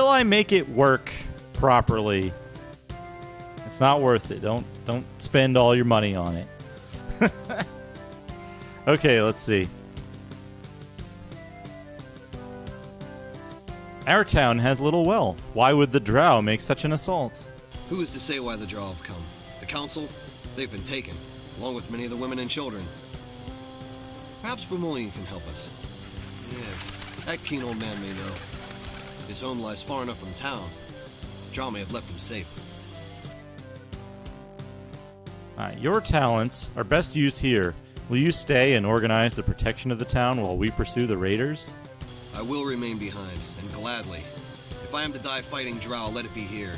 I make it work properly. It's not worth it. Don't spend all your money on it. Okay, let's see. Our town has little wealth. Why would the drow make such an assault? Who is to say why the drow have come? The council? They've been taken, along with many of the women and children. Perhaps Vermilion can help us. Yeah, that keen old man may know. His home lies far enough from town. Drow may have left him safe. Your talents are best used here. Will you stay and organize the protection of the town while we pursue the raiders? I will remain behind, and gladly. If I am to die fighting drow, let it be here.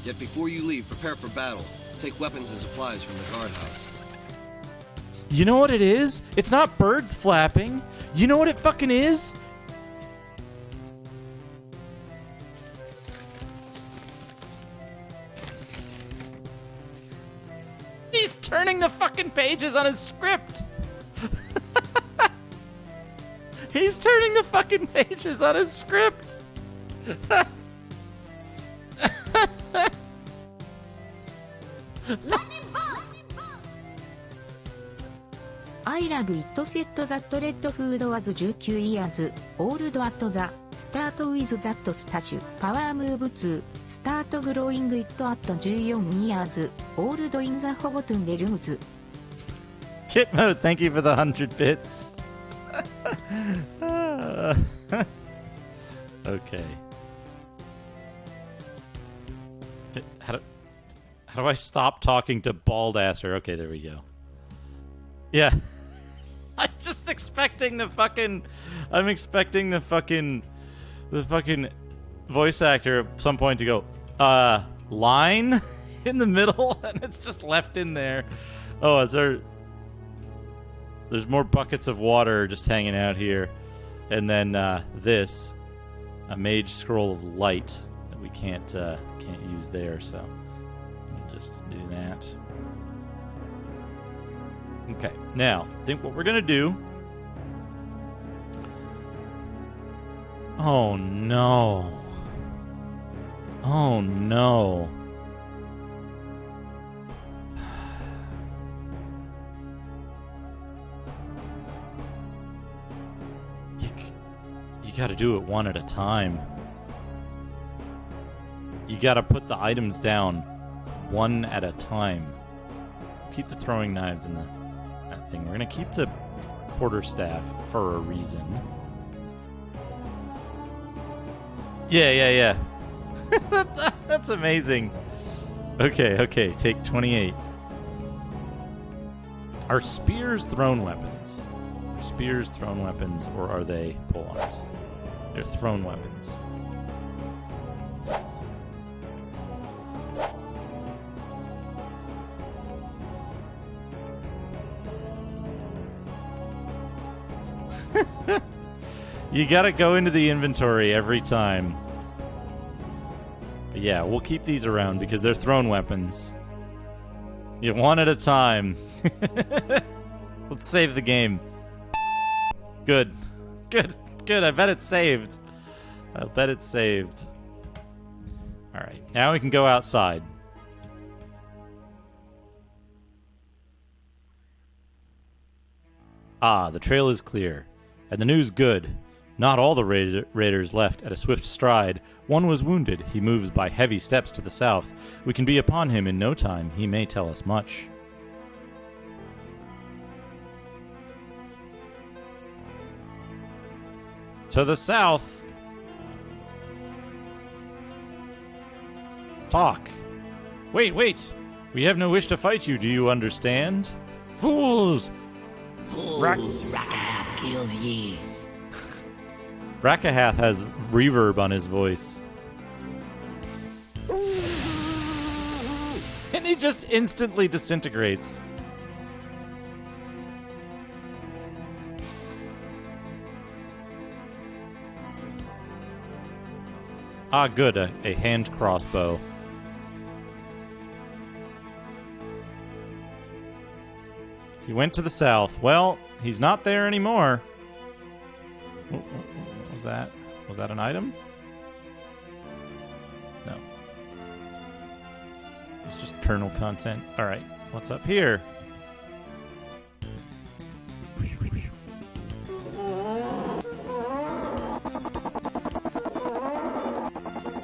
Yet before you leave, prepare for battle. Take weapons and supplies from the guardhouse. You know what it is? It's not birds flapping. You know what it fucking is? He's turning the fucking pages on his script. He's turning the fucking pages on his script. I love it set that red food was 19 years old at the start with that stash. Power move 2. Start growing it at 14 years old in the Forgotten Realms. Kit mode, thank you for the 100 bits. Okay. How do I stop talking to Baldasser? Okay, there we go. Yeah. I'm just expecting the fucking voice actor at some point to go, line in the middle, and it's just left in there. Oh, there's more buckets of water just hanging out here. And then this, a mage scroll of light that we can't use there, so we'll just do that. Okay, now, I think what we're going to do... Oh, no. Oh, no. You gotta do it one at a time. You gotta put the items down one at a time. Keep the throwing knives in that thing. We're gonna keep the quarterstaff for a reason. Yeah. That's amazing. Okay, take 28. Are spears thrown weapons? Are spears thrown weapons, or are they polearms? They're thrown weapons. You gotta go into the inventory every time. But yeah, we'll keep these around because they're thrown weapons. You one at a time. Let's save the game. Good. I bet it's saved. Alright, now we can go outside. Ah, the trail is clear. And the news good. Not all the raiders left at a swift stride. One was wounded. He moves by heavy steps to the south. We can be upon him in no time. He may tell us much. To the south. Talk. Wait. We have no wish to fight you. Do you understand? Fools! Rakahath kills ye. Rakahath has reverb on his voice. And he just instantly disintegrates. Ah, good, a hand crossbow. He went to the south. Well, he's not there anymore. What was that? Was that an item? No. It's just kernel content. Alright, what's up here?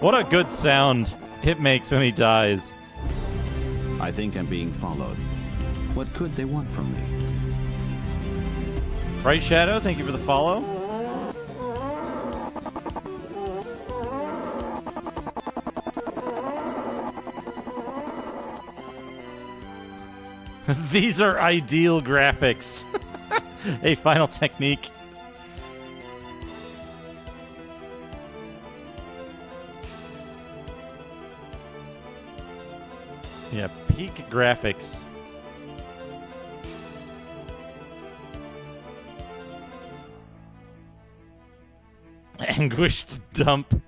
What a good sound it makes when he dies. I think I'm being followed. What could they want from me? Bright Shadow, thank you for the follow. These are ideal graphics. A final technique. Yeah, peak graphics. Anguished dump.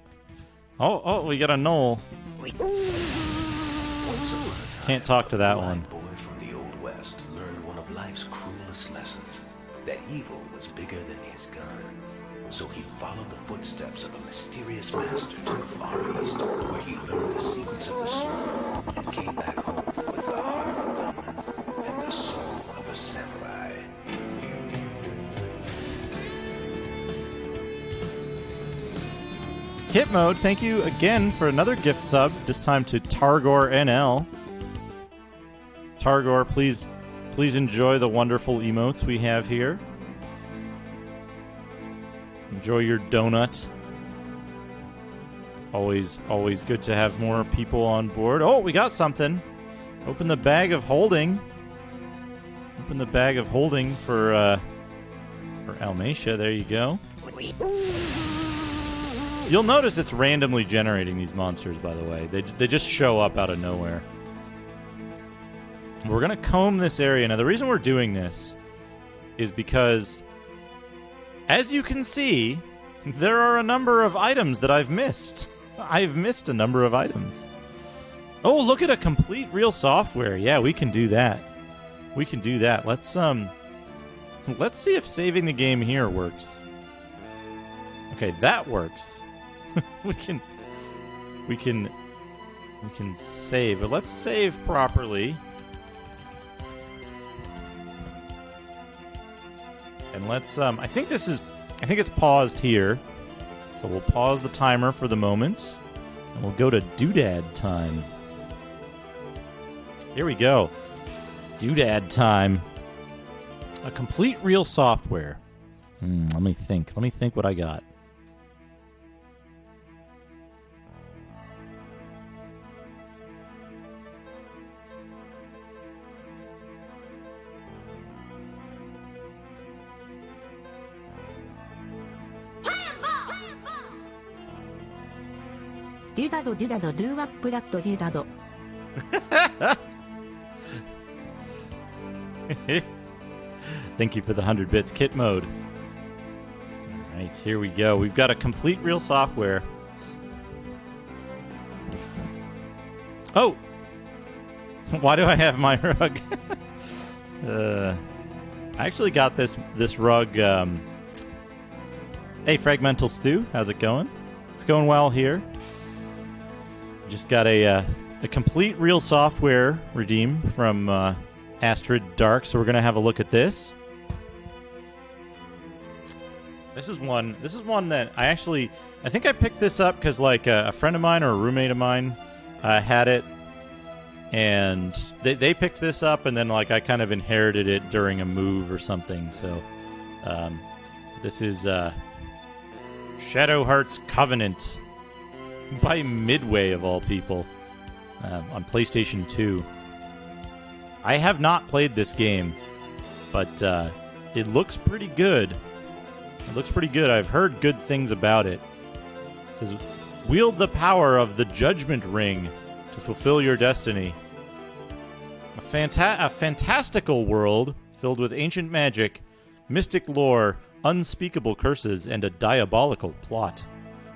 Oh, we got a knoll. Once upon a time, Can't talk to that one. A boy from the Old West learned one of life's cruelest lessons, that evil was bigger than his gun. So he followed the footsteps of a mysterious master to the Far East, where he learned the secrets of the sword and came back home with the heart of a gunman and the soul of a samurai. Hit Mode, thank you again for another gift sub, this time to Targor NL. Targor, please enjoy the wonderful emotes we have here. Enjoy your donut. Always good to have more people on board. Oh, we got something. Open the bag of holding. Open the bag of holding for Almacia. There you go. You'll notice it's randomly generating these monsters, by the way. They just show up out of nowhere. We're going to comb this area. Now, the reason we're doing this is because, as you can see, there are a number of items that I've missed. I've missed a number of items. Oh, look at a complete real software. Yeah, we can do that. We can do that. Let's see if saving the game here works. Okay, that works. we can save, but let's save properly. And let's I think it's paused here. So we'll pause the timer for the moment, and we'll go to Doodad time. Here we go. Doodad time. A complete real software. Let me think. Let me think what I got. Dudado, dudado, doo-wop, plat, dudado. Thank you for the 100 bits kit mode. All right, here we go. We've got a complete real software. Oh! Why do I have my rug? I actually got this rug. Hey, Fragmental Stew, how's it going? It's going well here. Just got a complete real software redeem from Astrid Dark, so we're gonna have a look at this. This is one that I think I picked this up because like a friend of mine or a roommate of mine had it, and they picked this up, and then like I kind of inherited it during a move or something. So this is Shadow Hearts Covenant by Midway of all people on PlayStation 2. I have not played this game, but it looks pretty good. It looks pretty good. I've heard good things about it. It says, wield the power of the Judgment Ring to fulfill your destiny. A fantastical world filled with ancient magic, mystic lore, unspeakable curses, and a diabolical plot.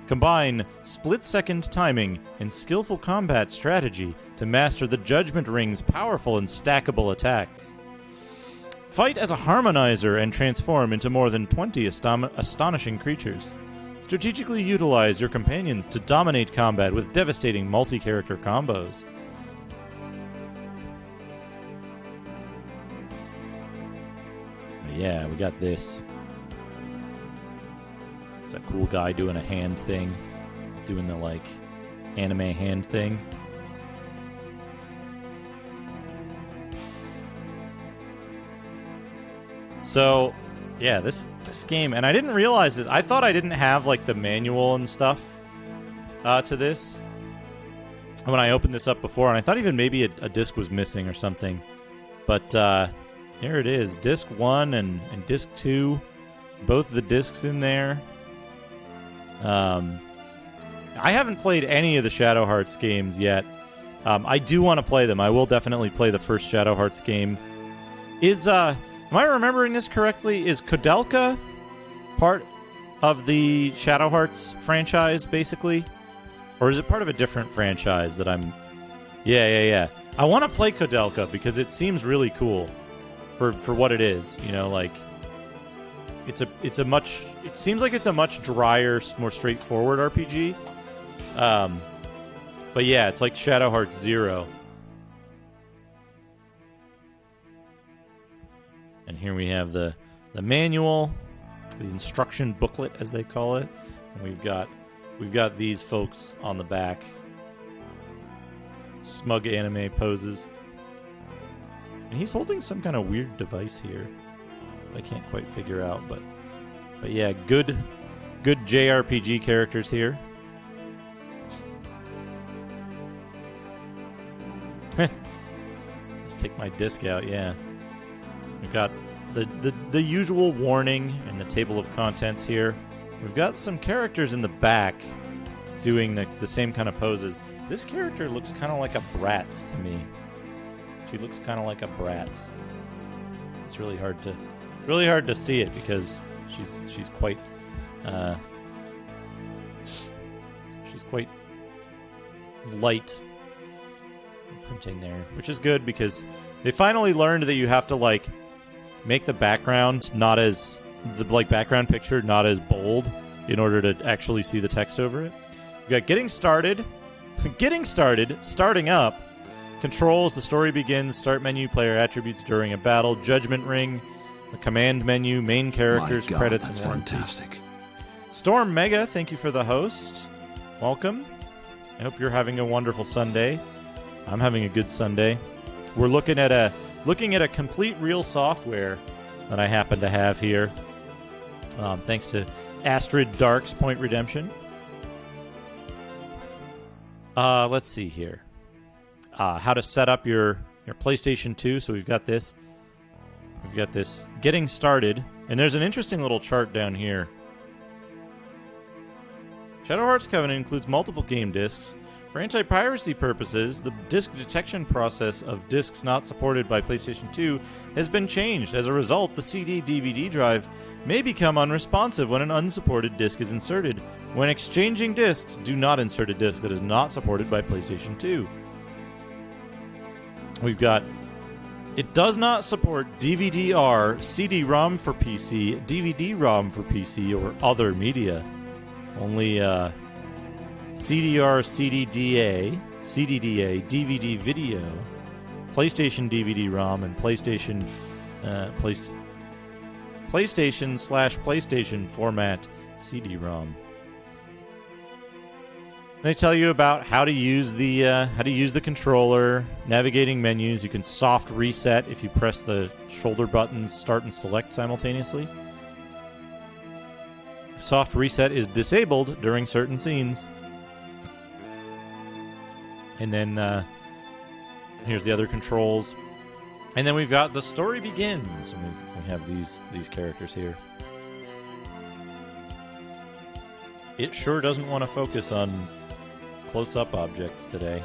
Combine split-second timing and skillful combat strategy to master the Judgment Ring's powerful and stackable attacks. Fight as a harmonizer and transform into more than 20 astonishing creatures. Strategically utilize your companions to dominate combat with devastating multi-character combos. But yeah, we got this. There's a cool guy doing a hand thing. He's doing the, like, anime hand thing. So, yeah, this game, and I didn't realize it. I thought I didn't have, like, the manual and stuff to this when I opened this up before, and I thought even maybe a disc was missing or something. But here it is, disc 1 and disc 2, both the discs in there. I haven't played any of the Shadow Hearts games yet. I do want to play them. I will definitely play the first Shadow Hearts game. Am I remembering this correctly? Is Koudelka part of the Shadow Hearts franchise, basically? Or is it part of a different franchise that I'm... Yeah. I want to play Koudelka because it seems really cool for what it is. You know, like... It seems like it's a much drier, more straightforward RPG. But yeah, it's like Shadow Hearts 0. And here we have the manual, the instruction booklet, as they call it. And we've got these folks on the back. Smug anime poses. And he's holding some kind of weird device here. I can't quite figure out, but yeah, good JRPG characters here. Let's take my disc out, yeah. We've got the usual warning and the table of contents here. We've got some characters in the back doing the same kind of poses. This character looks kind of like a Bratz to me. She looks kind of like a Bratz. It's really hard to see it because she's quite light printing there, which is good because they finally learned that you have to like make the background background picture not as bold in order to actually see the text over it. We got getting started, starting up, controls, the story begins, start menu, player attributes during a battle, judgment ring, the command menu, main characters, My God, credits, that's and warranty. fantastic. Storm Mega, thank you for the host. Welcome. I hope you're having a wonderful Sunday. I'm having a good Sunday. We're looking at a complete real software that I happen to have here. Thanks to Astrid Dark's Point Redemption. Let's see here. How to set up your PlayStation 2. So we've got this. We've got this getting started. And there's an interesting little chart down here. Shadow Hearts Covenant includes multiple game discs. For anti-piracy purposes, the disc detection process of discs not supported by PlayStation 2 has been changed. As a result, the CD-DVD drive may become unresponsive when an unsupported disc is inserted. When exchanging discs, do not insert a disc that is not supported by PlayStation 2. We've got... It does not support DVD-R, CD-ROM for PC, DVD-ROM for PC, or other media. Only CDR, CDDA, CDDA, DVD video, PlayStation DVD-ROM, and PlayStation PlayStation/PlayStation format CD-ROM. They tell you about how to use the controller, navigating menus. You can soft reset if you press the shoulder buttons, start and select simultaneously. Soft reset is disabled during certain scenes. And then here's the other controls. And then we've got the story begins. And we have these characters here. It sure doesn't want to focus on close-up objects today.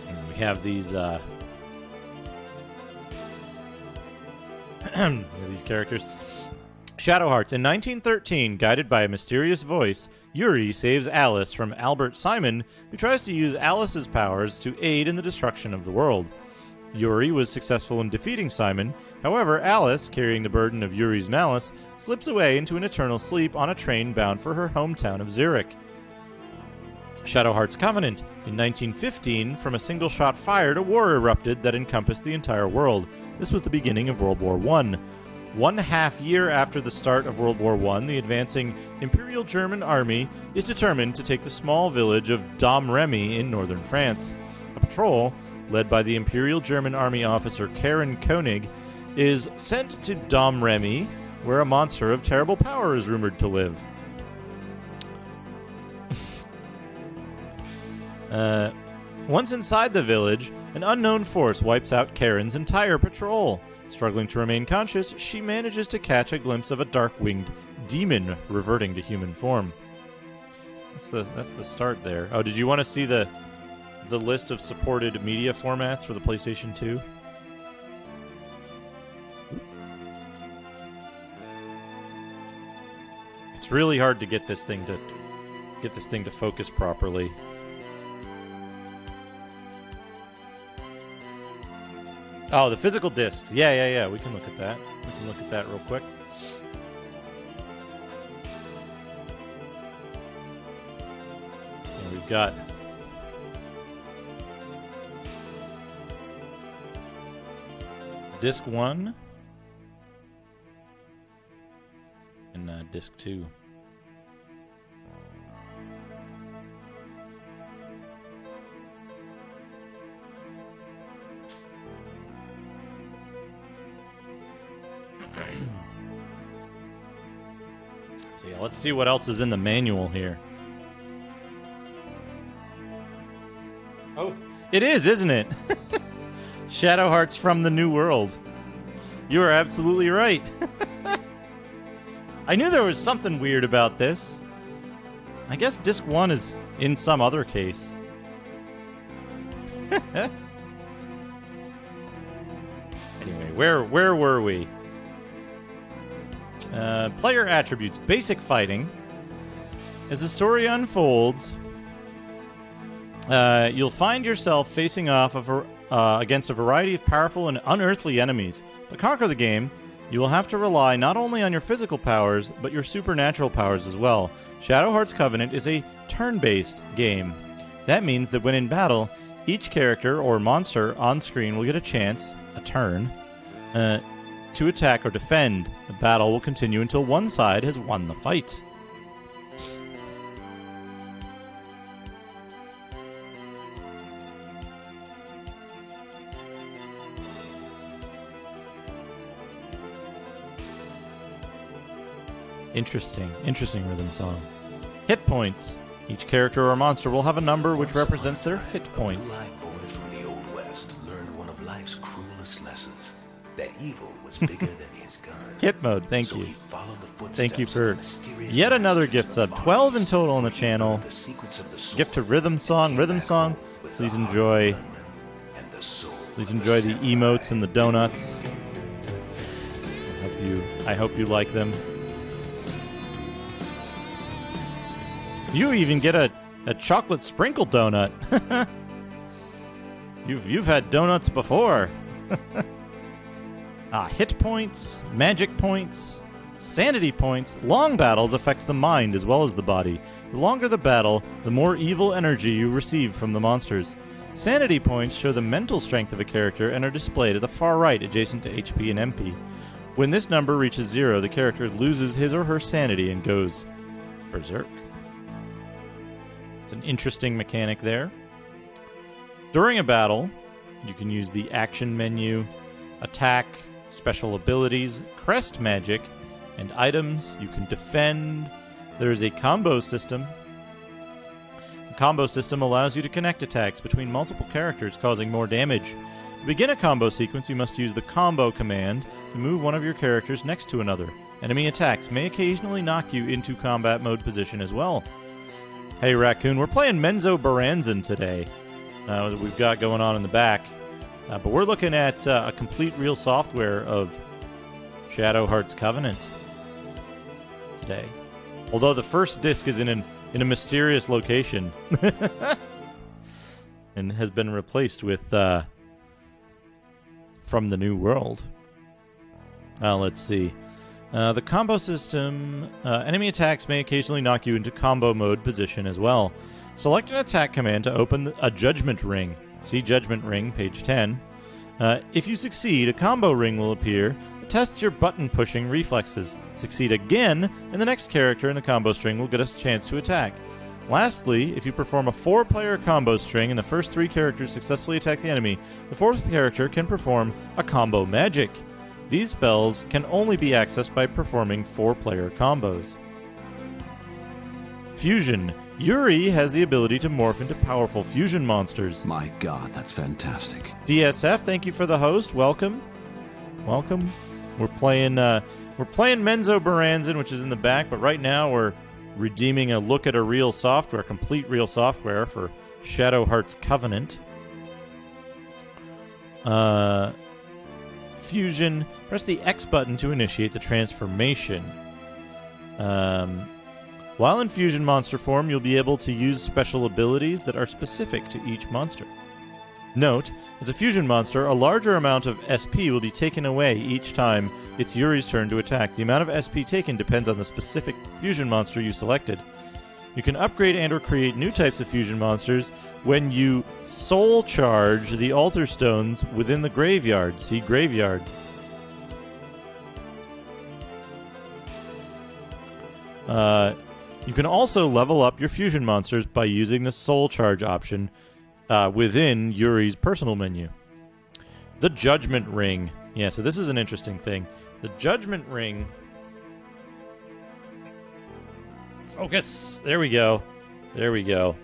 And we have these these characters. Shadow Hearts. In 1913, guided by a mysterious voice, Yuri saves Alice from Albert Simon, who tries to use Alice's powers to aid in the destruction of the world. Yuri was successful in defeating Simon. However, Alice, carrying the burden of Yuri's malice, slips away into an eternal sleep on a train bound for her hometown of Zurich. Shadow Hearts Covenant. In 1915, from a single shot fired, a war erupted that encompassed the entire world. This was the beginning of World War I. 1/2 year after the start of World War I, the advancing Imperial German army is determined to take the small village of Domremy in northern France. A patrol, led by the Imperial German Army officer Karen Koenig, is sent to Domremy, where a monster of terrible power is rumored to live. Once inside the village, an unknown force wipes out Karen's entire patrol. Struggling to remain conscious, she manages to catch a glimpse of a dark-winged demon reverting to human form. That's the start there. Oh, did you want to see the list of supported media formats for the PlayStation 2? It's really hard to get this thing to focus properly. Oh, the physical discs. Yeah. We can look at that. We can look at that real quick. And we've got Disc 1 and Disc 2. Let's see what else is in the manual here. Oh, it is, isn't it? Shadow Hearts from the New World. You are absolutely right. I knew there was something weird about this. I guess Disc 1 is in some other case. Anyway, where were we? Player attributes. Basic fighting. As the story unfolds, you'll find yourself facing off against a variety of powerful and unearthly enemies. To conquer the game, you will have to rely not only on your physical powers, but your supernatural powers as well. Shadow Hearts Covenant is a turn-based game. That means that when in battle, each character or monster on screen will get a chance, a turn, to to attack or defend. The battle will continue until one side has won the fight. Interesting rhythm song. Hit points. Each character or monster will have a number which represents their hit points. A blue-eyed boy from the Old West learned one of life's cruelest lessons: that evil was bigger than his gun. Hit mode, thank you. He followed the footsteps Thank you for of the mysterious yet another masters gift of sub. the 12 in bodies. total on the channel. The secrets of the soul. Gift to Rhythm Song. Rhythm Song, With please the heart of enjoy. the gunman and the soul Please of enjoy the samurai. emotes and the donuts. I hope you like them. You even get a chocolate sprinkle donut. You've had donuts before. Hit points, magic points, sanity points. Long battles affect the mind as well as the body. The longer the battle, the more evil energy you receive from the monsters. Sanity points show the mental strength of a character and are displayed at the far right adjacent to HP and MP. When this number reaches 0, the character loses his or her sanity and goes berserk. It's an interesting mechanic there. During a battle, you can use the action menu, attack, special abilities, crest magic, and items. You can defend. There is a combo system. The combo system allows you to connect attacks between multiple characters, causing more damage. To begin a combo sequence, you must use the combo command to move one of your characters next to another. Enemy attacks may occasionally knock you into combat mode position as well. Hey Raccoon, we're playing Menzoberranzan today. We've got going on in the back. But we're looking at a complete real software of Shadow Heart's Covenant today. Although the first disc is in a mysterious location and has been replaced with From the New World. Let's see. The combo system, enemy attacks may occasionally knock you into combo mode position as well. Select an attack command to open a judgment ring. See Judgment Ring, page 10. If you succeed, a combo ring will appear that tests your button-pushing reflexes. Succeed again, and the next character in the combo string will get a chance to attack. Lastly, if you perform a 4-player combo string and the first 3 characters successfully attack the enemy, the 4th character can perform a combo magic. These spells can only be accessed by performing 4-player combos. Fusion. Yuri has the ability to morph into powerful fusion monsters. My God, that's fantastic. DSF, thank you for the host. Welcome. Welcome. We're playing Menzoberranzan, which is in the back, but right now we're redeeming a look at a real software, complete real software for Shadow Heart's Covenant. Fusion. Press the X button to initiate the transformation. While in fusion monster form, you'll be able to use special abilities that are specific to each monster. Note, as a fusion monster, a larger amount of SP will be taken away each time it's Yuri's turn to attack. The amount of SP taken depends on the specific fusion monster you selected. You can upgrade and or create new types of fusion monsters when you soul charge the altar stones within the graveyard. See Graveyard. You can also level up your fusion monsters by using the soul charge option within Yuri's personal menu. The Judgment Ring. Yeah, so this is an interesting thing. The Judgment Ring... Focus! There we go. There we go.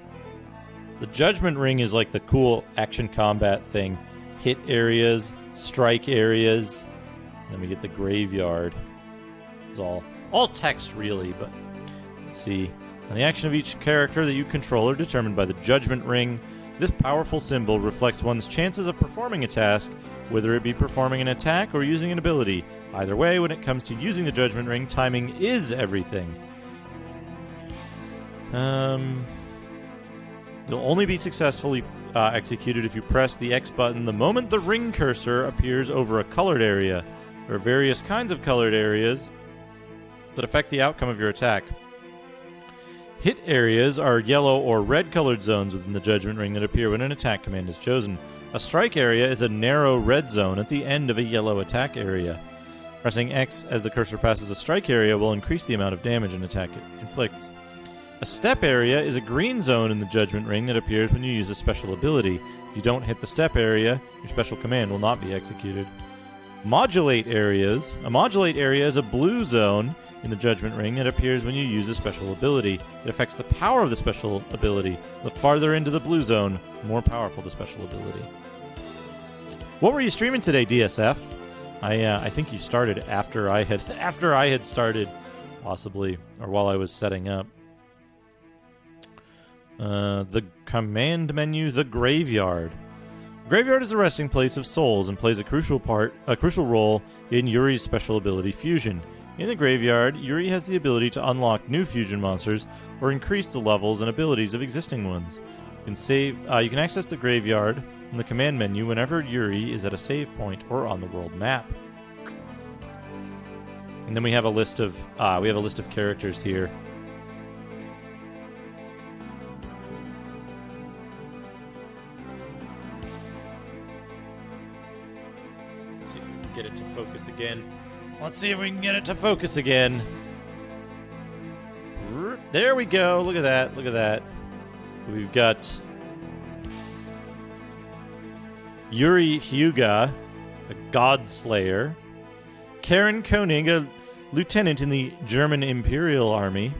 The Judgment Ring is like the cool action combat thing. Hit areas, strike areas. Let me get the Graveyard. It's all text, really, but... Let's see. And the action of each character that you control are determined by the Judgment Ring. This powerful symbol reflects one's chances of performing a task, whether it be performing an attack or using an ability. Either way, when it comes to using the Judgment Ring, timing is everything. You'll only be successfully executed if you press the X button the moment the ring cursor appears over a colored area. There are various kinds of colored areas that affect the outcome of your attack. Hit areas are yellow or red colored zones within the Judgment Ring that appear when an attack command is chosen. A strike area is a narrow red zone at the end of a yellow attack area. Pressing X as the cursor passes a strike area will increase the amount of damage an attack inflicts. A step area is a green zone in the Judgment Ring that appears when you use a special ability. If you don't hit the step area, your special command will not be executed. Modulate areas. A modulate area is a blue zone in the Judgment Ring that appears when you use a special ability. It affects the power of the special ability. The farther into the blue zone, the more powerful the special ability. What were you streaming today, DSF? I think you started after I had started, possibly, or while I was setting up. The command menu, the Graveyard. Graveyard is a resting place of souls and plays a crucial role in Yuri's special ability Fusion. In the Graveyard, Yuri has the ability to unlock new fusion monsters or increase the levels and abilities of existing ones. You can access the Graveyard from the command menu whenever Yuri is at a save point or on the world map. And then we have a list of characters here. Get it to focus again. Let's see if we can get it to focus again. There we go. Look at that. Look at that. We've got Yuri Hyuga, a Godslayer. Karen Koenig, a lieutenant in the German Imperial Army.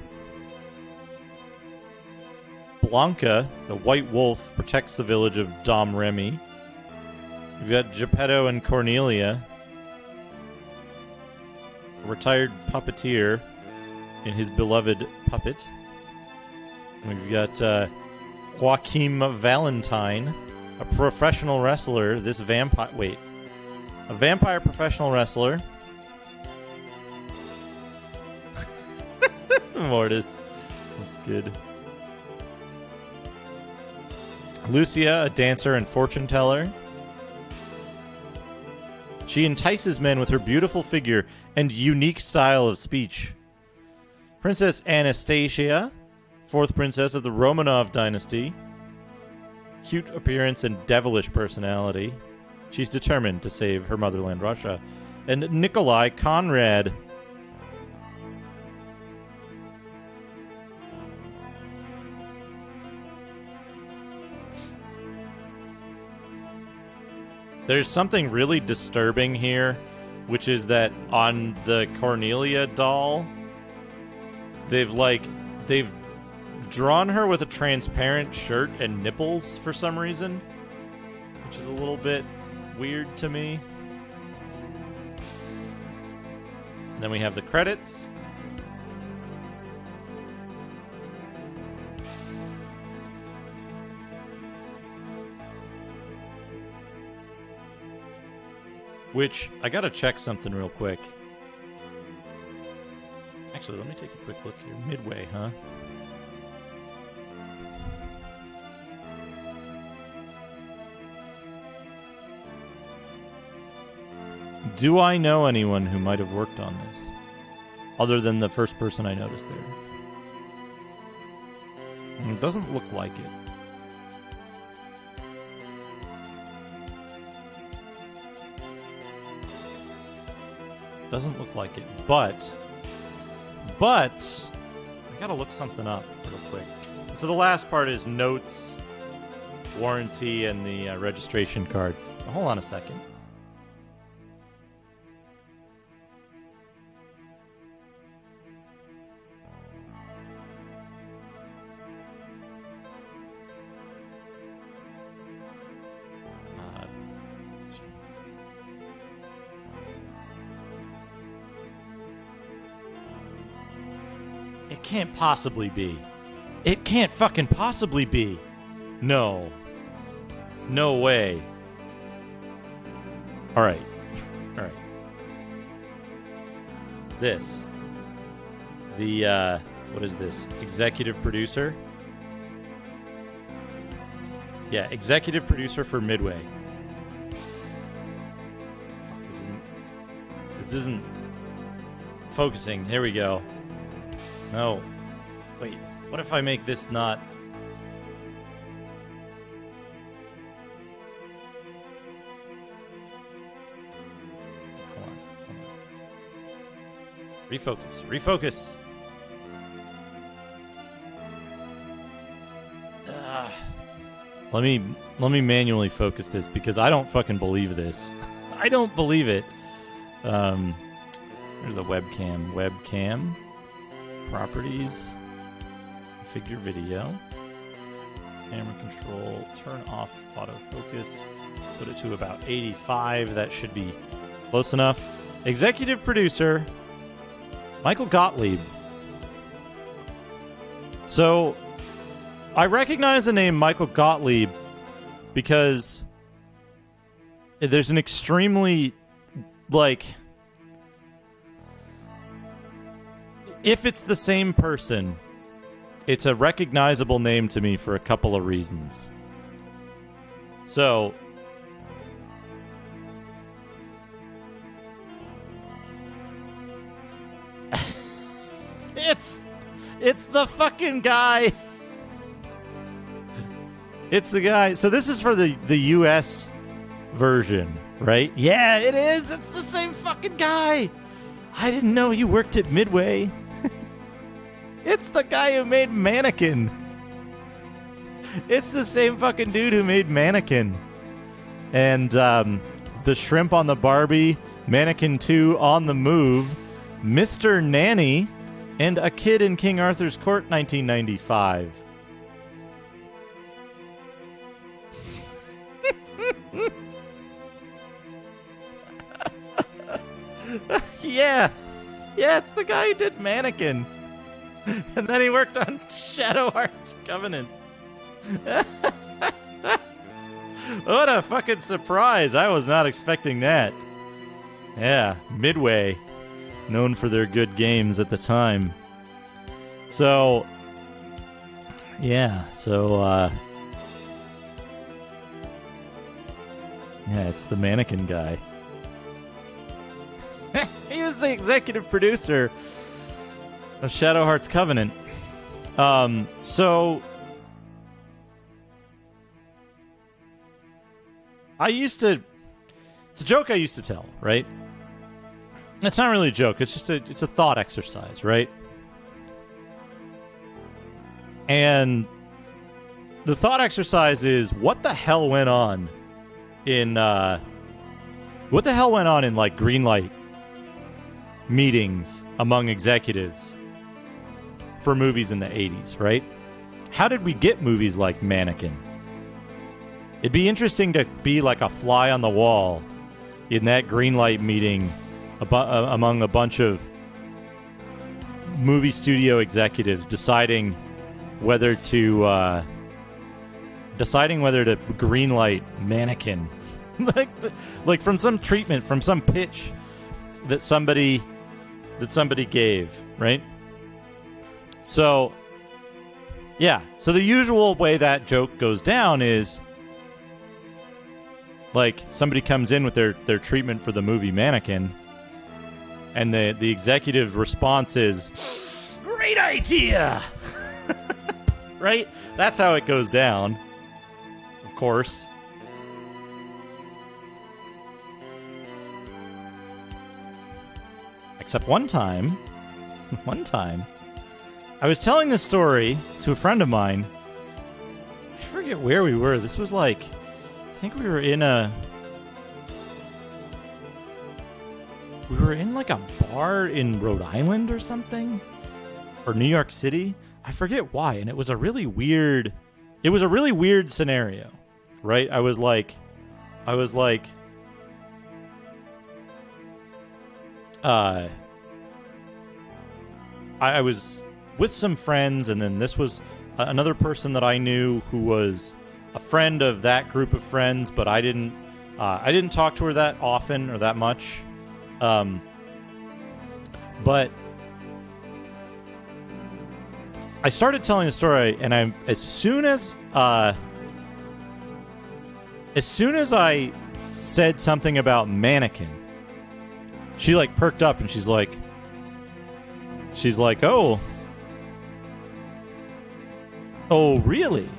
Blanca, the White Wolf, protects the village of Dom Remy. We've got Geppetto and Cornelia, a retired puppeteer in his beloved puppet. And we've got Joaquim Valentine, a professional wrestler. A vampire professional wrestler. Mortis. That's good. Lucia, a dancer and fortune teller. She entices men with her beautiful figure and unique style of speech. Princess Anastasia, fourth princess of the Romanov dynasty. Cute appearance and devilish personality. She's determined to save her motherland, Russia. And Nikolai Conrad. There's something really disturbing here, which is that on the Cornelia doll, they've drawn her with a transparent shirt and nipples for some reason, which is a little bit weird to me. And then we have the credits. Which, I gotta check something real quick. Actually, let me take a quick look here. Midway, huh? Do I know anyone who might have worked on this? Other than the first person I noticed there. It doesn't look like it. Doesn't look like it, but I gotta look something up real quick. So the last part is notes, warranty, and the registration card. Now, hold on a second. It can't possibly be. It can't fucking possibly be. No. No way. Alright. Alright. This. The, what is this? Executive producer? Yeah, executive producer for Midway. This isn't focusing. Here we go. No. Wait, what if I make this not... Hold on. Refocus. Let me manually focus this because I don't fucking believe this. I don't believe it. There's a webcam. Webcam. Properties. Configure video. Camera control. Turn off autofocus. Put it to about 85. That should be close enough. Executive producer, Michael Gottlieb. So, I recognize the name Michael Gottlieb because there's an extremely, if it's the same person, it's a recognizable name to me for a couple of reasons. So, it's the fucking guy. It's the guy. So this is for the US version, right? Yeah, it is. It's the same fucking guy. I didn't know he worked at Midway. It's the guy who made Mannequin. It's the same fucking dude who made Mannequin. And the Shrimp on the Barbie, Mannequin 2 on the Move, Mr. Nanny, and A Kid in King Arthur's Court 1995. Yeah, it's the guy who did Mannequin. And then he worked on Shadow Hearts Covenant. What a fucking surprise. I was not expecting that. Yeah, Midway, known for their good games at the time. So, yeah, it's the Mannequin guy. He was the executive producer of Shadow Hearts Covenant. So it's a joke I used to tell, right? It's not really a joke. It's just it's a thought exercise, right? And the thought exercise is, what the hell went on in like greenlight meetings among executives for movies in the 80s, right? How did we get movies like Mannequin? It'd be interesting to be like a fly on the wall in that greenlight meeting among a bunch of movie studio executives deciding whether to greenlight Mannequin. like from some treatment, from some pitch that somebody gave, right? So, yeah. So the usual way that joke goes down is like somebody comes in with their treatment for the movie Mannequin, and the executive response is, "Great idea!" Right? That's how it goes down. Of course. Except one time, I was telling this story to a friend of mine. I forget where we were. This was I think we were in a bar in Rhode Island or something, or New York City. I forget why, and it was a really weird scenario, right? I was with some friends, and then this was another person that I knew who was a friend of that group of friends, but I didn't talk to her that often or that much. But I started telling the story, and as soon as I said something about Mannequin, she perked up, and she's like, oh, really?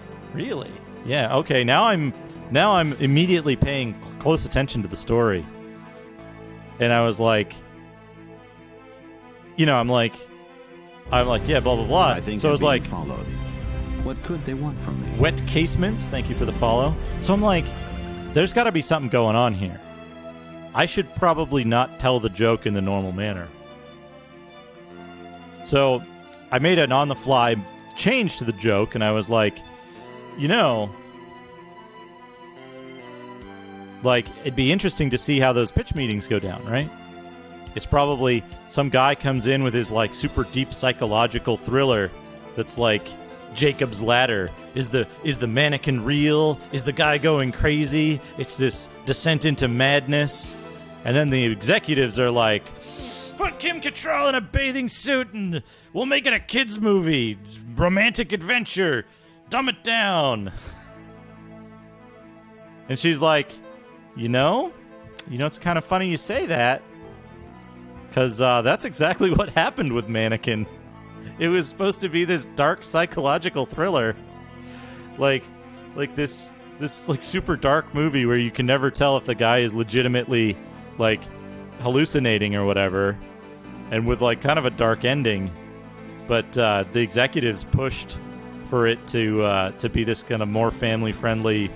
Yeah, okay. Now I'm immediately paying close attention to the story. And I was like, I'm like, yeah, blah, blah, blah. I think so I was being like, followed. What could they want from me? wet casements, thank you for the follow. So I'm like, there's got to be something going on here. I should probably not tell the joke in the normal manner. So I made an on-the-fly change to the joke, and I was like, it'd be interesting to see how those pitch meetings go down, right? It's probably some guy comes in with his, super deep psychological thriller that's like Jacob's Ladder. Is the mannequin real? Is the guy going crazy? It's this descent into madness. And then the executives are like, put Kim Cattrall in a bathing suit and we'll make it a kids movie. Romantic adventure. Dumb it down. And she's like, it's kind of funny you say that. Because that's exactly what happened with Mannequin. It was supposed to be this dark psychological thriller. Like this super dark movie where you can never tell if the guy is legitimately hallucinating or whatever, and with kind of a dark ending. But the executives pushed for it to be this kind of more family friendly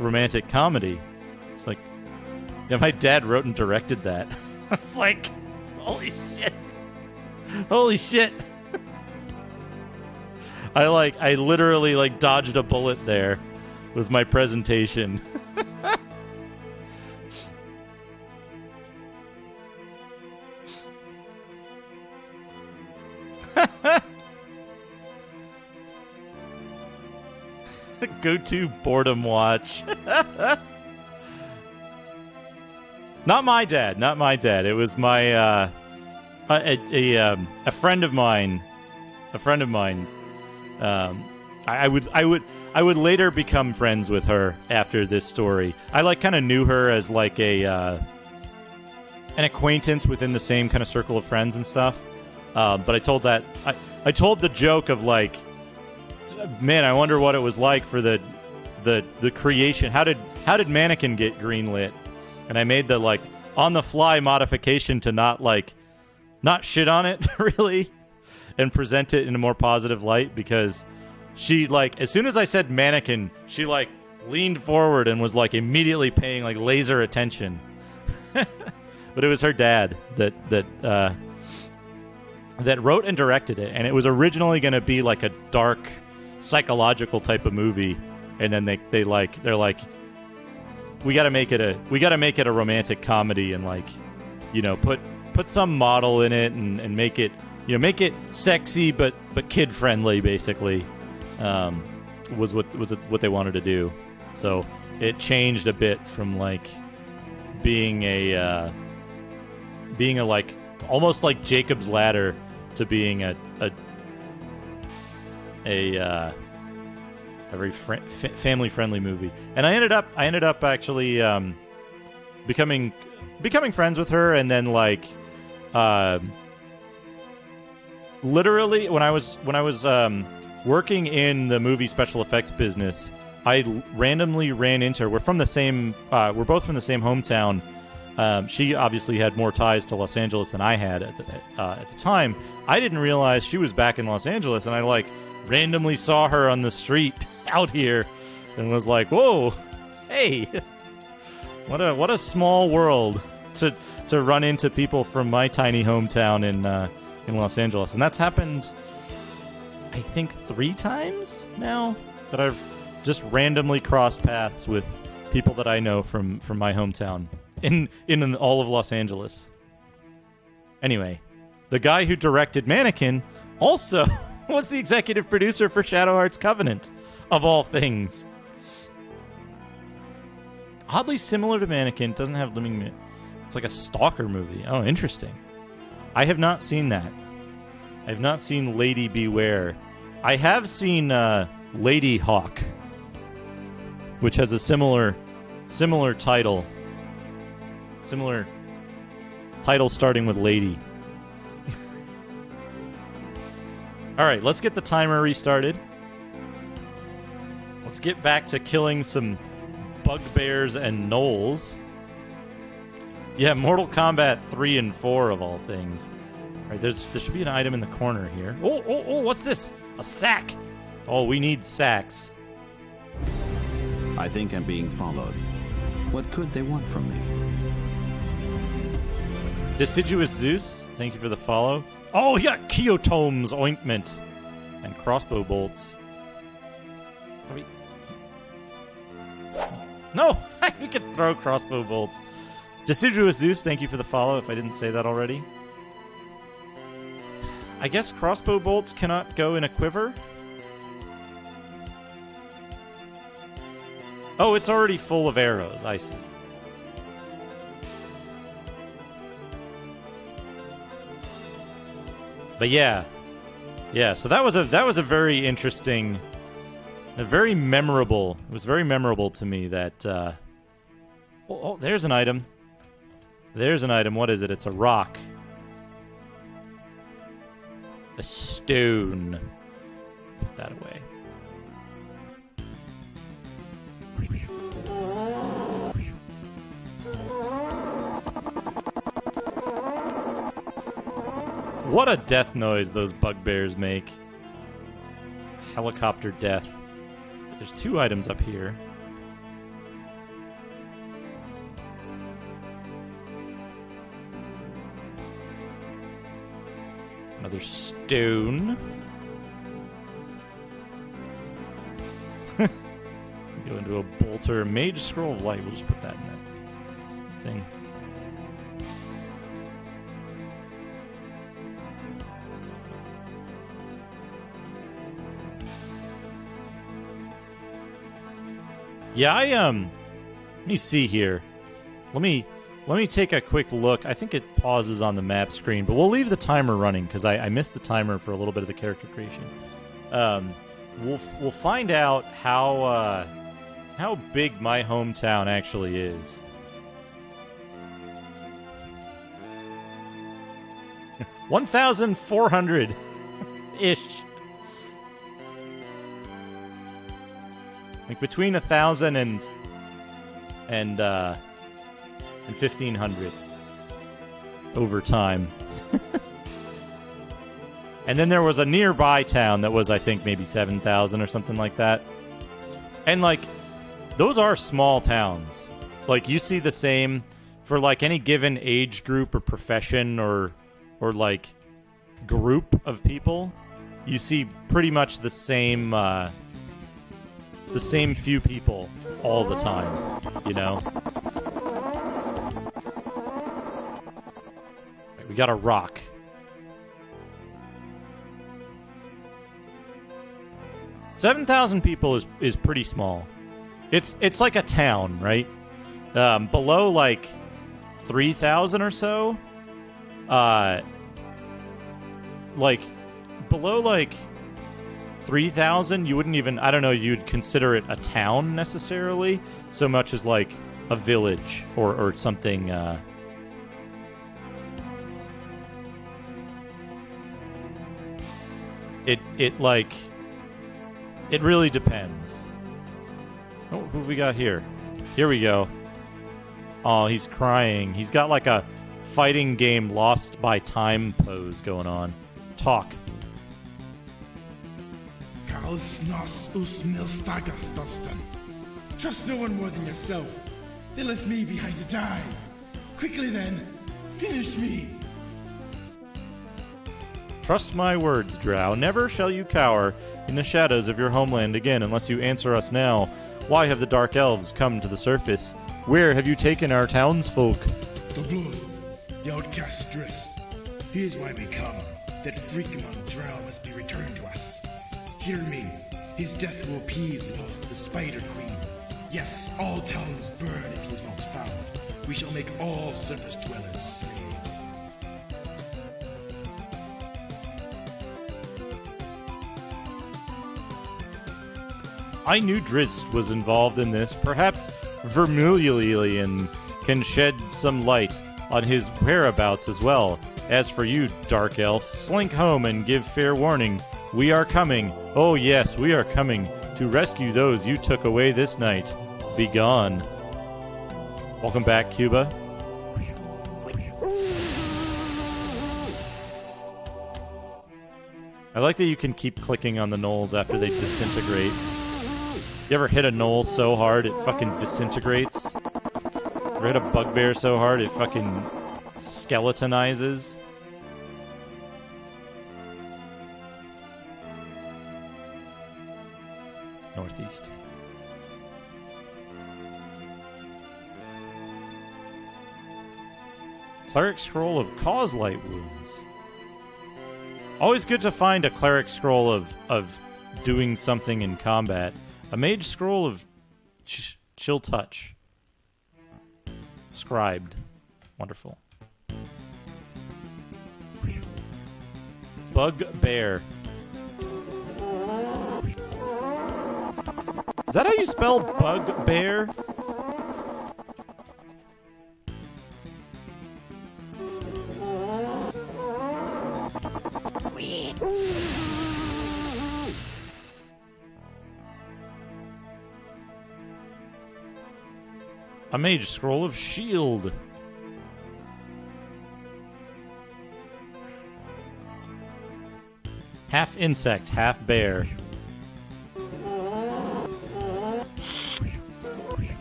romantic comedy. It's like, yeah, my dad wrote and directed that. I was like, holy shit. I literally dodged a bullet there with my presentation. Go-to boredom watch. Not my dad. It was my a friend of mine. I would later become friends with her after this story. I kind of knew her as an acquaintance within the same kind of circle of friends and stuff. But I told the joke of man, I wonder what it was like for the creation. How did Mannequin get greenlit? And I made the on the fly modification to not shit on it really, and present it in a more positive light, because she as soon as I said Mannequin, she leaned forward and was immediately paying laser attention. But it was her dad that wrote and directed it, and it was originally going to be a dark psychological type of movie, and then they're like we got to make it a romantic comedy, and put some model in it, and make it sexy but kid friendly, basically. Was what they wanted to do. So it changed a bit from being a almost like Jacob's Ladder to being a very family friendly movie. And I ended up actually becoming friends with her, and then literally when I was working in the movie special effects business, I randomly ran into her. We're both from the same hometown. She obviously had more ties to Los Angeles than I had at the time. I didn't realize she was back in Los Angeles, and I randomly saw her on the street out here, and was like, "Whoa, hey, what a small world to run into people from my tiny hometown in Los Angeles." And that's happened, I think, 3 times now that I've just randomly crossed paths with people that I know from my hometown in all of Los Angeles. Anyway, the guy who directed Mannequin also was the executive producer for Shadow Hearts Covenant, of all things. Oddly similar to Mannequin, doesn't have living. It's like a stalker movie. Oh, interesting. I have not seen that. I have not seen Lady Beware. I have seen Lady Hawk, which has a similar title. Similar title starting with Lady. All right, let's get the timer restarted. Let's get back to killing some bugbears and gnolls. Yeah, Mortal Kombat 3 and 4 of all things. All right, there should be an item in the corner here. Oh, what's this? A sack. Oh, we need sacks. I think I'm being followed. What could they want from me? Deciduous Zeus, thank you for the follow. Oh, he got Keotome's ointment and crossbow bolts. No, we can throw crossbow bolts. Deciduous Zeus, thank you for the follow, if I didn't say that already. I guess crossbow bolts cannot go in a quiver? Oh, it's already full of arrows, I see. But yeah, so that was a very interesting, very memorable. It was very memorable to me that. Oh, there's an item. There's an item. What is it? It's a rock. A stone. Put that away. What a death noise those bugbears make. Helicopter death. There's 2 items up here. Another stone. Go into a bolter. Mage Scroll of Light. We'll just put that in that thing. Yeah, let me see here. Let me take a quick look. I think it pauses on the map screen, but we'll leave the timer running because I missed the timer for a little bit of the character creation. We'll find out how big my hometown actually is. 1,400 ish. Like between 1,000 and 1,500 over time. And then there was a nearby town that was, I think, maybe 7,000 or something like that. And like, those are small towns. Like, you see the same for like any given age group or profession or like group of people. You see pretty much the same few people all the time, you know? Right, we got a rock. $7,000 people is pretty small. It's like a town, right? Below like 3,000 or so, like below like 3,000, you wouldn't even, I don't know, you'd consider it a town necessarily, so much as like a village or something. It really depends. Oh, who have we got here? Here we go. Oh, he's crying. He's got like a fighting game lost by time pose going on. Talk. Trust no one more than yourself. They left me behind to die. Quickly then, finish me. Trust my words, Drow. Never shall you cower in the shadows of your homeland again unless you answer us now. Why have the Dark Elves come to the surface? Where have you taken our townsfolk? The blood, the outcast dress. Here's why we come. That freak-among Drow must be returned to us. Hear me. His death will appease the Spider Queen. Yes, all towns burn if he is not found. We shall make all surface dwellers slaves. I knew Drizzt was involved in this. Perhaps Vermilion can shed some light on his whereabouts as well. As for you, Dark Elf, slink home and give fair warning. We are coming. Oh yes, we are coming to rescue those you took away this night. Be gone. Welcome back, Cuba. I like that you can keep clicking on the gnolls after they disintegrate. You ever hit a gnoll so hard it fucking disintegrates? Ever hit a bugbear so hard it fucking skeletonizes? Northeast. Cleric Scroll of Cause Light Wounds. Always good to find a Cleric Scroll of doing something in combat. A Mage Scroll of Chill Touch. Scribed. Wonderful. Bugbear. Is that how you spell bugbear? A Mage Scroll of Shield. Half insect, half bear.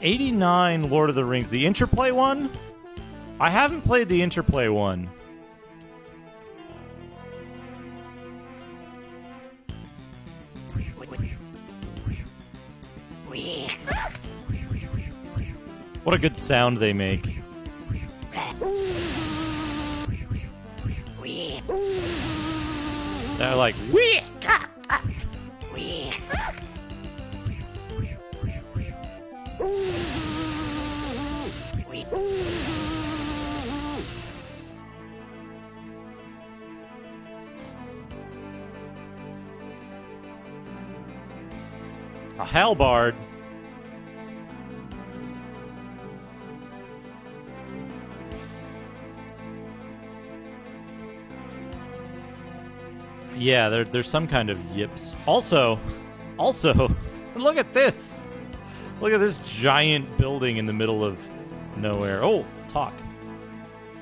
89 Lord of the Rings. The Interplay one? I haven't played the Interplay one. What a good sound they make. They're like, wee! A halberd. Yeah, there's some kind of yips. Also, look at this. Look at this giant building in the middle of nowhere. Oh, talk.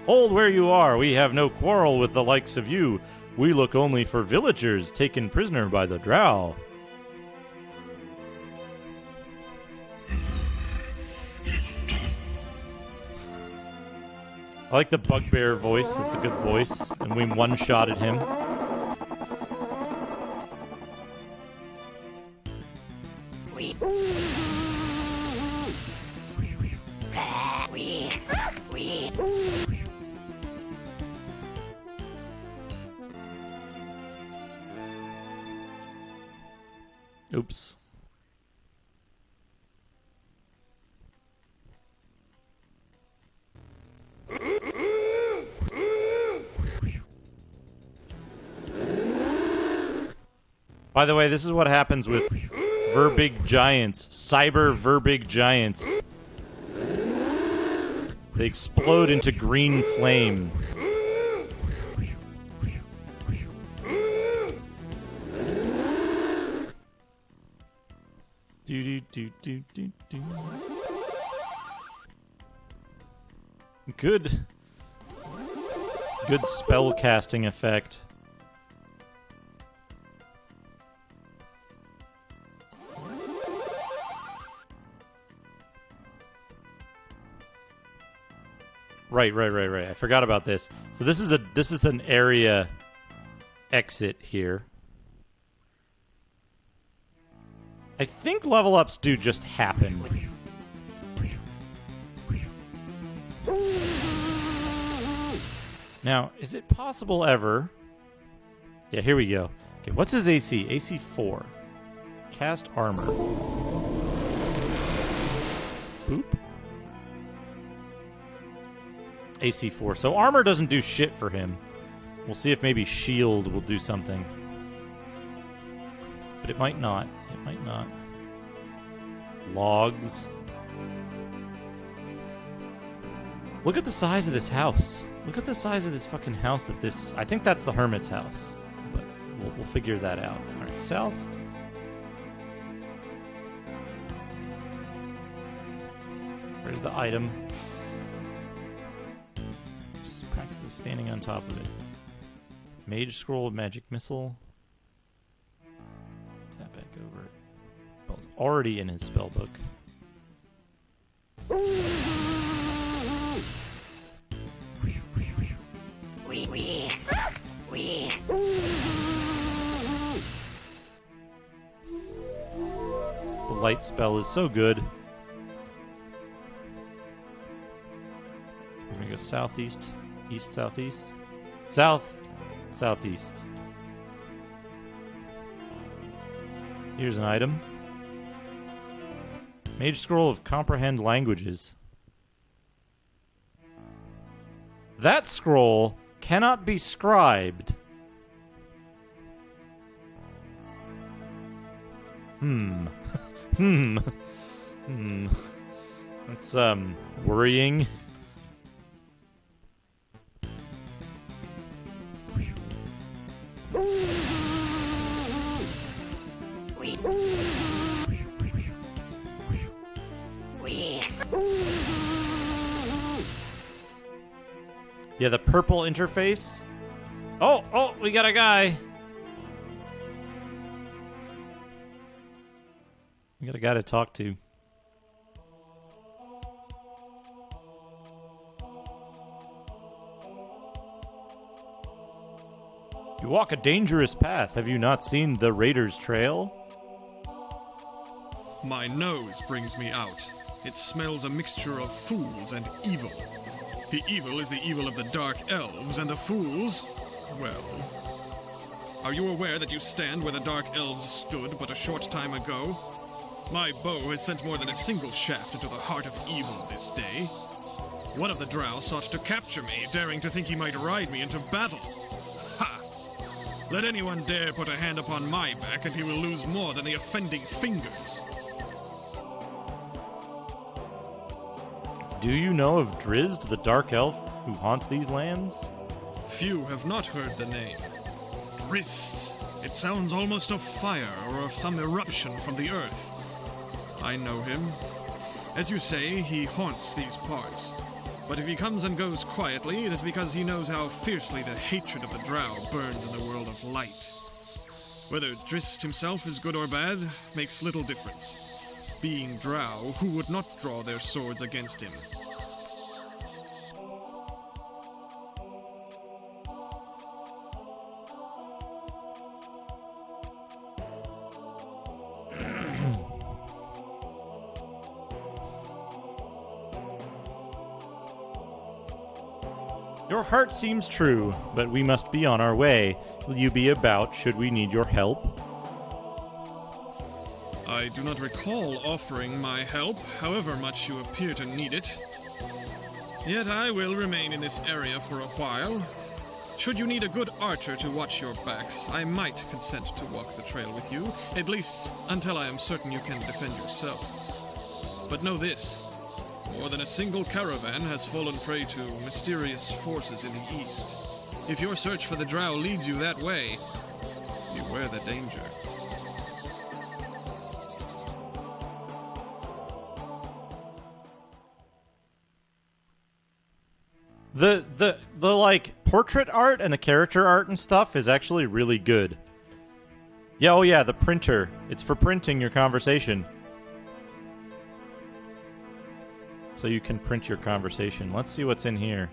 Hold where you are. We have no quarrel with the likes of you. We look only for villagers taken prisoner by the drow. I like the bugbear voice. That's a good voice. And we one-shotted him. Oops. By the way, this is what happens with Verbig giants. Cyber Verbig giants. They explode into green flame. Do. Good spell casting effect. Right. I forgot about this. So this is an area exit here. I think level ups do just happen. Now, is it possible ever... Yeah, here we go. Okay, what's his AC? AC 4. Cast armor. Boop. AC 4. So armor doesn't do shit for him. We'll see if maybe shield will do something. But it might not. It might not. Logs. Look at the size of this house. Look at the size of this fucking house that this... I think that's the hermit's house. But we'll figure that out. Alright, south. Where's the item? Just practically standing on top of it. Mage Scroll of Magic Missile. already in his spellbook. The light spell is so good. We're gonna go southeast, east, southeast, south, southeast. Here's an item. Mage Scroll of Comprehend Languages. That scroll cannot be scribed. That's, worrying. Yeah, the purple interface. Oh, we got a guy. We got a guy to talk to. You walk a dangerous path. Have you not seen the Raiders Trail? My nose brings me out. It smells a mixture of fools and evil. The evil is the evil of the Dark Elves, and the fools, well... Are you aware that you stand where the Dark Elves stood but a short time ago? My bow has sent more than a single shaft into the heart of evil this day. One of the drow sought to capture me, daring to think he might ride me into battle. Ha! Let anyone dare put a hand upon my back, and he will lose more than the offending fingers. Do you know of Drizzt, the Dark Elf who haunts these lands? Few have not heard the name. Drizzt. It sounds almost of fire or of some eruption from the earth. I know him. As you say, he haunts these parts. But if he comes and goes quietly, it is because he knows how fiercely the hatred of the drow burns in the world of light. Whether Drizzt himself is good or bad makes little difference. Being drow, who would not draw their swords against him? Your heart seems true, but we must be on our way. Will you be about should we need your help? I do not recall offering my help, however much you appear to need it. Yet I will remain in this area for a while. Should you need a good archer to watch your backs, I might consent to walk the trail with you, at least until I am certain you can defend yourself. But know this, more than a single caravan has fallen prey to mysterious forces in the east. If your search for the drow leads you that way, beware the danger. The like portrait art and the character art and stuff is actually really good. Yeah, oh yeah, the printer. It's for printing your conversation. So you can print your conversation. Let's see what's in here.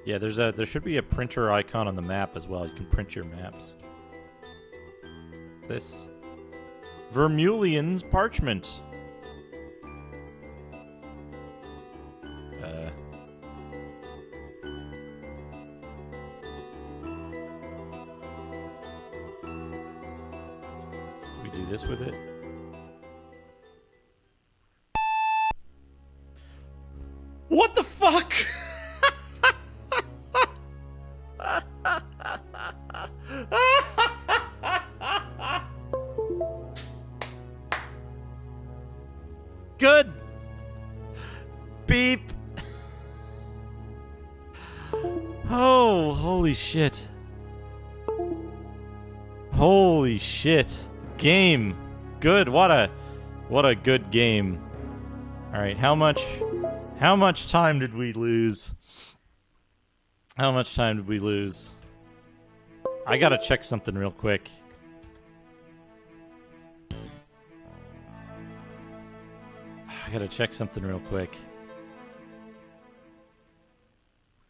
Yeah, there should be a printer icon on the map as well. You can print your maps. What's this? Vermulion's parchment. We do this with it. What the fuck? Good. Beep. Oh, holy shit. Holy shit. Game. Good. What a good game. All right, how much time did we lose? How much time did we lose? I gotta check something real quick.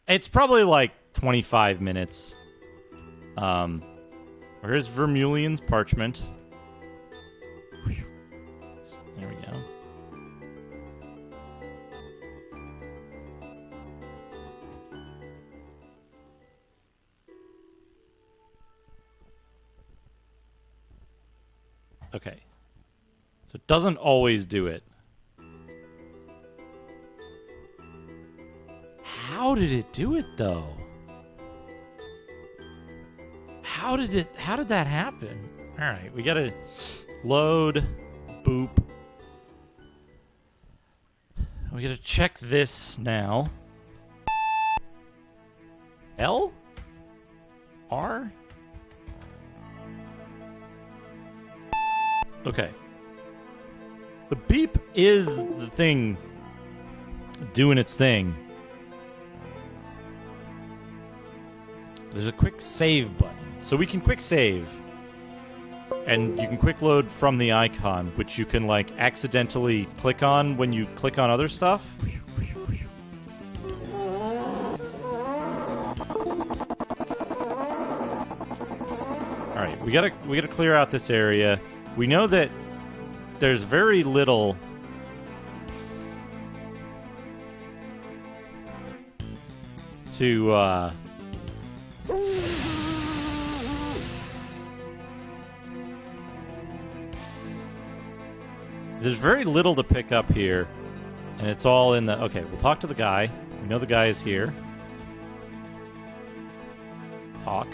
It's probably like 25 minutes. Where's Vermulion's parchment? There we go. Okay. So it doesn't always do it. How did it do it, though? How did that happen? All right, we gotta load, boop. We gotta check this now. L? R? Okay. The beep is the thing doing its thing. There's a quick save button. So we can quick save. And you can quick load from the icon, which you can like accidentally click on when you click on other stuff. Alright, we gotta clear out this area. We know that there's very little to there's very little to pick up here, and it's all in the... Okay, we'll talk to the guy. We know the guy is here. Talk.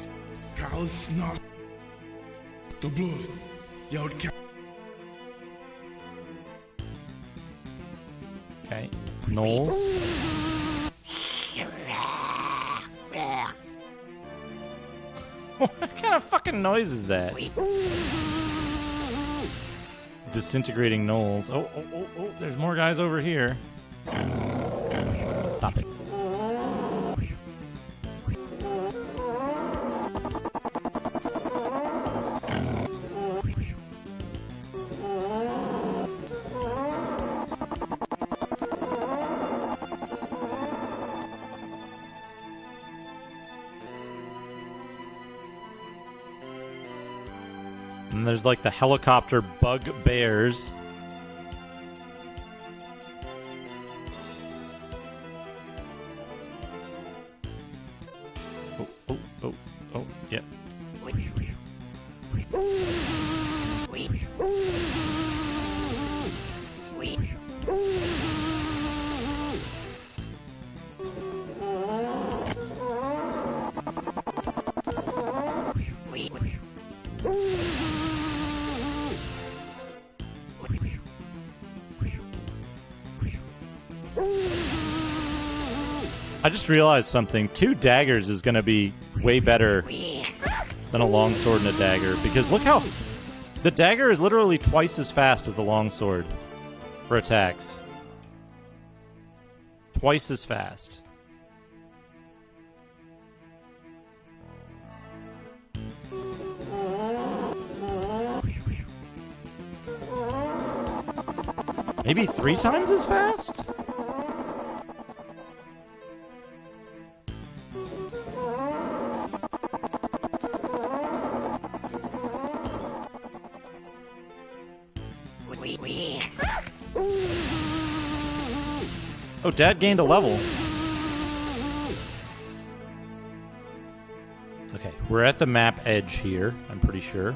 Okay. Knowles. What kind of fucking noise is that? Disintegrating Knowles. Oh, there's more guys over here. Stop it. And there's like the helicopter bugbears. Oh, yep. I just realized something. 2 daggers is going to be way better than a longsword and a dagger. Because look how... the dagger is literally twice as fast as the longsword for attacks. Twice as fast. Maybe 3 times as fast? Oh, Dad gained a level. Okay, we're at the map edge here, I'm pretty sure.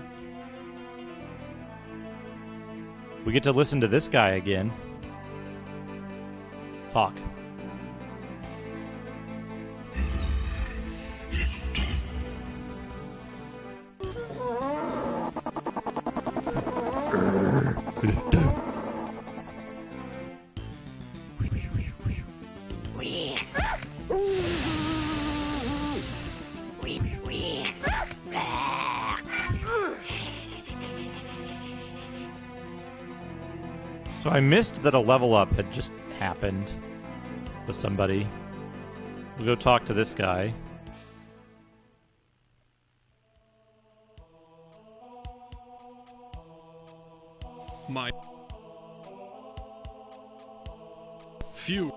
We get to listen to this guy again. Talk. So I missed that a level up had just happened with somebody. We'll go talk to this guy. my few.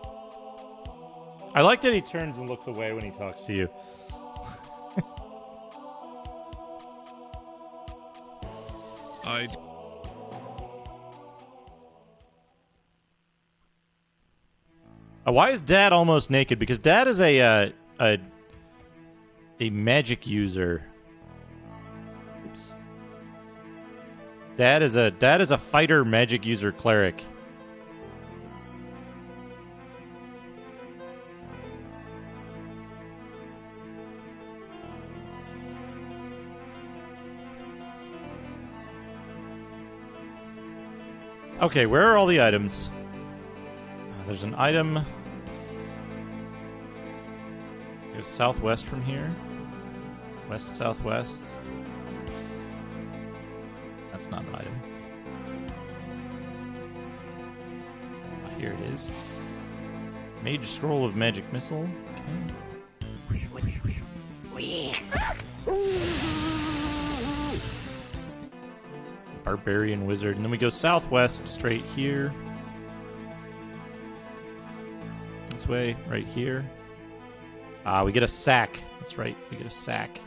I like that he turns and looks away when he talks to you. Why is Dad almost naked? Because Dad is a magic user. Oops. Dad is a fighter magic user cleric. Okay, where are all the items? There's an item. Goes southwest from here. West, southwest. That's not an item. Here it is. Mage Scroll of Magic Missile. Okay. Barbarian Wizard. And then we go southwest straight here. This way, right here. We get a sack. That's right, we get a sack.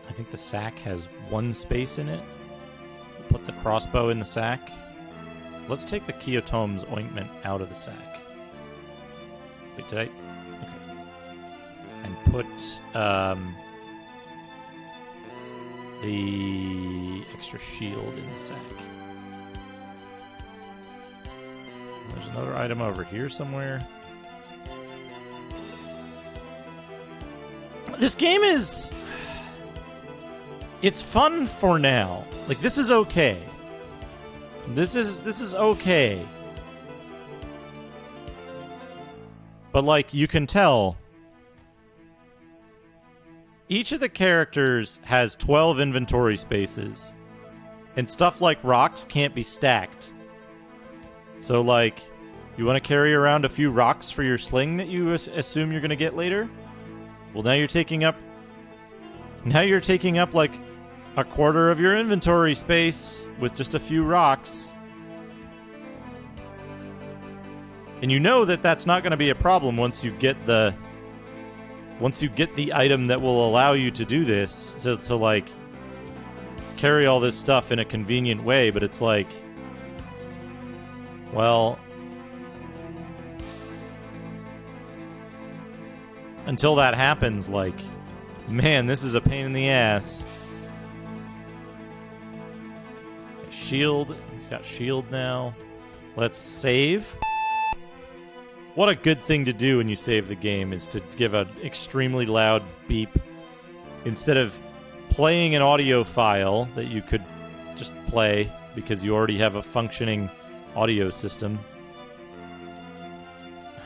I think the sack has one space in it. Put the crossbow in the sack. Let's take the Keotome's ointment out of the sack. Wait, did I? Okay. And put the extra shield in the sack. There's another item over here somewhere. This game is... It's fun for now. Like, this is okay. This is okay. But, like, you can tell... Each of the characters has 12 inventory spaces. And stuff like rocks can't be stacked. So, like, you want to carry around a few rocks for your sling that you assume you're going to get later? Well, now you're taking up... Now you're taking up, like, a quarter of your inventory space with just a few rocks. And you know that that's not going to be a problem once you get the... Once you get the item that will allow you to do this, to like, carry all this stuff in a convenient way, but it's like... Well... Until that happens, like, man, this is a pain in the ass. Shield. He's got shield now. Let's save. What a good thing to do when you save the game is to give an extremely loud beep instead of playing an audio file that you could just play because you already have a functioning audio system.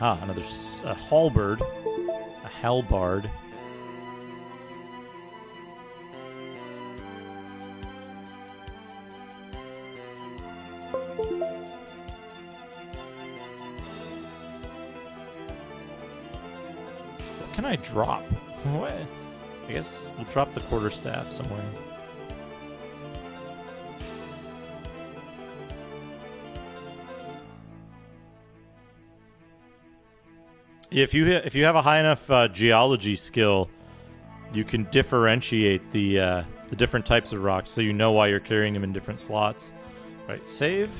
Another halberd. A halberd. What can I drop? What? I guess we'll drop the quarterstaff somewhere. If you have a high enough geology skill, you can differentiate the different types of rocks, so you know why you're carrying them in different slots. Right, save,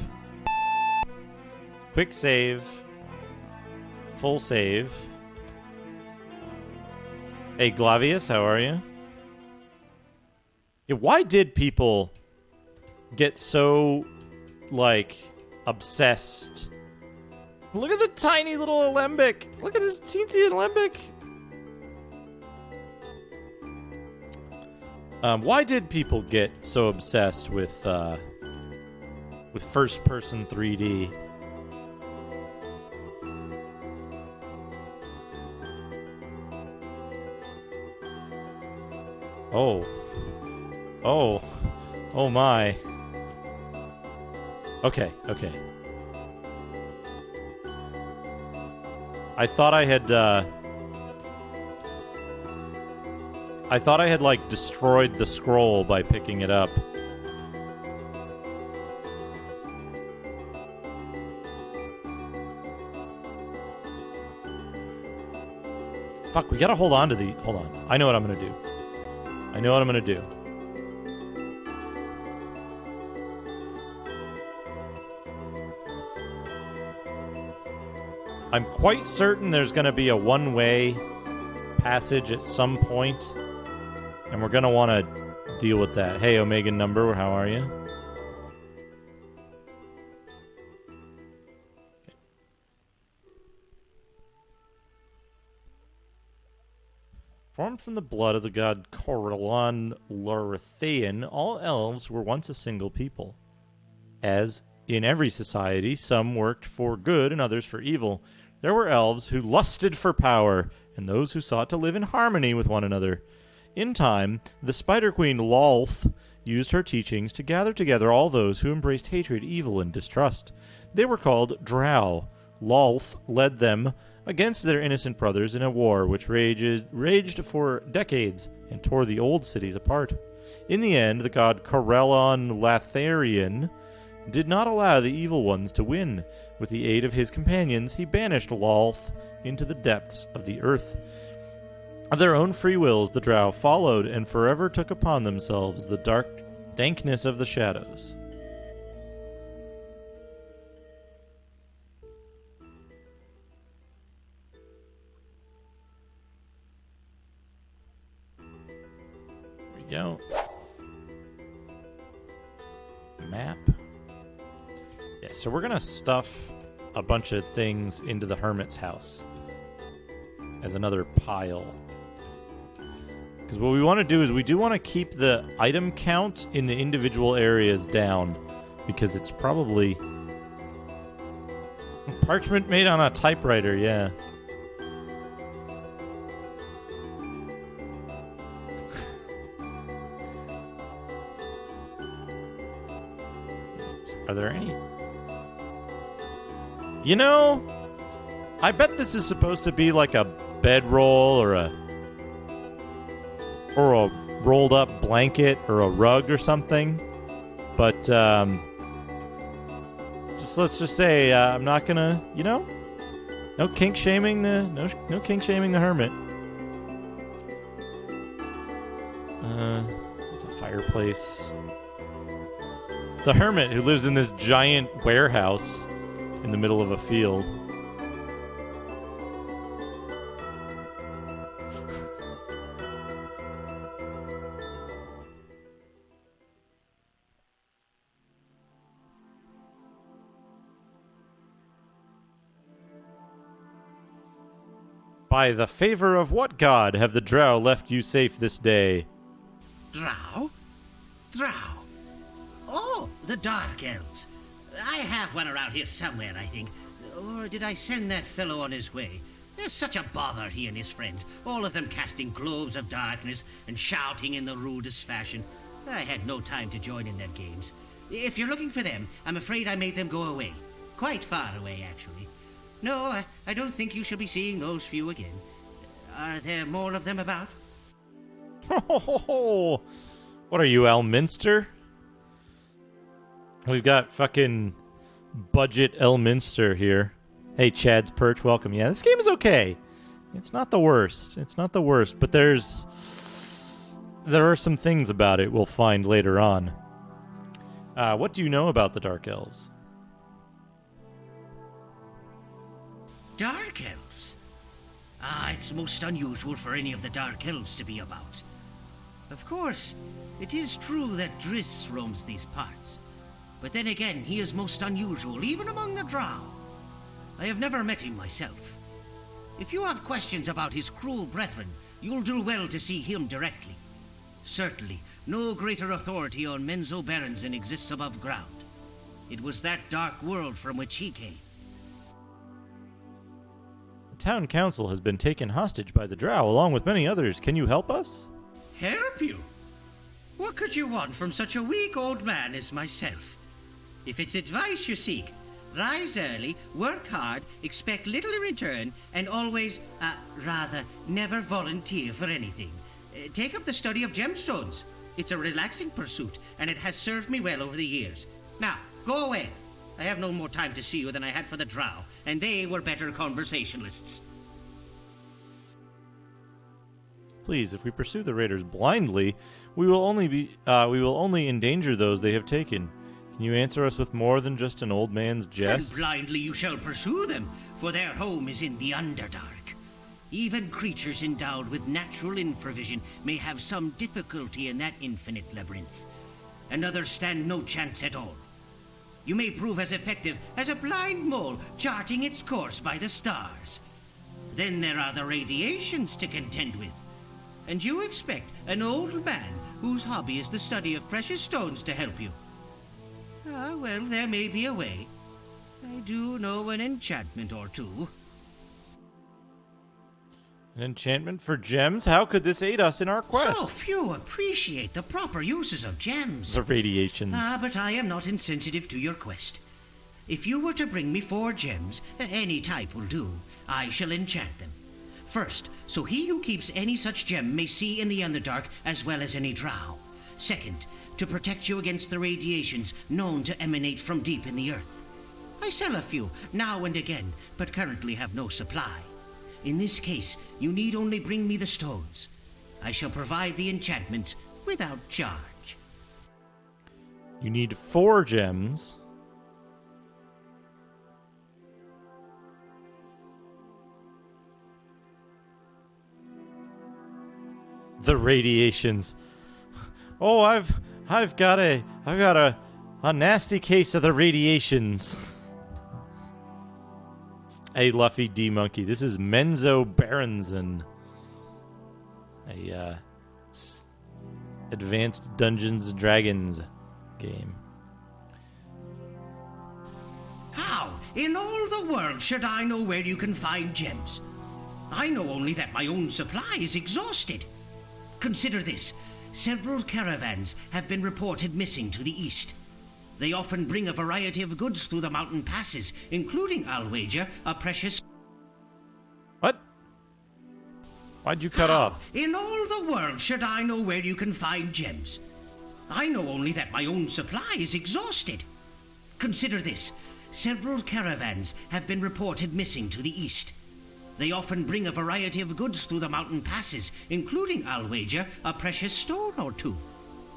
quick save, full save. Hey, Glavius, how are you? Yeah, why did people get so, like, obsessed? Look at the tiny little alembic. Look at this teensy alembic. Why did people get so obsessed with first-person 3D? Oh my. Okay. I thought I had like destroyed the scroll by picking it up. Fuck, we gotta hold on to the... Hold on. I know what I'm gonna do. I'm quite certain there's gonna be a one-way passage at some point, and we're gonna want to deal with that. Hey, Omega Number, how are you? Formed from the blood of the god Corellon Lorethian, all elves were once a single people. As in every society, some worked for good and others for evil. There were elves who lusted for power, and those who sought to live in harmony with one another. In time, the Spider Queen Lolth used her teachings to gather together all those who embraced hatred, evil, and distrust. They were called Drow. Lolth led them against their innocent brothers in a war which raged for decades and tore the old cities apart. In the end, the god Corellon Latharian did not allow the evil ones to win. With the aid of his companions, he banished Lolth into the depths of the earth. Of their own free wills, the Drow followed and forever took upon themselves the dark dankness of the shadows. There we go. Map. Yeah, so we're gonna stuff a bunch of things into the hermit's house as another pile. Because what we want to do is we do want to keep the item count in the individual areas down, because it's probably parchment made on a typewriter, yeah. Are there any? You know, I bet this is supposed to be like a bedroll or a rolled up blanket or a rug or something. But let's just say I'm not gonna, no kink shaming no kink shaming the hermit. It's a fireplace. The hermit who lives in this giant warehouse in the middle of a field. By the favor of what god have the Drow left you safe this day? Drow? Drow? Oh, the Dark Elves. I have one around here somewhere, I think. Or did I send that fellow on his way? They're such a bother, he and his friends. All of them casting globes of darkness and shouting in the rudest fashion. I had no time to join in their games. If you're looking for them, I'm afraid I made them go away. Quite far away, actually. No, I don't think you shall be seeing those few again. Are there more of them about? What are you, Elminster? We've got fucking budget Elminster here. Hey, Chad's Perch, welcome. Yeah, this game is okay. It's not the worst. But there are some things about it we'll find later on. What do you know about the Dark Elves? Dark Elves? It's most unusual for any of the Dark Elves to be about. Of course, it is true that Driss roams these parts. But then again, he is most unusual, even among the Drow. I have never met him myself. If you have questions about his cruel brethren, you'll do well to see him directly. Certainly, no greater authority on Menzoberranzan exists above ground. It was that dark world from which he came. The town council has been taken hostage by the Drow, along with many others. Can you help us? Help you? What could you want from such a weak old man as myself? If it's advice you seek, rise early, work hard, expect little in return, and always, never volunteer for anything. Take up the study of gemstones. It's a relaxing pursuit, and it has served me well over the years. Now, go away. I have no more time to see you than I had for the Drow, and they were better conversationalists. Please, if we pursue the raiders blindly, we will only endanger those they have taken. Can you answer us with more than just an old man's jest? And blindly you shall pursue them, for their home is in the Underdark. Even creatures endowed with natural infravision may have some difficulty in that infinite labyrinth, and others stand no chance at all. You may prove as effective as a blind mole charting its course by the stars. Then there are the radiations to contend with. And you expect an old man whose hobby is the study of precious stones to help you. Ah, well, there may be a way. I do know an enchantment or two. An enchantment for gems? How could this aid us in our quest? So few appreciate the proper uses of gems. The radiations. Ah, but I am not insensitive to your quest. If you were to bring me 4 gems, any type will do, I shall enchant them. First, so he who keeps any such gem may see in the Underdark as well as any drow. Second, to protect you against the radiations known to emanate from deep in the earth. I sell a few, now and again, but currently have no supply. In this case, you need only bring me the stones. I shall provide the enchantments without charge. You need 4 gems. The radiations. Oh, I've got a nasty case of the radiations. Hey, Luffy D Monkey. This is Menzoberranzan, a advanced Dungeons and Dragons game. How in all the world should I know where you can find gems? I know only that my own supply is exhausted. Consider this. Several caravans have been reported missing to the east. They often bring a variety of goods through the mountain passes, including, I'll wager, a precious... What? Why'd you cut off? In all the world should I know where you can find gems? I know only that my own supply is exhausted. Consider this. Several caravans have been reported missing to the east. They often bring a variety of goods through the mountain passes, including, I'll wager, a precious stone or two.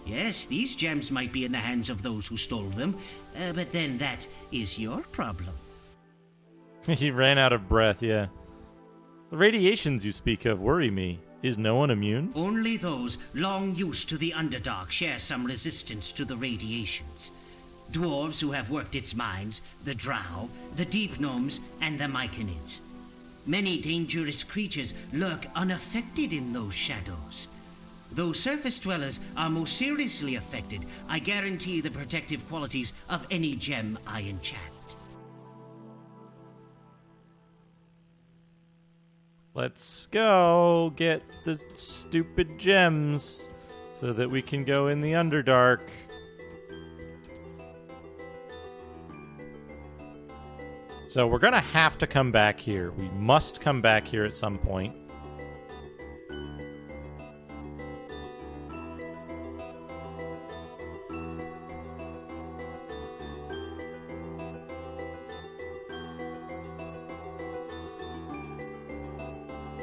Yes, these gems might be in the hands of those who stole them, but then that is your problem. He ran out of breath, yeah. The radiations you speak of worry me. Is no one immune? Only those long used to the Underdark share some resistance to the radiations. Dwarves who have worked its mines, the drow, the deep gnomes, and the myconids. Many dangerous creatures lurk unaffected in those shadows. Though surface dwellers are most seriously affected, I guarantee the protective qualities of any gem I enchant. Let's go get the stupid gems so that we can go in the Underdark. So we're going to have to come back here. We must come back here at some point.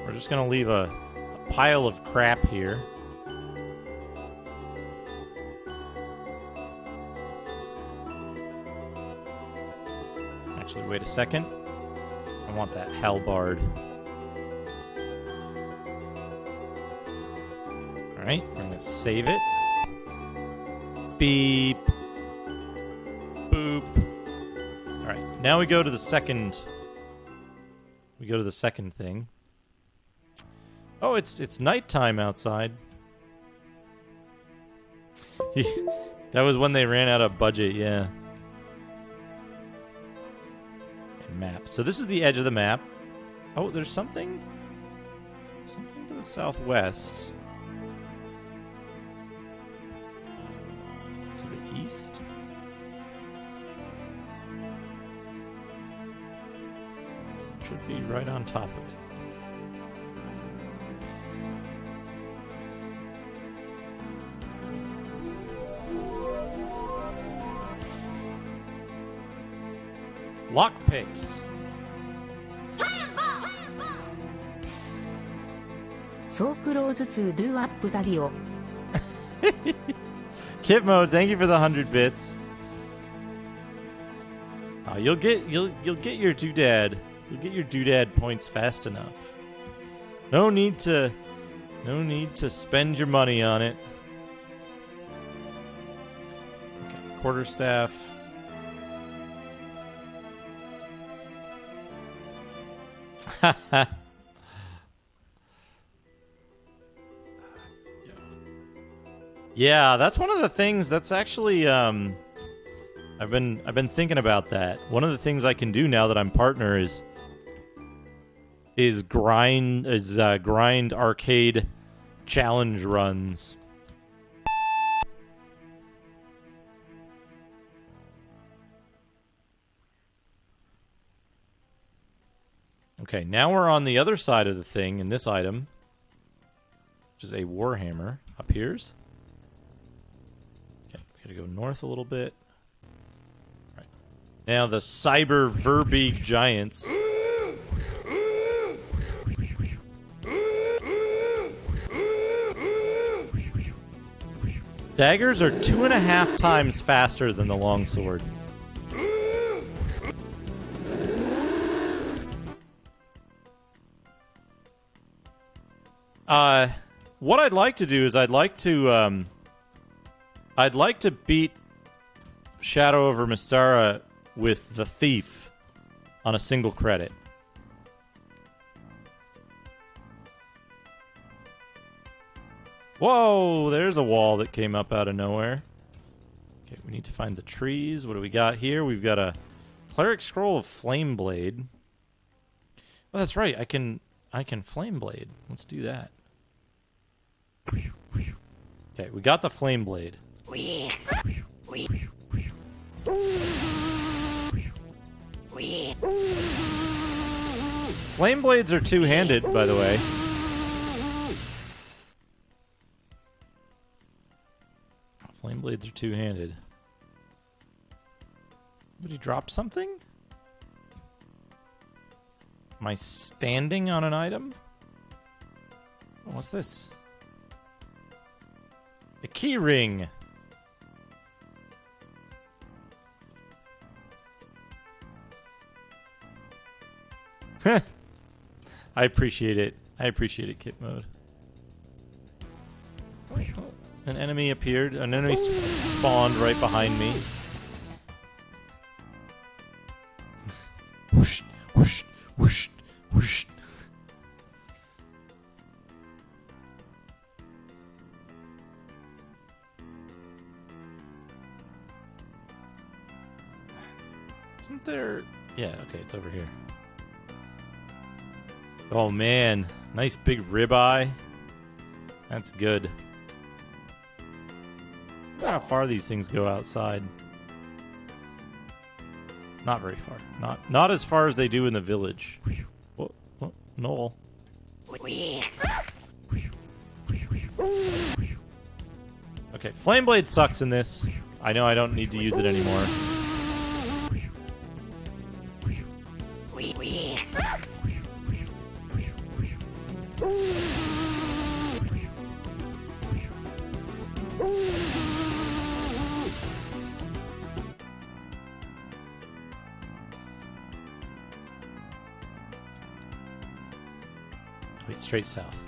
We're just going to leave a pile of crap here. Actually, wait a second. I want that halberd. Alright, we're going to save it. Beep. Boop. Alright, now we go to the second... We go to the second thing. Oh, it's nighttime outside. That was when they ran out of budget, yeah. Map. So this is the edge of the map. Oh, there's something to the southwest. To the east. Should be right on top of it. Lockpicks. So close to do up Dario. Kit Mode, thank you for the 100 bits. You'll get your doodad. You'll get your doodad points fast enough. No need to spend your money on it. Okay, quarterstaff. Yeah, that's one of the things that's actually I've been thinking about that. One of the things I can do now that I'm partner is grind arcade challenge runs. Okay, now we're on the other side of the thing in this item, which is a warhammer. Appears. Okay, we gotta go north a little bit. All right. Now the cyber Verbeeg giants. Daggers are 2.5 times faster than the longsword. What I'd like to do is I'd like to beat Shadow over Mystara with the Thief on a single credit. Whoa, there's a wall that came up out of nowhere. Okay, we need to find the trees. What do we got here? We've got a Cleric Scroll of Flame Blade. Oh, that's right. I can Flame Blade. Let's do that. Okay, we got the Flame Blade. Flame Blades are two-handed, by the way. Flame Blades are two-handed. Somebody dropped something? Am I standing on an item? Oh, what's this? A key ring. I appreciate it. I appreciate it, Kit Mode. An enemy appeared. An enemy spawned right behind me. Whoosh, whoosh, whoosh, whoosh. Isn't there... Yeah, okay, it's over here. Oh, man. Nice big ribeye. That's good. Look how far these things go outside. Not very far. Not as far as they do in the village. What? Noel. Okay, Flame Blade sucks in this. I know I don't need to use it anymore. Wait, straight south.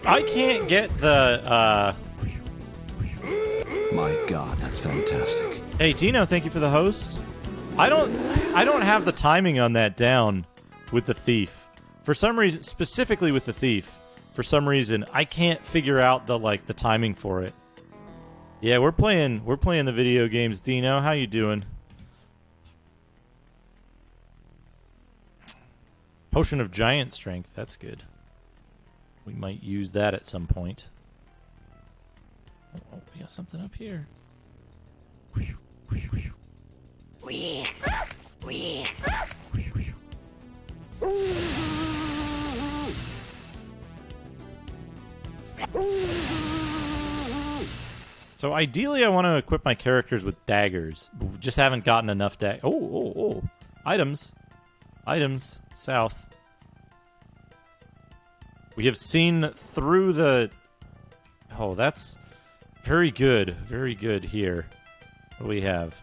I can't get the, My God, that's fantastic. Hey, Dino, thank you for the host. I don't have the timing on that down with the Thief. For some reason, specifically with the Thief, for some reason, I can't figure out the timing for it. Yeah, we're playing the video games, Dino. How you doing? Potion of Giant Strength. That's good. We might use that at some point. Oh, we got something up here. So ideally, I want to equip my characters with daggers. We just haven't gotten enough Oh. Items. Items. South. We have seen through the... Oh, that's very good. Very good here. What do we have?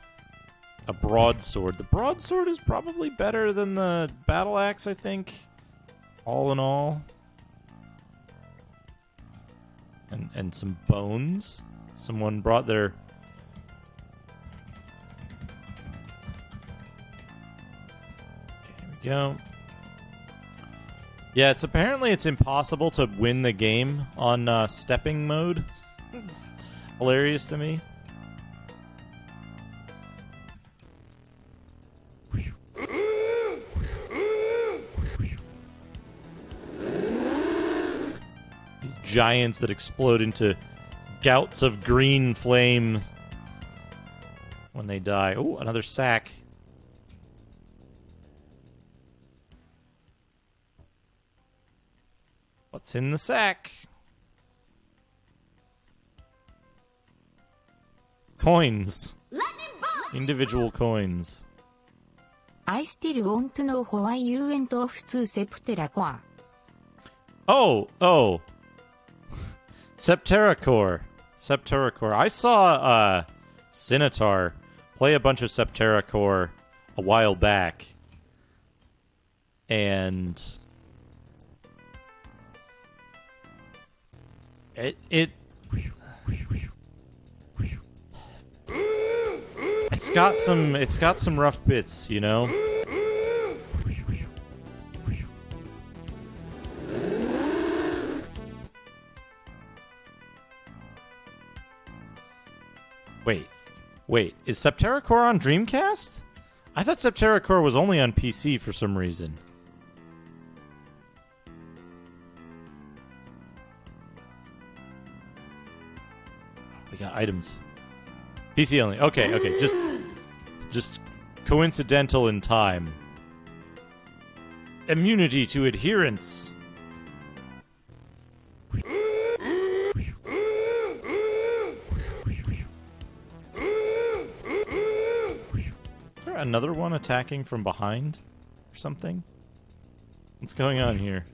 A broadsword. The broadsword is probably better than the battle axe, I think. All in all. And some bones. Someone brought their... Okay, here we go. Yeah, apparently it's impossible to win the game on stepping mode. It's hilarious to me. These giants that explode into gouts of green flame when they die. Oh, another sack. What's in the sack? Coins. Individual coins. I still want to know why you went off to Septerra Core. Oh. Septerra Core. I saw Sinitar play a bunch of Septerra Core a while back. And it's got some rough bits, you know. Wait, is Septerra Core on Dreamcast? I thought Septerra Core was only on PC for some reason. We got items. PC only. Okay. Just coincidental in time. Immunity to adherence. Is there another one attacking from behind or something? What's going on here?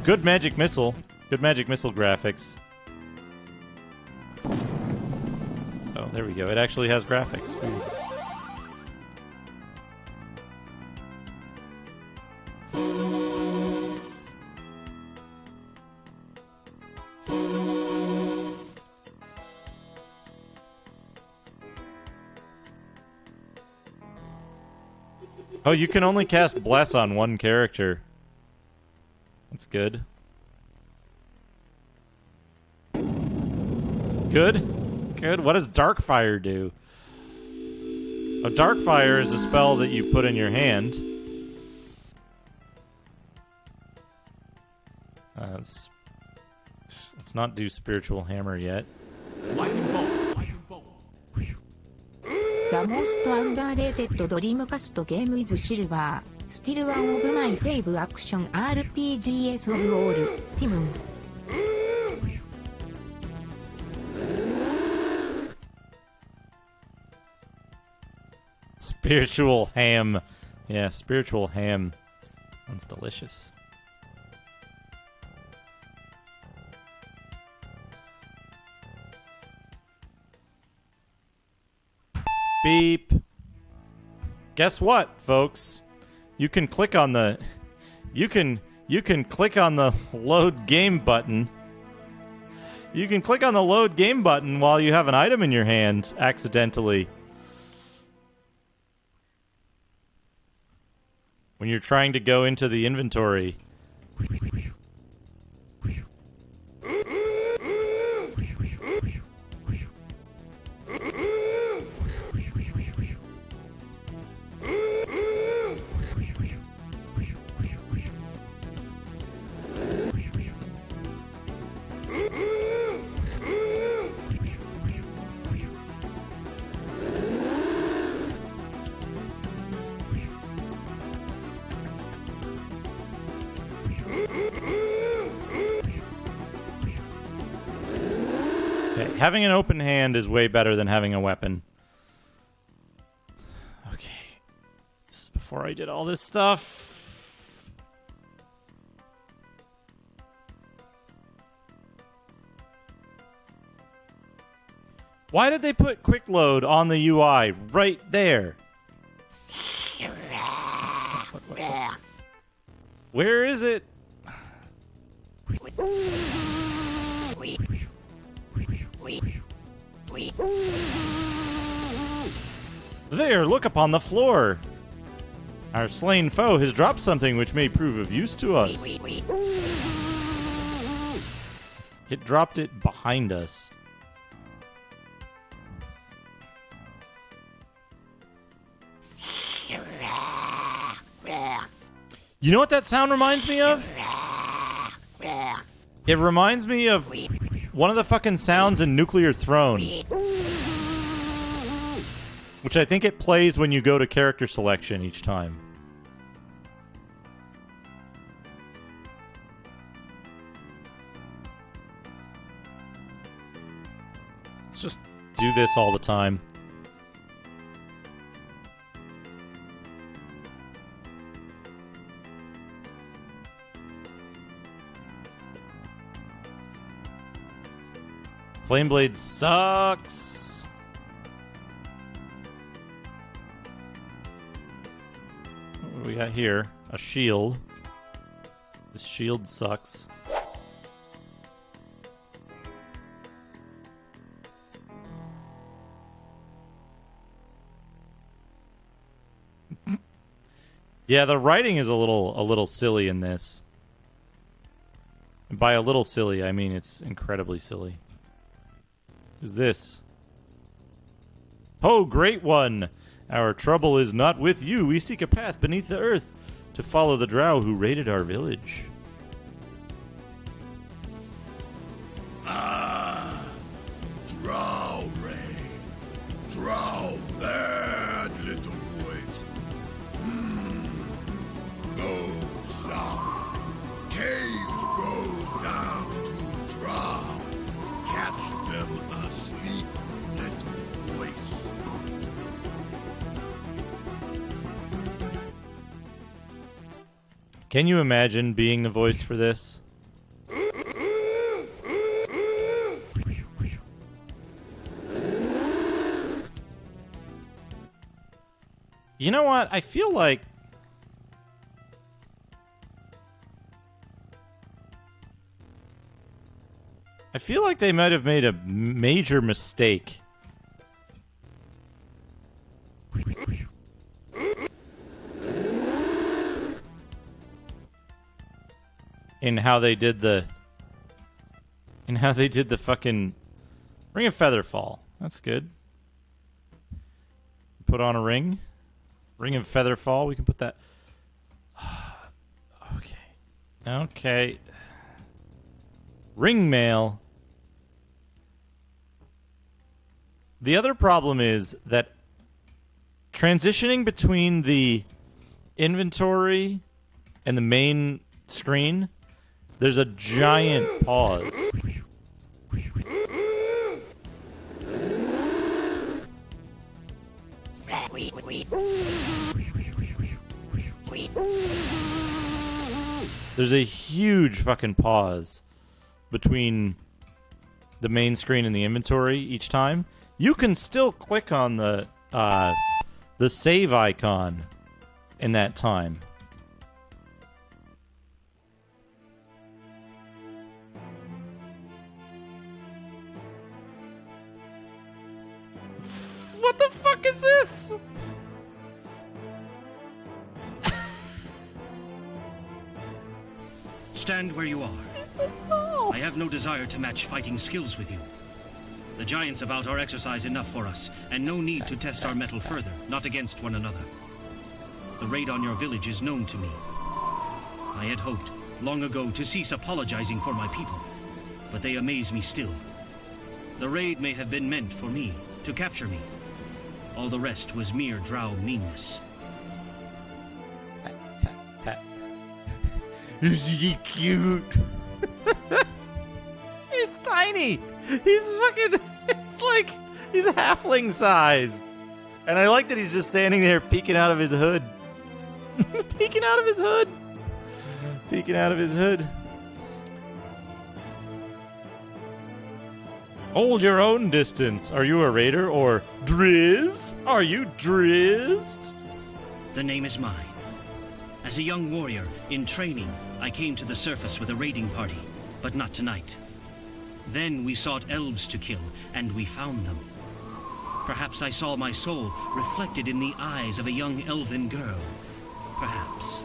Good magic missile. Good magic missile graphics. Oh, there we go. It actually has graphics. Ooh. Oh, you can only cast Bless on one character. That's good. Good. What does Darkfire do? Oh, Darkfire is a spell that you put in your hand. Let's not do Spiritual Hammer yet. The most underrated Dreamcast game is Silver. Still one of my favorite action RPGs of all time. Spiritual ham. Yeah, spiritual ham. Sounds delicious. Beep. Guess what, folks? You can click on the click on the load game button. You can click on the load game button while you have an item in your hand accidentally. When you're trying to go into the inventory. Having an open hand is way better than having a weapon. Okay. This is before I did all this stuff. Why did they put quick load on the UI right there? Where is it? There, look upon the floor. Our slain foe has dropped something which may prove of use to us. It dropped it behind us. You know what that sound reminds me of? It reminds me of one of the fucking sounds in Nuclear Throne. Which I think it plays when you go to character selection each time. Let's just do this all the time. Flameblade sucks. What do we got here? A shield. This shield sucks. Yeah, the writing is a little silly in this. And by a little silly, I mean it's incredibly silly. Who's this? Oh, great one! Our trouble is not with you. We seek a path beneath the earth to follow the drow who raided our village. Ah, drow raid. Drow bad little boys. Go south. Caves go down to drow. Catch them asleep, little boys. Can you imagine being the voice for this? You know what? I feel like they might have made a major mistake. In how they did the fucking Ring of Featherfall. That's good. Put on a ring. Ring of Featherfall. We can put that. Okay. Ring mail. The other problem is that transitioning between the inventory and the main screen, there's a giant pause. There's a huge fucking pause between the main screen and the inventory each time. You can still click on the save icon in that time. What the fuck is this? Stand where you are. I have no desire to match fighting skills with you. The giants about are exercise enough for us, and no need to test our mettle further, not against one another. The raid on your village is known to me. I had hoped, long ago, to cease apologizing for my people, but they amaze me still. The raid may have been meant for me, to capture me. All the rest was mere drow meanness. Isn't he cute? He's tiny. He's fucking... It's like... He's halfling size. And I like that he's just standing there peeking out of his hood. Peeking out of his hood. Peeking out of his hood. Hold your own distance. Are you a raider or Drizzt? Are you Drizzt? The name is mine. As a young warrior in training, I came to the surface with a raiding party, but not tonight. Then we sought elves to kill, and we found them. Perhaps I saw my soul reflected in the eyes of a young elven girl. Perhaps.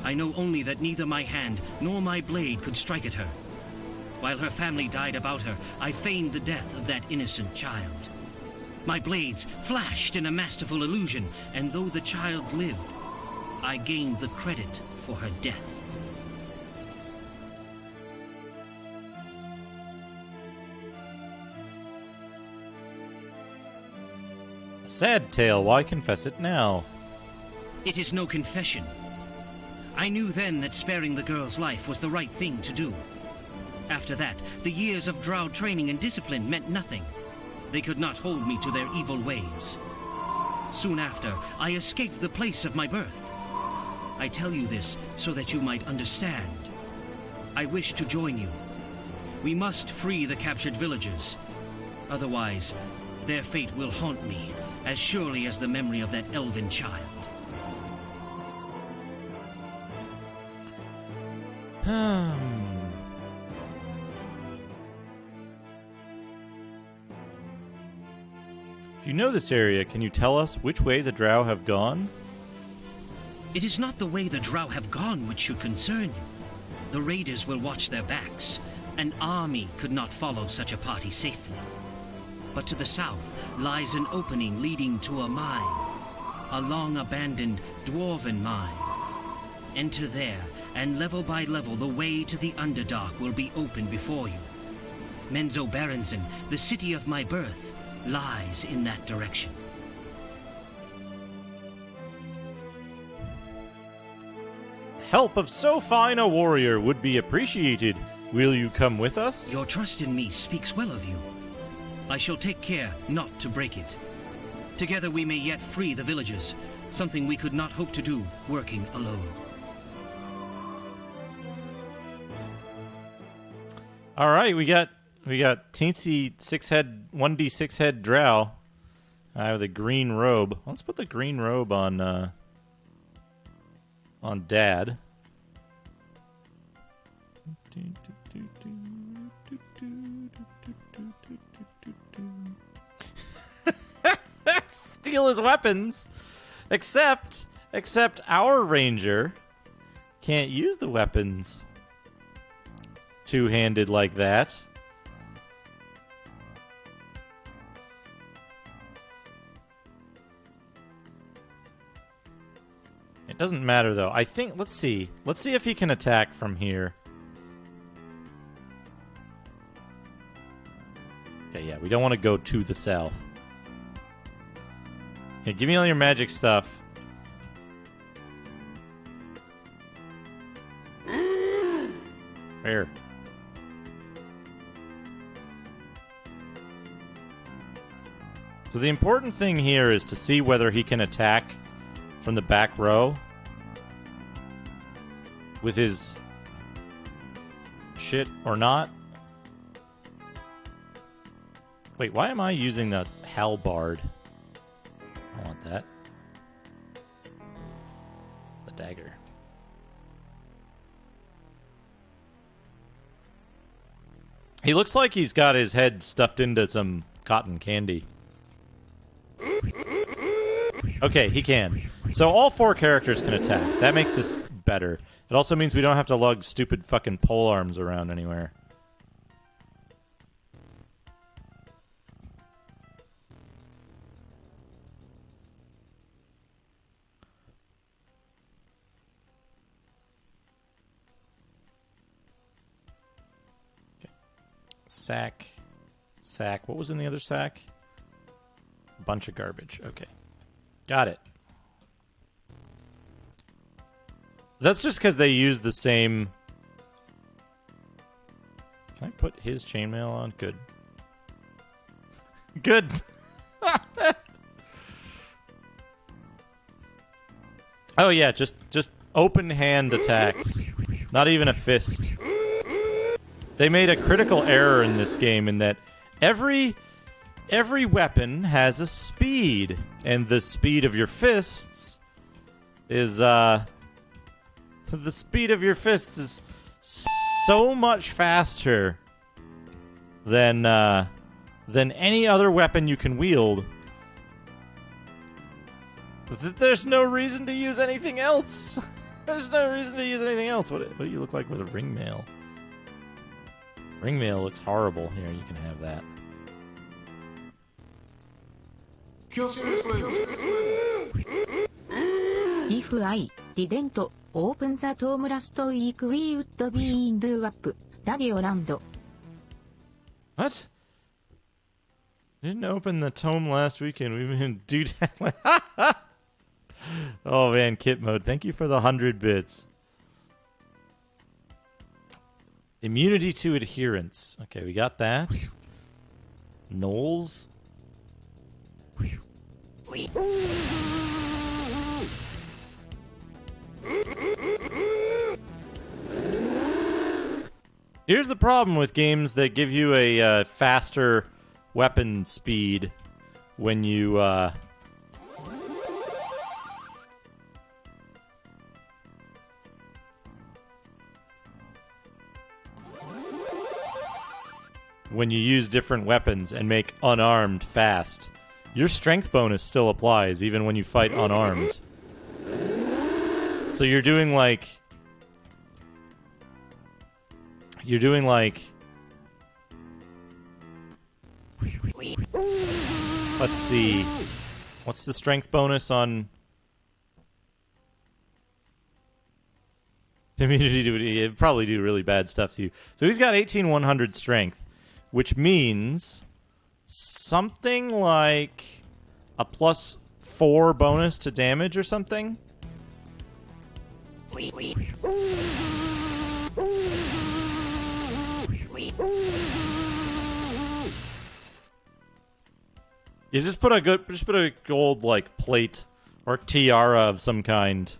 I know only that neither my hand nor my blade could strike at her. While her family died about her, I feigned the death of that innocent child. My blades flashed in a masterful illusion, and though the child lived, I gained the credit for her death. Sad tale, why confess it now? It is no confession. I knew then that sparing the girl's life was the right thing to do. After that, the years of drow training and discipline meant nothing. They could not hold me to their evil ways. Soon after, I escaped the place of my birth. I tell you this so that you might understand. I wish to join you. We must free the captured villagers. Otherwise, their fate will haunt me as surely as the memory of that elven child. If you know this area, can you tell us which way the drow have gone? It is not the way the drow have gone which should concern you. The raiders will watch their backs. An army could not follow such a party safely. But to the south lies an opening leading to a mine. A long-abandoned dwarven mine. Enter there, and level by level the way to the Underdark will be open before you. Menzoberranzan, the city of my birth, lies in that direction. Help of so fine a warrior would be appreciated. Will you come with us? Your trust in me speaks well of you. I shall take care not to break it. Together we may yet free the villagers, something we could not hope to do working alone. All right, we got teensy 1d6 head drow. I have the green robe. Let's put the green robe on Dad. Steal his weapons. Except our ranger can't use the weapons two-handed like that. It doesn't matter though. I think let's see if he can attack from here. Okay, yeah, we don't want to go to the south. Okay, give me all your magic stuff. Where? So the important thing here is to see whether he can attack from the back row with his shit or not. Wait, why am I using the halberd? I want that. The dagger. He looks like he's got his head stuffed into some cotton candy. Okay, he can. So all four characters can attack. That makes this better. It also means we don't have to lug stupid fucking pole arms around anywhere. Okay. Sack. What was in the other sack? A bunch of garbage. Okay. Got it. That's just because they use the same... Can I put his chainmail on? Good. Good. Oh yeah, just open hand attacks. Not even a fist. They made a critical error in this game in that every weapon has a speed, and the speed of your fists is the speed of your fists is so much faster than any other weapon you can wield. There's no reason to use anything else. There's no reason to use anything else. What do you look like with a ringmail? Ringmail looks horrible. Here, you can have that. If I didn't open the tomb last week, we would be in the up, Daddy Orlando. What? Didn't open the tome last weekend. We've been dude. Oh man, Kit mode. Thank you for the 100 bits. Immunity to adherence. Okay, we got that. Knowles. Here's the problem with games that give you a faster weapon speed when you use different weapons and make unarmed fast. Your strength bonus still applies even when you fight unarmed. So you're doing like let's see. What's the strength bonus on immunity to it? It'd probably do really bad stuff to you. So he's got 18,100 strength, which means something like a +4 bonus to damage or something. You just put a gold like plate or tiara of some kind.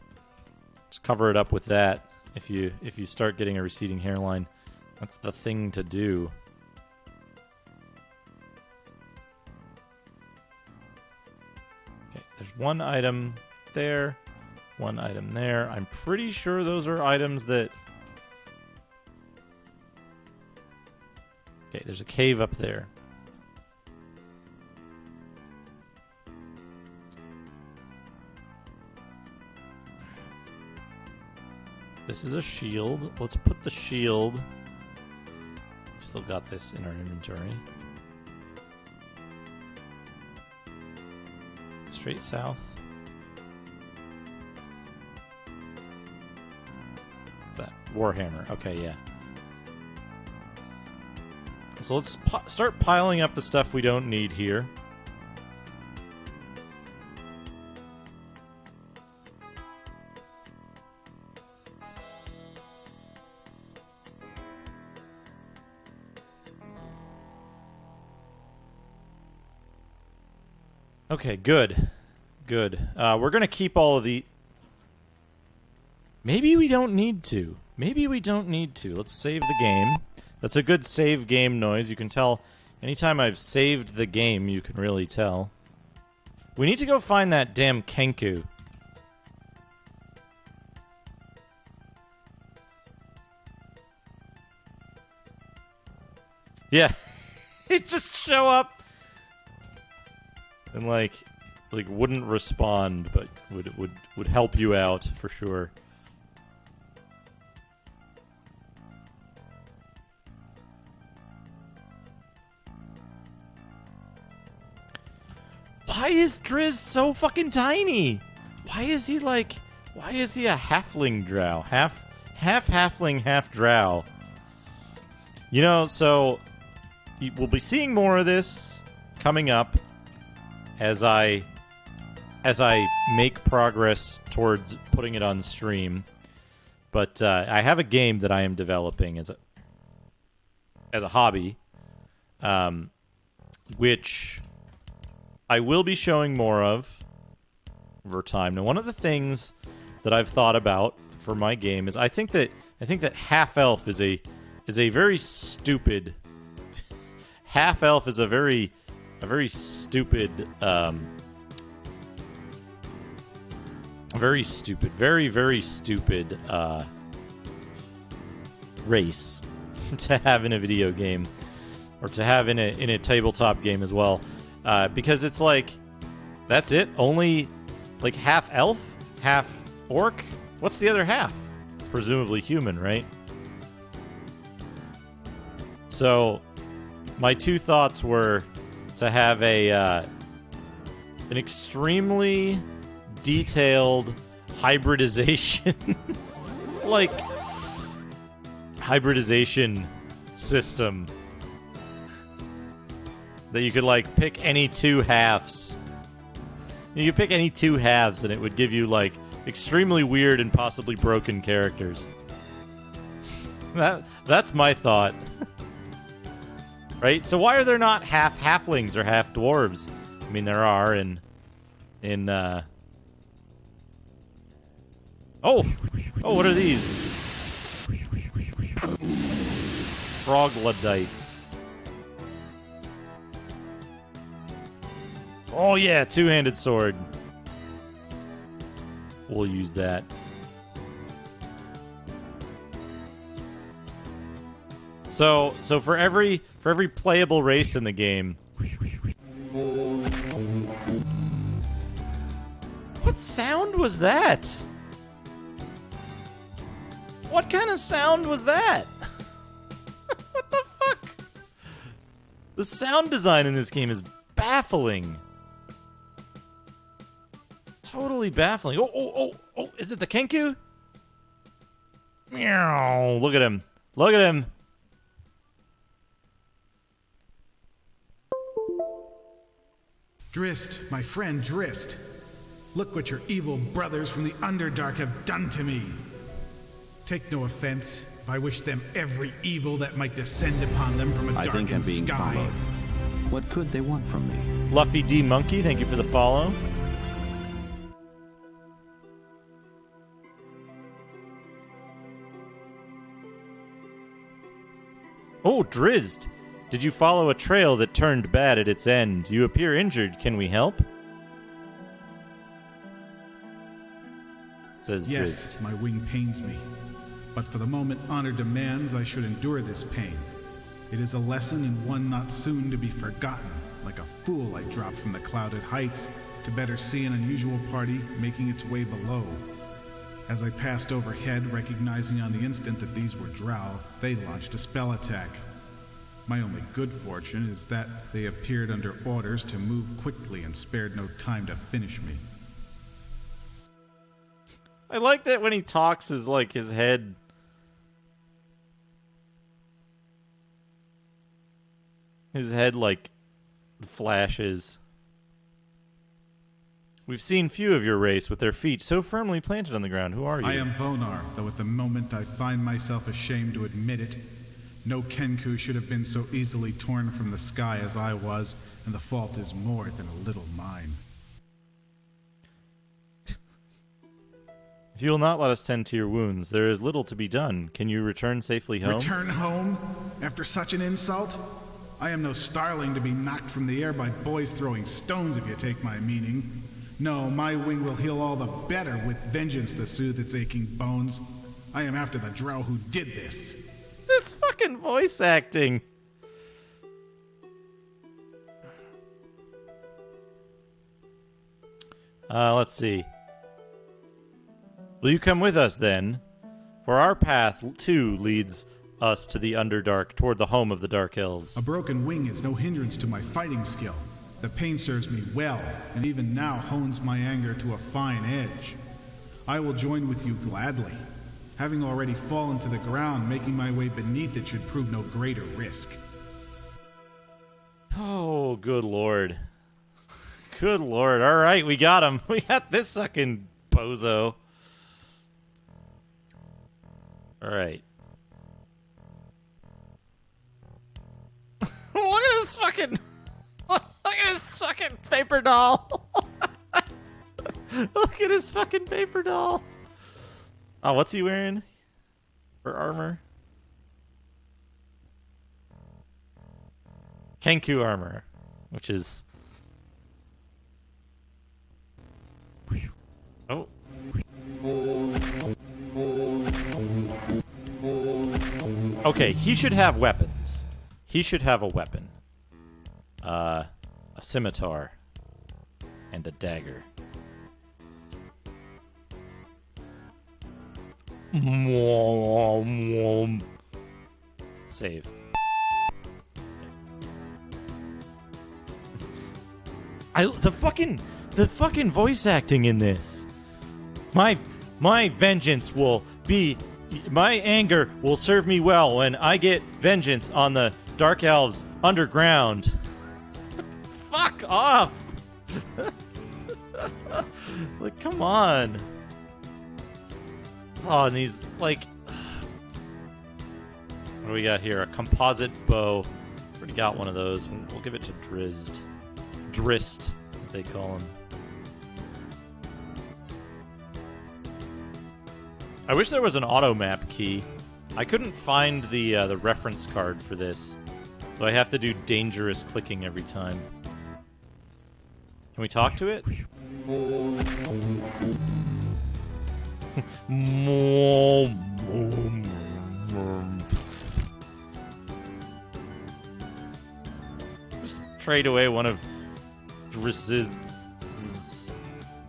Just cover it up with that if you start getting a receding hairline. That's the thing to do. Okay, there's one item there, one item there. I'm pretty sure those are items that... Okay, there's a cave up there. This is a shield. Let's put the shield. We've still got this in our inventory. Straight south. What's that? Warhammer. Okay, yeah. So let's start piling up the stuff we don't need here. Okay, good. Good. We're going to keep all of the... Maybe we don't need to. Maybe we don't need to. Let's save the game. That's a good save game noise. You can tell anytime I've saved the game, you can really tell. We need to go find that damn Kenku. Yeah. It just show up. And like wouldn't respond, but would help you out for sure. Why is Driz so fucking tiny? Why is he a halfling drow? Half halfling, half drow. You know, so we'll be seeing more of this coming up as I make progress towards putting it on stream. But I have a game that I am developing as a... as a hobby, which I will be showing more of over time. Now, one of the things that I've thought about for my game is I think that half elf is a very stupid half elf is a very stupid very stupid race to have in a video game, or to have in a tabletop game as well, because it's like, that's it, only like half elf, half orc. What's the other half? Presumably human, right? So my two thoughts were to have an extremely detailed hybridization like hybridization system that you could like pick any two halves. You could pick any two halves and it would give you like extremely weird and possibly broken characters. That's my thought. Right? So why are there not half halflings or half dwarves? I mean, there are in Oh, what are these? Troglodytes. Oh yeah, two-handed sword. We'll use that. So for every playable race in the game. What sound was that? What kind of sound was that? What the fuck? The sound design in this game is baffling. Totally baffling. Oh, is it the Kenku? Meow. Look at him. Look at him. Drist, my friend Drist. Look what your evil brothers from the Underdark have done to me. Take no offense if I wish them every evil that might descend upon them from a darkened sky. I think I'm being followed. What could they want from me? Luffy D Monkey, thank you for the follow. Oh, Drizzt. Did you follow a trail that turned bad at its end? You appear injured. Can we help? Says yes, Drizzt. My wing pains me. But for the moment honor demands I should endure this pain. It is a lesson and one not soon to be forgotten. Like a fool I dropped from the clouded heights to better see an unusual party making its way below. As I passed overhead, recognizing on the instant that these were drow, they launched a spell attack. My only good fortune is that they appeared under orders to move quickly and spared no time to finish me. I like that when he talks is like his head like flashes. We've seen few of your race with their feet so firmly planted on the ground. Who are you? I am Vonar, though at the moment I find myself ashamed to admit it. No Kenku should have been so easily torn from the sky as I was, and the fault is more than a little mine. If you will not let us tend to your wounds, there is little to be done. Can you return safely home? Return home? After such an insult? I am no starling to be knocked from the air by boys throwing stones, if you take my meaning. No, my wing will heal all the better with vengeance to soothe its aching bones. I am after the drow who did this. This fucking voice acting. Let's see. Will you come with us, then? For our path, too, leads us to the Underdark, toward the home of the Dark Elves. A broken wing is no hindrance to my fighting skill. The pain serves me well, and even now hones my anger to a fine edge. I will join with you gladly. Having already fallen to the ground, making my way beneath it should prove no greater risk. Oh, good lord. Good lord. All right, we got him. We got this fucking bozo. All right. look at his fucking... Look at his fucking paper doll. Look at his fucking paper doll. Oh, what's he wearing for armor? Kenku armor, which is... Oh. Okay, he should have weapons. He should have a weapon. A scimitar. And a dagger. Save. The fucking voice acting in this. My vengeance will be... My anger will serve me well when I get vengeance on the Dark Elves underground. Fuck off! Like, come on. Oh, and these, like... What do we got here? A composite bow. Already got one of those. We'll give it to Drizzt. Drist, as they call him. I wish there was an auto map key. I couldn't find the reference card for this, so I have to do dangerous clicking every time. Can we talk to it? Just trade away one of Drizzt's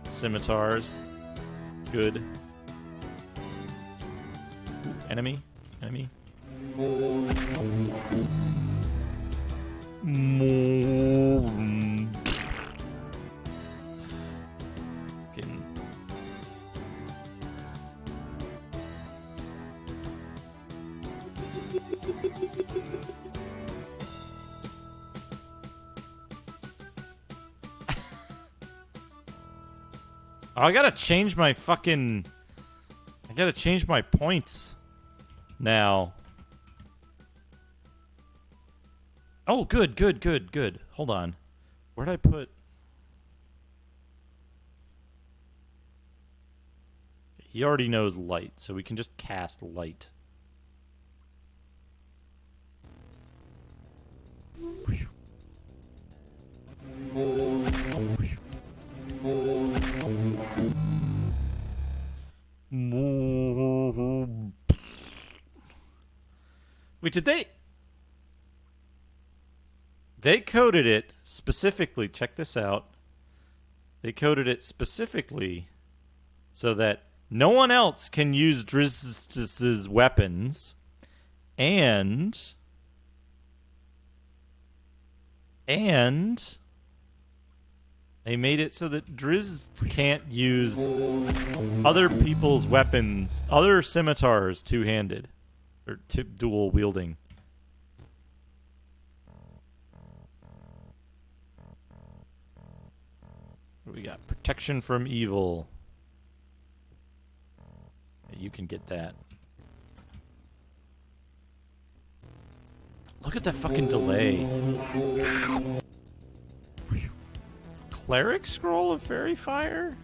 scimitars. Good. Enemy? Enemy? Oh, I gotta change my fucking... I gotta change my points now. Oh, good. Hold on. Where'd I put... He already knows light, so we can just cast light. Wait, did they... They coded it specifically, check this out. They coded it specifically so that no one else can use Drizzt's weapons, and they made it so that Drizzt can't use other people's weapons, other scimitars two-handed, or dual wielding. What do we got? Protection from evil. You can get that. Look at that fucking delay. Cleric Scroll of Fairy Fire?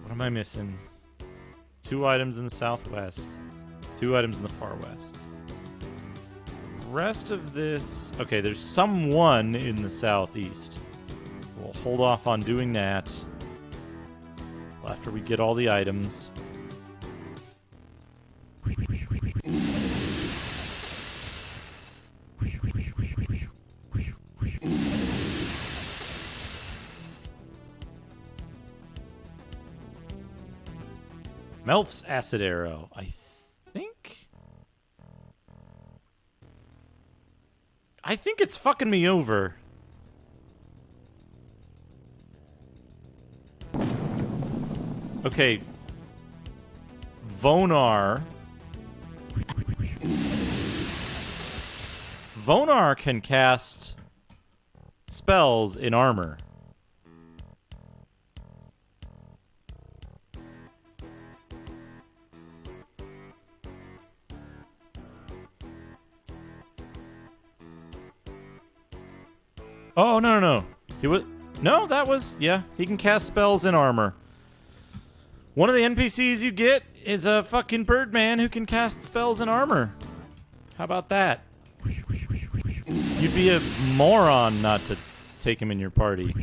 What am I missing? 2 items in the southwest. 2 items in the far west. Rest of this... Okay, there's someone in the southeast. We'll hold off on doing that after we get all the items. Melf's Acid Arrow. I think it's fucking me over. Okay. Vonar. Vonar can cast spells in armor. Oh, no. He was... No, that was... Yeah, he can cast spells in armor. One of the NPCs you get is a fucking Birdman who can cast spells in armor. How about that? You'd be a moron not to take him in your party.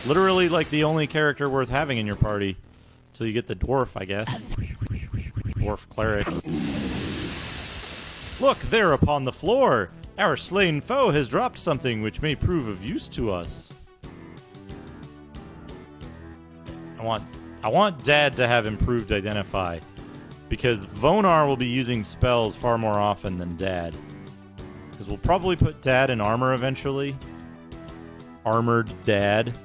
Literally, like, the only character worth having in your party. Till you get the dwarf, I guess. Dwarf cleric. Look, there upon the floor! Our slain foe has dropped something which may prove of use to us. I want Dad to have improved Identify, because Vonar will be using spells far more often than Dad. Because we'll probably put Dad in armor eventually. Armored Dad.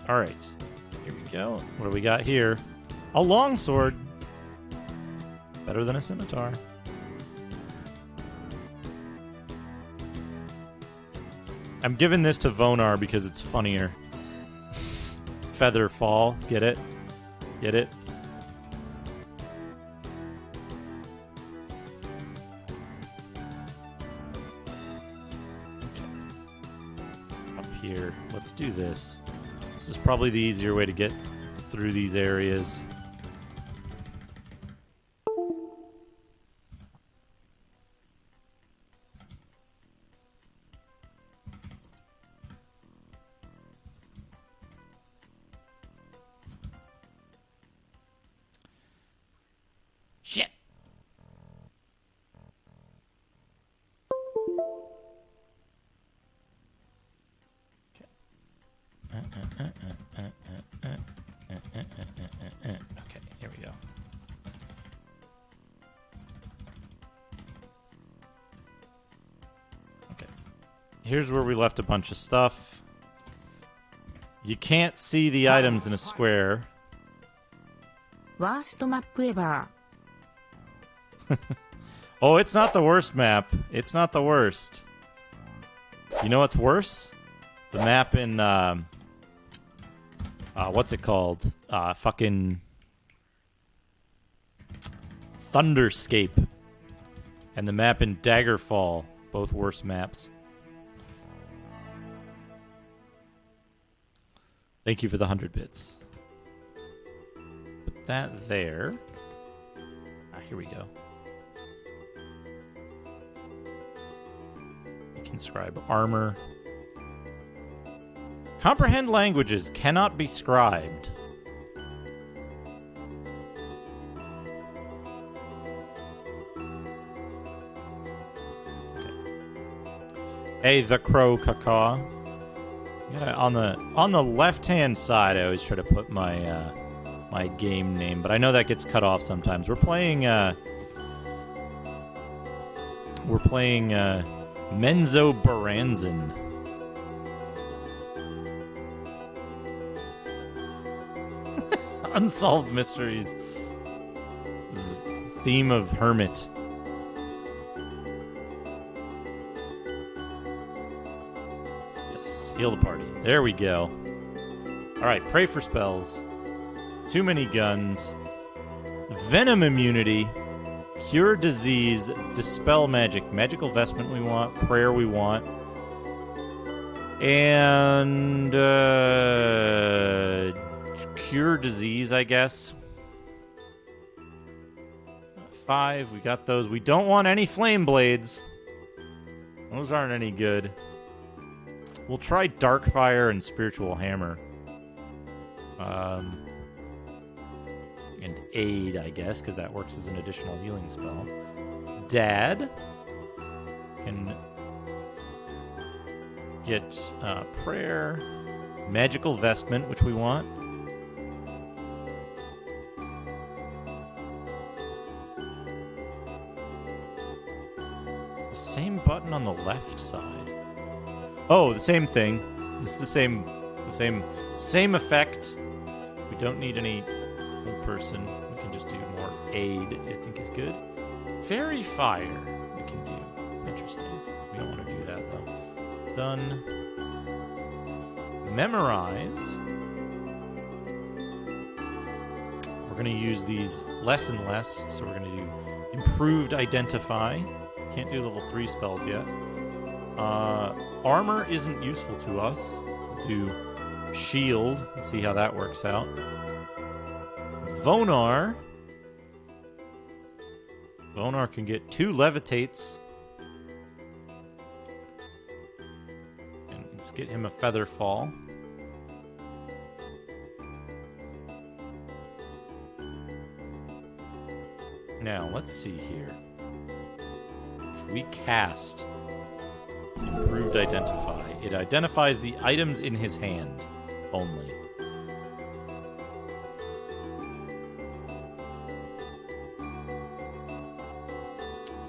Alright, here we go. What do we got here? A longsword. Better than a scimitar. I'm giving this to Vonar because it's funnier. Feather fall. Get it? Get it? Okay. Up here. Let's do this. This is probably the easier way to get through these areas. Shit. Okay, here we go. Okay. Here's where we left a bunch of stuff. You can't see the items in a square. Worst map ever. Oh, it's not the worst map. It's not the worst. You know what's worse? The map in, what's it called? Fucking Thunderscape. And the map in Daggerfall. Both worse maps. Thank you for the 100 bits. Put that there. Here we go. You can scribe armor. Comprehend languages cannot be scribed. Okay. Hey, the crow caca. On the left-hand side, I always try to put my my game name, but I know that gets cut off sometimes. We're playing Menzoberranzan. Unsolved Mysteries. Theme of Hermit. Yes, heal the party. There we go. Alright, pray for spells. Too many guns. Venom immunity. Cure disease. Dispel magic. Magical vestment we want. Prayer we want. And cure disease, I guess. 5. We got those. We don't want any flame blades. Those aren't any good. We'll try Darkfire and Spiritual Hammer. And Aid, I guess, because that works as an additional healing spell. Dad can get Prayer, Magical Vestment, which we want. Same button on the left side. Oh, the same thing. This is the same effect. We don't need any one person. We can just do more aid, I think is good. Fairy fire we can do. Interesting. We don't want to do that though. Done. Memorize. We're going to use these less and less, so we're going to do improved identify. Can't do level 3 spells yet. Armor isn't useful to us. We'll do shield and see how that works out. Vonar. Vonar can get 2 levitates. And let's get him a feather fall. Now, let's see here. If we cast Improved Identify, it identifies the items in his hand only.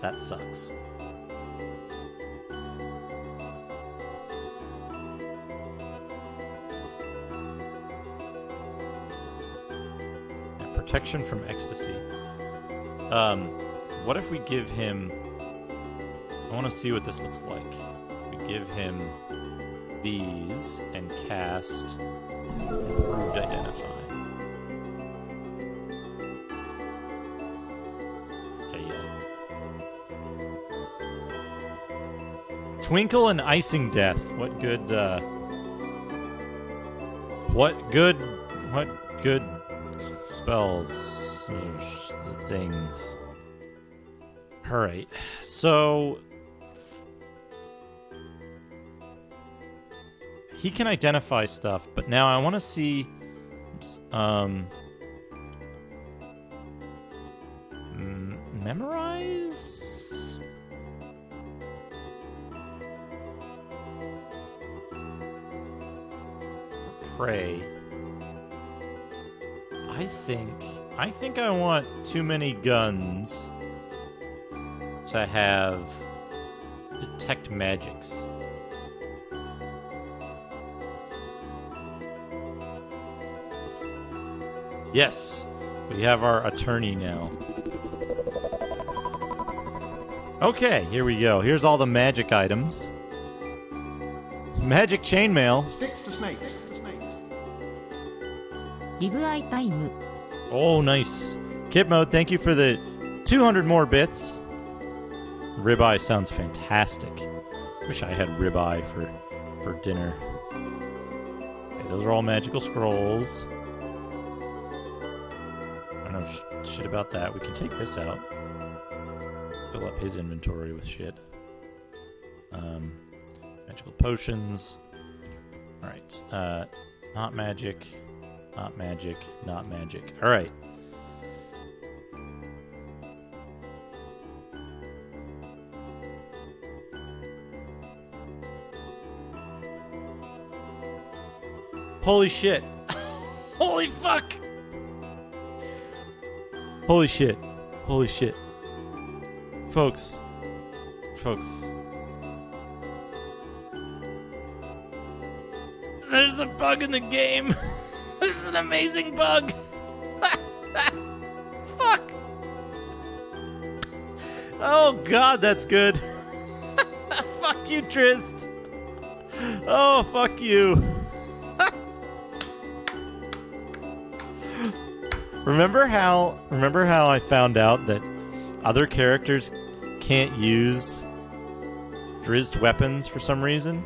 That sucks. Protection from ecstasy. What if we give him... I want to see what this looks like. If we give him these and cast Improved Identify. Okay, yeah. Twinkle and Icing Death. What good, What good spells, things. Alright, so he can identify stuff, but now I want to see memorize? Pray. I think I want too many guns to have detect magics. Yes, we have our attorney now. Okay, here we go. Here's all the magic items. Magic chainmail. Sticks to snakes. Ribeye time. Oh, nice. Kit mode, thank you for the 200 more bits. Ribeye sounds fantastic. Wish I had ribeye for dinner. Okay, those are all magical scrolls. I don't know shit about that. We can take this out. Fill up his inventory with shit. Magical potions. Alright. Not magic. Not magic. Not magic. Alright. Holy shit. Holy fuck. Holy shit. Holy shit. Folks. There's a bug in the game. There's an amazing bug. Fuck. Oh god, that's good. Fuck you, Trist. Oh, fuck you. Remember how I found out that other characters can't use Drizzed weapons for some reason?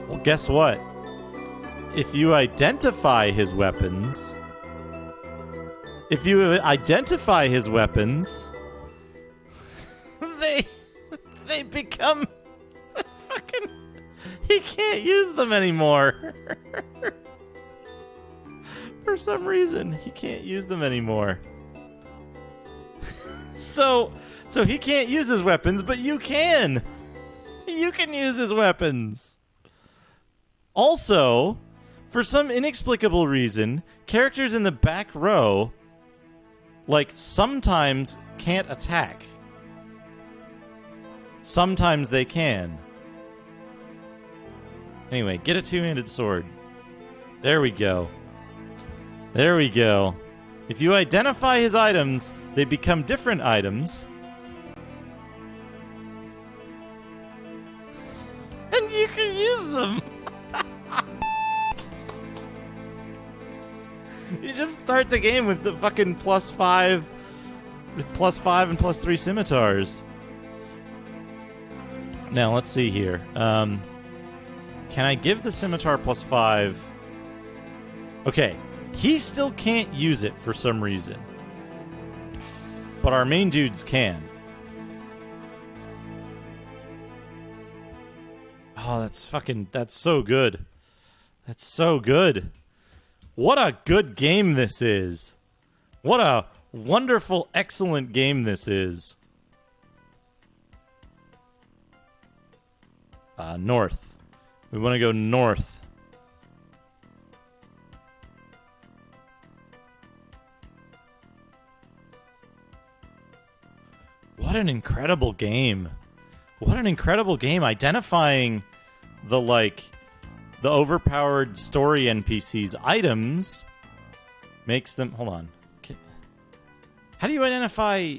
Well, guess what? If you identify his weapons, they become fucking... He can't use them anymore. For some reason, he can't use them anymore. So he can't use his weapons, but you can. You can use his weapons. Also, for some inexplicable reason, characters in the back row, like, sometimes can't attack. Sometimes they can. Anyway, get a two-handed sword. There we go. There we go. If you identify his items, they become different items. And you can use them. You just start the game with the fucking +5 and +3 scimitars. Now, let's see here. Can I give the scimitar +5? Okay. He still can't use it for some reason. But our main dudes can. Oh, that's so good. That's so good. What a good game this is. What a wonderful, excellent game this is. North. We want to go north. What an incredible game. What an incredible game. Identifying the overpowered story NPCs items makes them... Hold on. How do you identify...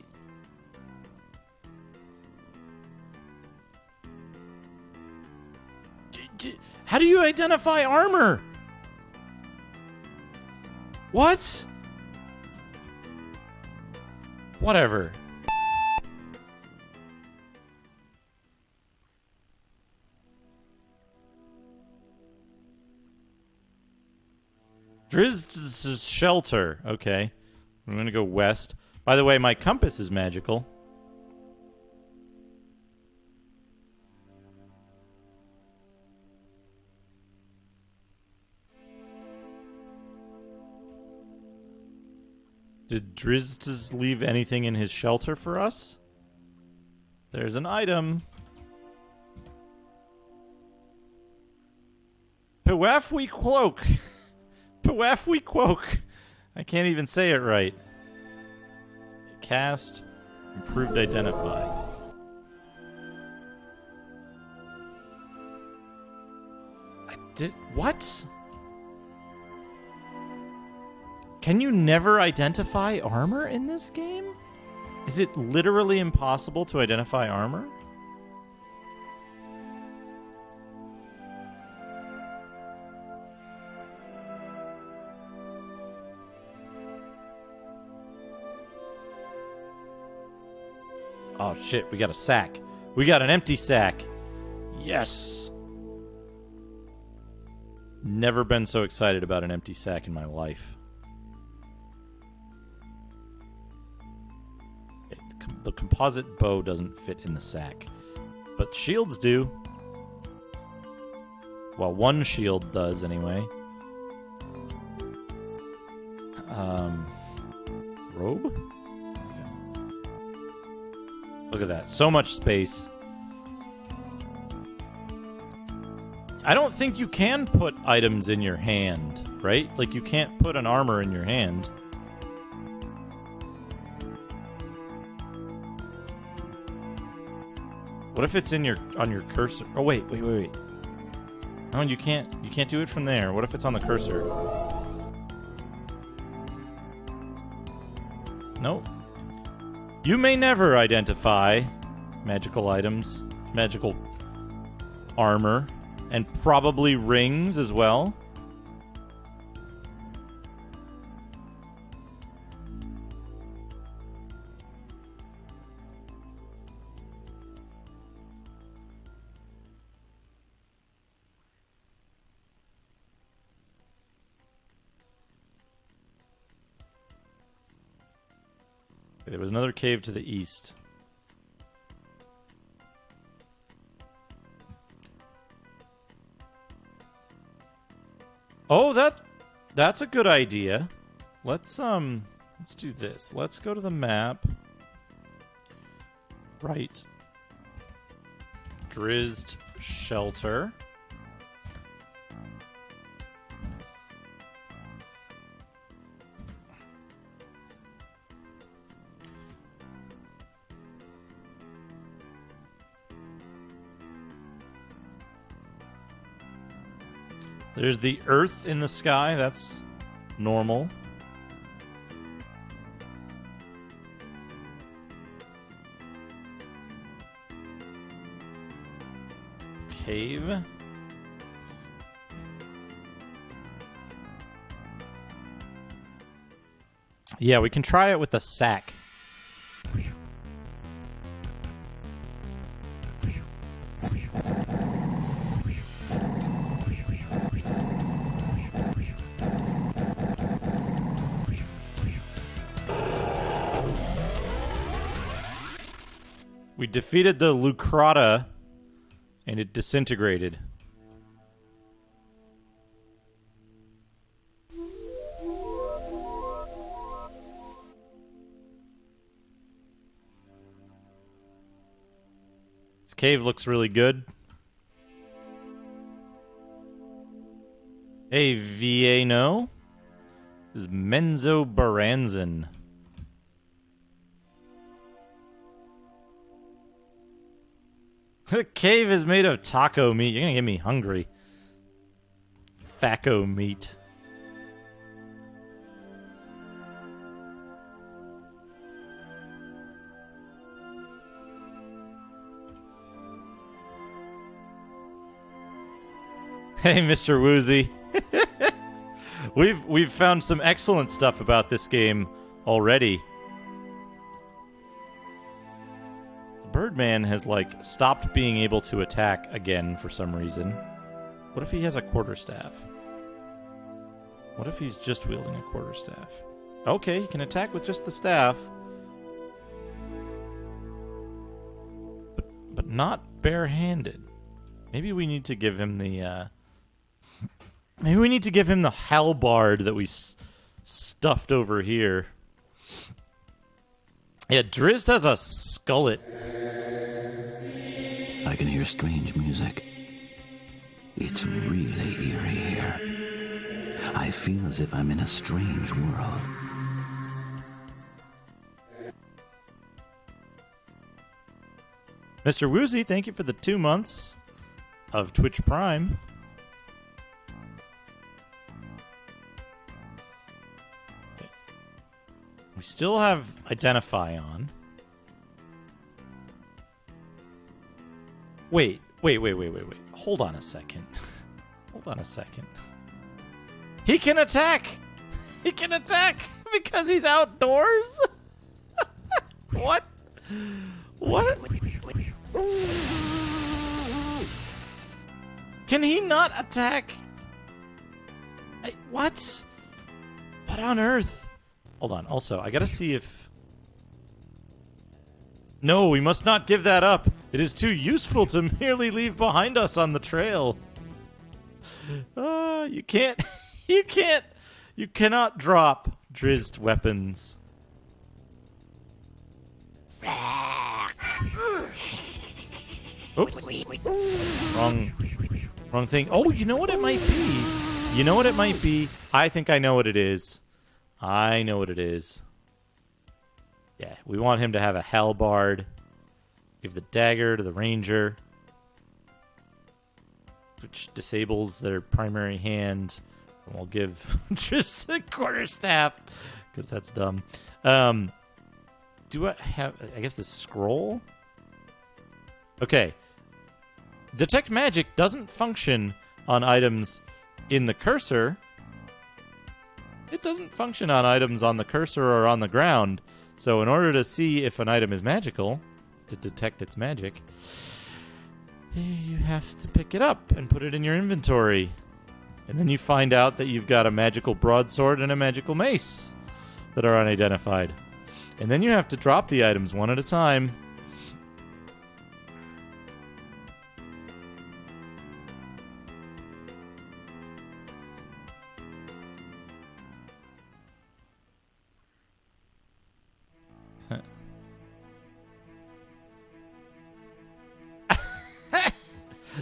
How do you identify armor? What? Whatever. Drizzt's shelter. Okay. I'm going to go west. By the way, my compass is magical. Did Drizzt's leave anything in his shelter for us? There's an item. Pewafwi cloak. Pewafwi cloak. I can't even say it right. Cast. Improved identify. What? Can you never identify armor in this game? Is it literally impossible to identify armor? Oh shit, we got a sack. We got an empty sack. Yes! Never been so excited about an empty sack in my life. The composite bow doesn't fit in the sack. But shields do. Well, one shield does, anyway. Robe? Look at that. So much space. I don't think you can put items in your hand, right? Like, you can't put an armor in your hand. What if it's in on your cursor? Oh, wait. No, you can't do it from there. What if it's on the cursor? Nope. You may never identify magical items, magical armor, and probably rings as well. There was another cave to the east. Oh, that's a good idea. Let's do this. Let's go to the map. Right. Drizzt shelter. There's the Earth in the sky. That's normal. Cave. Yeah, we can try it with the sack. We defeated the Lucrata, and it disintegrated. This cave looks really good. Hey, Vieno. This is Menzoberranzan. The cave is made of taco meat. You're gonna get me hungry. Thaco meat. Hey, Mr. Woozy. We've found some excellent stuff about this game already. Birdman has, like, stopped being able to attack again for some reason. What if he has a quarterstaff? What if he's just wielding a quarterstaff? Okay, he can attack with just the staff. But not barehanded. Maybe we need to give him the, maybe we need to give him the halberd that we stuffed over here. Yeah, Drizzt has a skullet. I can hear strange music. It's really eerie here. I feel as if I'm in a strange world. Mr. Woozy, thank you for the 2 months of Twitch Prime. Okay. We still have Identify on. Wait. Hold on a second. Hold on a second. He can attack! He can attack because he's outdoors? What? What? Can he not attack? What? What on earth? Hold on. Also, I gotta see if... No, we must not give that up. It is too useful to merely leave behind us on the trail. You can't... You can't... You cannot drop Drizzt weapons. Oops. Wrong thing. Oh, you know what it might be? You know what it might be? I think I know what it is. I know what it is. Yeah, we want him to have a halberd. Give the dagger to the ranger, which disables their primary hand. And we'll give just a quarterstaff, because that's dumb. Do I have... I guess the scroll? Okay. Detect magic doesn't function on items in the cursor. It doesn't function on items on the cursor or on the ground. So in order to see if an item is magical, to detect its magic, you have to pick it up and put it in your inventory. And then you find out that you've got a magical broadsword and a magical mace that are unidentified. And then you have to drop the items one at a time.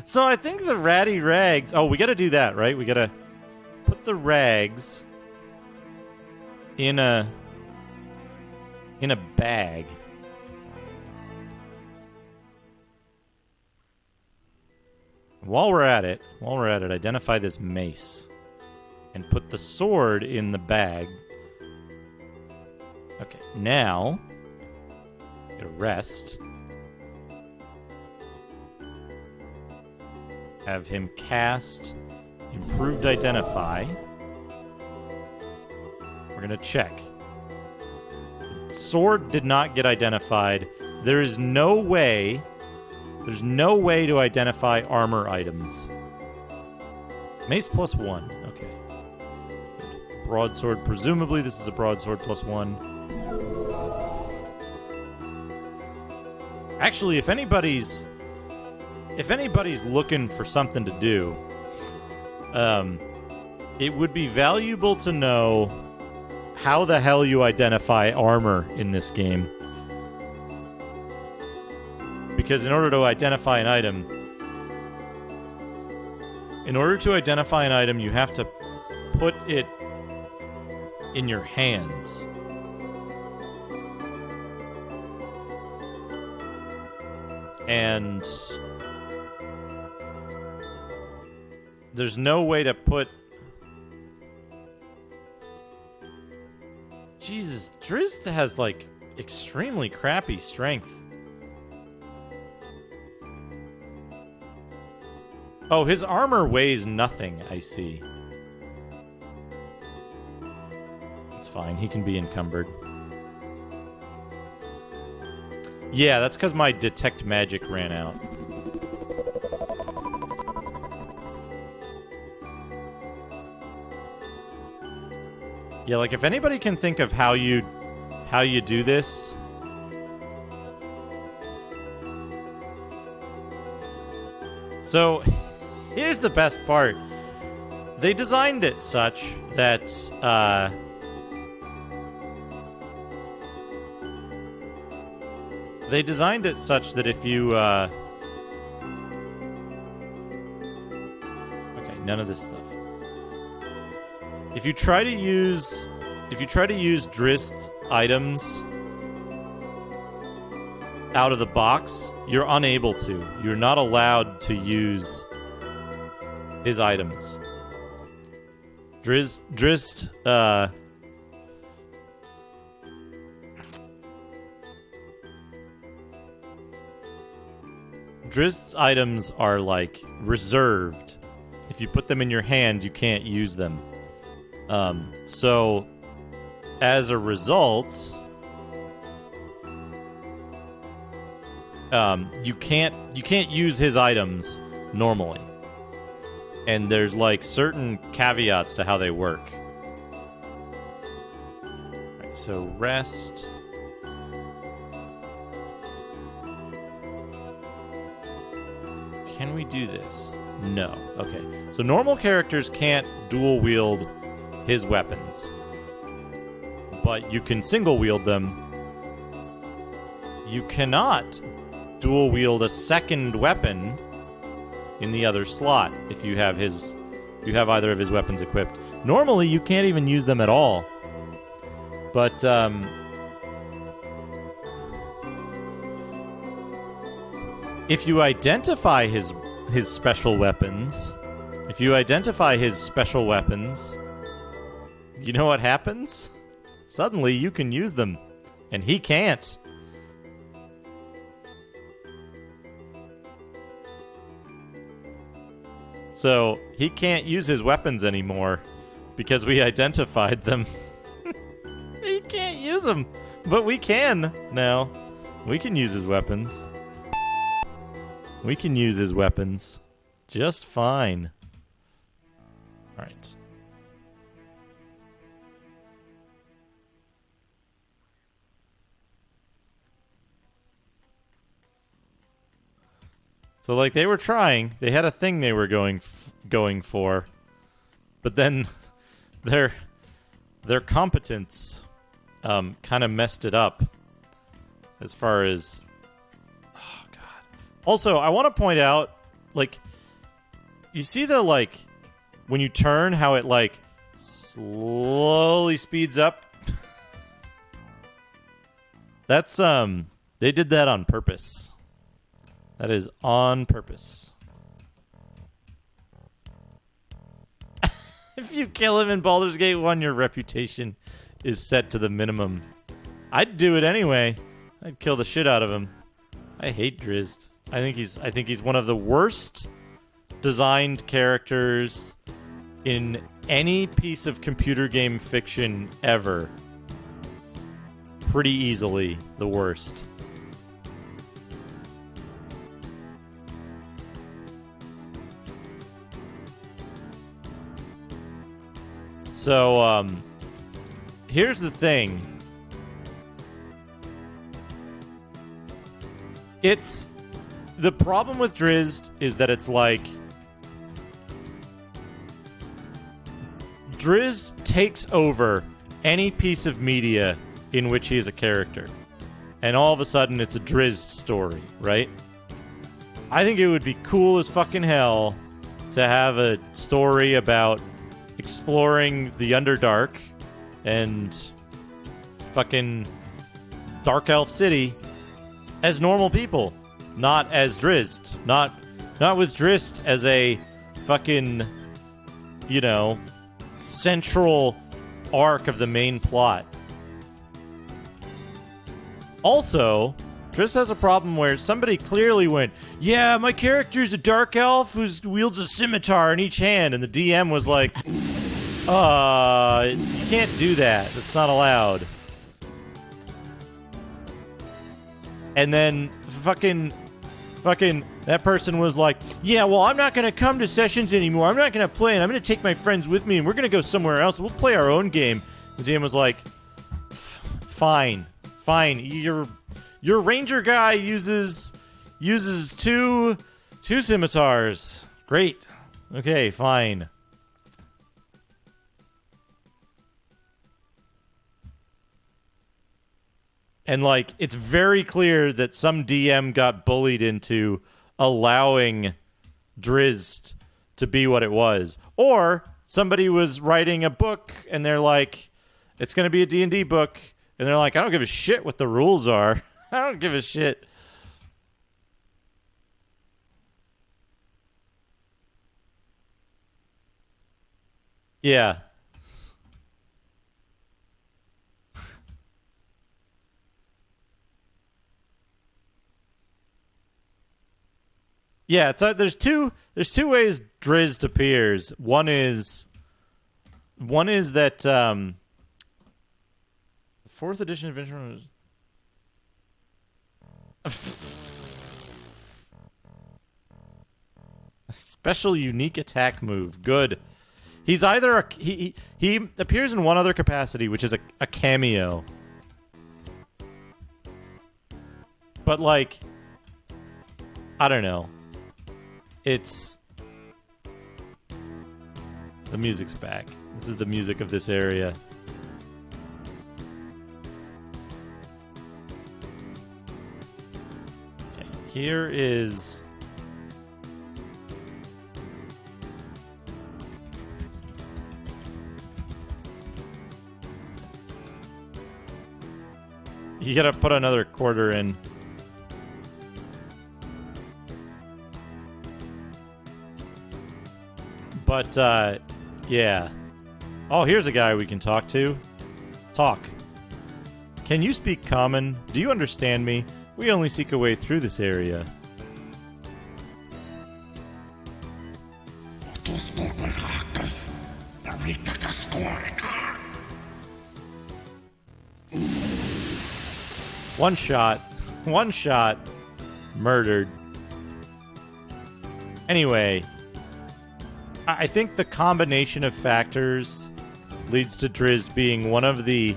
So I think the ratty rags... Oh, we got to do that, right? We got to put the rags in a bag. while we're at it, identify this mace. And put the sword in the bag. Okay, now... get a rest. Have him cast Improved Identify. We're gonna check. Sword did not get identified. There's no way to identify armor items. Mace +1. Okay. Good. Broadsword. Presumably this is a broadsword +1. Actually, if anybody's looking for something to do, it would be valuable to know how the hell you identify armor in this game. Because in order to identify an item, you have to put it in your hands. And there's no way to put... Jesus, Drizzt has, like, extremely crappy strength. Oh, his armor weighs nothing, I see. It's fine, he can be encumbered. Yeah, that's because my Detect Magic ran out. Yeah, like, if anybody can think of how you do this... So, here's the best part. They designed it such that, if you, okay, none of this stuff. If you try to use Drizzt's items out of the box, you're unable to. You're not allowed to use his items. Drizzt, Drizzt's items are, like, reserved. If you put them in your hand, you can't use them. So, as a result, you can't use his items normally. And there's, like, certain caveats to how they work. Right, so rest. Can we do this? No. Okay. So normal characters can't dual wield his weapons. But you can single wield them. You cannot dual wield a second weapon in the other slot if you have either of his weapons equipped. Normally you can't even use them at all. But if you identify his special weapons, you know what happens? Suddenly you can use them, and he can't. So he can't use his weapons anymore because we identified them. He can't use them, but we can now. We can use his weapons. We can use his weapons just fine. All right. So, like, they were trying. They had a thing they were going for, but then their competence kind of messed it up. As far as, oh god. Also, I want to point out, like, you see the, like, when you turn, how it, like, slowly speeds up. That's they did that on purpose. That is on purpose. If you kill him in Baldur's Gate 1, your reputation is set to the minimum. I'd do it anyway. I'd kill the shit out of him. I hate Drizzt. I think he's one of the worst designed characters in any piece of computer game fiction ever. Pretty easily the worst. So, here's the thing. The problem with Drizzt is that it's like Drizzt takes over any piece of media in which he is a character. And all of a sudden it's a Drizzt story, right? I think it would be cool as fucking hell to have a story about exploring the Underdark and fucking Dark Elf City as normal people, not as Drizzt. Not with Drizzt as a fucking, central arc of the main plot. Also, Drizzt has a problem where somebody clearly went, yeah, my character's a dark elf who wields a scimitar in each hand, and the DM was like, you can't do that. That's not allowed. And then fucking that person was like, yeah, well, I'm not going to come to sessions anymore. I'm not going to play, and I'm going to take my friends with me, and we're going to go somewhere else. We'll play our own game. The DM was like, fine. Your ranger guy uses two scimitars. Great. Okay, fine. And, it's very clear that some DM got bullied into allowing Drizzt to be what it was. Or somebody was writing a book, and they're like, it's going to be a D&D book. And they're like, I don't give a shit what the rules are. I don't give a shit. Yeah. Yeah, there's two ways Drizzt appears. One is that 4th edition adventure special unique attack move. Good. He's either he appears in one other capacity, which is a cameo. But I don't know. It's the music's back. This is the music of this area. Okay, here is you gotta put another quarter in. But, yeah. Oh, here's a guy we can talk to. Talk. Can you speak common? Do you understand me? We only seek a way through this area. One shot. Murdered. Anyway, I think the combination of factors leads to Drizzt being one of the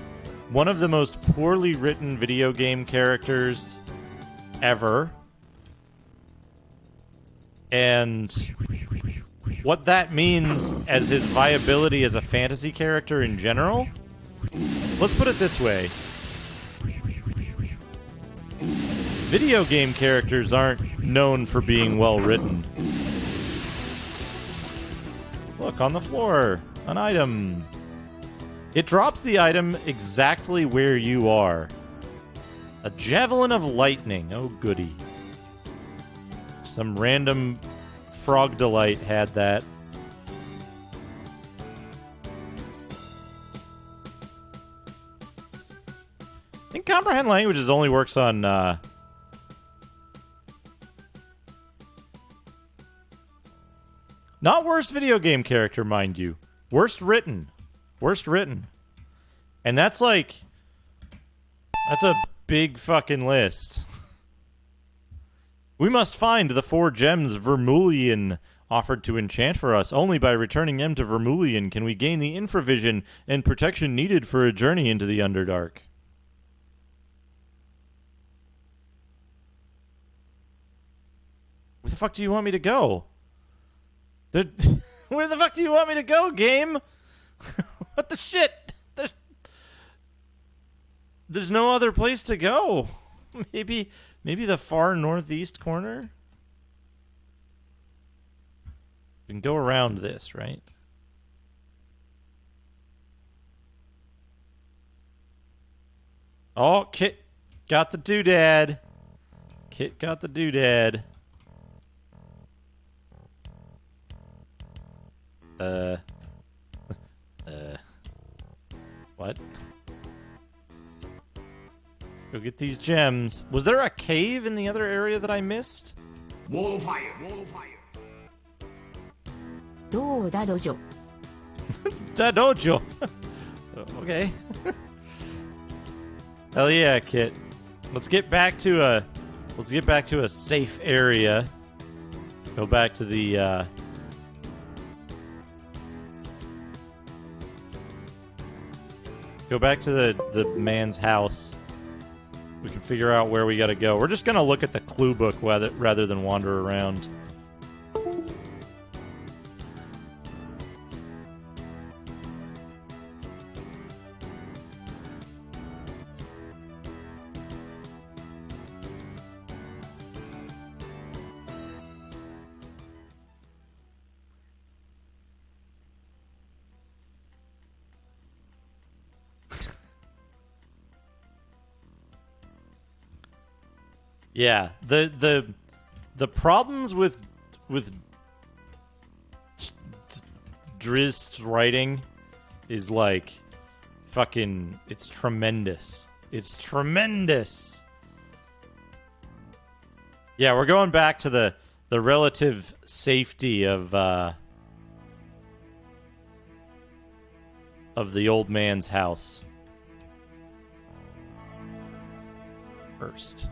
most poorly written video game characters ever. And what that means as his viability as a fantasy character in general? Let's put it this way. Video game characters aren't known for being well written. Look, on the floor, an item. It drops the item exactly where you are. A javelin of lightning. Oh, goody. Some random frog delight had that. I think comprehend languages only works on not worst video game character, mind you. Worst written. Worst written. And that's like that's a big fucking list. We must find the 4 gems Vermilion offered to enchant for us. Only by returning them to Vermilion can we gain the infravision and protection needed for a journey into the Underdark. Where the fuck do you want me to go? Where the fuck do you want me to go, game? What the shit? There's no other place to go. Maybe the far northeast corner? We can go around this, right? Oh, Kit got the doodad. Kit got the doodad. What? Go get these gems. Was there a cave in the other area that I missed? Wall of fire! Wall of fire! どうだドジョ Da dojo. Okay. Hell yeah, Kit. Let's get back to a safe area. Go back to the go back to the man's house. We can figure out where we gotta go. We're just gonna look at the clue book rather than wander around. Yeah, the problems with Drizzt writing is like fucking, it's tremendous. It's tremendous. Yeah, we're going back to the relative safety of the old man's house first.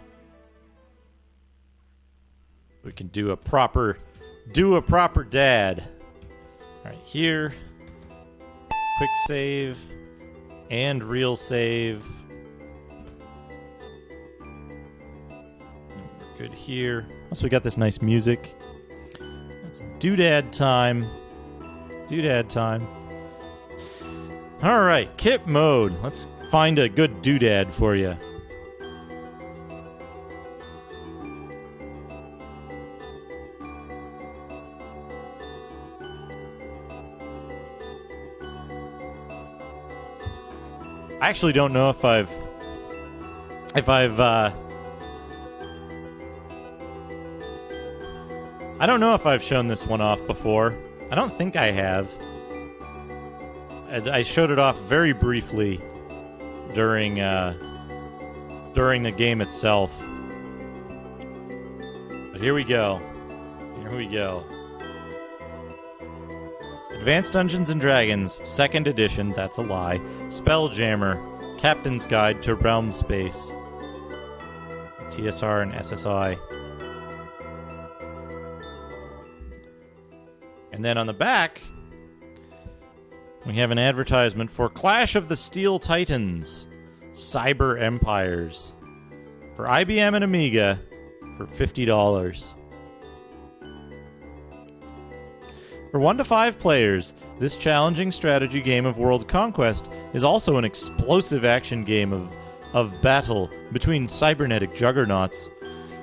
We can do a proper dad. All right, here. Quick save and real save. Good here. Also, we got this nice music. It's doodad time. Doodad time. All right, kit mode. Let's find a good doodad for you. I actually don't know if I've I don't know if I've shown this one off before. I don't think I have. I showed it off very briefly during the game itself. But here we go. Here we go. Advanced Dungeons & Dragons, 2nd edition, that's a lie. Spelljammer, Captain's Guide to Realm Space. TSR and SSI. And then on the back, we have an advertisement for Clash of the Steel Titans, Cyber Empires, for IBM and Amiga for $50. For 1 to 5 players, this challenging strategy game of world conquest is also an explosive action game of battle between cybernetic juggernauts.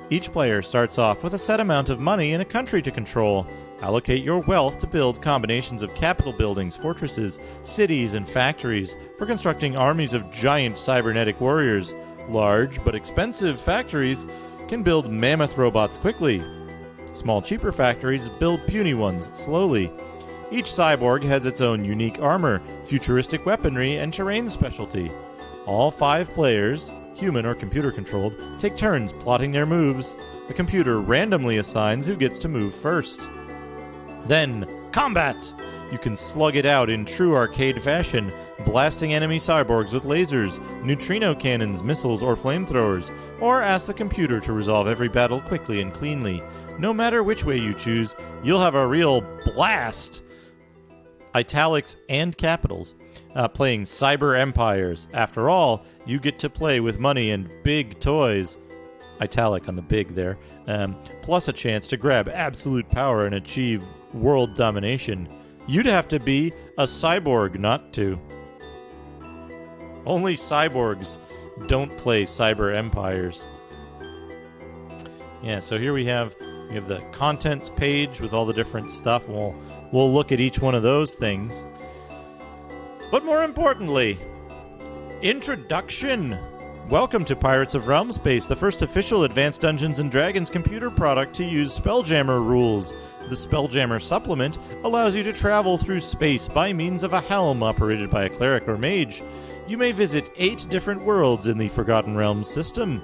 Each player starts off with a set amount of money and a country to control. Allocate your wealth to build combinations of capital buildings, fortresses, cities, and factories for constructing armies of giant cybernetic warriors. Large but expensive factories can build mammoth robots quickly. Small, cheaper factories build puny ones slowly. Each cyborg has its own unique armor, futuristic weaponry, and terrain specialty. All 5 players, human or computer-controlled, take turns plotting their moves. The computer randomly assigns who gets to move first. Then, combat! You can slug it out in true arcade fashion, blasting enemy cyborgs with lasers, neutrino cannons, missiles, or flamethrowers, or ask the computer to resolve every battle quickly and cleanly. No matter which way you choose, you'll have a real blast! Italics and capitals. Playing Cyber Empires. After all, you get to play with money and big toys. Italic on the big there. Plus a chance to grab absolute power and achieve world domination. You'd have to be a cyborg not to. Only cyborgs don't play Cyber Empires. Yeah, so here we have the contents page with all the different stuff. We'll look at each one of those things. But more importantly, introduction. Welcome to Pirates of Realm Space, the first official Advanced Dungeons & Dragons computer product to use Spelljammer rules. The Spelljammer supplement allows you to travel through space by means of a helm operated by a cleric or mage. You may visit 8 different worlds in the Forgotten Realms system.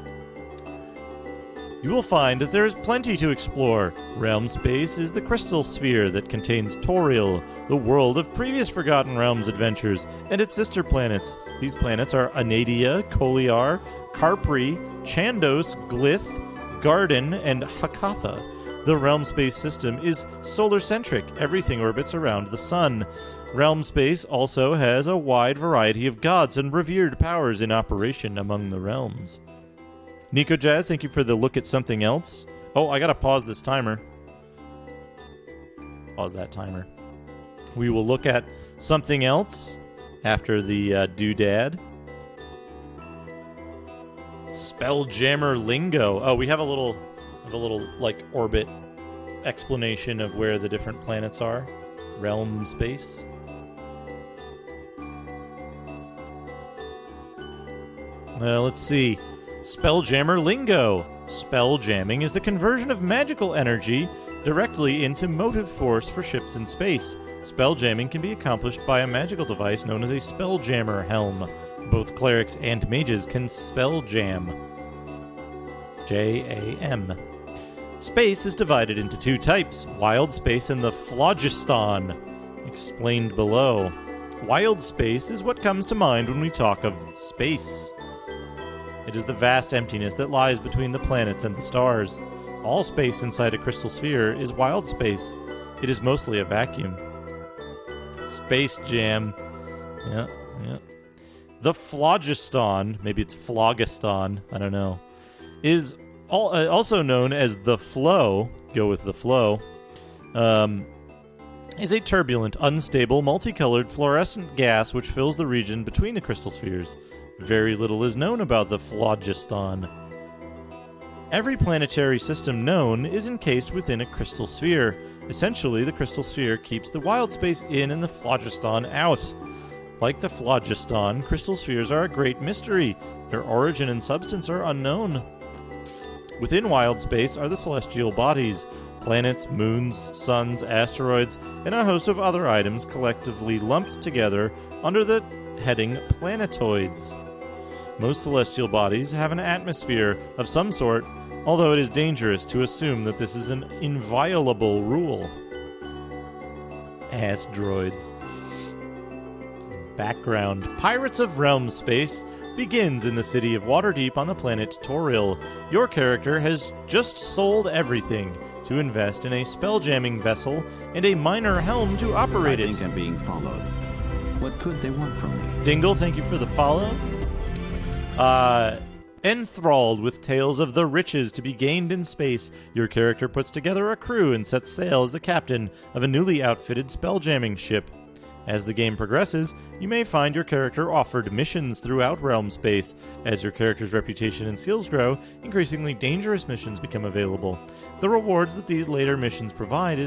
You will find that there is plenty to explore. Realm Space is the crystal sphere that contains Toriel, the world of previous Forgotten Realms adventures, and its sister planets. These planets are Anadia, Koliar, Carpri, Chandos, Glith, Garden, and Hakatha. The Realm Space system is solar-centric. Everything orbits around the sun. Realm Space also has a wide variety of gods and revered powers in operation among the realms. Nico Jazz, thank you for the look at something else. Oh, I gotta pause this timer. Pause that timer. We will look at something else after the doodad. Spelljammer lingo. Oh, we have a little like orbit explanation of where the different planets are. Realm Space. Let's see. Spelljammer lingo. Spelljamming is the conversion of magical energy directly into motive force for ships in space. Spelljamming can be accomplished by a magical device known as a Spelljammer helm. Both clerics and mages can spelljam. Jam. Space is divided into 2 types, wild space and the phlogiston, explained below. Wild space is what comes to mind when we talk of space. It is the vast emptiness that lies between the planets and the stars. All space inside a crystal sphere is wild space. It is mostly a vacuum. Space jam. Yeah. The phlogiston, maybe it's phlogiston, I don't know, is also known as the flow, go with the flow, is a turbulent, unstable, multicolored, fluorescent gas which fills the region between the crystal spheres. Very little is known about the phlogiston. Every planetary system known is encased within a crystal sphere. Essentially, the crystal sphere keeps the wild space in and the phlogiston out. Like the phlogiston, crystal spheres are a great mystery. Their origin and substance are unknown. Within wild space are the celestial bodies, planets, moons, suns, asteroids, and a host of other items collectively lumped together under the heading planetoids. Most celestial bodies have an atmosphere of some sort, although it is dangerous to assume that this is an inviolable rule. Asteroids. Background. Pirates of Realm Space begins in the city of Waterdeep on the planet Toril. Your character has just sold everything to invest in a spelljamming vessel and a minor helm to operate it. I think I'm being followed. What could they want from me? Dingle, thank you for the follow. Enthralled with tales of the riches to be gained in space, your character puts together a crew and sets sail as the captain of a newly outfitted spelljamming ship. As the game progresses, you may find your character offered missions throughout Realm Space. As your character's reputation and skills grow, increasingly dangerous missions become available. The rewards that these later missions provide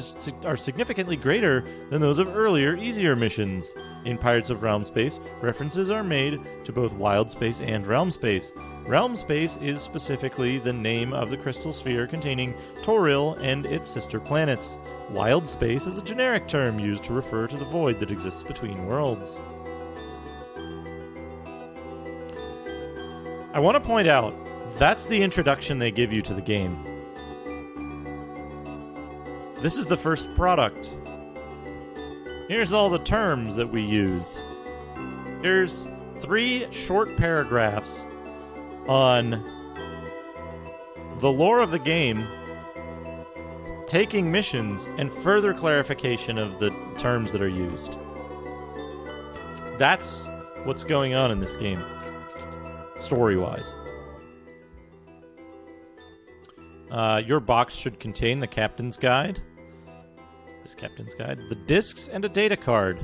are significantly greater than those of earlier, easier missions. In Pirates of Realm Space, references are made to both Wild Space and Realm Space. Realm Space is specifically the name of the crystal sphere containing Toril and its sister planets. Wild Space is a generic term used to refer to the void that exists between worlds. I want to point out, that's the introduction they give you to the game. This is the first product. Here's all the terms that we use. Here's 3 short paragraphs on the lore of the game, taking missions, and further clarification of the terms that are used. That's what's going on in this game, story-wise. Your box should contain the Captain's Guide. This Captain's Guide. The discs and a data card.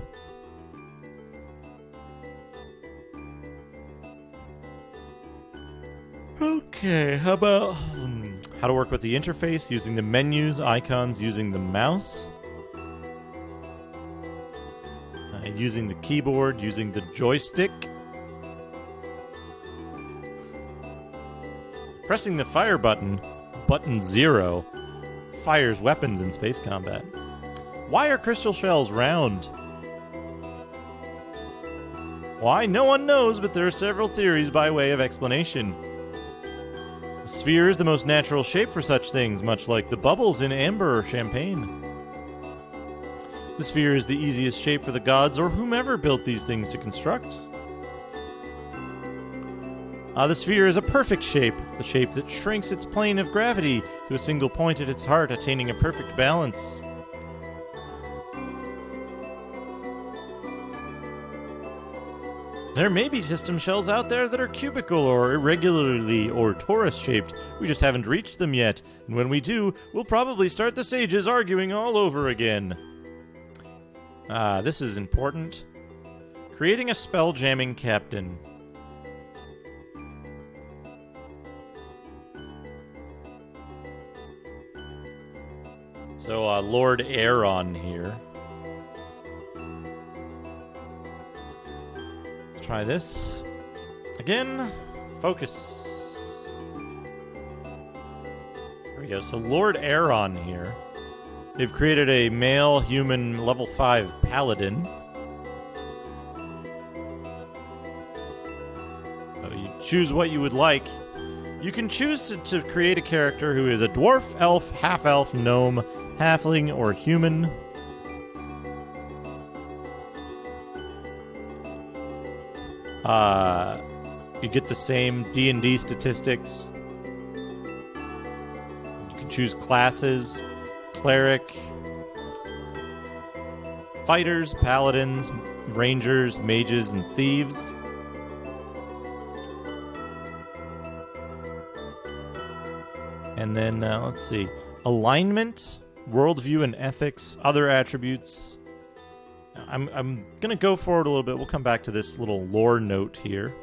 Okay, how about how to work with the interface, using the menus, icons, using the mouse. Using the keyboard, using the joystick. Pressing the fire button, button 0, fires weapons in space combat. Why are crystal shells round? Why? No one knows, but there are several theories by way of explanation. The sphere is the most natural shape for such things, much like the bubbles in amber or champagne. The sphere is the easiest shape for the gods or whomever built these things to construct. The sphere is a perfect shape, the shape that shrinks its plane of gravity to a single point at its heart, attaining a perfect balance. There may be system shells out there that are cubical or irregularly or torus-shaped. We just haven't reached them yet, and when we do, we'll probably start the sages arguing all over again. This is important. Creating a spell-jamming captain. So, Lord Aeron here. Let's try this. Again, focus. There we go. So, Lord Aeron here. They've created a male human level 5 paladin. So you choose what you would like. You can choose to create a character who is a dwarf, elf, half-elf, gnome, halfling, or human. You get the same D&D statistics. You can choose classes. Cleric, fighters, paladins, rangers, mages, and thieves. And then, let's see. Alignment, worldview and ethics, other attributes. I'm going to go forward a little bit. We'll come back to this little lore note here.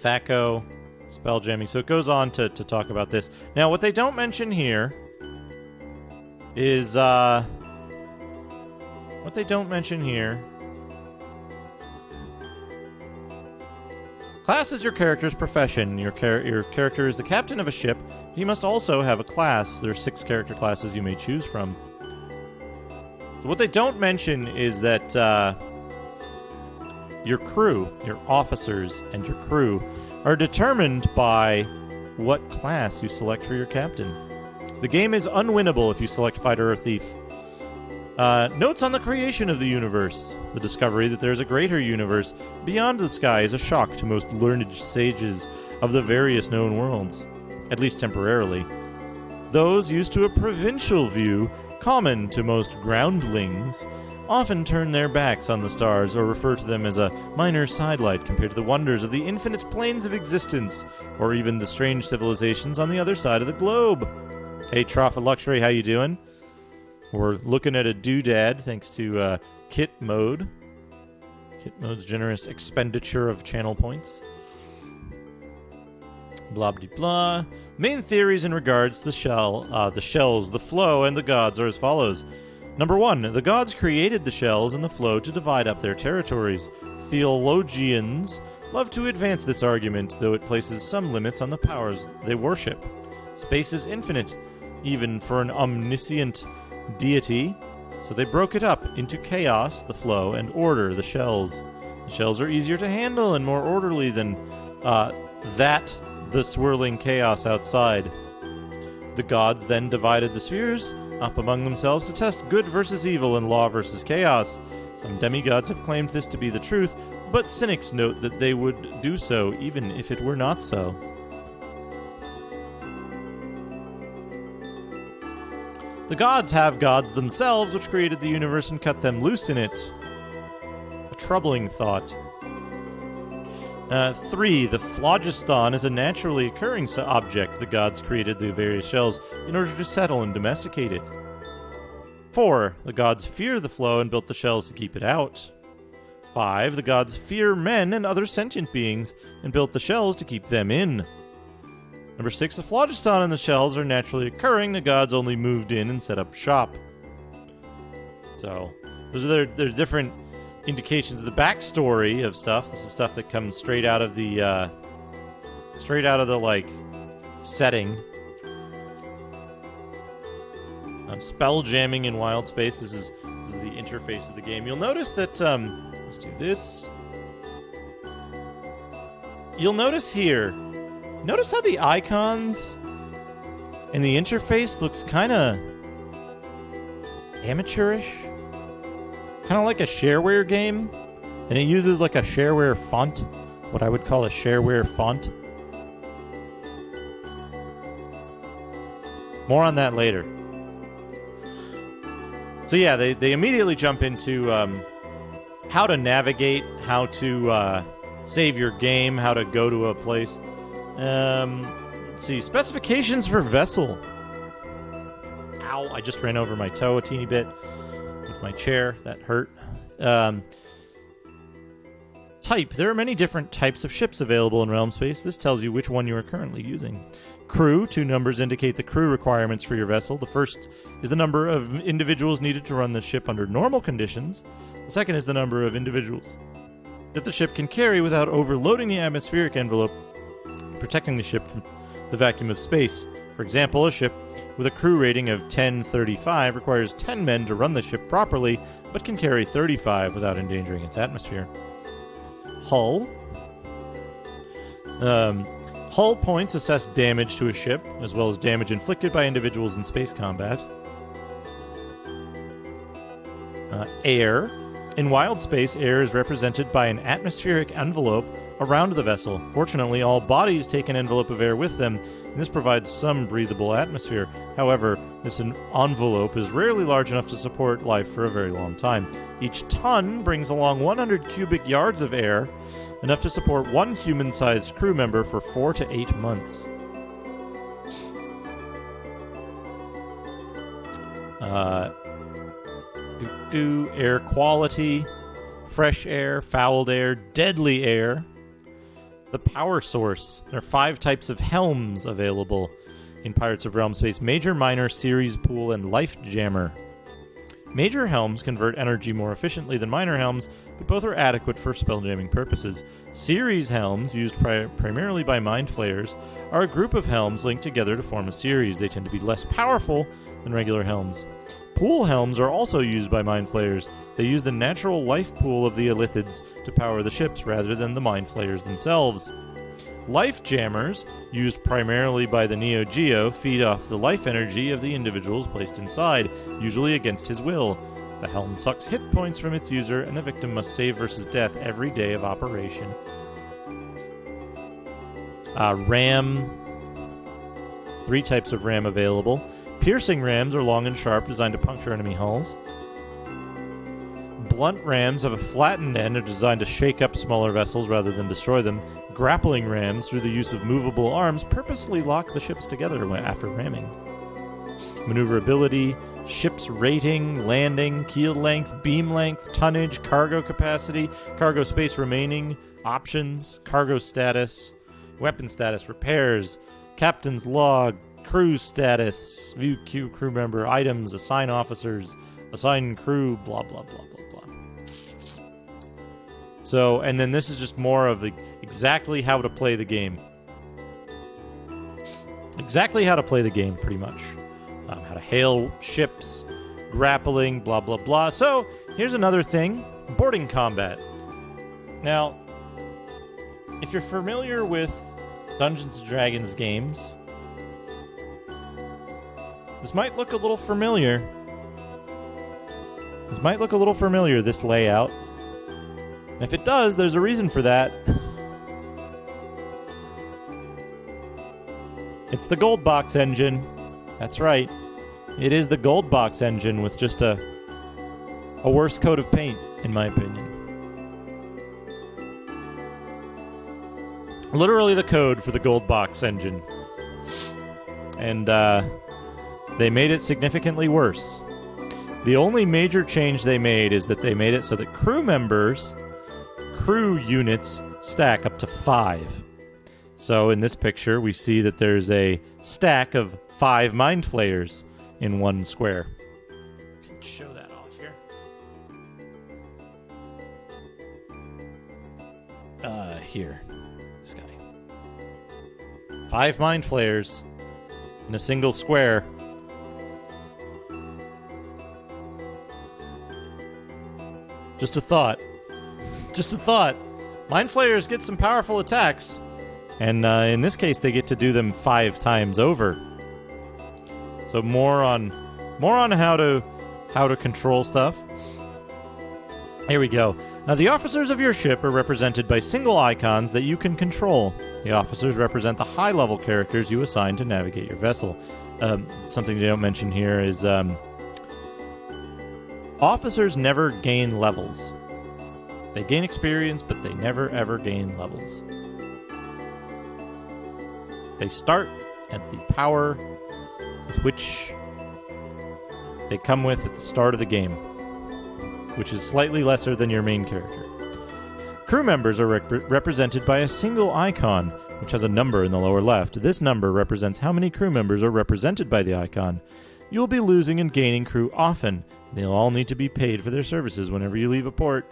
Thaco. Spell jamming. So it goes on to talk about this. Now, what they don't mention here is, class is your character's profession. Your character is the captain of a ship. He must also have a class. There are 6 character classes you may choose from. So what they don't mention is that your crew, your officers and your crew, are determined by what class you select for your captain. The game is unwinnable if you select fighter or thief. Notes on the creation of the universe. The discovery that there is a greater universe beyond the sky is a shock to most learned sages of the various known worlds, at least temporarily. Those used to a provincial view, common to most groundlings, often turn their backs on the stars or refer to them as a minor sidelight compared to the wonders of the infinite planes of existence, or even the strange civilizations on the other side of the globe. Hey, Trough of Luxury, how you doing? We're looking at a doodad thanks to Kit Mode. Kit Mode's generous expenditure of channel points. Blah blah blah. Main theories in regards to the shells, the flow, and the gods are as follows. Number 1, the gods created the shells and the flow to divide up their territories. Theologians love to advance this argument, though it places some limits on the powers they worship. Space is infinite, even for an omniscient deity, so they broke it up into chaos, the flow, and order, the shells. The shells are easier to handle and more orderly than the swirling chaos outside. The gods then divided the spheres up among themselves to test good versus evil and law versus chaos. Some demigods have claimed this to be the truth, but cynics note that they would do so even if it were not so. The gods have gods themselves, which created the universe and cut them loose in it. A troubling thought. 3. The phlogiston is a naturally occurring object. The gods created the various shells in order to settle and domesticate it. 4. The gods fear the flow and built the shells to keep it out. 5. The gods fear men and other sentient beings and built the shells to keep them in. 6. The phlogiston and the shells are naturally occurring. The gods only moved in and set up shop. So, those are their different indications of the backstory of stuff. This is stuff that comes straight out of the like setting. Spell jamming in Wild Space. This is the interface of the game. You'll notice that let's do this. You'll notice here. Notice how the icons and the interface looks kind of amateurish. Kind of like a shareware game, and it uses like a shareware font, what I would call a shareware font. More on that later. So yeah, they immediately jump into how to navigate, how to save your game, how to go to a place. Let's see, specifications for vessel. Ow, I just ran over my toe a teeny bit. With my chair, that hurt. Type. There are many different types of ships available in Realm Space. This tells you which one you are currently using. Crew. 2 numbers indicate the crew requirements for your vessel. The first is the number of individuals needed to run the ship under normal conditions. The second is the number of individuals that the ship can carry without overloading the atmospheric envelope, protecting the ship from the vacuum of space. For example, a ship with a crew rating of 1035 requires 10 men to run the ship properly, but can carry 35 without endangering its atmosphere. Hull. Hull points assess damage to a ship, as well as damage inflicted by individuals in space combat. Air. In Wild Space, air is represented by an atmospheric envelope around the vessel. Fortunately, all bodies take an envelope of air with them, and this provides some breathable atmosphere. However, this envelope is rarely large enough to support life for a very long time. Each ton brings along 100 cubic yards of air, enough to support one human-sized crew member for 4 to 8 months. Air quality, fresh air, fouled air, deadly air. The power source. There are 5 types of helms available in Pirates of Realm Space: Major, Minor, Series, Pool, and Life Jammer. Major helms convert energy more efficiently than minor helms, but both are adequate for spelljamming purposes. Series helms, used primarily by Mind Flayers, are a group of helms linked together to form a series. They tend to be less powerful than regular helms. Pool helms are also used by Mind Flayers. They use the natural life pool of the Illithids to power the ships rather than the Mind Flayers themselves. Life Jammers, used primarily by the Neo Geo, feed off the life energy of the individuals placed inside, usually against his will. The helm sucks hit points from its user, and the victim must save versus death every day of operation. Ram. 3 types of ram available. Piercing rams are long and sharp, designed to puncture enemy hulls. Blunt rams have a flattened end and are designed to shake up smaller vessels rather than destroy them. Grappling rams, through the use of movable arms, purposely lock the ships together after ramming. Maneuverability, ship's rating, landing, keel length, beam length, tonnage, cargo capacity, cargo space remaining, options, cargo status, weapon status, repairs, captain's log, crew status, view queue crew member, items, assign officers, assign crew, blah, blah, blah, blah, blah. So, and then this is just more of exactly how to play the game. Exactly how to play the game, pretty much. How to hail ships, grappling, blah, blah, blah. So, here's another thing. Boarding combat. Now, if you're familiar with Dungeons & Dragons games, this might look a little familiar. This layout. And if it does, there's a reason for that. It's the Gold Box engine. That's right. It is the Gold Box engine with just a worse coat of paint, in my opinion. Literally the code for the Gold Box engine. And they made it significantly worse. The only major change they made is that they made it so that crew units stack up to 5. So in this picture, we see that there's a stack of 5 Mind Flayers in one square. I can show that off here. Here. This guy. 5 Mind Flayers in a single square. Just a thought. Mind Flayers get some powerful attacks. And in this case, they get to do them 5 times over. So more on how to control stuff. Here we go. Now, the officers of your ship are represented by single icons that you can control. The officers represent the high-level characters you assign to navigate your vessel. Something they don't mention here is officers never gain levels. They gain experience, but they never, ever gain levels. They start at the power with which they come with at the start of the game, which is slightly lesser than your main character. Crew members are represented by a single icon, which has a number in the lower left. This number represents how many crew members are represented by the icon. You will be losing and gaining crew often. They'll all need to be paid for their services whenever you leave a port.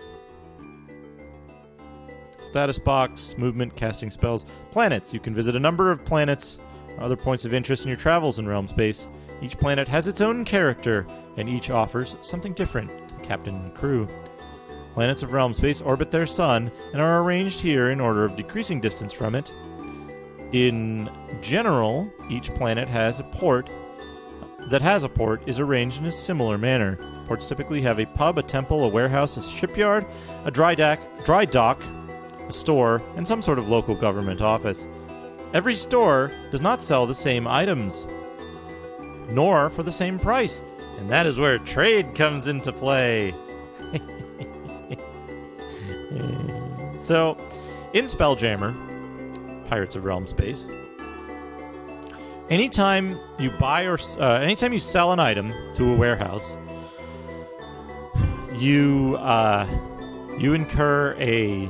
Status box, movement, casting spells. Planets. You can visit a number of planets or other points of interest in your travels in realm space. Each planet has its own character, and each offers something different to the captain and crew. Planets of realm space orbit their sun and are arranged here in order of decreasing distance from it. In general, each planet has a port is arranged in a similar manner. Ports typically have a pub, a temple, a warehouse, a shipyard, a dry dock, a store, and some sort of local government office. Every store does not sell the same items, nor for the same price, and that is where trade comes into play. So, in Spelljammer, Pirates of Realm Space, anytime you sell an item to a warehouse, you incur a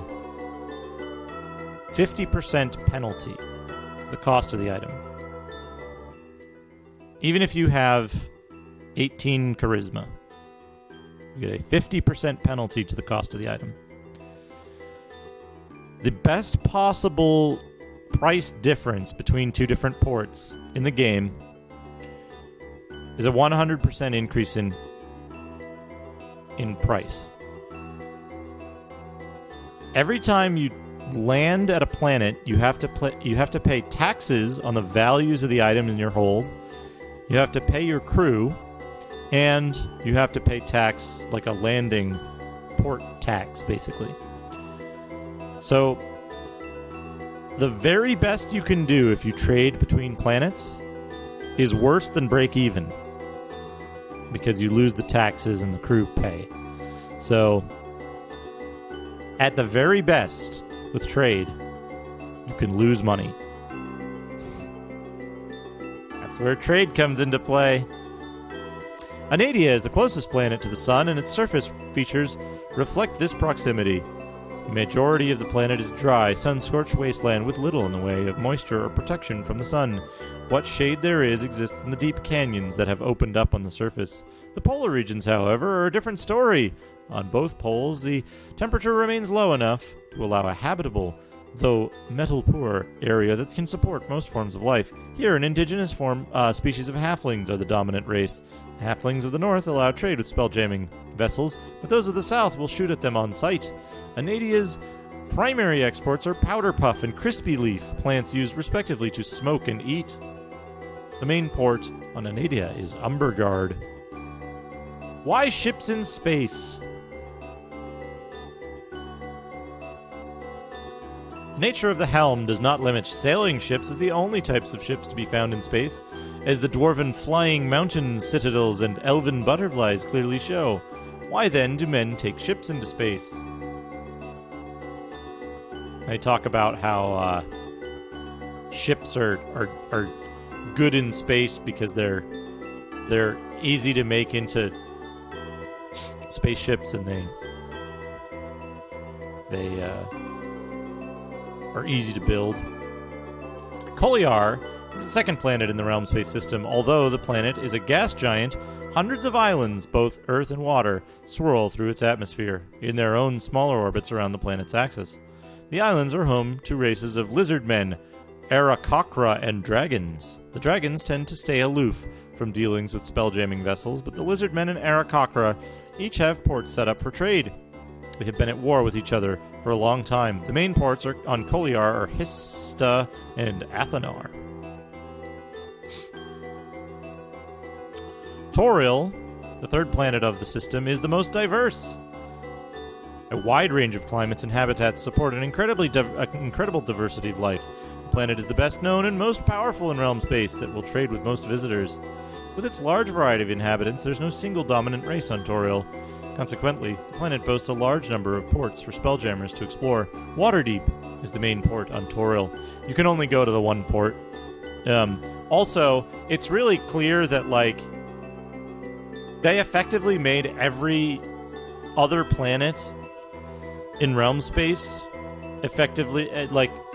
50% penalty to the cost of the item. Even if you have 18 charisma, you get a 50% penalty to the cost of the item. The best possible price difference between two different ports in the game is a 100% increase in price. Every time you land at a planet, you have to pay taxes on the values of the items in your hold. You have to pay your crew, and you have to pay tax, like a landing port tax, basically. So, the very best you can do if you trade between planets is worse than break even, because you lose the taxes and the crew pay. So, at the very best with trade, you can lose money. That's where trade comes into play. Anadia is the closest planet to the sun, and its surface features reflect this proximity. The majority of the planet is dry, sun-scorched wasteland with little in the way of moisture or protection from the sun. What shade there is exists in the deep canyons that have opened up on the surface. The polar regions, however, are a different story. On both poles, the temperature remains low enough to allow a habitable, though metal-poor, area that can support most forms of life. Here, an indigenous species of halflings are the dominant race. Halflings of the north allow trade with spelljamming vessels, but those of the south will shoot at them on sight. Anadia's primary exports are powder puff and crispy leaf, plants used respectively to smoke and eat. The main port on Anadia is Umbergard. Why ships in space? The nature of the helm does not limit sailing ships as the only types of ships to be found in space, as the dwarven flying mountain citadels and elven butterflies clearly show. Why then do men take ships into space? They talk about how ships are good in space because they're easy to make into spaceships, and they are easy to build. Koliar is the second planet in the Realm Space System. Although the planet is a gas giant, hundreds of islands, both Earth and water, swirl through its atmosphere in their own smaller orbits around the planet's axis. The islands are home to races of lizard men, Aarakocra, and dragons. The dragons tend to stay aloof from dealings with spelljamming vessels, but the lizard men and Aarakocra each have ports set up for trade. They have been at war with each other for a long time. The main ports on Koliar are Hista and Athanar. Toril, the third planet of the system, is the most diverse. A wide range of climates and habitats support an incredible diversity of life. The planet is the best known and most powerful in realm space that will trade with most visitors. With its large variety of inhabitants, there's no single dominant race on Toril. Consequently, the planet boasts a large number of ports for spelljammers to explore. Waterdeep is the main port on Toril. You can only go to the one port. Also, it's really clear that, they effectively made every other planet in realm space effectively,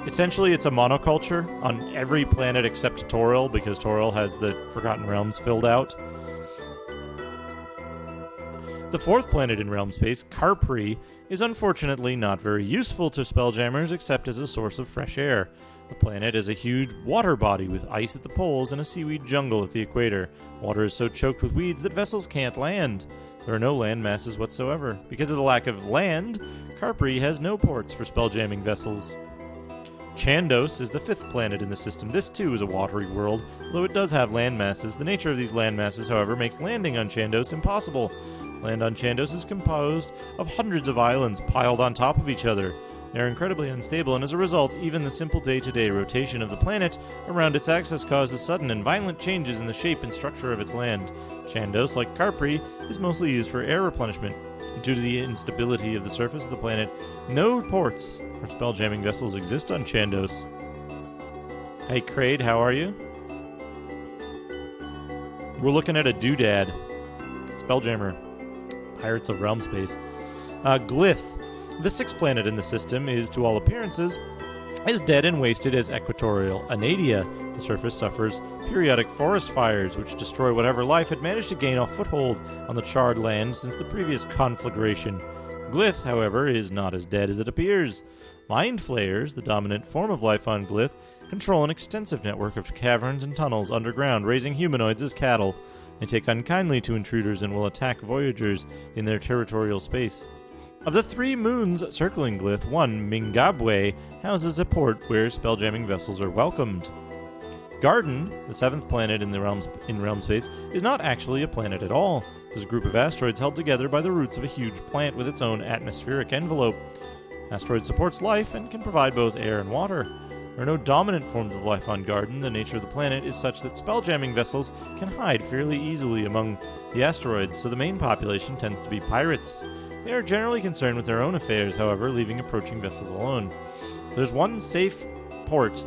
essentially it's a monoculture on every planet except Toril, because Toril has the Forgotten Realms filled out. The fourth planet in realm space, Carpri, is unfortunately not very useful to spelljammers except as a source of fresh air. The planet is a huge water body with ice at the poles and a seaweed jungle at the equator. Water is so choked with weeds that vessels can't land. There are no land masses whatsoever. Because of the lack of land, Carpri has no ports for spelljamming vessels. Chandos is the fifth planet in the system. This too is a watery world, though it does have land masses. The nature of these land masses, however, makes landing on Chandos impossible. Land on Chandos is composed of hundreds of islands piled on top of each other. They are incredibly unstable, and as a result, even the simple day-to-day rotation of the planet around its axis causes sudden and violent changes in the shape and structure of its land. Chandos, like Carpri, is mostly used for air replenishment. Due to the instability of the surface of the planet, no ports for spelljamming vessels exist on Chandos. Hey, Kraid, how are you? We're looking at a doodad. Spelljammer. Pirates of Realm Space. Glyth, the sixth planet in the system, is, to all appearances, as dead and wasted as equatorial Anadia. The surface suffers periodic forest fires, which destroy whatever life had managed to gain a foothold on the charred land since the previous conflagration. Glyth, however, is not as dead as it appears. Mind flayers, the dominant form of life on Glyth, control an extensive network of caverns and tunnels underground, raising humanoids as cattle. They take unkindly to intruders and will attack voyagers in their territorial space. Of the 3 moons circling Glyth, one, Mingabwe, houses a port where spelljamming vessels are welcomed. Garden, the 7th planet in realm space, is not actually a planet at all. It is a group of asteroids held together by the roots of a huge plant with its own atmospheric envelope. Asteroid supports life and can provide both air and water. There are no dominant forms of life on Garden. The nature of the planet is such that spelljamming vessels can hide fairly easily among the asteroids, so the main population tends to be pirates. They are generally concerned with their own affairs, however, leaving approaching vessels alone. There's one safe port.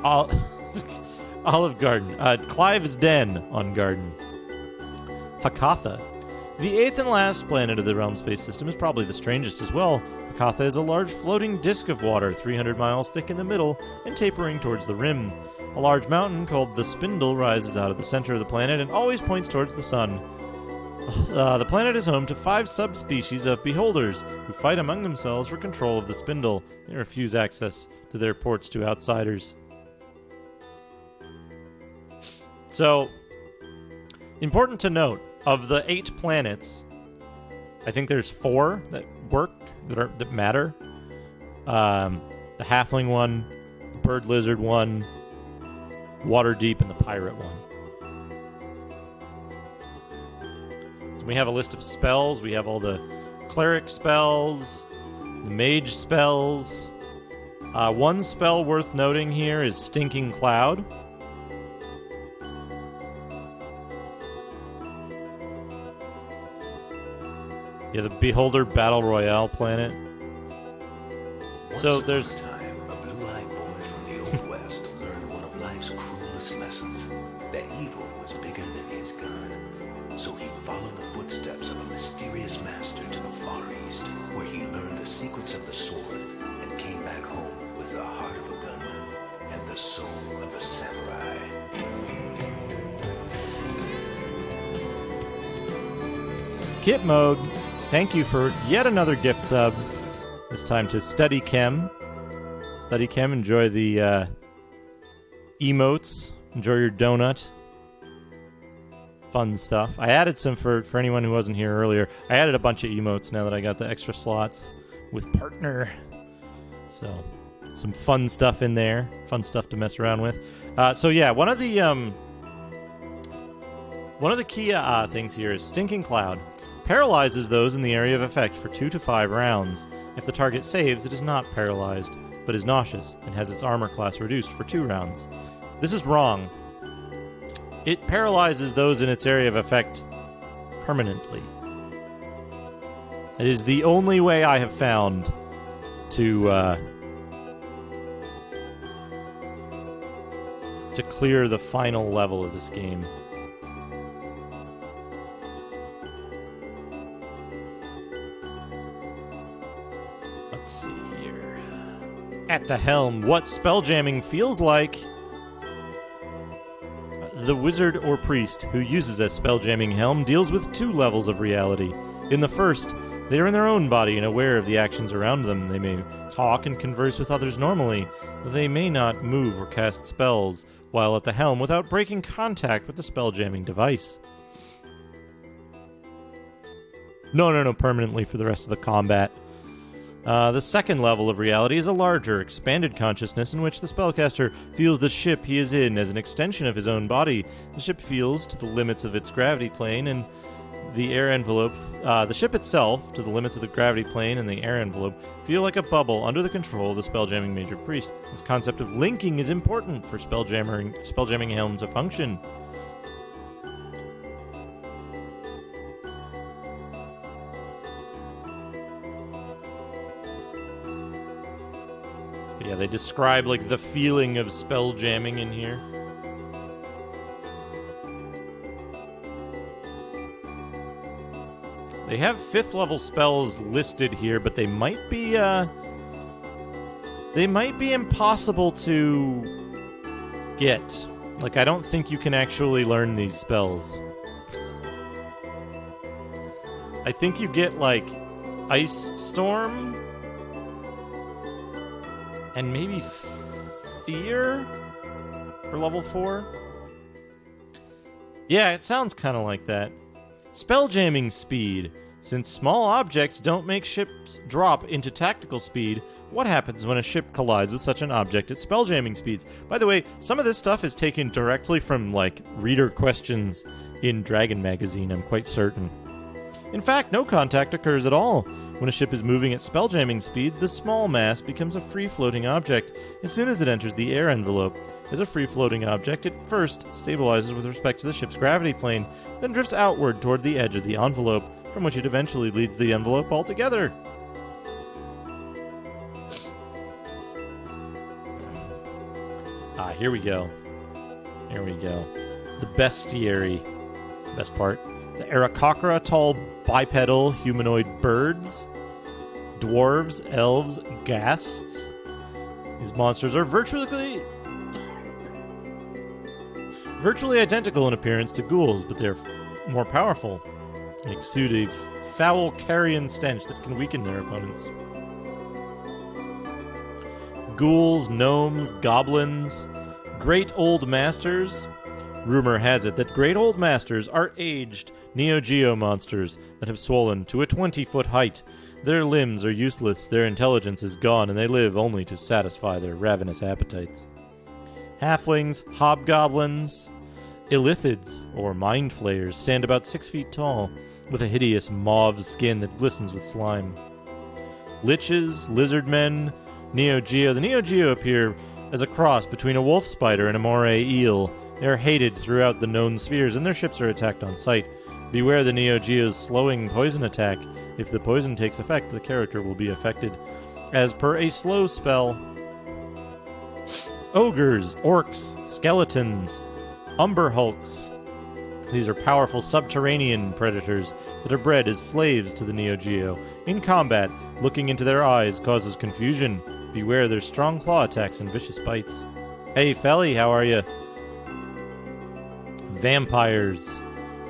Olive Garden. Clive's Den on Garden. Hakatha. The 8th and last planet of the Realm Space System is probably the strangest as well. Hakatha is a large floating disk of water, 300 miles thick in the middle and tapering towards the rim. A large mountain called the Spindle rises out of the center of the planet and always points towards the sun. The planet is home to 5 subspecies of beholders who fight among themselves for control of the Spindle. They refuse access to their ports to outsiders. So, important to note, of the 8 planets, I think there's 4 that work, that matter. the halfling one, the bird lizard one, Waterdeep, and the pirate one. So we have a list of spells. We have all the cleric spells, the mage spells. One spell worth noting here is Stinking Cloud. Yeah, the Beholder Battle Royale planet. So there's... Once upon a time, a blue-eyed boy from the Old West learned one of life's cruelest lessons, that evil was bigger than his gun. So he followed the footsteps of a mysterious master to the Far East, where he learned the secrets of the sword and came back home with the heart of a gunman and the soul of a samurai. Kit Mode, thank you for yet another gift sub. It's time to Study Chem. Study Chem, enjoy the emotes. Enjoy your donut. Fun stuff. I added some for anyone who wasn't here earlier. I added a bunch of emotes now that I got the extra slots with Partner. So, some fun stuff in there. Fun stuff to mess around with. So yeah, one of the key things here is Stinking Cloud. Paralyzes those in the area of effect for 2 to 5 rounds. If the target saves, it is not paralyzed, but is nauseous and has its armor class reduced for 2 rounds. This is wrong. It paralyzes those in its area of effect permanently. It is the only way I have found to clear the final level of this game. Let's see here. At the helm, what spelljamming feels like. The wizard or priest who uses a spelljamming helm deals with 2 levels of reality. In the first, they are in their own body and aware of the actions around them. They may talk and converse with others normally, but they may not move or cast spells while at the helm without breaking contact with the spelljamming device. No, permanently for the rest of the combat. The second level of reality is a larger, expanded consciousness in which the spellcaster feels the ship he is in as an extension of his own body. The ship feels to the limits of its gravity plane and the air envelope. The ship itself, to the limits of the gravity plane and the air envelope, feel like a bubble under the control of the spelljamming major priest. This concept of linking is important for spelljamming helm to function. Yeah, they describe, like, the feeling of spell jamming in here. They have 5th level spells listed here, but they might be impossible to get. Like, I don't think you can actually learn these spells. I think you get, like, Ice Storm... and maybe Fear for level 4? Yeah, it sounds kind of like that. Spelljamming speed. Since small objects don't make ships drop into tactical speed, what happens when a ship collides with such an object at spelljamming speeds? By the way, some of this stuff is taken directly from, like, reader questions in Dragon Magazine, I'm quite certain. In fact, no contact occurs at all. When a ship is moving at spelljamming speed, the small mass becomes a free-floating object as soon as it enters the air envelope. As a free-floating object, it first stabilizes with respect to the ship's gravity plane, then drifts outward toward the edge of the envelope, from which it eventually leaves the envelope altogether. Here we go. Here we go. The bestiary. Best part. The Aarakocra, tall bipedal humanoid birds, dwarves, elves, ghasts. These monsters are virtually identical in appearance to ghouls, but they're more powerful. They exude a foul carrion stench that can weaken their opponents. Ghouls, gnomes, goblins, great old masters, Rumor has it that great old masters are aged Neo Geo monsters that have swollen to a 20-foot height. Their limbs are useless, their intelligence is gone, and they live only to satisfy their ravenous appetites. Halflings, hobgoblins, illithids, or mind flayers stand about 6 feet tall, with a hideous mauve skin that glistens with slime. Liches, lizard men, Neo Geo. The Neo Geo appear as a cross between a wolf spider and a moray eel. They are hated throughout the known spheres, and their ships are attacked on sight. Beware the Neo Geo's slowing poison attack. If the poison takes effect, the character will be affected as per a slow spell. Ogres, orcs, skeletons, umber hulks. These are powerful subterranean predators that are bred as slaves to the Neo Geo. In combat, looking into their eyes causes confusion. Beware their strong claw attacks and vicious bites. Hey, Felly, how are you? Vampires,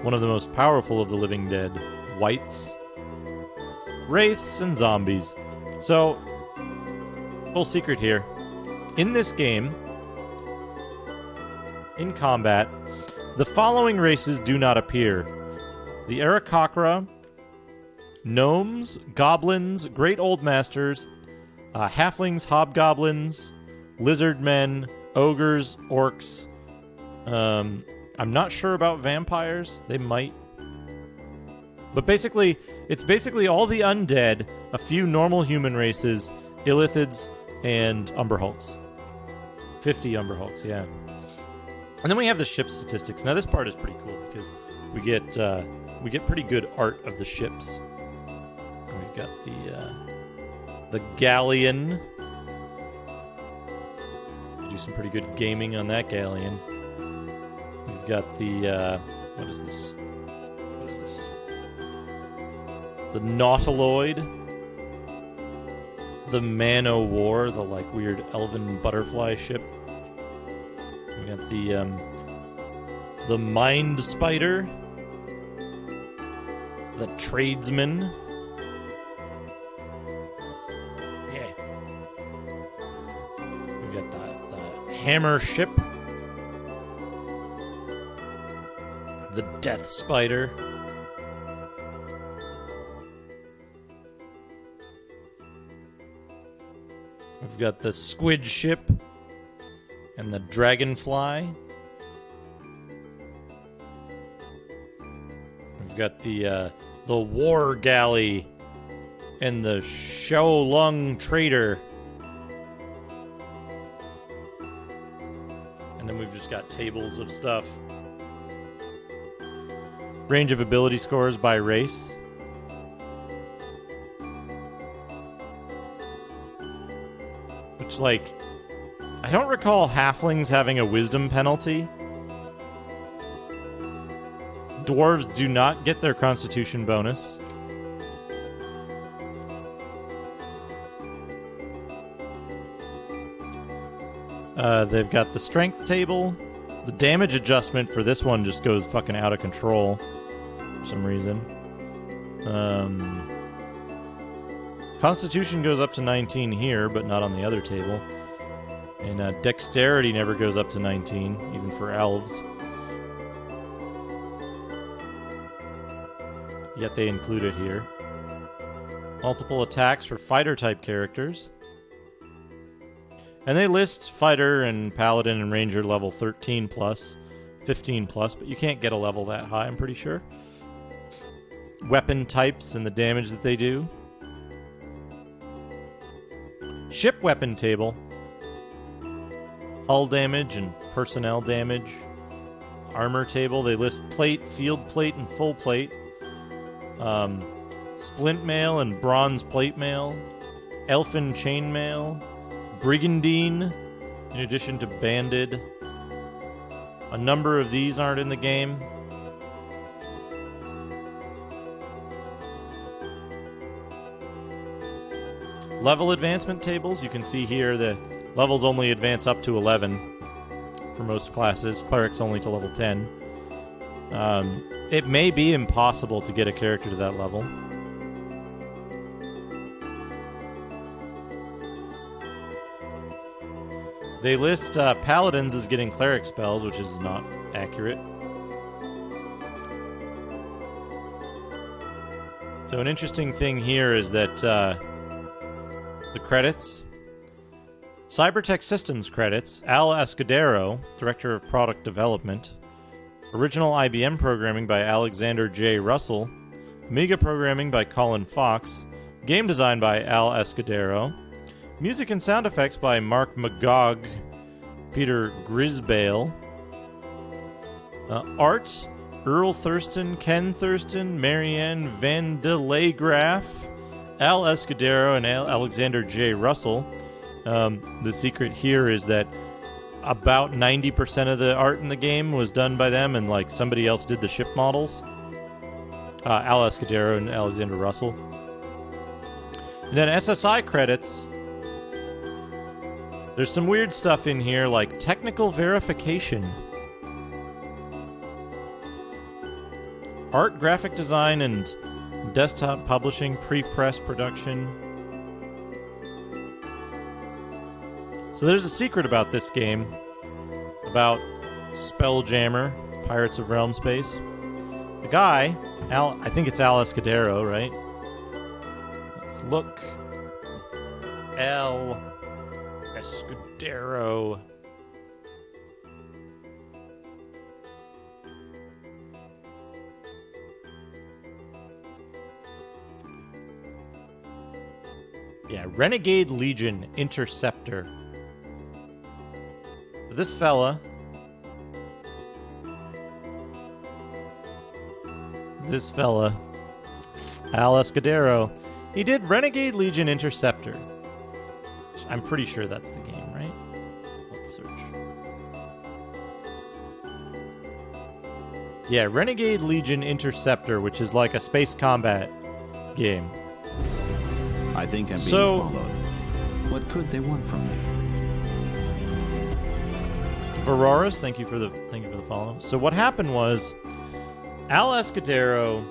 one of the most powerful of the living dead. Wights, wraiths, and zombies. So, little secret here. In this game, in combat, the following races do not appear. The Aarakocra, gnomes, goblins, great old masters, halflings, hobgoblins, lizard men, ogres, orcs. I'm not sure about vampires. They might. But basically, it's basically all the undead, a few normal human races, illithids, and umber hulks. 50 umber hulks, yeah. And then we have the ship statistics. Now this part is pretty cool because we get pretty good art of the ships. We've got the galleon. Do some pretty good gaming on that galleon. We've got the what is this? What is this? The Nautiloid. The Man o' War, the like weird elven butterfly ship. We got the Mind Spider, the Tradesman. Yeah. We got the Hammer Ship, the Death Spider. We've got the Squid Ship and the Dragonfly. We've got the War Galley and the Shaolong Trader. And then we've just got tables of stuff. Range of ability scores by race. Which, like, I don't recall halflings having a wisdom penalty. Dwarves do not get their constitution bonus. They've got the strength table. The damage adjustment for this one just goes fucking out of control for some reason. Constitution goes up to 19 here, but not on the other table. And dexterity never goes up to 19, even for elves. Yet they include it here. Multiple attacks for fighter-type characters. And they list fighter and paladin and ranger level 13 plus, 15 plus, but you can't get a level that high, I'm pretty sure. Weapon types and the damage that they do. Ship weapon table. Hull damage and personnel damage. Armor table. They list plate, field plate, and full plate. Splint mail and bronze plate mail. Elfin chainmail. Brigandine, in addition to banded. A number of these aren't in the game. Level advancement tables, you can see here the levels only advance up to 11 for most classes. Clerics only to level 10. It may be impossible to get a character to that level. They list paladins as getting cleric spells, which is not accurate. So an interesting thing here is that the credits. Cybertech Systems credits, Al Escudero, Director of Product Development. Original IBM programming by Alexander J. Russell. Amiga programming by Colin Fox. Game design by Al Escudero. Music and sound effects by Mark Magog, Peter Grisbale. Art, Earl Thurston, Ken Thurston, Marianne Van de Leegraaf, Al Escudero, and Alexander J. Russell. The secret here is that about 90% of the art in the game was done by them, and like somebody else did the ship models. Al Escudero and Alexander Russell. And then SSI credits. There's some weird stuff in here, like technical verification, art, graphic design, and desktop publishing, pre-press production. So there's a secret about this game, about Spelljammer, Pirates of Realm Space. The guy, I think it's Al Escudero, right? Let's look. Al Escudero. Yeah, Renegade Legion Interceptor. This fella. Al Escudero. He did Renegade Legion Interceptor. I'm pretty sure that's the game, right? Let's search. Yeah, Renegade Legion Interceptor, which is like a space combat game. I think I'm being followed. What could they want from me? Varoris, thank you for the follow. So what happened was Al Escudero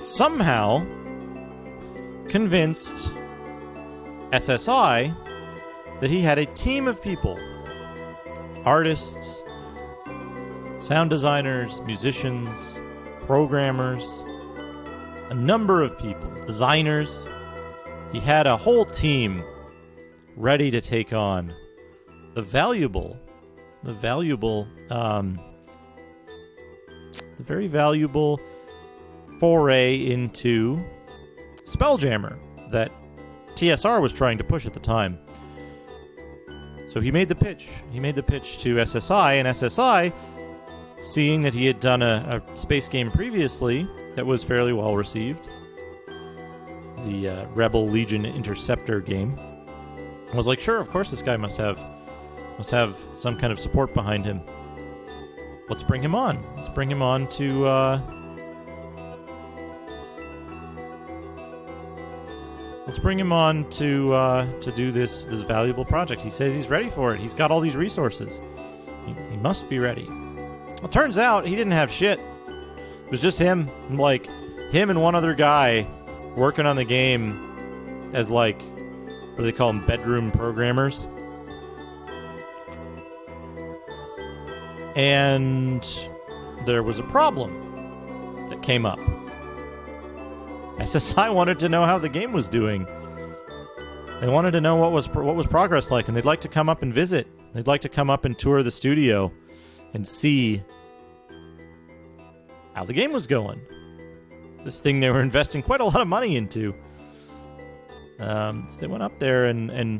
somehow convinced SSI that he had a team of people, artists, sound designers, musicians, programmers, a number of people, designers. He had a whole team ready to take on the very valuable foray into Spelljammer that TSR was trying to push at the time. So he made the pitch. He made the pitch to SSI, and SSI, seeing that he had done a space game previously that was fairly well received, the Rebel Legion Interceptor game, was like, sure, of course this guy must have some kind of support behind him. Let's bring him on. Let's bring him on to to do this valuable project. He says he's ready for it. He's got all these resources. He must be ready. Well, turns out he didn't have shit. It was just him, like him and one other guy working on the game as like, what do they call them, bedroom programmers. And there was a problem that came up. SSI wanted to know how the game was doing. They wanted to know what was progress like, and they'd like to come up and visit. They'd like to come up and tour the studio and see how the game was going. This thing they were investing quite a lot of money into. So they went up there, and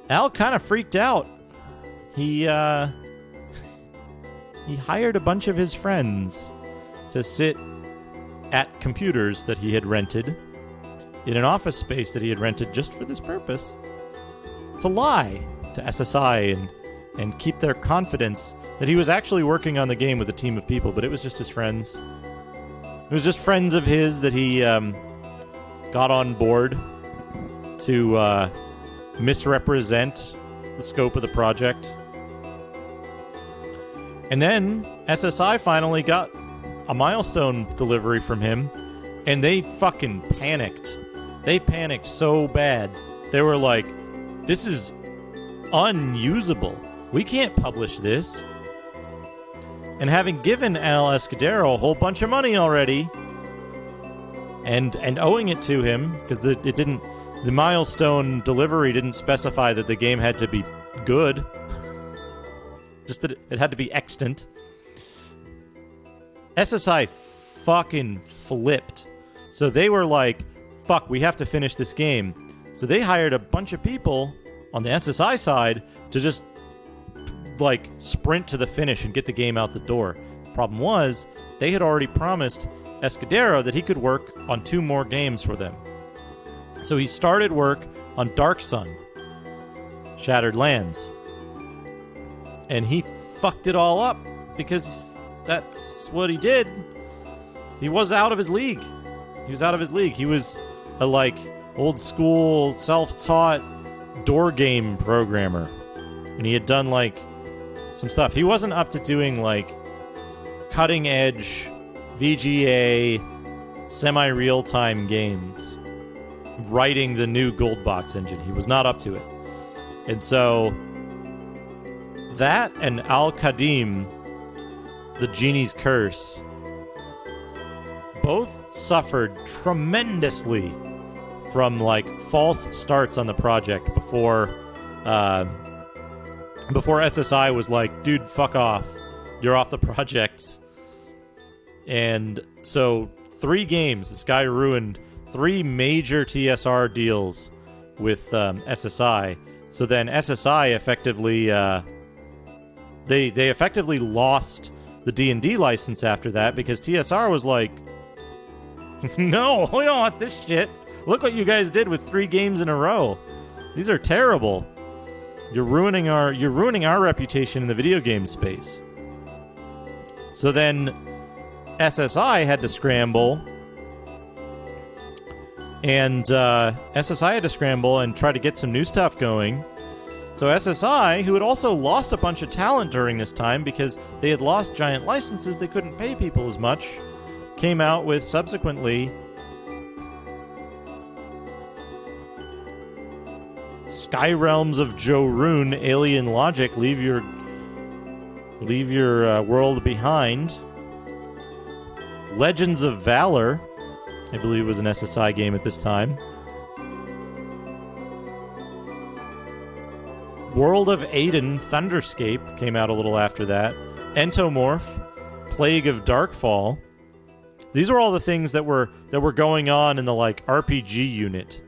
Al kind of freaked out. He hired a bunch of his friends to sit at computers that he had rented in an office space that he had rented just for this purpose, to lie to SSI and keep their confidence that he was actually working on the game with a team of people, but it was just his friends. It was just friends of his that he got on board to misrepresent the scope of the project. And then SSI finally got a milestone delivery from him, and they fucking panicked. They panicked so bad. They were like, this is unusable. We can't publish this. And having given Al Escudero a whole bunch of money already, and owing it to him, because the milestone delivery didn't specify that the game had to be good, just that it had to be extant. SSI fucking flipped. So they were like, fuck, we have to finish this game. So they hired a bunch of people on the SSI side to just like sprint to the finish and get the game out the door. The problem was they had already promised Escudero that he could work on 2 more games for them. So he started work on Dark Sun, Shattered Lands. And he fucked it all up because that's what he did. He was out of his league. He was a like old school self-taught door game programmer. And he had done like some stuff. He wasn't up to doing like cutting edge VGA semi-real-time games, writing the new Gold Box engine. He was not up to it. And so that and Al-Qadim, the Genie's Curse, both suffered tremendously from like false starts on the project before SSI was like, dude, fuck off. You're off the projects. And so 3 games, this guy ruined 3 major TSR deals with SSI. So then SSI effectively they effectively lost the D&D license after that because TSR was like, no, we don't want this shit. Look what you guys did with 3 games in a row. These are terrible. You're ruining our reputation in the video game space. So then SSI had to scramble, and SSI had to scramble and try to get some new stuff going. So SSI, who had also lost a bunch of talent during this time because they had lost giant licenses, they couldn't pay people as much, came out with subsequently Sky Realms of Jorun, Alien Logic, Leave Your World Behind, Legends of Valor, I believe was an SSI game at this time, World of Aiden, Thunderscape came out a little after that, Entomorph, Plague of Darkfall. These are all the things that were going on in the like RPG unit,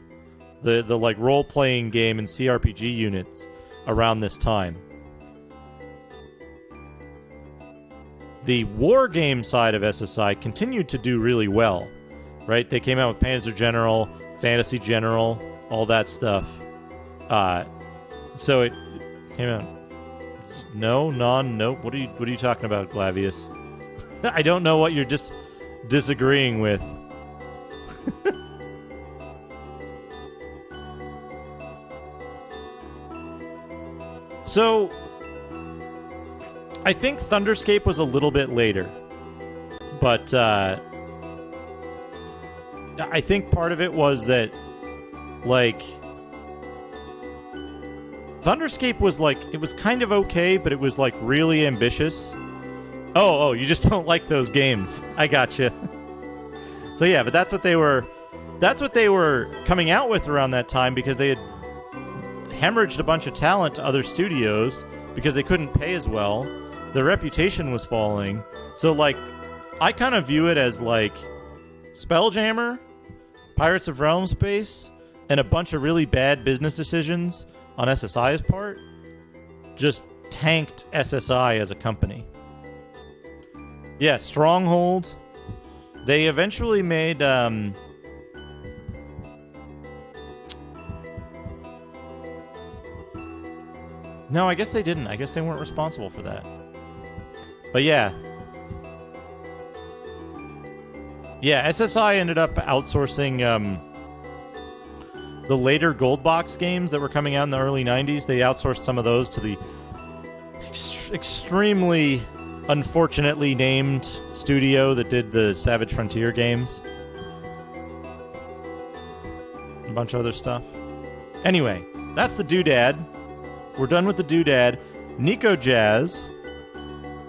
the like role-playing game and CRPG units around this time. The war game side of SSI continued to do really well, right? They came out with Panzer General, Fantasy General, all that stuff. So it came out. Nope. What are you talking about, Glavius? I don't know what you're just disagreeing with. So I think Thunderscape was a little bit later, but I think part of it was that, like, Thunderscape was like, it was kind of okay, but it was like really ambitious. Oh, you just don't like those games. I gotcha. So yeah, but that's what they were coming out with around that time because they had hemorrhaged a bunch of talent to other studios because they couldn't pay as well. Their reputation was falling. So, like, I kind of view it as, like, Spelljammer, Pirates of Realm Space, and a bunch of really bad business decisions on SSI's part just tanked SSI as a company. Yeah, Stronghold. They eventually made... No, I guess they didn't. I guess they weren't responsible for that. But yeah. Yeah, SSI ended up outsourcing the later Gold Box games that were coming out in the early 90s. They outsourced some of those to the extremely unfortunately named studio that did the Savage Frontier games. bunch of other stuff. Anyway, that's the doodad. We're done with the doodad. Nico Jazz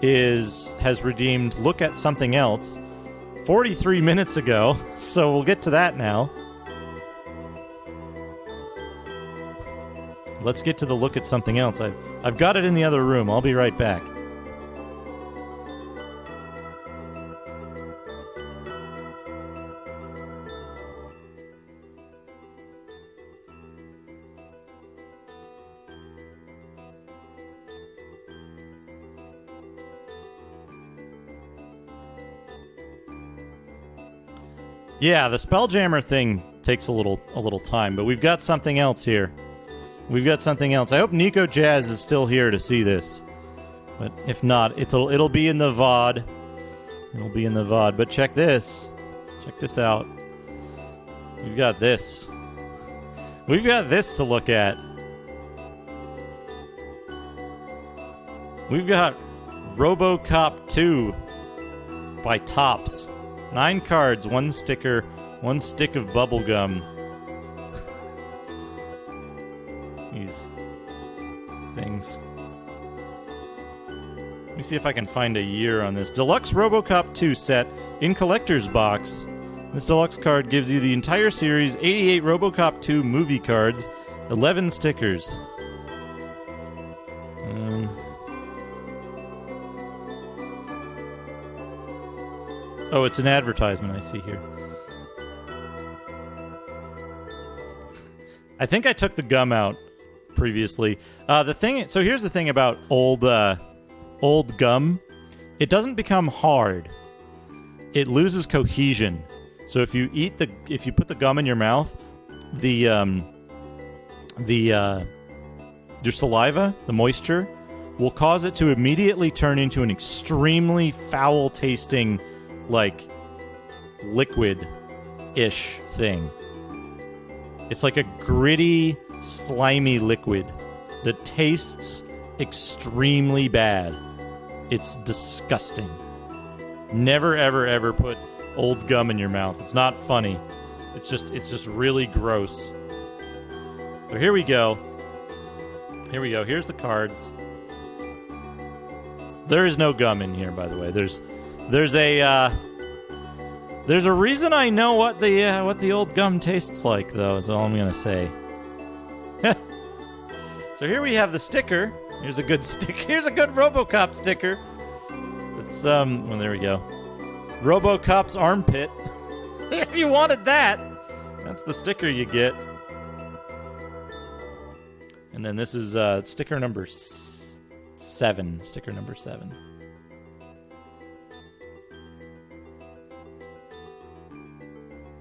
has redeemed Look at Something Else 43 minutes ago, so we'll get to that now. Let's get to the Look at Something Else. I've got it in the other room. I'll be right back. Yeah, the Spelljammer thing takes a little time, but we've got something else here. We've got something else. I hope Nico Jazz is still here to see this. But if not, it'll be in the VOD. It'll be in the VOD. But check this. Check this out. We've got this. We've got this to look at. We've got RoboCop 2 by Topps. 9 cards, 1 sticker, 1 stick of bubble gum. These things. Let me see if I can find a year on this. Deluxe RoboCop 2 set in collector's box. This deluxe card gives you the entire series, 88 RoboCop 2 movie cards, 11 stickers. Oh, it's an advertisement I see here. I think I took the gum out previously. So here's the thing about old gum. It doesn't become hard. It loses cohesion. So if you put the gum in your mouth, your saliva, the moisture, will cause it to immediately turn into an extremely foul tasting, like, liquid-ish thing. It's like a gritty, slimy liquid that tastes extremely bad. It's disgusting. Never, ever, ever put old gum in your mouth. It's not funny. It's just really gross. So here we go. Here we go. Here's the cards. There is no gum in here, by the way. There's a reason I know what the old gum tastes like, though, is all I'm gonna say. So here we have the sticker. Here's a good sticker. Here's a good RoboCop sticker. It's well, there we go. RoboCop's armpit. If you wanted that, that's the sticker you get. And then this is sticker number 7. Sticker number 7.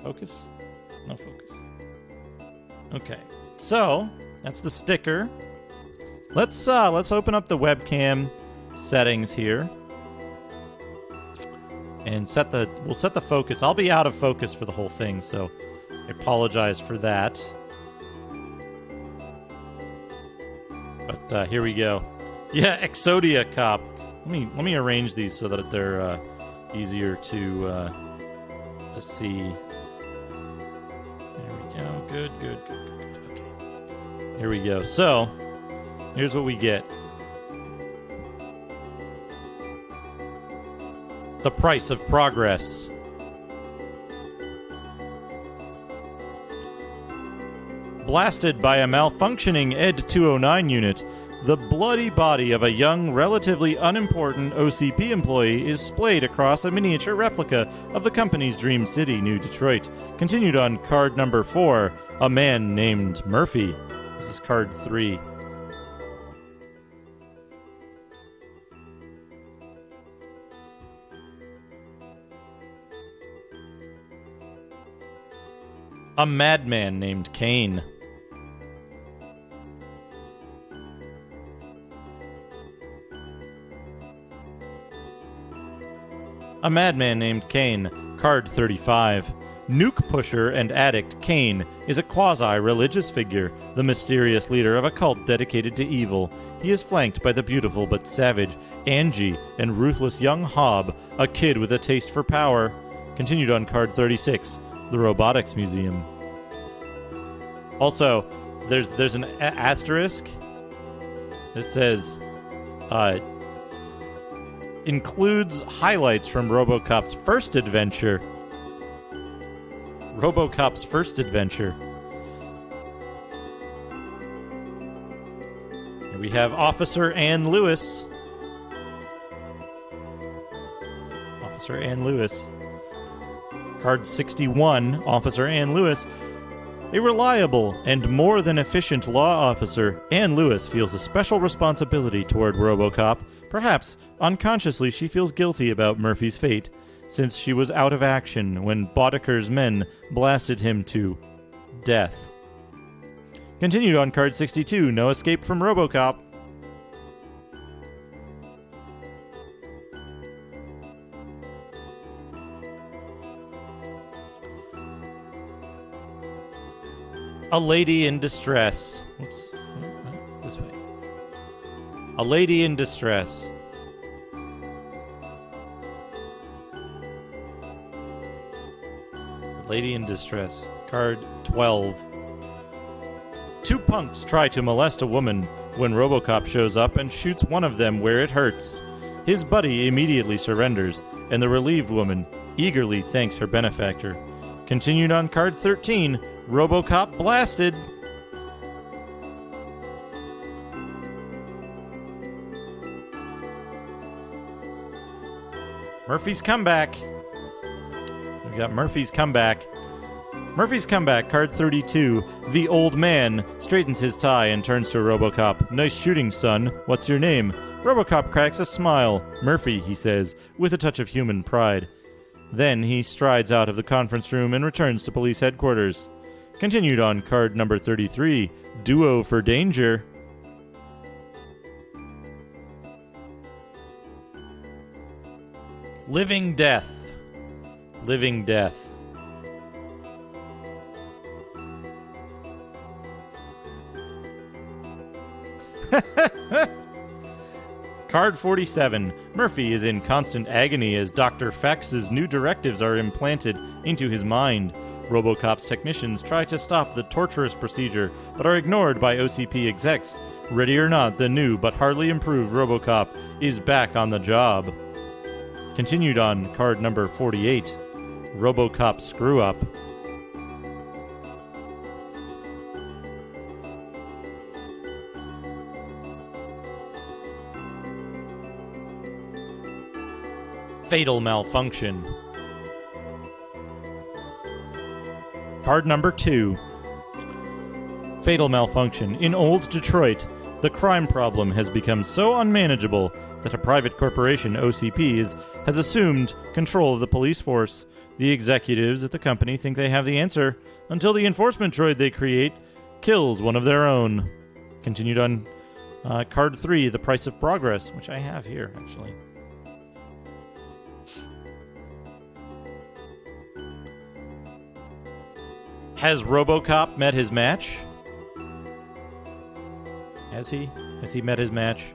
Focus? No focus. Okay, so that's the sticker. Let's open up the webcam settings here and we'll set the focus. I'll be out of focus for the whole thing, so I apologize for that. But here we go. Yeah, Exodia Cop. Let me arrange these so that they're easier to see. There we go. Good. Okay. Here we go. So, here's what we get. The price of progress. Blasted by a malfunctioning Ed 209 unit, the bloody body of a young, relatively unimportant OCP employee is splayed across a miniature replica of the company's Dream City, New Detroit. Continued on card number 4, a man named Murphy. This is card 3. A madman named Kane. A madman named Kane, card 35. Nuke pusher and addict Kane is a quasi-religious figure, the mysterious leader of a cult dedicated to evil. He is flanked by the beautiful but savage Angie and ruthless young Hob, a kid with a taste for power. Continued on card 36, the Robotics Museum. Also, there's an asterisk that says includes highlights from RoboCop's first adventure. RoboCop's first adventure. Here we have Officer Ann Lewis. Officer Ann Lewis. Card 61, Officer Ann Lewis. A reliable and more than efficient law officer, Ann Lewis feels a special responsibility toward RoboCop. Perhaps, unconsciously, she feels guilty about Murphy's fate, since she was out of action when Boddicker's men blasted him to death. Continued on card 62, no escape from RoboCop. A lady in distress. Oops. This way. A lady in distress. A lady in distress. Card 12. Two punks try to molest a woman when RoboCop shows up and shoots one of them where it hurts. His buddy immediately surrenders, and the relieved woman eagerly thanks her benefactor. Continued on card 13, RoboCop blasted. Murphy's comeback. We got Murphy's comeback. Murphy's comeback, card 32. The old man straightens his tie and turns to RoboCop. Nice shooting, son. What's your name? RoboCop cracks a smile. Murphy, he says, with a touch of human pride. Then he strides out of the conference room and returns to police headquarters. Continued on card number 33, Duo for Danger. Living Death. Living Death. Card 47. Murphy is in constant agony as Dr. Fax's new directives are implanted into his mind. RoboCop's technicians try to stop the torturous procedure, but are ignored by OCP execs. Ready or not, the new but hardly improved RoboCop is back on the job. Continued on card number 48. RoboCop Screw-Up. Fatal Malfunction. Card number 2. Fatal Malfunction. In old Detroit, the crime problem has become so unmanageable that a private corporation, OCP, has assumed control of the police force. The executives at the company think they have the answer until the enforcement droid they create kills one of their own. Continued on card 3, The Price of Progress, which I have here, actually. Has RoboCop met his match? Has he? Has he met his match?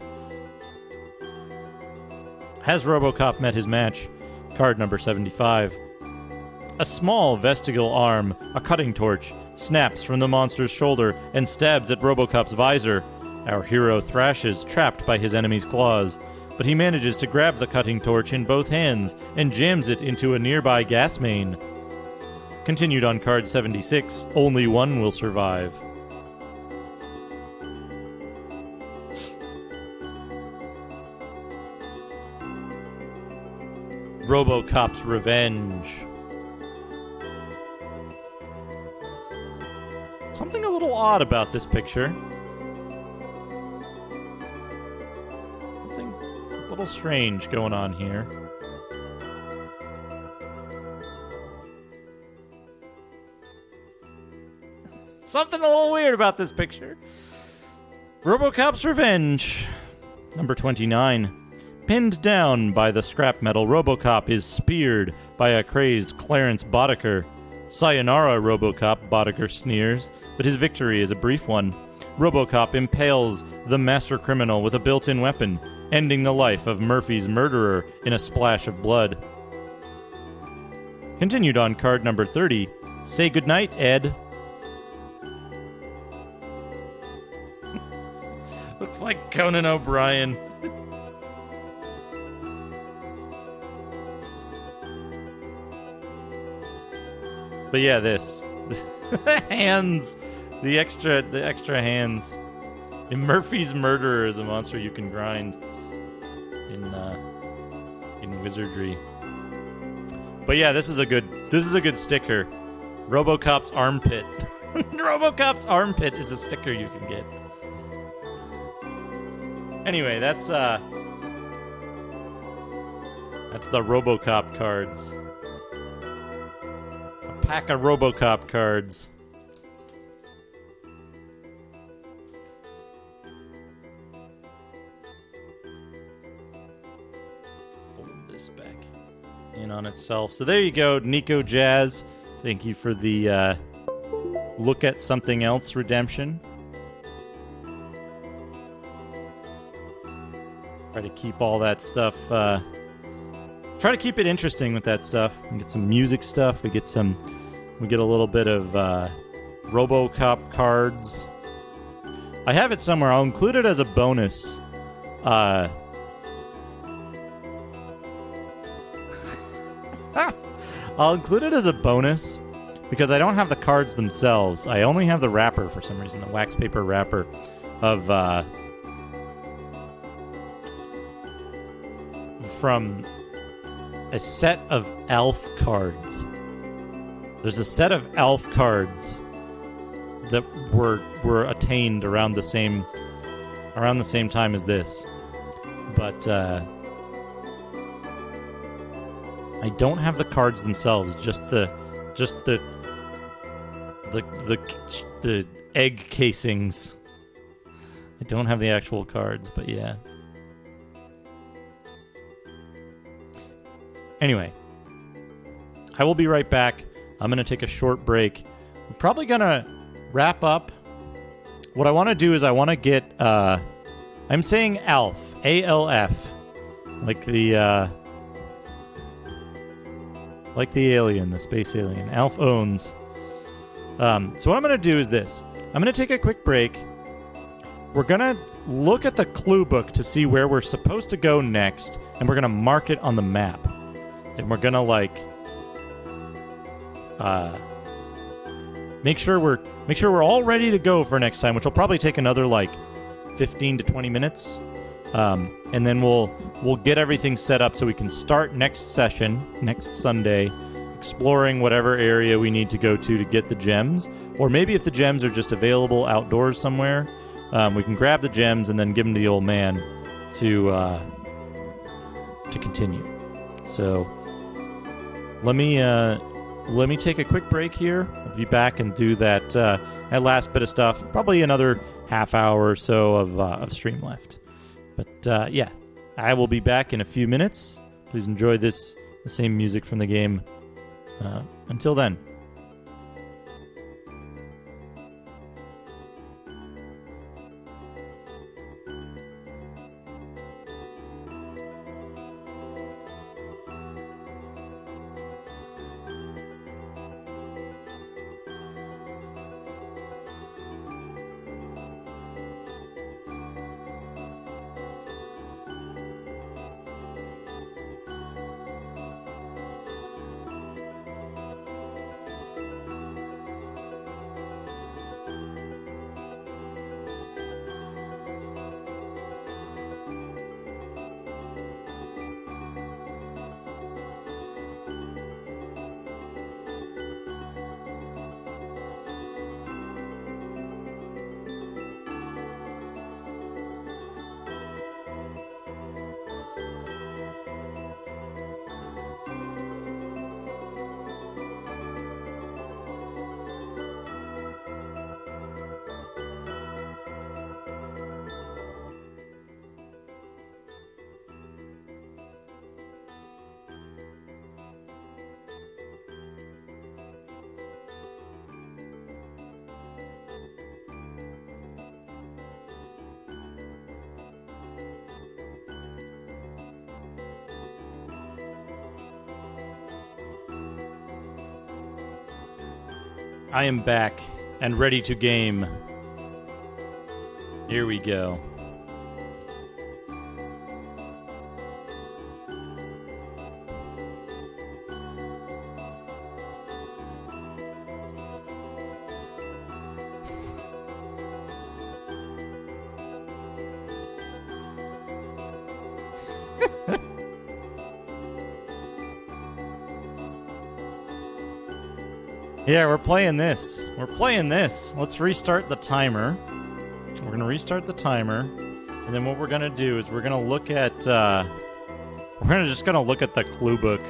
Has RoboCop met his match? Card number 75. A small vestigial arm, a cutting torch, snaps from the monster's shoulder and stabs at RoboCop's visor. Our hero thrashes, trapped by his enemy's claws, but he manages to grab the cutting torch in both hands and jams it into a nearby gas main. Continued on card 76, only one will survive. RoboCop's Revenge. Something a little odd about this picture. Something a little strange going on here. Something a little weird about this picture. RoboCop's Revenge. Number 29. Pinned down by the scrap metal, RoboCop is speared by a crazed Clarence Boddicker. Sayonara, RoboCop, Boddicker sneers, but his victory is a brief one. RoboCop impales the master criminal with a built-in weapon, ending the life of Murphy's murderer in a splash of blood. Continued on card number 30. Say goodnight, Ed. Looks like Conan O'Brien. But yeah, this. The hands. The extra hands. In Murphy's Murderer is a monster you can grind in wizardry. But yeah, this is a good sticker. RoboCop's armpit. RoboCop's armpit is a sticker you can get. Anyway, that's the RoboCop cards. A pack of RoboCop cards. Fold this back in on itself. So there you go, Nico Jazz. Thank you for the look at something else redemption. Try to keep all that stuff. Try to keep it interesting with that stuff. We get some music stuff. We get a little bit of RoboCop cards. I have it somewhere. I'll include it as a bonus. I'll include it as a bonus because I don't have the cards themselves. I only have the wrapper for some reason, the wax paper wrapper of from a set of Elf cards. There's a set of Elf cards that were attained around the same time as this, but I don't have the cards themselves. Just the egg casings. I don't have the actual cards, but yeah. Anyway, I will be right back. I'm going to take a short break. I'm probably going to wrap up. What I want to do is I want to get... I'm saying ALF. A-L-F. Like the alien, the space alien. ALF owns. So what I'm going to do is this. I'm going to take a quick break. We're going to look at the clue book to see where we're supposed to go next, and we're going to mark it on the map. And we're gonna make sure we're all ready to go for next time, which will probably take another 15 to 20 minutes. And then we'll get everything set up so we can start next session, next Sunday, exploring whatever area we need to go to get the gems. Or maybe if the gems are just available outdoors somewhere, we can grab the gems and then give them to the old man to continue. So let me take a quick break here. I'll be back and do that last bit of stuff. Probably another half hour or so of stream left. But yeah, I will be back in a few minutes. Please enjoy the same music from the game. Until then. I am back and ready to game. Here we go. Yeah, we're playing this. We're playing this. Let's restart the timer. We're going to restart the timer. And then what we're going to do is we're going to look at... we're just going to look at the clue book.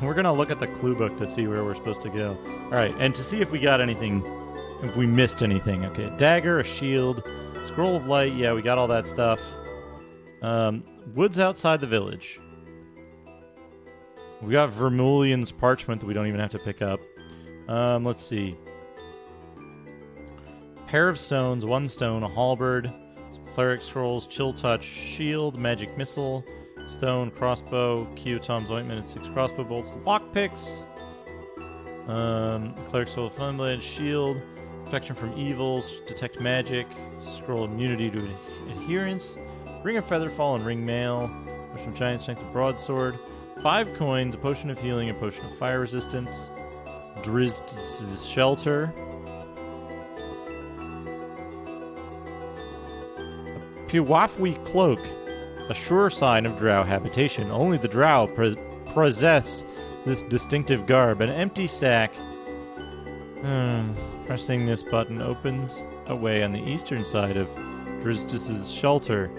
We're going to look at the clue book to see where we're supposed to go. All right, and to see if we got anything... If we missed anything. Okay, a dagger, a shield, scroll of light. Yeah, we got all that stuff. Woods outside the village. We got Vermilion's parchment that we don't even have to pick up. Let's see. Pair of stones, one stone, a halberd, cleric scrolls, chill touch, shield, magic missile, stone, crossbow, Kyotom's ointment, and 6 crossbow bolts, lockpicks, cleric scroll, funblade, shield, protection from evils, detect magic, scroll immunity to adherence, ring of featherfall and ring mail, potion of giant strength, and broadsword. 5 coins, a potion of healing, a potion of fire resistance, Drizd's shelter, a Piwafwi cloak, a sure sign of drow habitation. Only the drow possess this distinctive garb. An empty sack. Pressing this button opens a way on the eastern side of Drizd's shelter.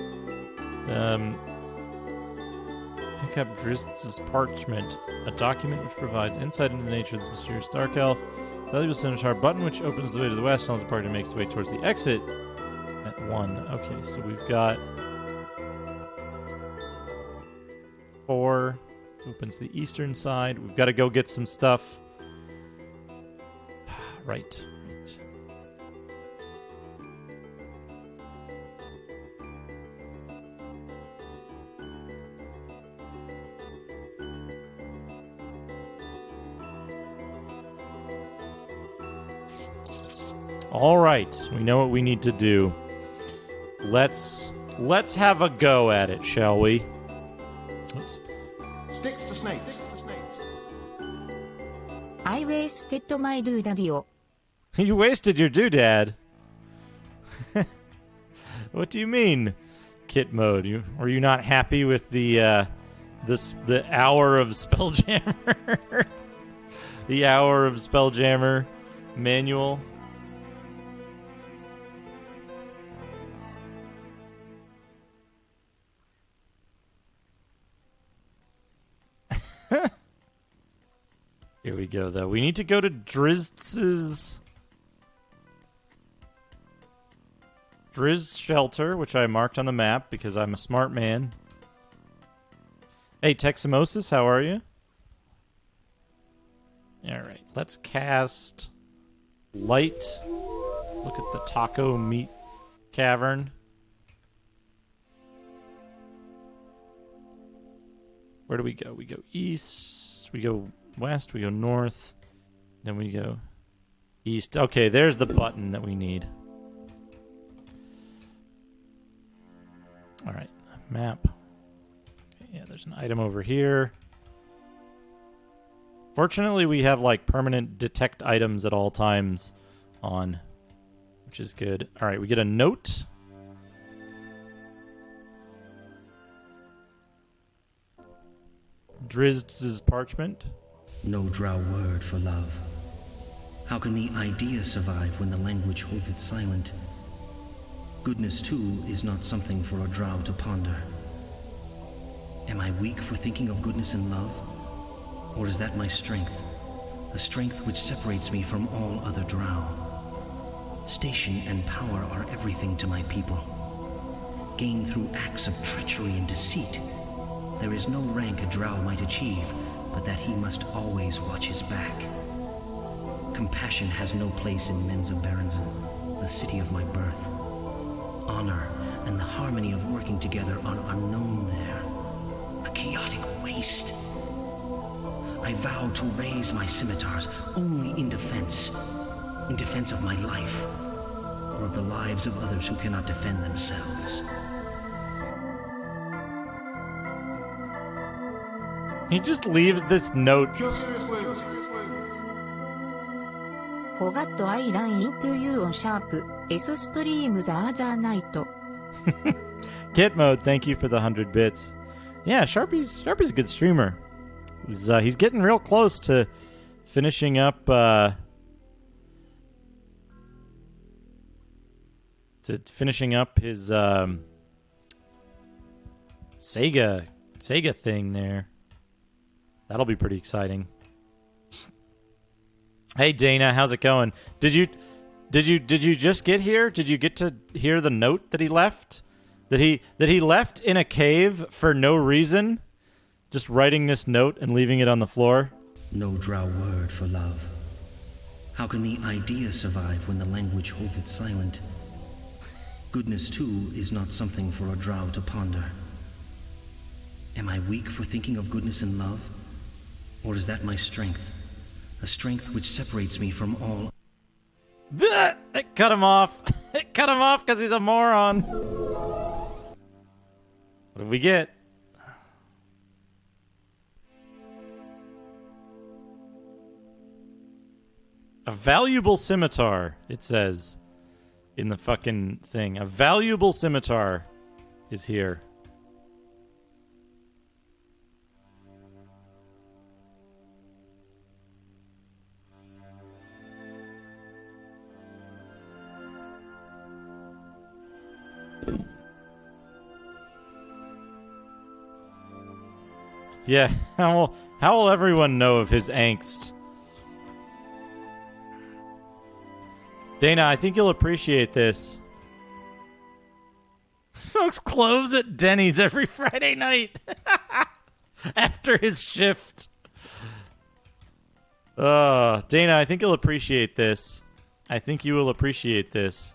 Pick up Drizd's parchment, a document which provides insight into the nature of this mysterious dark elf. Valuable scimitar button which opens the way to the west, allows the party to make its way towards the exit at 1. Okay, so we've got 4. Opens the eastern side. We've got to go get some stuff. Right. All right, we know what we need to do. Let's have a go at it, shall we? Oops. Sticks to snakes. I wasted my doodaddy. You wasted your doodad. What do you mean, kit mode? Were you not happy with the hour of Spelljammer? The hour of Spelljammer manual? Here we go, though. We need to go to Drizd's shelter, which I marked on the map because I'm a smart man. Hey, Teximosis, how are you? Alright, let's cast Light. Look at the taco meat cavern. Where do we go? We go east, we go west, we go north, then we go east. Okay, there's the button that we need. Alright, map. Okay, yeah, there's an item over here. Fortunately, we have like permanent detect items at all times on, which is good. Alright, we get a note. Drizd's parchment. No drow word for love. How can the idea survive when the language holds it silent? Goodness, too, is not something for a drow to ponder. Am I weak for thinking of goodness and love? Or is that my strength? A strength which separates me from all other drow. Station and power are everything to my people. Gained through acts of treachery and deceit. There is no rank a drow might achieve, but that he must always watch his back. Compassion has no place in Menzoberranzan, the city of my birth. Honor and the harmony of working together are unknown there. A chaotic waste. I vow to raise my scimitars only in defense of my life, or of the lives of others who cannot defend themselves. He just leaves this note. Forgot I ran into you on Sharp. S streams are the night. Kit mode, thank you for the 100 bits. Yeah, Sharpie's a good streamer. He's getting real close to finishing up his Sega thing there. That'll be pretty exciting. Hey Dana, how's it going? Did you just get here? Did you get to hear the note that he left? That he left in a cave for no reason? Just writing this note and leaving it on the floor? No drow word for love. How can the idea survive when the language holds it silent? Goodness, too, is not something for a drow to ponder. Am I weak for thinking of goodness and love? Or is that my strength? A strength which separates me from all... It cut him off. It cut him off because he's a moron. What did we get? A valuable scimitar, it says in the fucking thing. A valuable scimitar is here. Yeah, how will everyone know of his angst? Dana, I think you'll appreciate this. Smokes cloves at Denny's every Friday night after his shift. Dana, I think you'll appreciate this. I think you will appreciate this.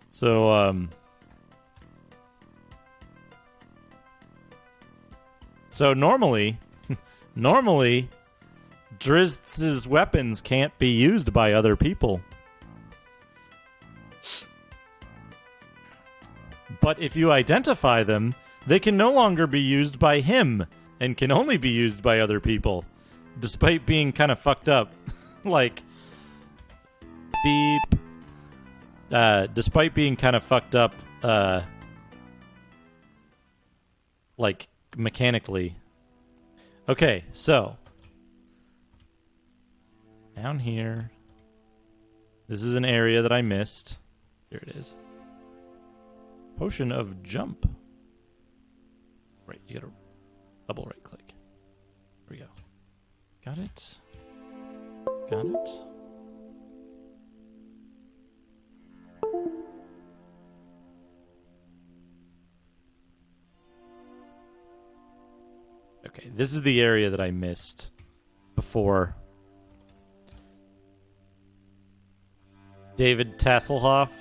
So, normally, Drizzt's weapons can't be used by other people. But if you identify them, they can no longer be used by him and can only be used by other people, despite being kind of fucked up. Like, beep. Despite being kind of fucked up, like, mechanically. Okay, so down here, this is an area that I missed. Here it is. Potion of jump. Right, you gotta double right click. Here we go. Got it. Got it. Okay, this is the area that I missed before. David Tasselhoff.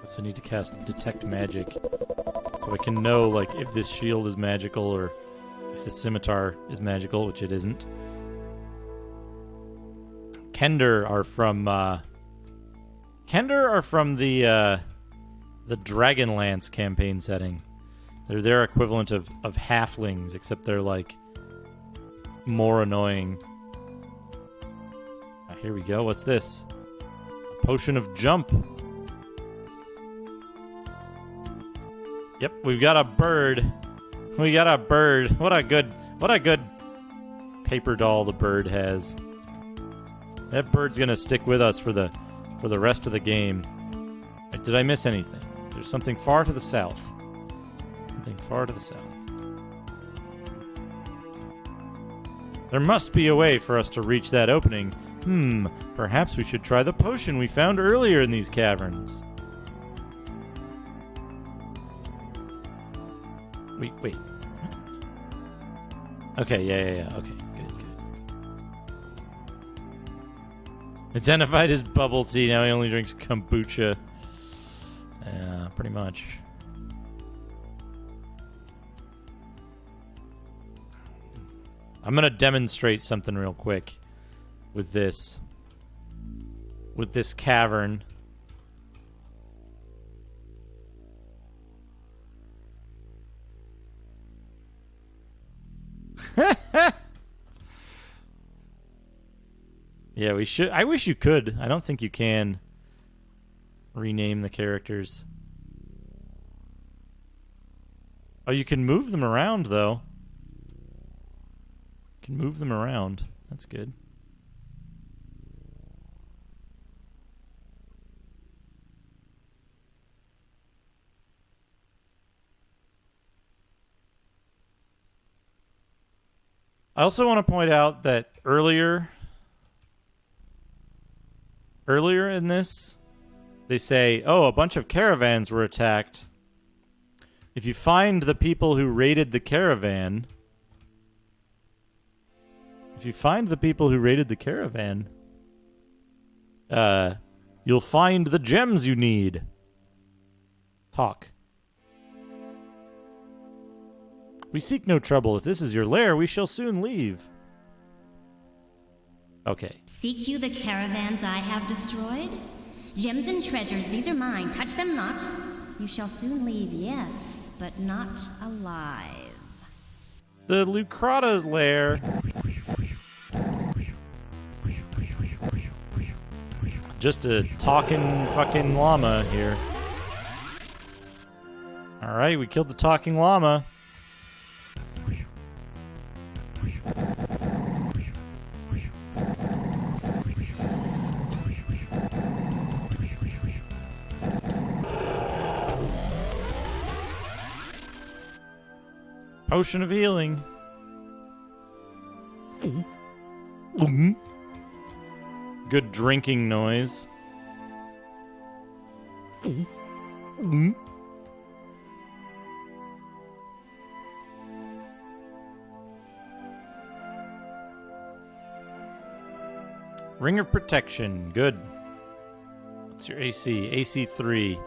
So I need to cast Detect Magic, so I can know, like, if this shield is magical or if the scimitar is magical, which it isn't. Kender are from the Dragonlance campaign setting. They're their equivalent of halflings, except they're, like, more annoying. Here we go. What's this? A potion of jump. Yep, we've got a bird. We got a bird. What a good paper doll the bird has. That bird's gonna stick with us for the rest of the game. Did I miss anything? There's something far to the south. Something far to the south. There must be a way for us to reach that opening. Perhaps we should try the potion we found earlier in these caverns. Wait. Okay, yeah. Okay, good. Identified as bubble tea. Now he only drinks kombucha. Yeah, pretty much. I'm gonna demonstrate something real quick with this. with this cavern. Yeah, we should. I wish you could. I don't think you can rename the characters. Oh, you can move them around, though. You can move them around. That's good. I also want to point out that earlier in this, they say, oh, a bunch of caravans were attacked. If you find the people who raided the caravan, you'll find the gems you need. Talk. We seek no trouble. If this is your lair, we shall soon leave. Okay. Seek you the caravans I have destroyed? Gems and treasures, these are mine. Touch them not. You shall soon leave, yes, but not alive. The Lucrata's lair. Just a talking fucking llama here. Alright, we killed the talking llama. Potion of healing. Good drinking noise. Ring of protection. Good. What's your AC? AC 3.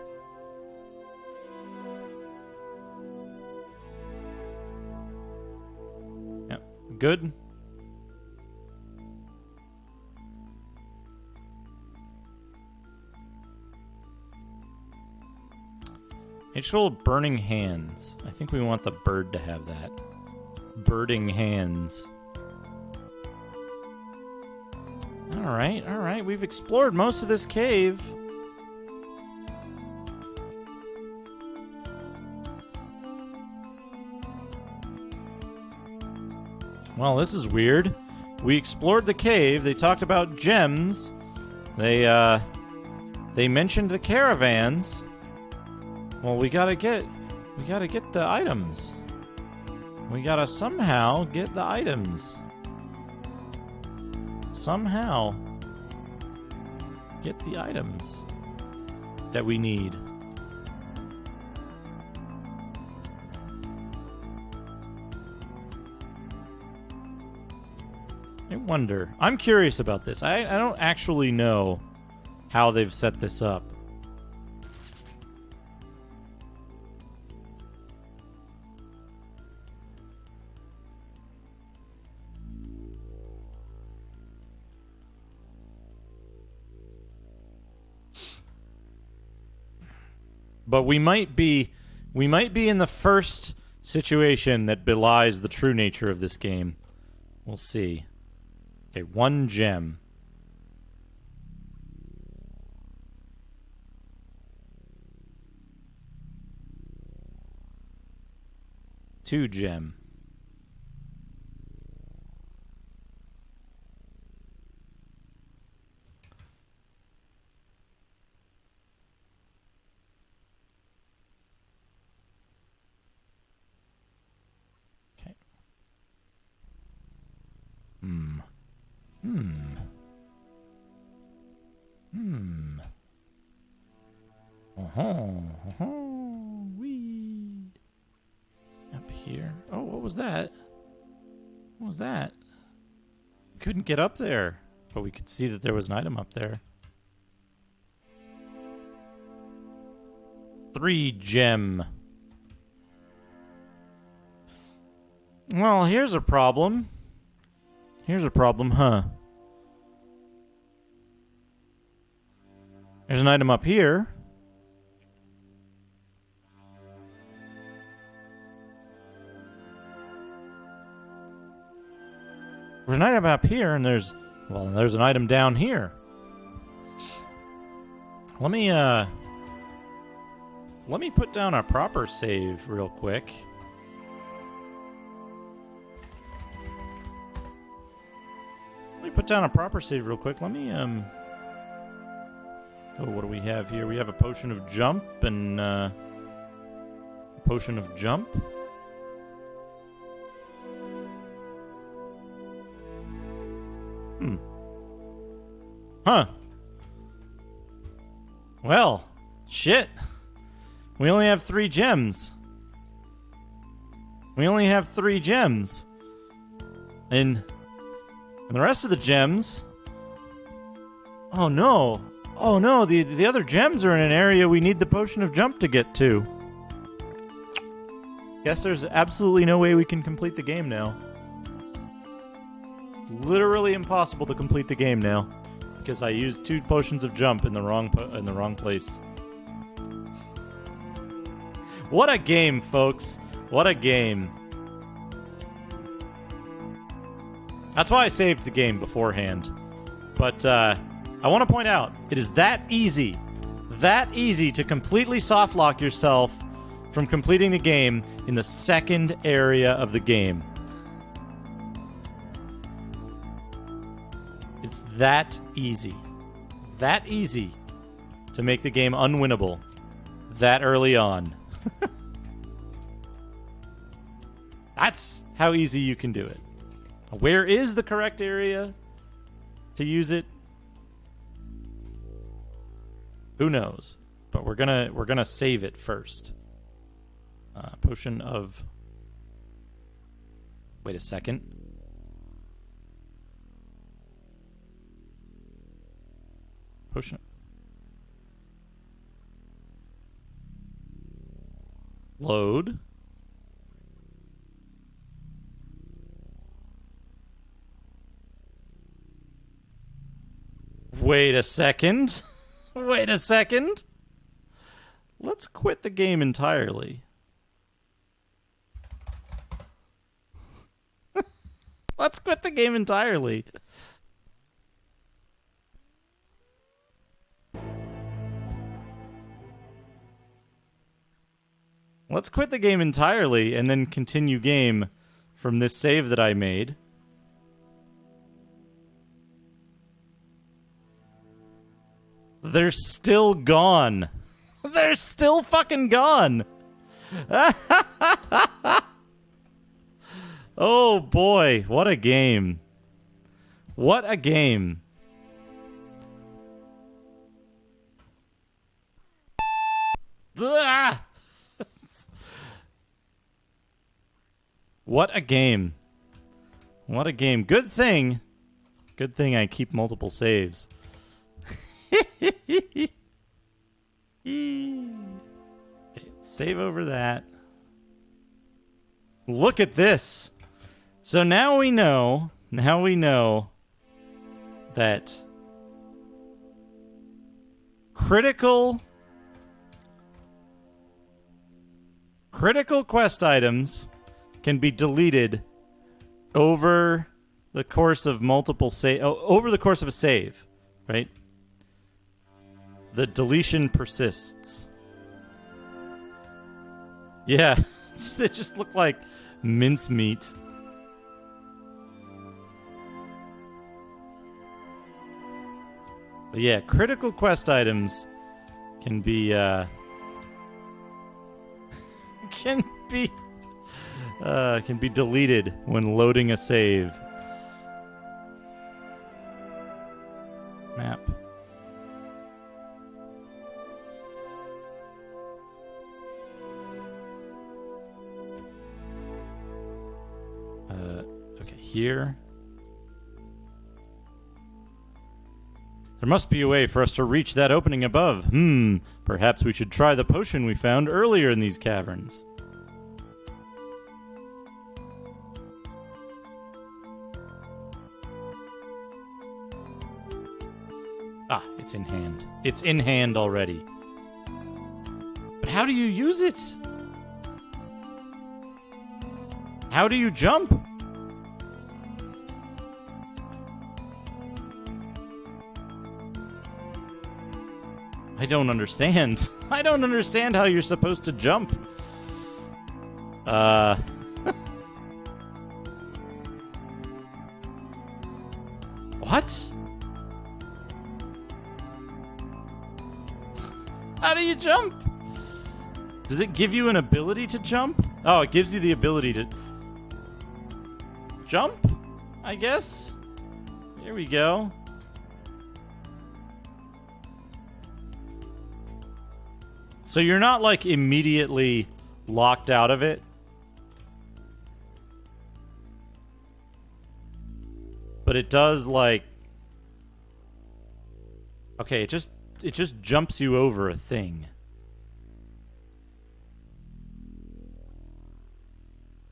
Yep. Good. H full of burning hands. I think we want the bird to have that. Birding hands. Alright, alright. We've explored most of this cave. Well, this is weird. We explored the cave. They talked about gems. They mentioned the caravans. Well, we gotta get the items. We gotta somehow get the items. Somehow get the items that we need. I wonder. I'm curious about this. I don't actually know how they've set this up. But we might be in the first situation that belies the true nature of this game. We'll see. Okay, 1 gem. Two gem. Wee. Up here. Oh, what was that? What was that? We couldn't get up there, but we could see that there was an item up there. 3 gem. Well, here's a problem. Here's a problem, huh? There's an item up here. There's an item up here, and there's an item down here. Let me put down a proper save real quick. Let me oh, what do we have here? We have a potion of jump and a potion of jump. Huh. Well, shit. We only have 3 gems. And the rest of the gems... Oh no. The other gems are in an area we need the potion of jump to get to. Guess there's absolutely no way we can complete the game now. Literally impossible to complete the game now because I used 2 potions of jump in the wrong place. What a game, folks. What a game. That's why I saved the game beforehand. But I want to point out, it is that easy to completely softlock yourself from completing the game in the second area of the game. It's that easy to make the game unwinnable that early on. That's how easy you can do it. Where is the correct area to use it? Who knows? But we're gonna save it first. Potion of... Wait a second. Potion... Load. Wait a second. Let's quit the game entirely. Let's quit the game entirely. Let's quit the game entirely and then continue game from this save that I made. They're still gone. They're still fucking gone. Oh boy, what a game. What a game. What a game. What a game. Good thing I keep multiple saves. Okay, save over that. Look at this. So now we know that critical quest items can be deleted over the course of over the course of a save, right? The deletion persists. Yeah, it just looked like mincemeat. But yeah, critical quest items can be can be deleted when loading a save. Map. Okay, here. There must be a way for us to reach that opening above. Perhaps we should try the potion we found earlier in these caverns. Ah, it's in hand. It's in hand already. But how do you use it? How do you jump? I don't understand. I don't understand how you're supposed to jump. What? How do you jump? Does it give you an ability to jump? Oh, it gives you the ability to jump, I guess. Here we go. So you're not, like, immediately locked out of it. But it does, like... Okay, it just jumps you over a thing.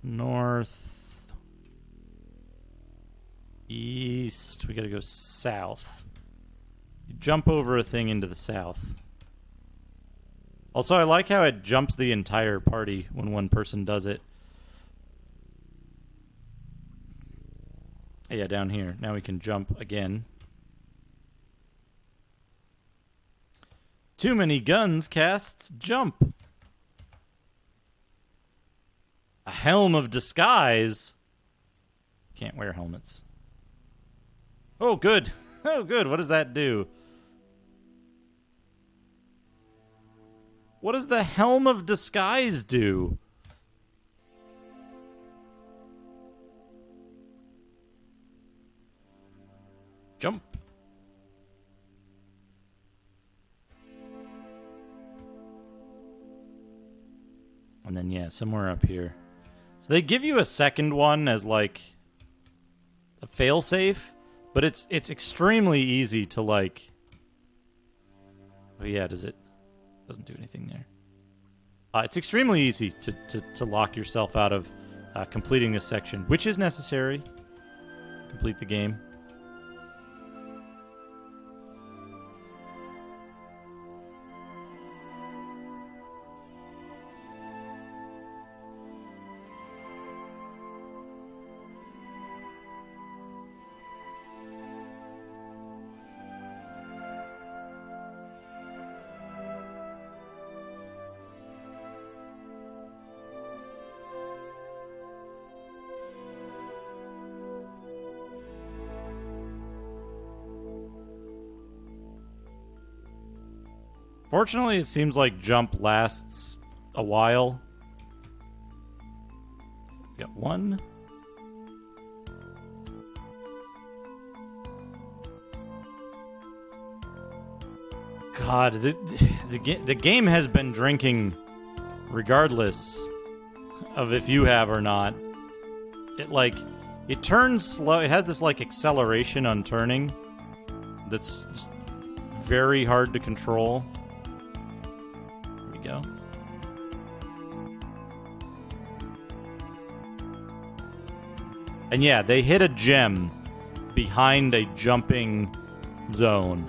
North. East. We gotta go south. You jump over a thing into the south. Also, I like how it jumps the entire party when one person does it. Yeah, down here. Now we can jump again. Too many guns casts jump. A helm of disguise. Can't wear helmets. Oh, good. Oh, good. What does that do? What does the helm of disguise do? Jump. And then, yeah, somewhere up here. So they give you a second one as, like, a failsafe, but it's extremely easy to, like... Oh, yeah, does it... Doesn't do anything there. It's extremely easy to lock yourself out of completing this section, which is necessary. Complete the game. Fortunately, it seems like jump lasts a while. We got one. God, the game has been drinking regardless of if you have or not. It turns slow. It has this, like, acceleration on turning that's just very hard to control. Go. And yeah, they hit a gem behind a jumping zone.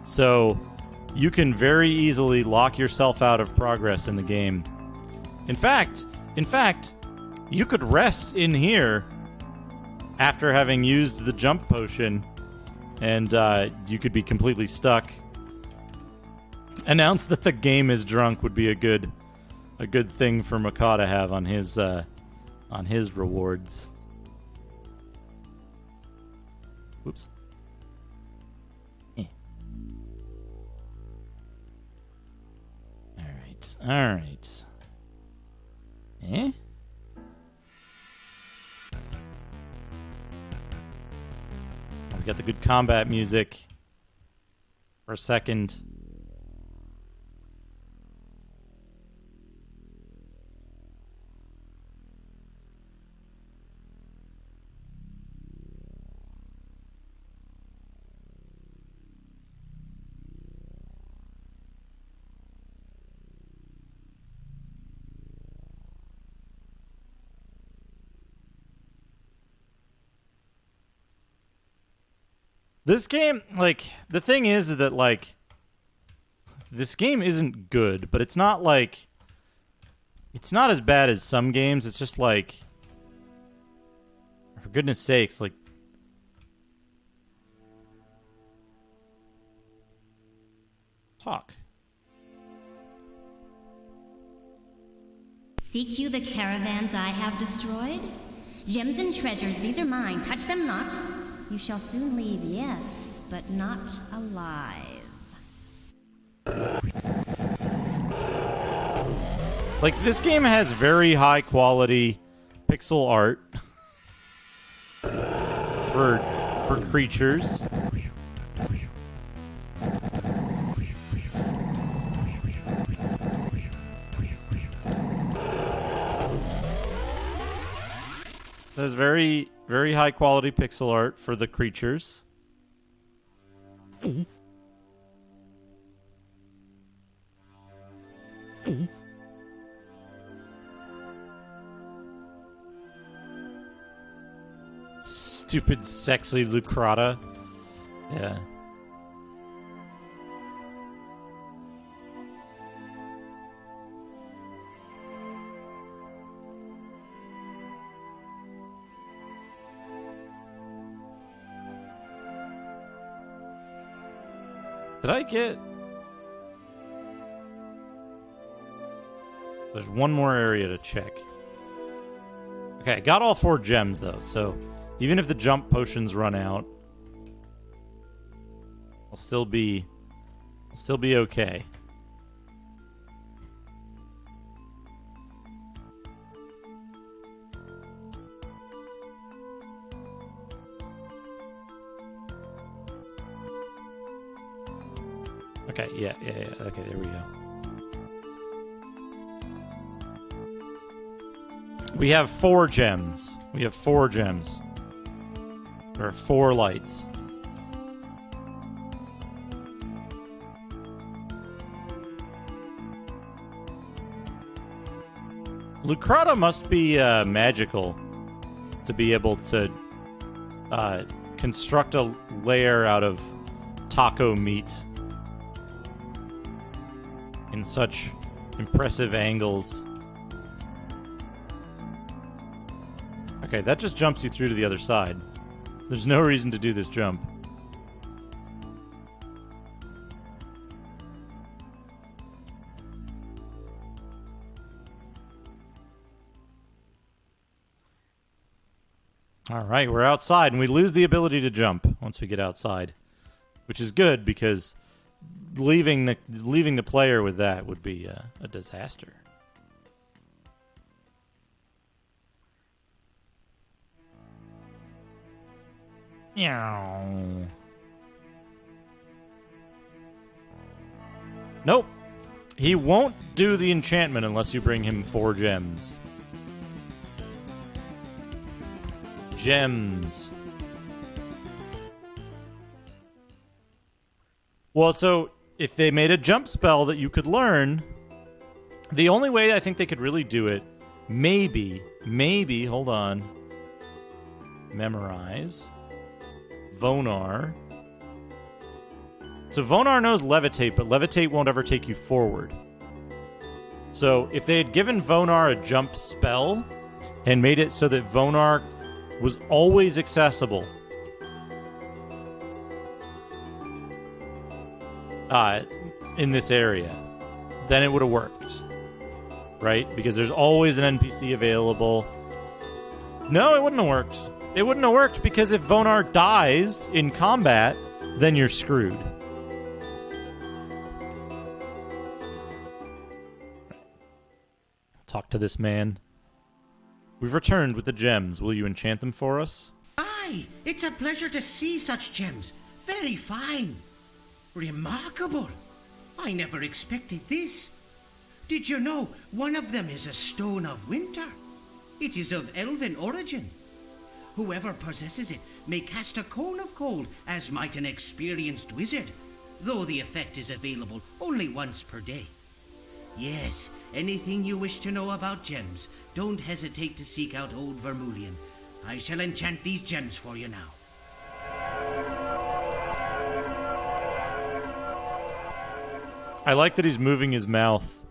So you can very easily lock yourself out of progress in the game. In fact, you could rest in here after having used the jump potion, and you could be completely stuck. Announce that the game is drunk would be a good thing for Macaw to have on his rewards. Whoops. All right. We got the good combat music for a second. This game, like, the thing is that, like, this game isn't good, but it's not, like, it's not as bad as some games. It's just, like, for goodness sakes, like, talk. Seek you the caravans I have destroyed? Gems and treasures, these are mine. Touch them not. You shall soon leave, yes, but not alive. Like, this game has very high quality pixel art for creatures. There's very, very high quality pixel art for the creatures. Stupid, sexy Lucrata. Yeah. Did I get... There's one more area to check. Okay, I got all 4 gems, though, so even if the jump potions run out, I'll still be okay. Okay, yeah. Okay, there we go. We have 4 gems. There are 4 lights. Lucrata must be magical to be able to construct a lair out of taco meat in such impressive angles. Okay, that just jumps you through to the other side. There's no reason to do this jump. All right, we're outside, and we lose the ability to jump once we get outside, which is good because leaving the player with that would be a disaster. Meow. Nope. He won't do the enchantment unless you bring him 4 gems. Gems. Well, so if they made a jump spell that you could learn, the only way I think they could really do it, maybe, hold on. Memorize. Vonar. So Vonar knows Levitate, but Levitate won't ever take you forward. So if they had given Vonar a jump spell and made it so that Vonar was always accessible, in this area, then it would have worked. Right? Because there's always an NPC available. No, it wouldn't have worked. It wouldn't have worked because if Vonar dies in combat, then you're screwed. Talk to this man. We've returned with the gems. Will you enchant them for us? Aye, it's a pleasure to see such gems. Very fine. Remarkable. I never expected this. Did you know one of them is a stone of winter? It is of elven origin. Whoever possesses it may cast a cone of cold, as might an experienced wizard, though the effect is available only once per day. Yes, anything you wish to know about gems, don't hesitate to seek out Old Vermilion. I shall enchant these gems for you now. I like that he's moving his mouth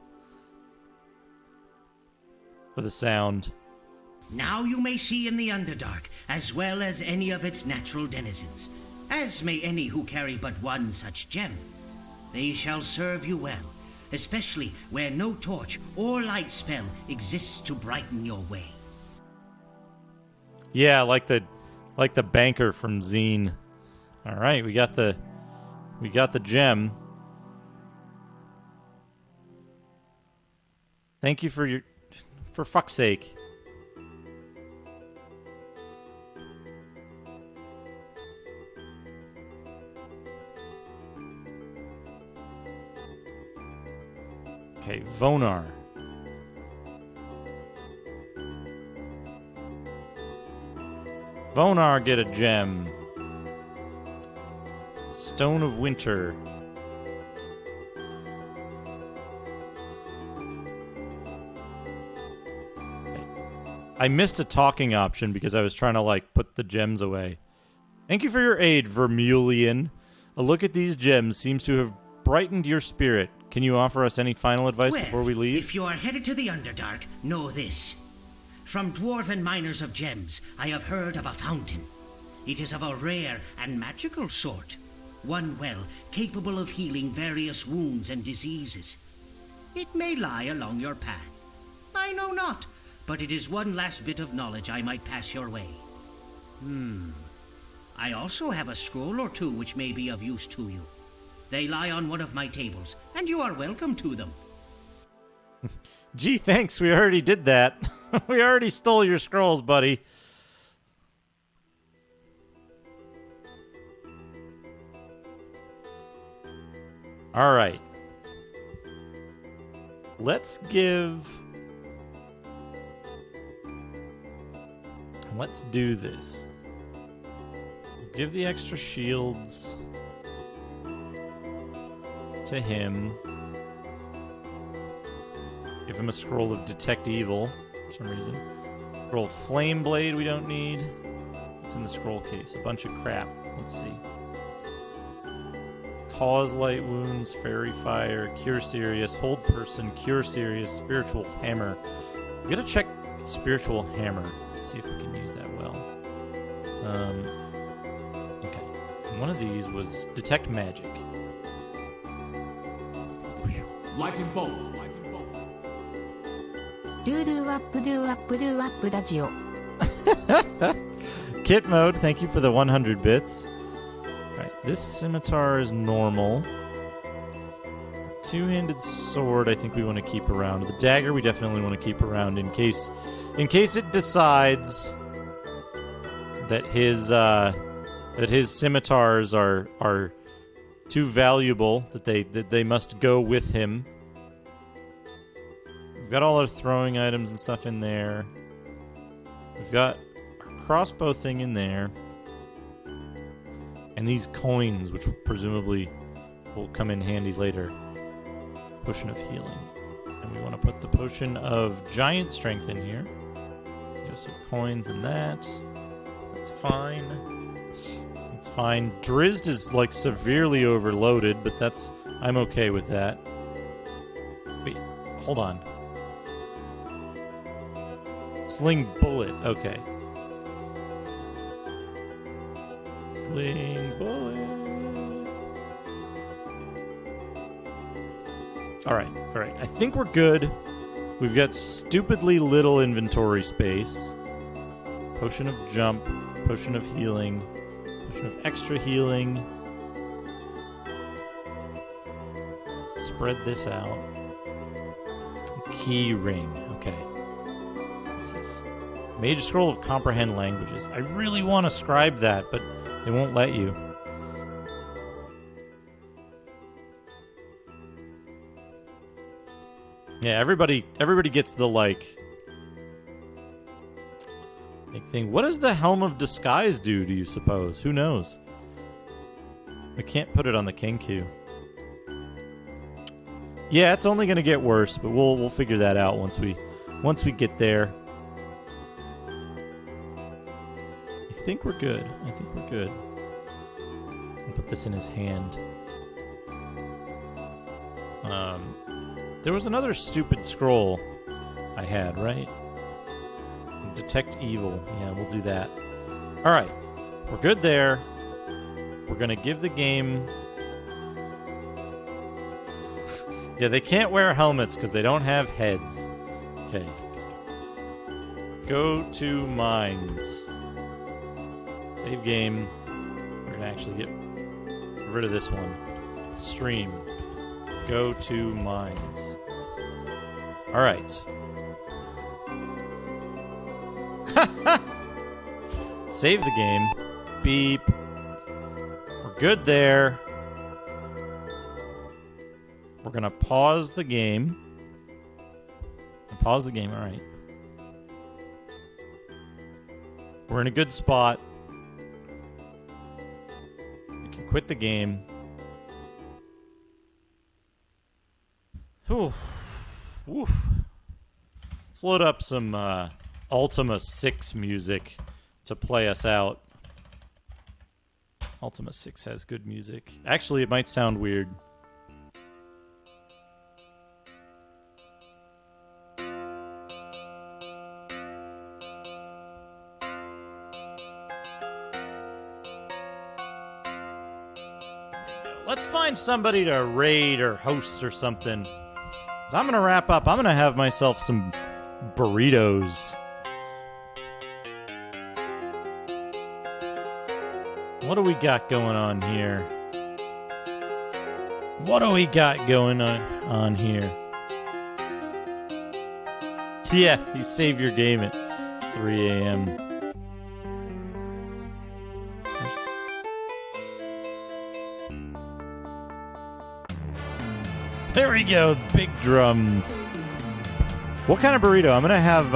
for the sound. Now you may see in the Underdark, as well as any of its natural denizens, as may any who carry but one such gem. They shall serve you well, especially where no torch or light spell exists to brighten your way. Yeah, like the banker from Zine. All right, we got the gem. Thank you for fuck's sake. Okay, Vonar. Vonar get a gem. Stone of Winter. I missed a talking option because I was trying to, like, put the gems away. Thank you for your aid, Vermulian. A look at these gems seems to have brightened your spirit. Can you offer us any final advice before we leave? If you are headed to the Underdark, know this. From dwarven miners of gems, I have heard of a fountain. It is of a rare and magical sort. One well capable of healing various wounds and diseases. It may lie along your path. I know not, but it is one last bit of knowledge I might pass your way. I also have a scroll or two which may be of use to you. They lie on one of my tables, and you are welcome to them. Gee, thanks. We already did that. We already stole your scrolls, buddy. All right. Let's do this. Give the extra shields to him. Give him a scroll of Detect Evil for some reason. Scroll of Flame Blade we don't need. What's in the scroll case? A bunch of crap. Let's see. Cause Light Wounds, Fairy Fire, Cure Serious, Hold Person, Cure Serious, Spiritual Hammer. We gotta check Spiritual Hammer to see if we can use that well. Okay. One of these was Detect Magic. Lightning bolt. Kit mode, thank you for the 100 bits. Alright, this scimitar is normal. Two-handed sword I think we want to keep around. The dagger we definitely want to keep around in case it decides that his scimitars are too valuable that they must go with him. We've got all our throwing items and stuff in there. We've got our crossbow thing in there. And these coins, which presumably will come in handy later. Potion of healing. And we want to put the potion of giant strength in here. There's some coins in that. That's fine. It's fine. Drizzt is like severely overloaded, but I'm okay with that. Wait, hold on. Sling bullet, okay. Sling bullet. Alright. I think we're good. We've got stupidly little inventory space. Potion of jump, potion of healing, potion of extra healing. Spread this out. Key ring, okay. What's this? Mage Scroll of Comprehend Languages. I really want to scribe that, but they won't let you. Yeah, everybody gets the, like, big thing. What does the Helm of Disguise do you suppose? Who knows? We can't put it on the Kenku. Yeah, it's only gonna get worse, but we'll figure that out once we get there. I think we're good. I'll put this in his hand. There was another stupid scroll I had, right? Detect evil. Yeah, we'll do that. All right. We're good there. We're going to give the game... Yeah, they can't wear helmets because they don't have heads. Okay. Go to mines. Save game. We're going to actually get rid of this one. Stream. Go to mines. All right. Save the game. Beep. We're good there. We're going to pause the game. Pause the game, all right. We're in a good spot. We can quit the game. Whew. Woof. Let's load up some Ultima 6 music to play us out. Ultima 6 has good music. Actually, it might sound weird. Let's find somebody to raid or host or something. So I'm going to wrap up. I'm going to have myself some burritos. What do we got going on here? What do we got going on here? Yeah, you save your game at 3 a.m. There we go, big drums. What kind of burrito? I'm going to have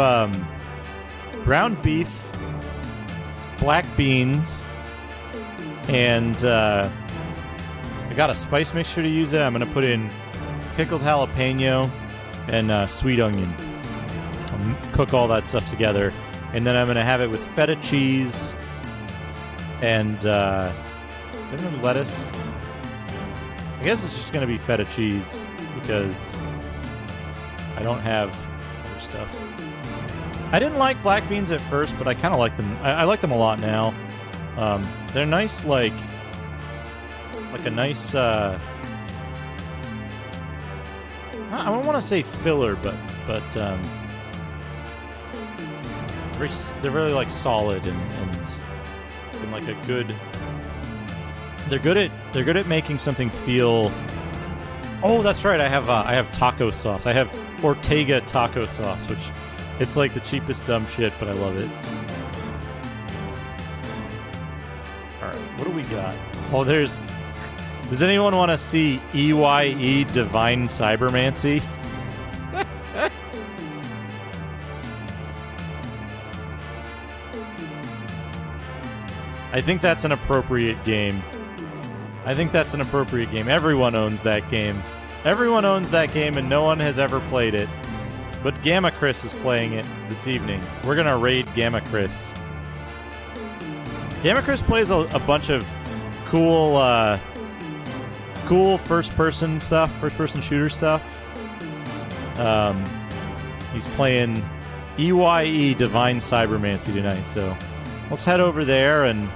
ground beef, black beans, and I got a spice mixture to use it. I'm going to put in pickled jalapeno and sweet onion. I'll cook all that stuff together. And then I'm going to have it with feta cheese and lettuce. I guess it's just going to be feta cheese because I don't have other stuff. I didn't like black beans at first, but I kind of like them. I like them a lot now. They're nice, like a nice. I don't want to say filler, but they're really like solid and like a good. They're good at making something feel. Oh, that's right. I have taco sauce. I have Ortega taco sauce, which it's like the cheapest dumb shit, but I love it. All right, what do we got? Oh, does anyone want to see EYE Divine Cybermancy? I think that's an appropriate game. Everyone owns that game. And no one has ever played it. But Gamma Chris is playing it this evening. We're going to raid Gamma Chris. Gamma Chris plays a bunch of cool first-person shooter stuff. He's playing EYE Divine Cybermancy tonight, so let's head over there and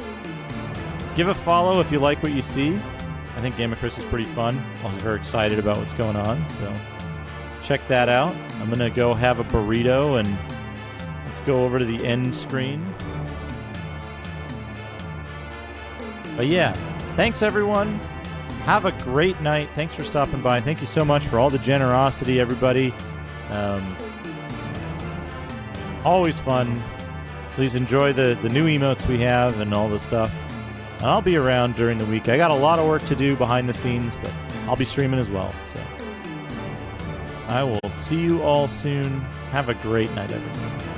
give a follow if you like what you see. I think Gamma Chris is pretty fun. I was very excited about what's going on, so check that out. I'm going to go have a burrito, and let's go over to the end screen. But yeah, thanks everyone. Have a great night. Thanks for stopping by. Thank you so much for all the generosity, everybody. Always fun. Please enjoy the new emotes we have and all the stuff. And I'll be around during the week. I got a lot of work to do behind the scenes, but I'll be streaming as well. So I will see you all soon. Have a great night, everyone.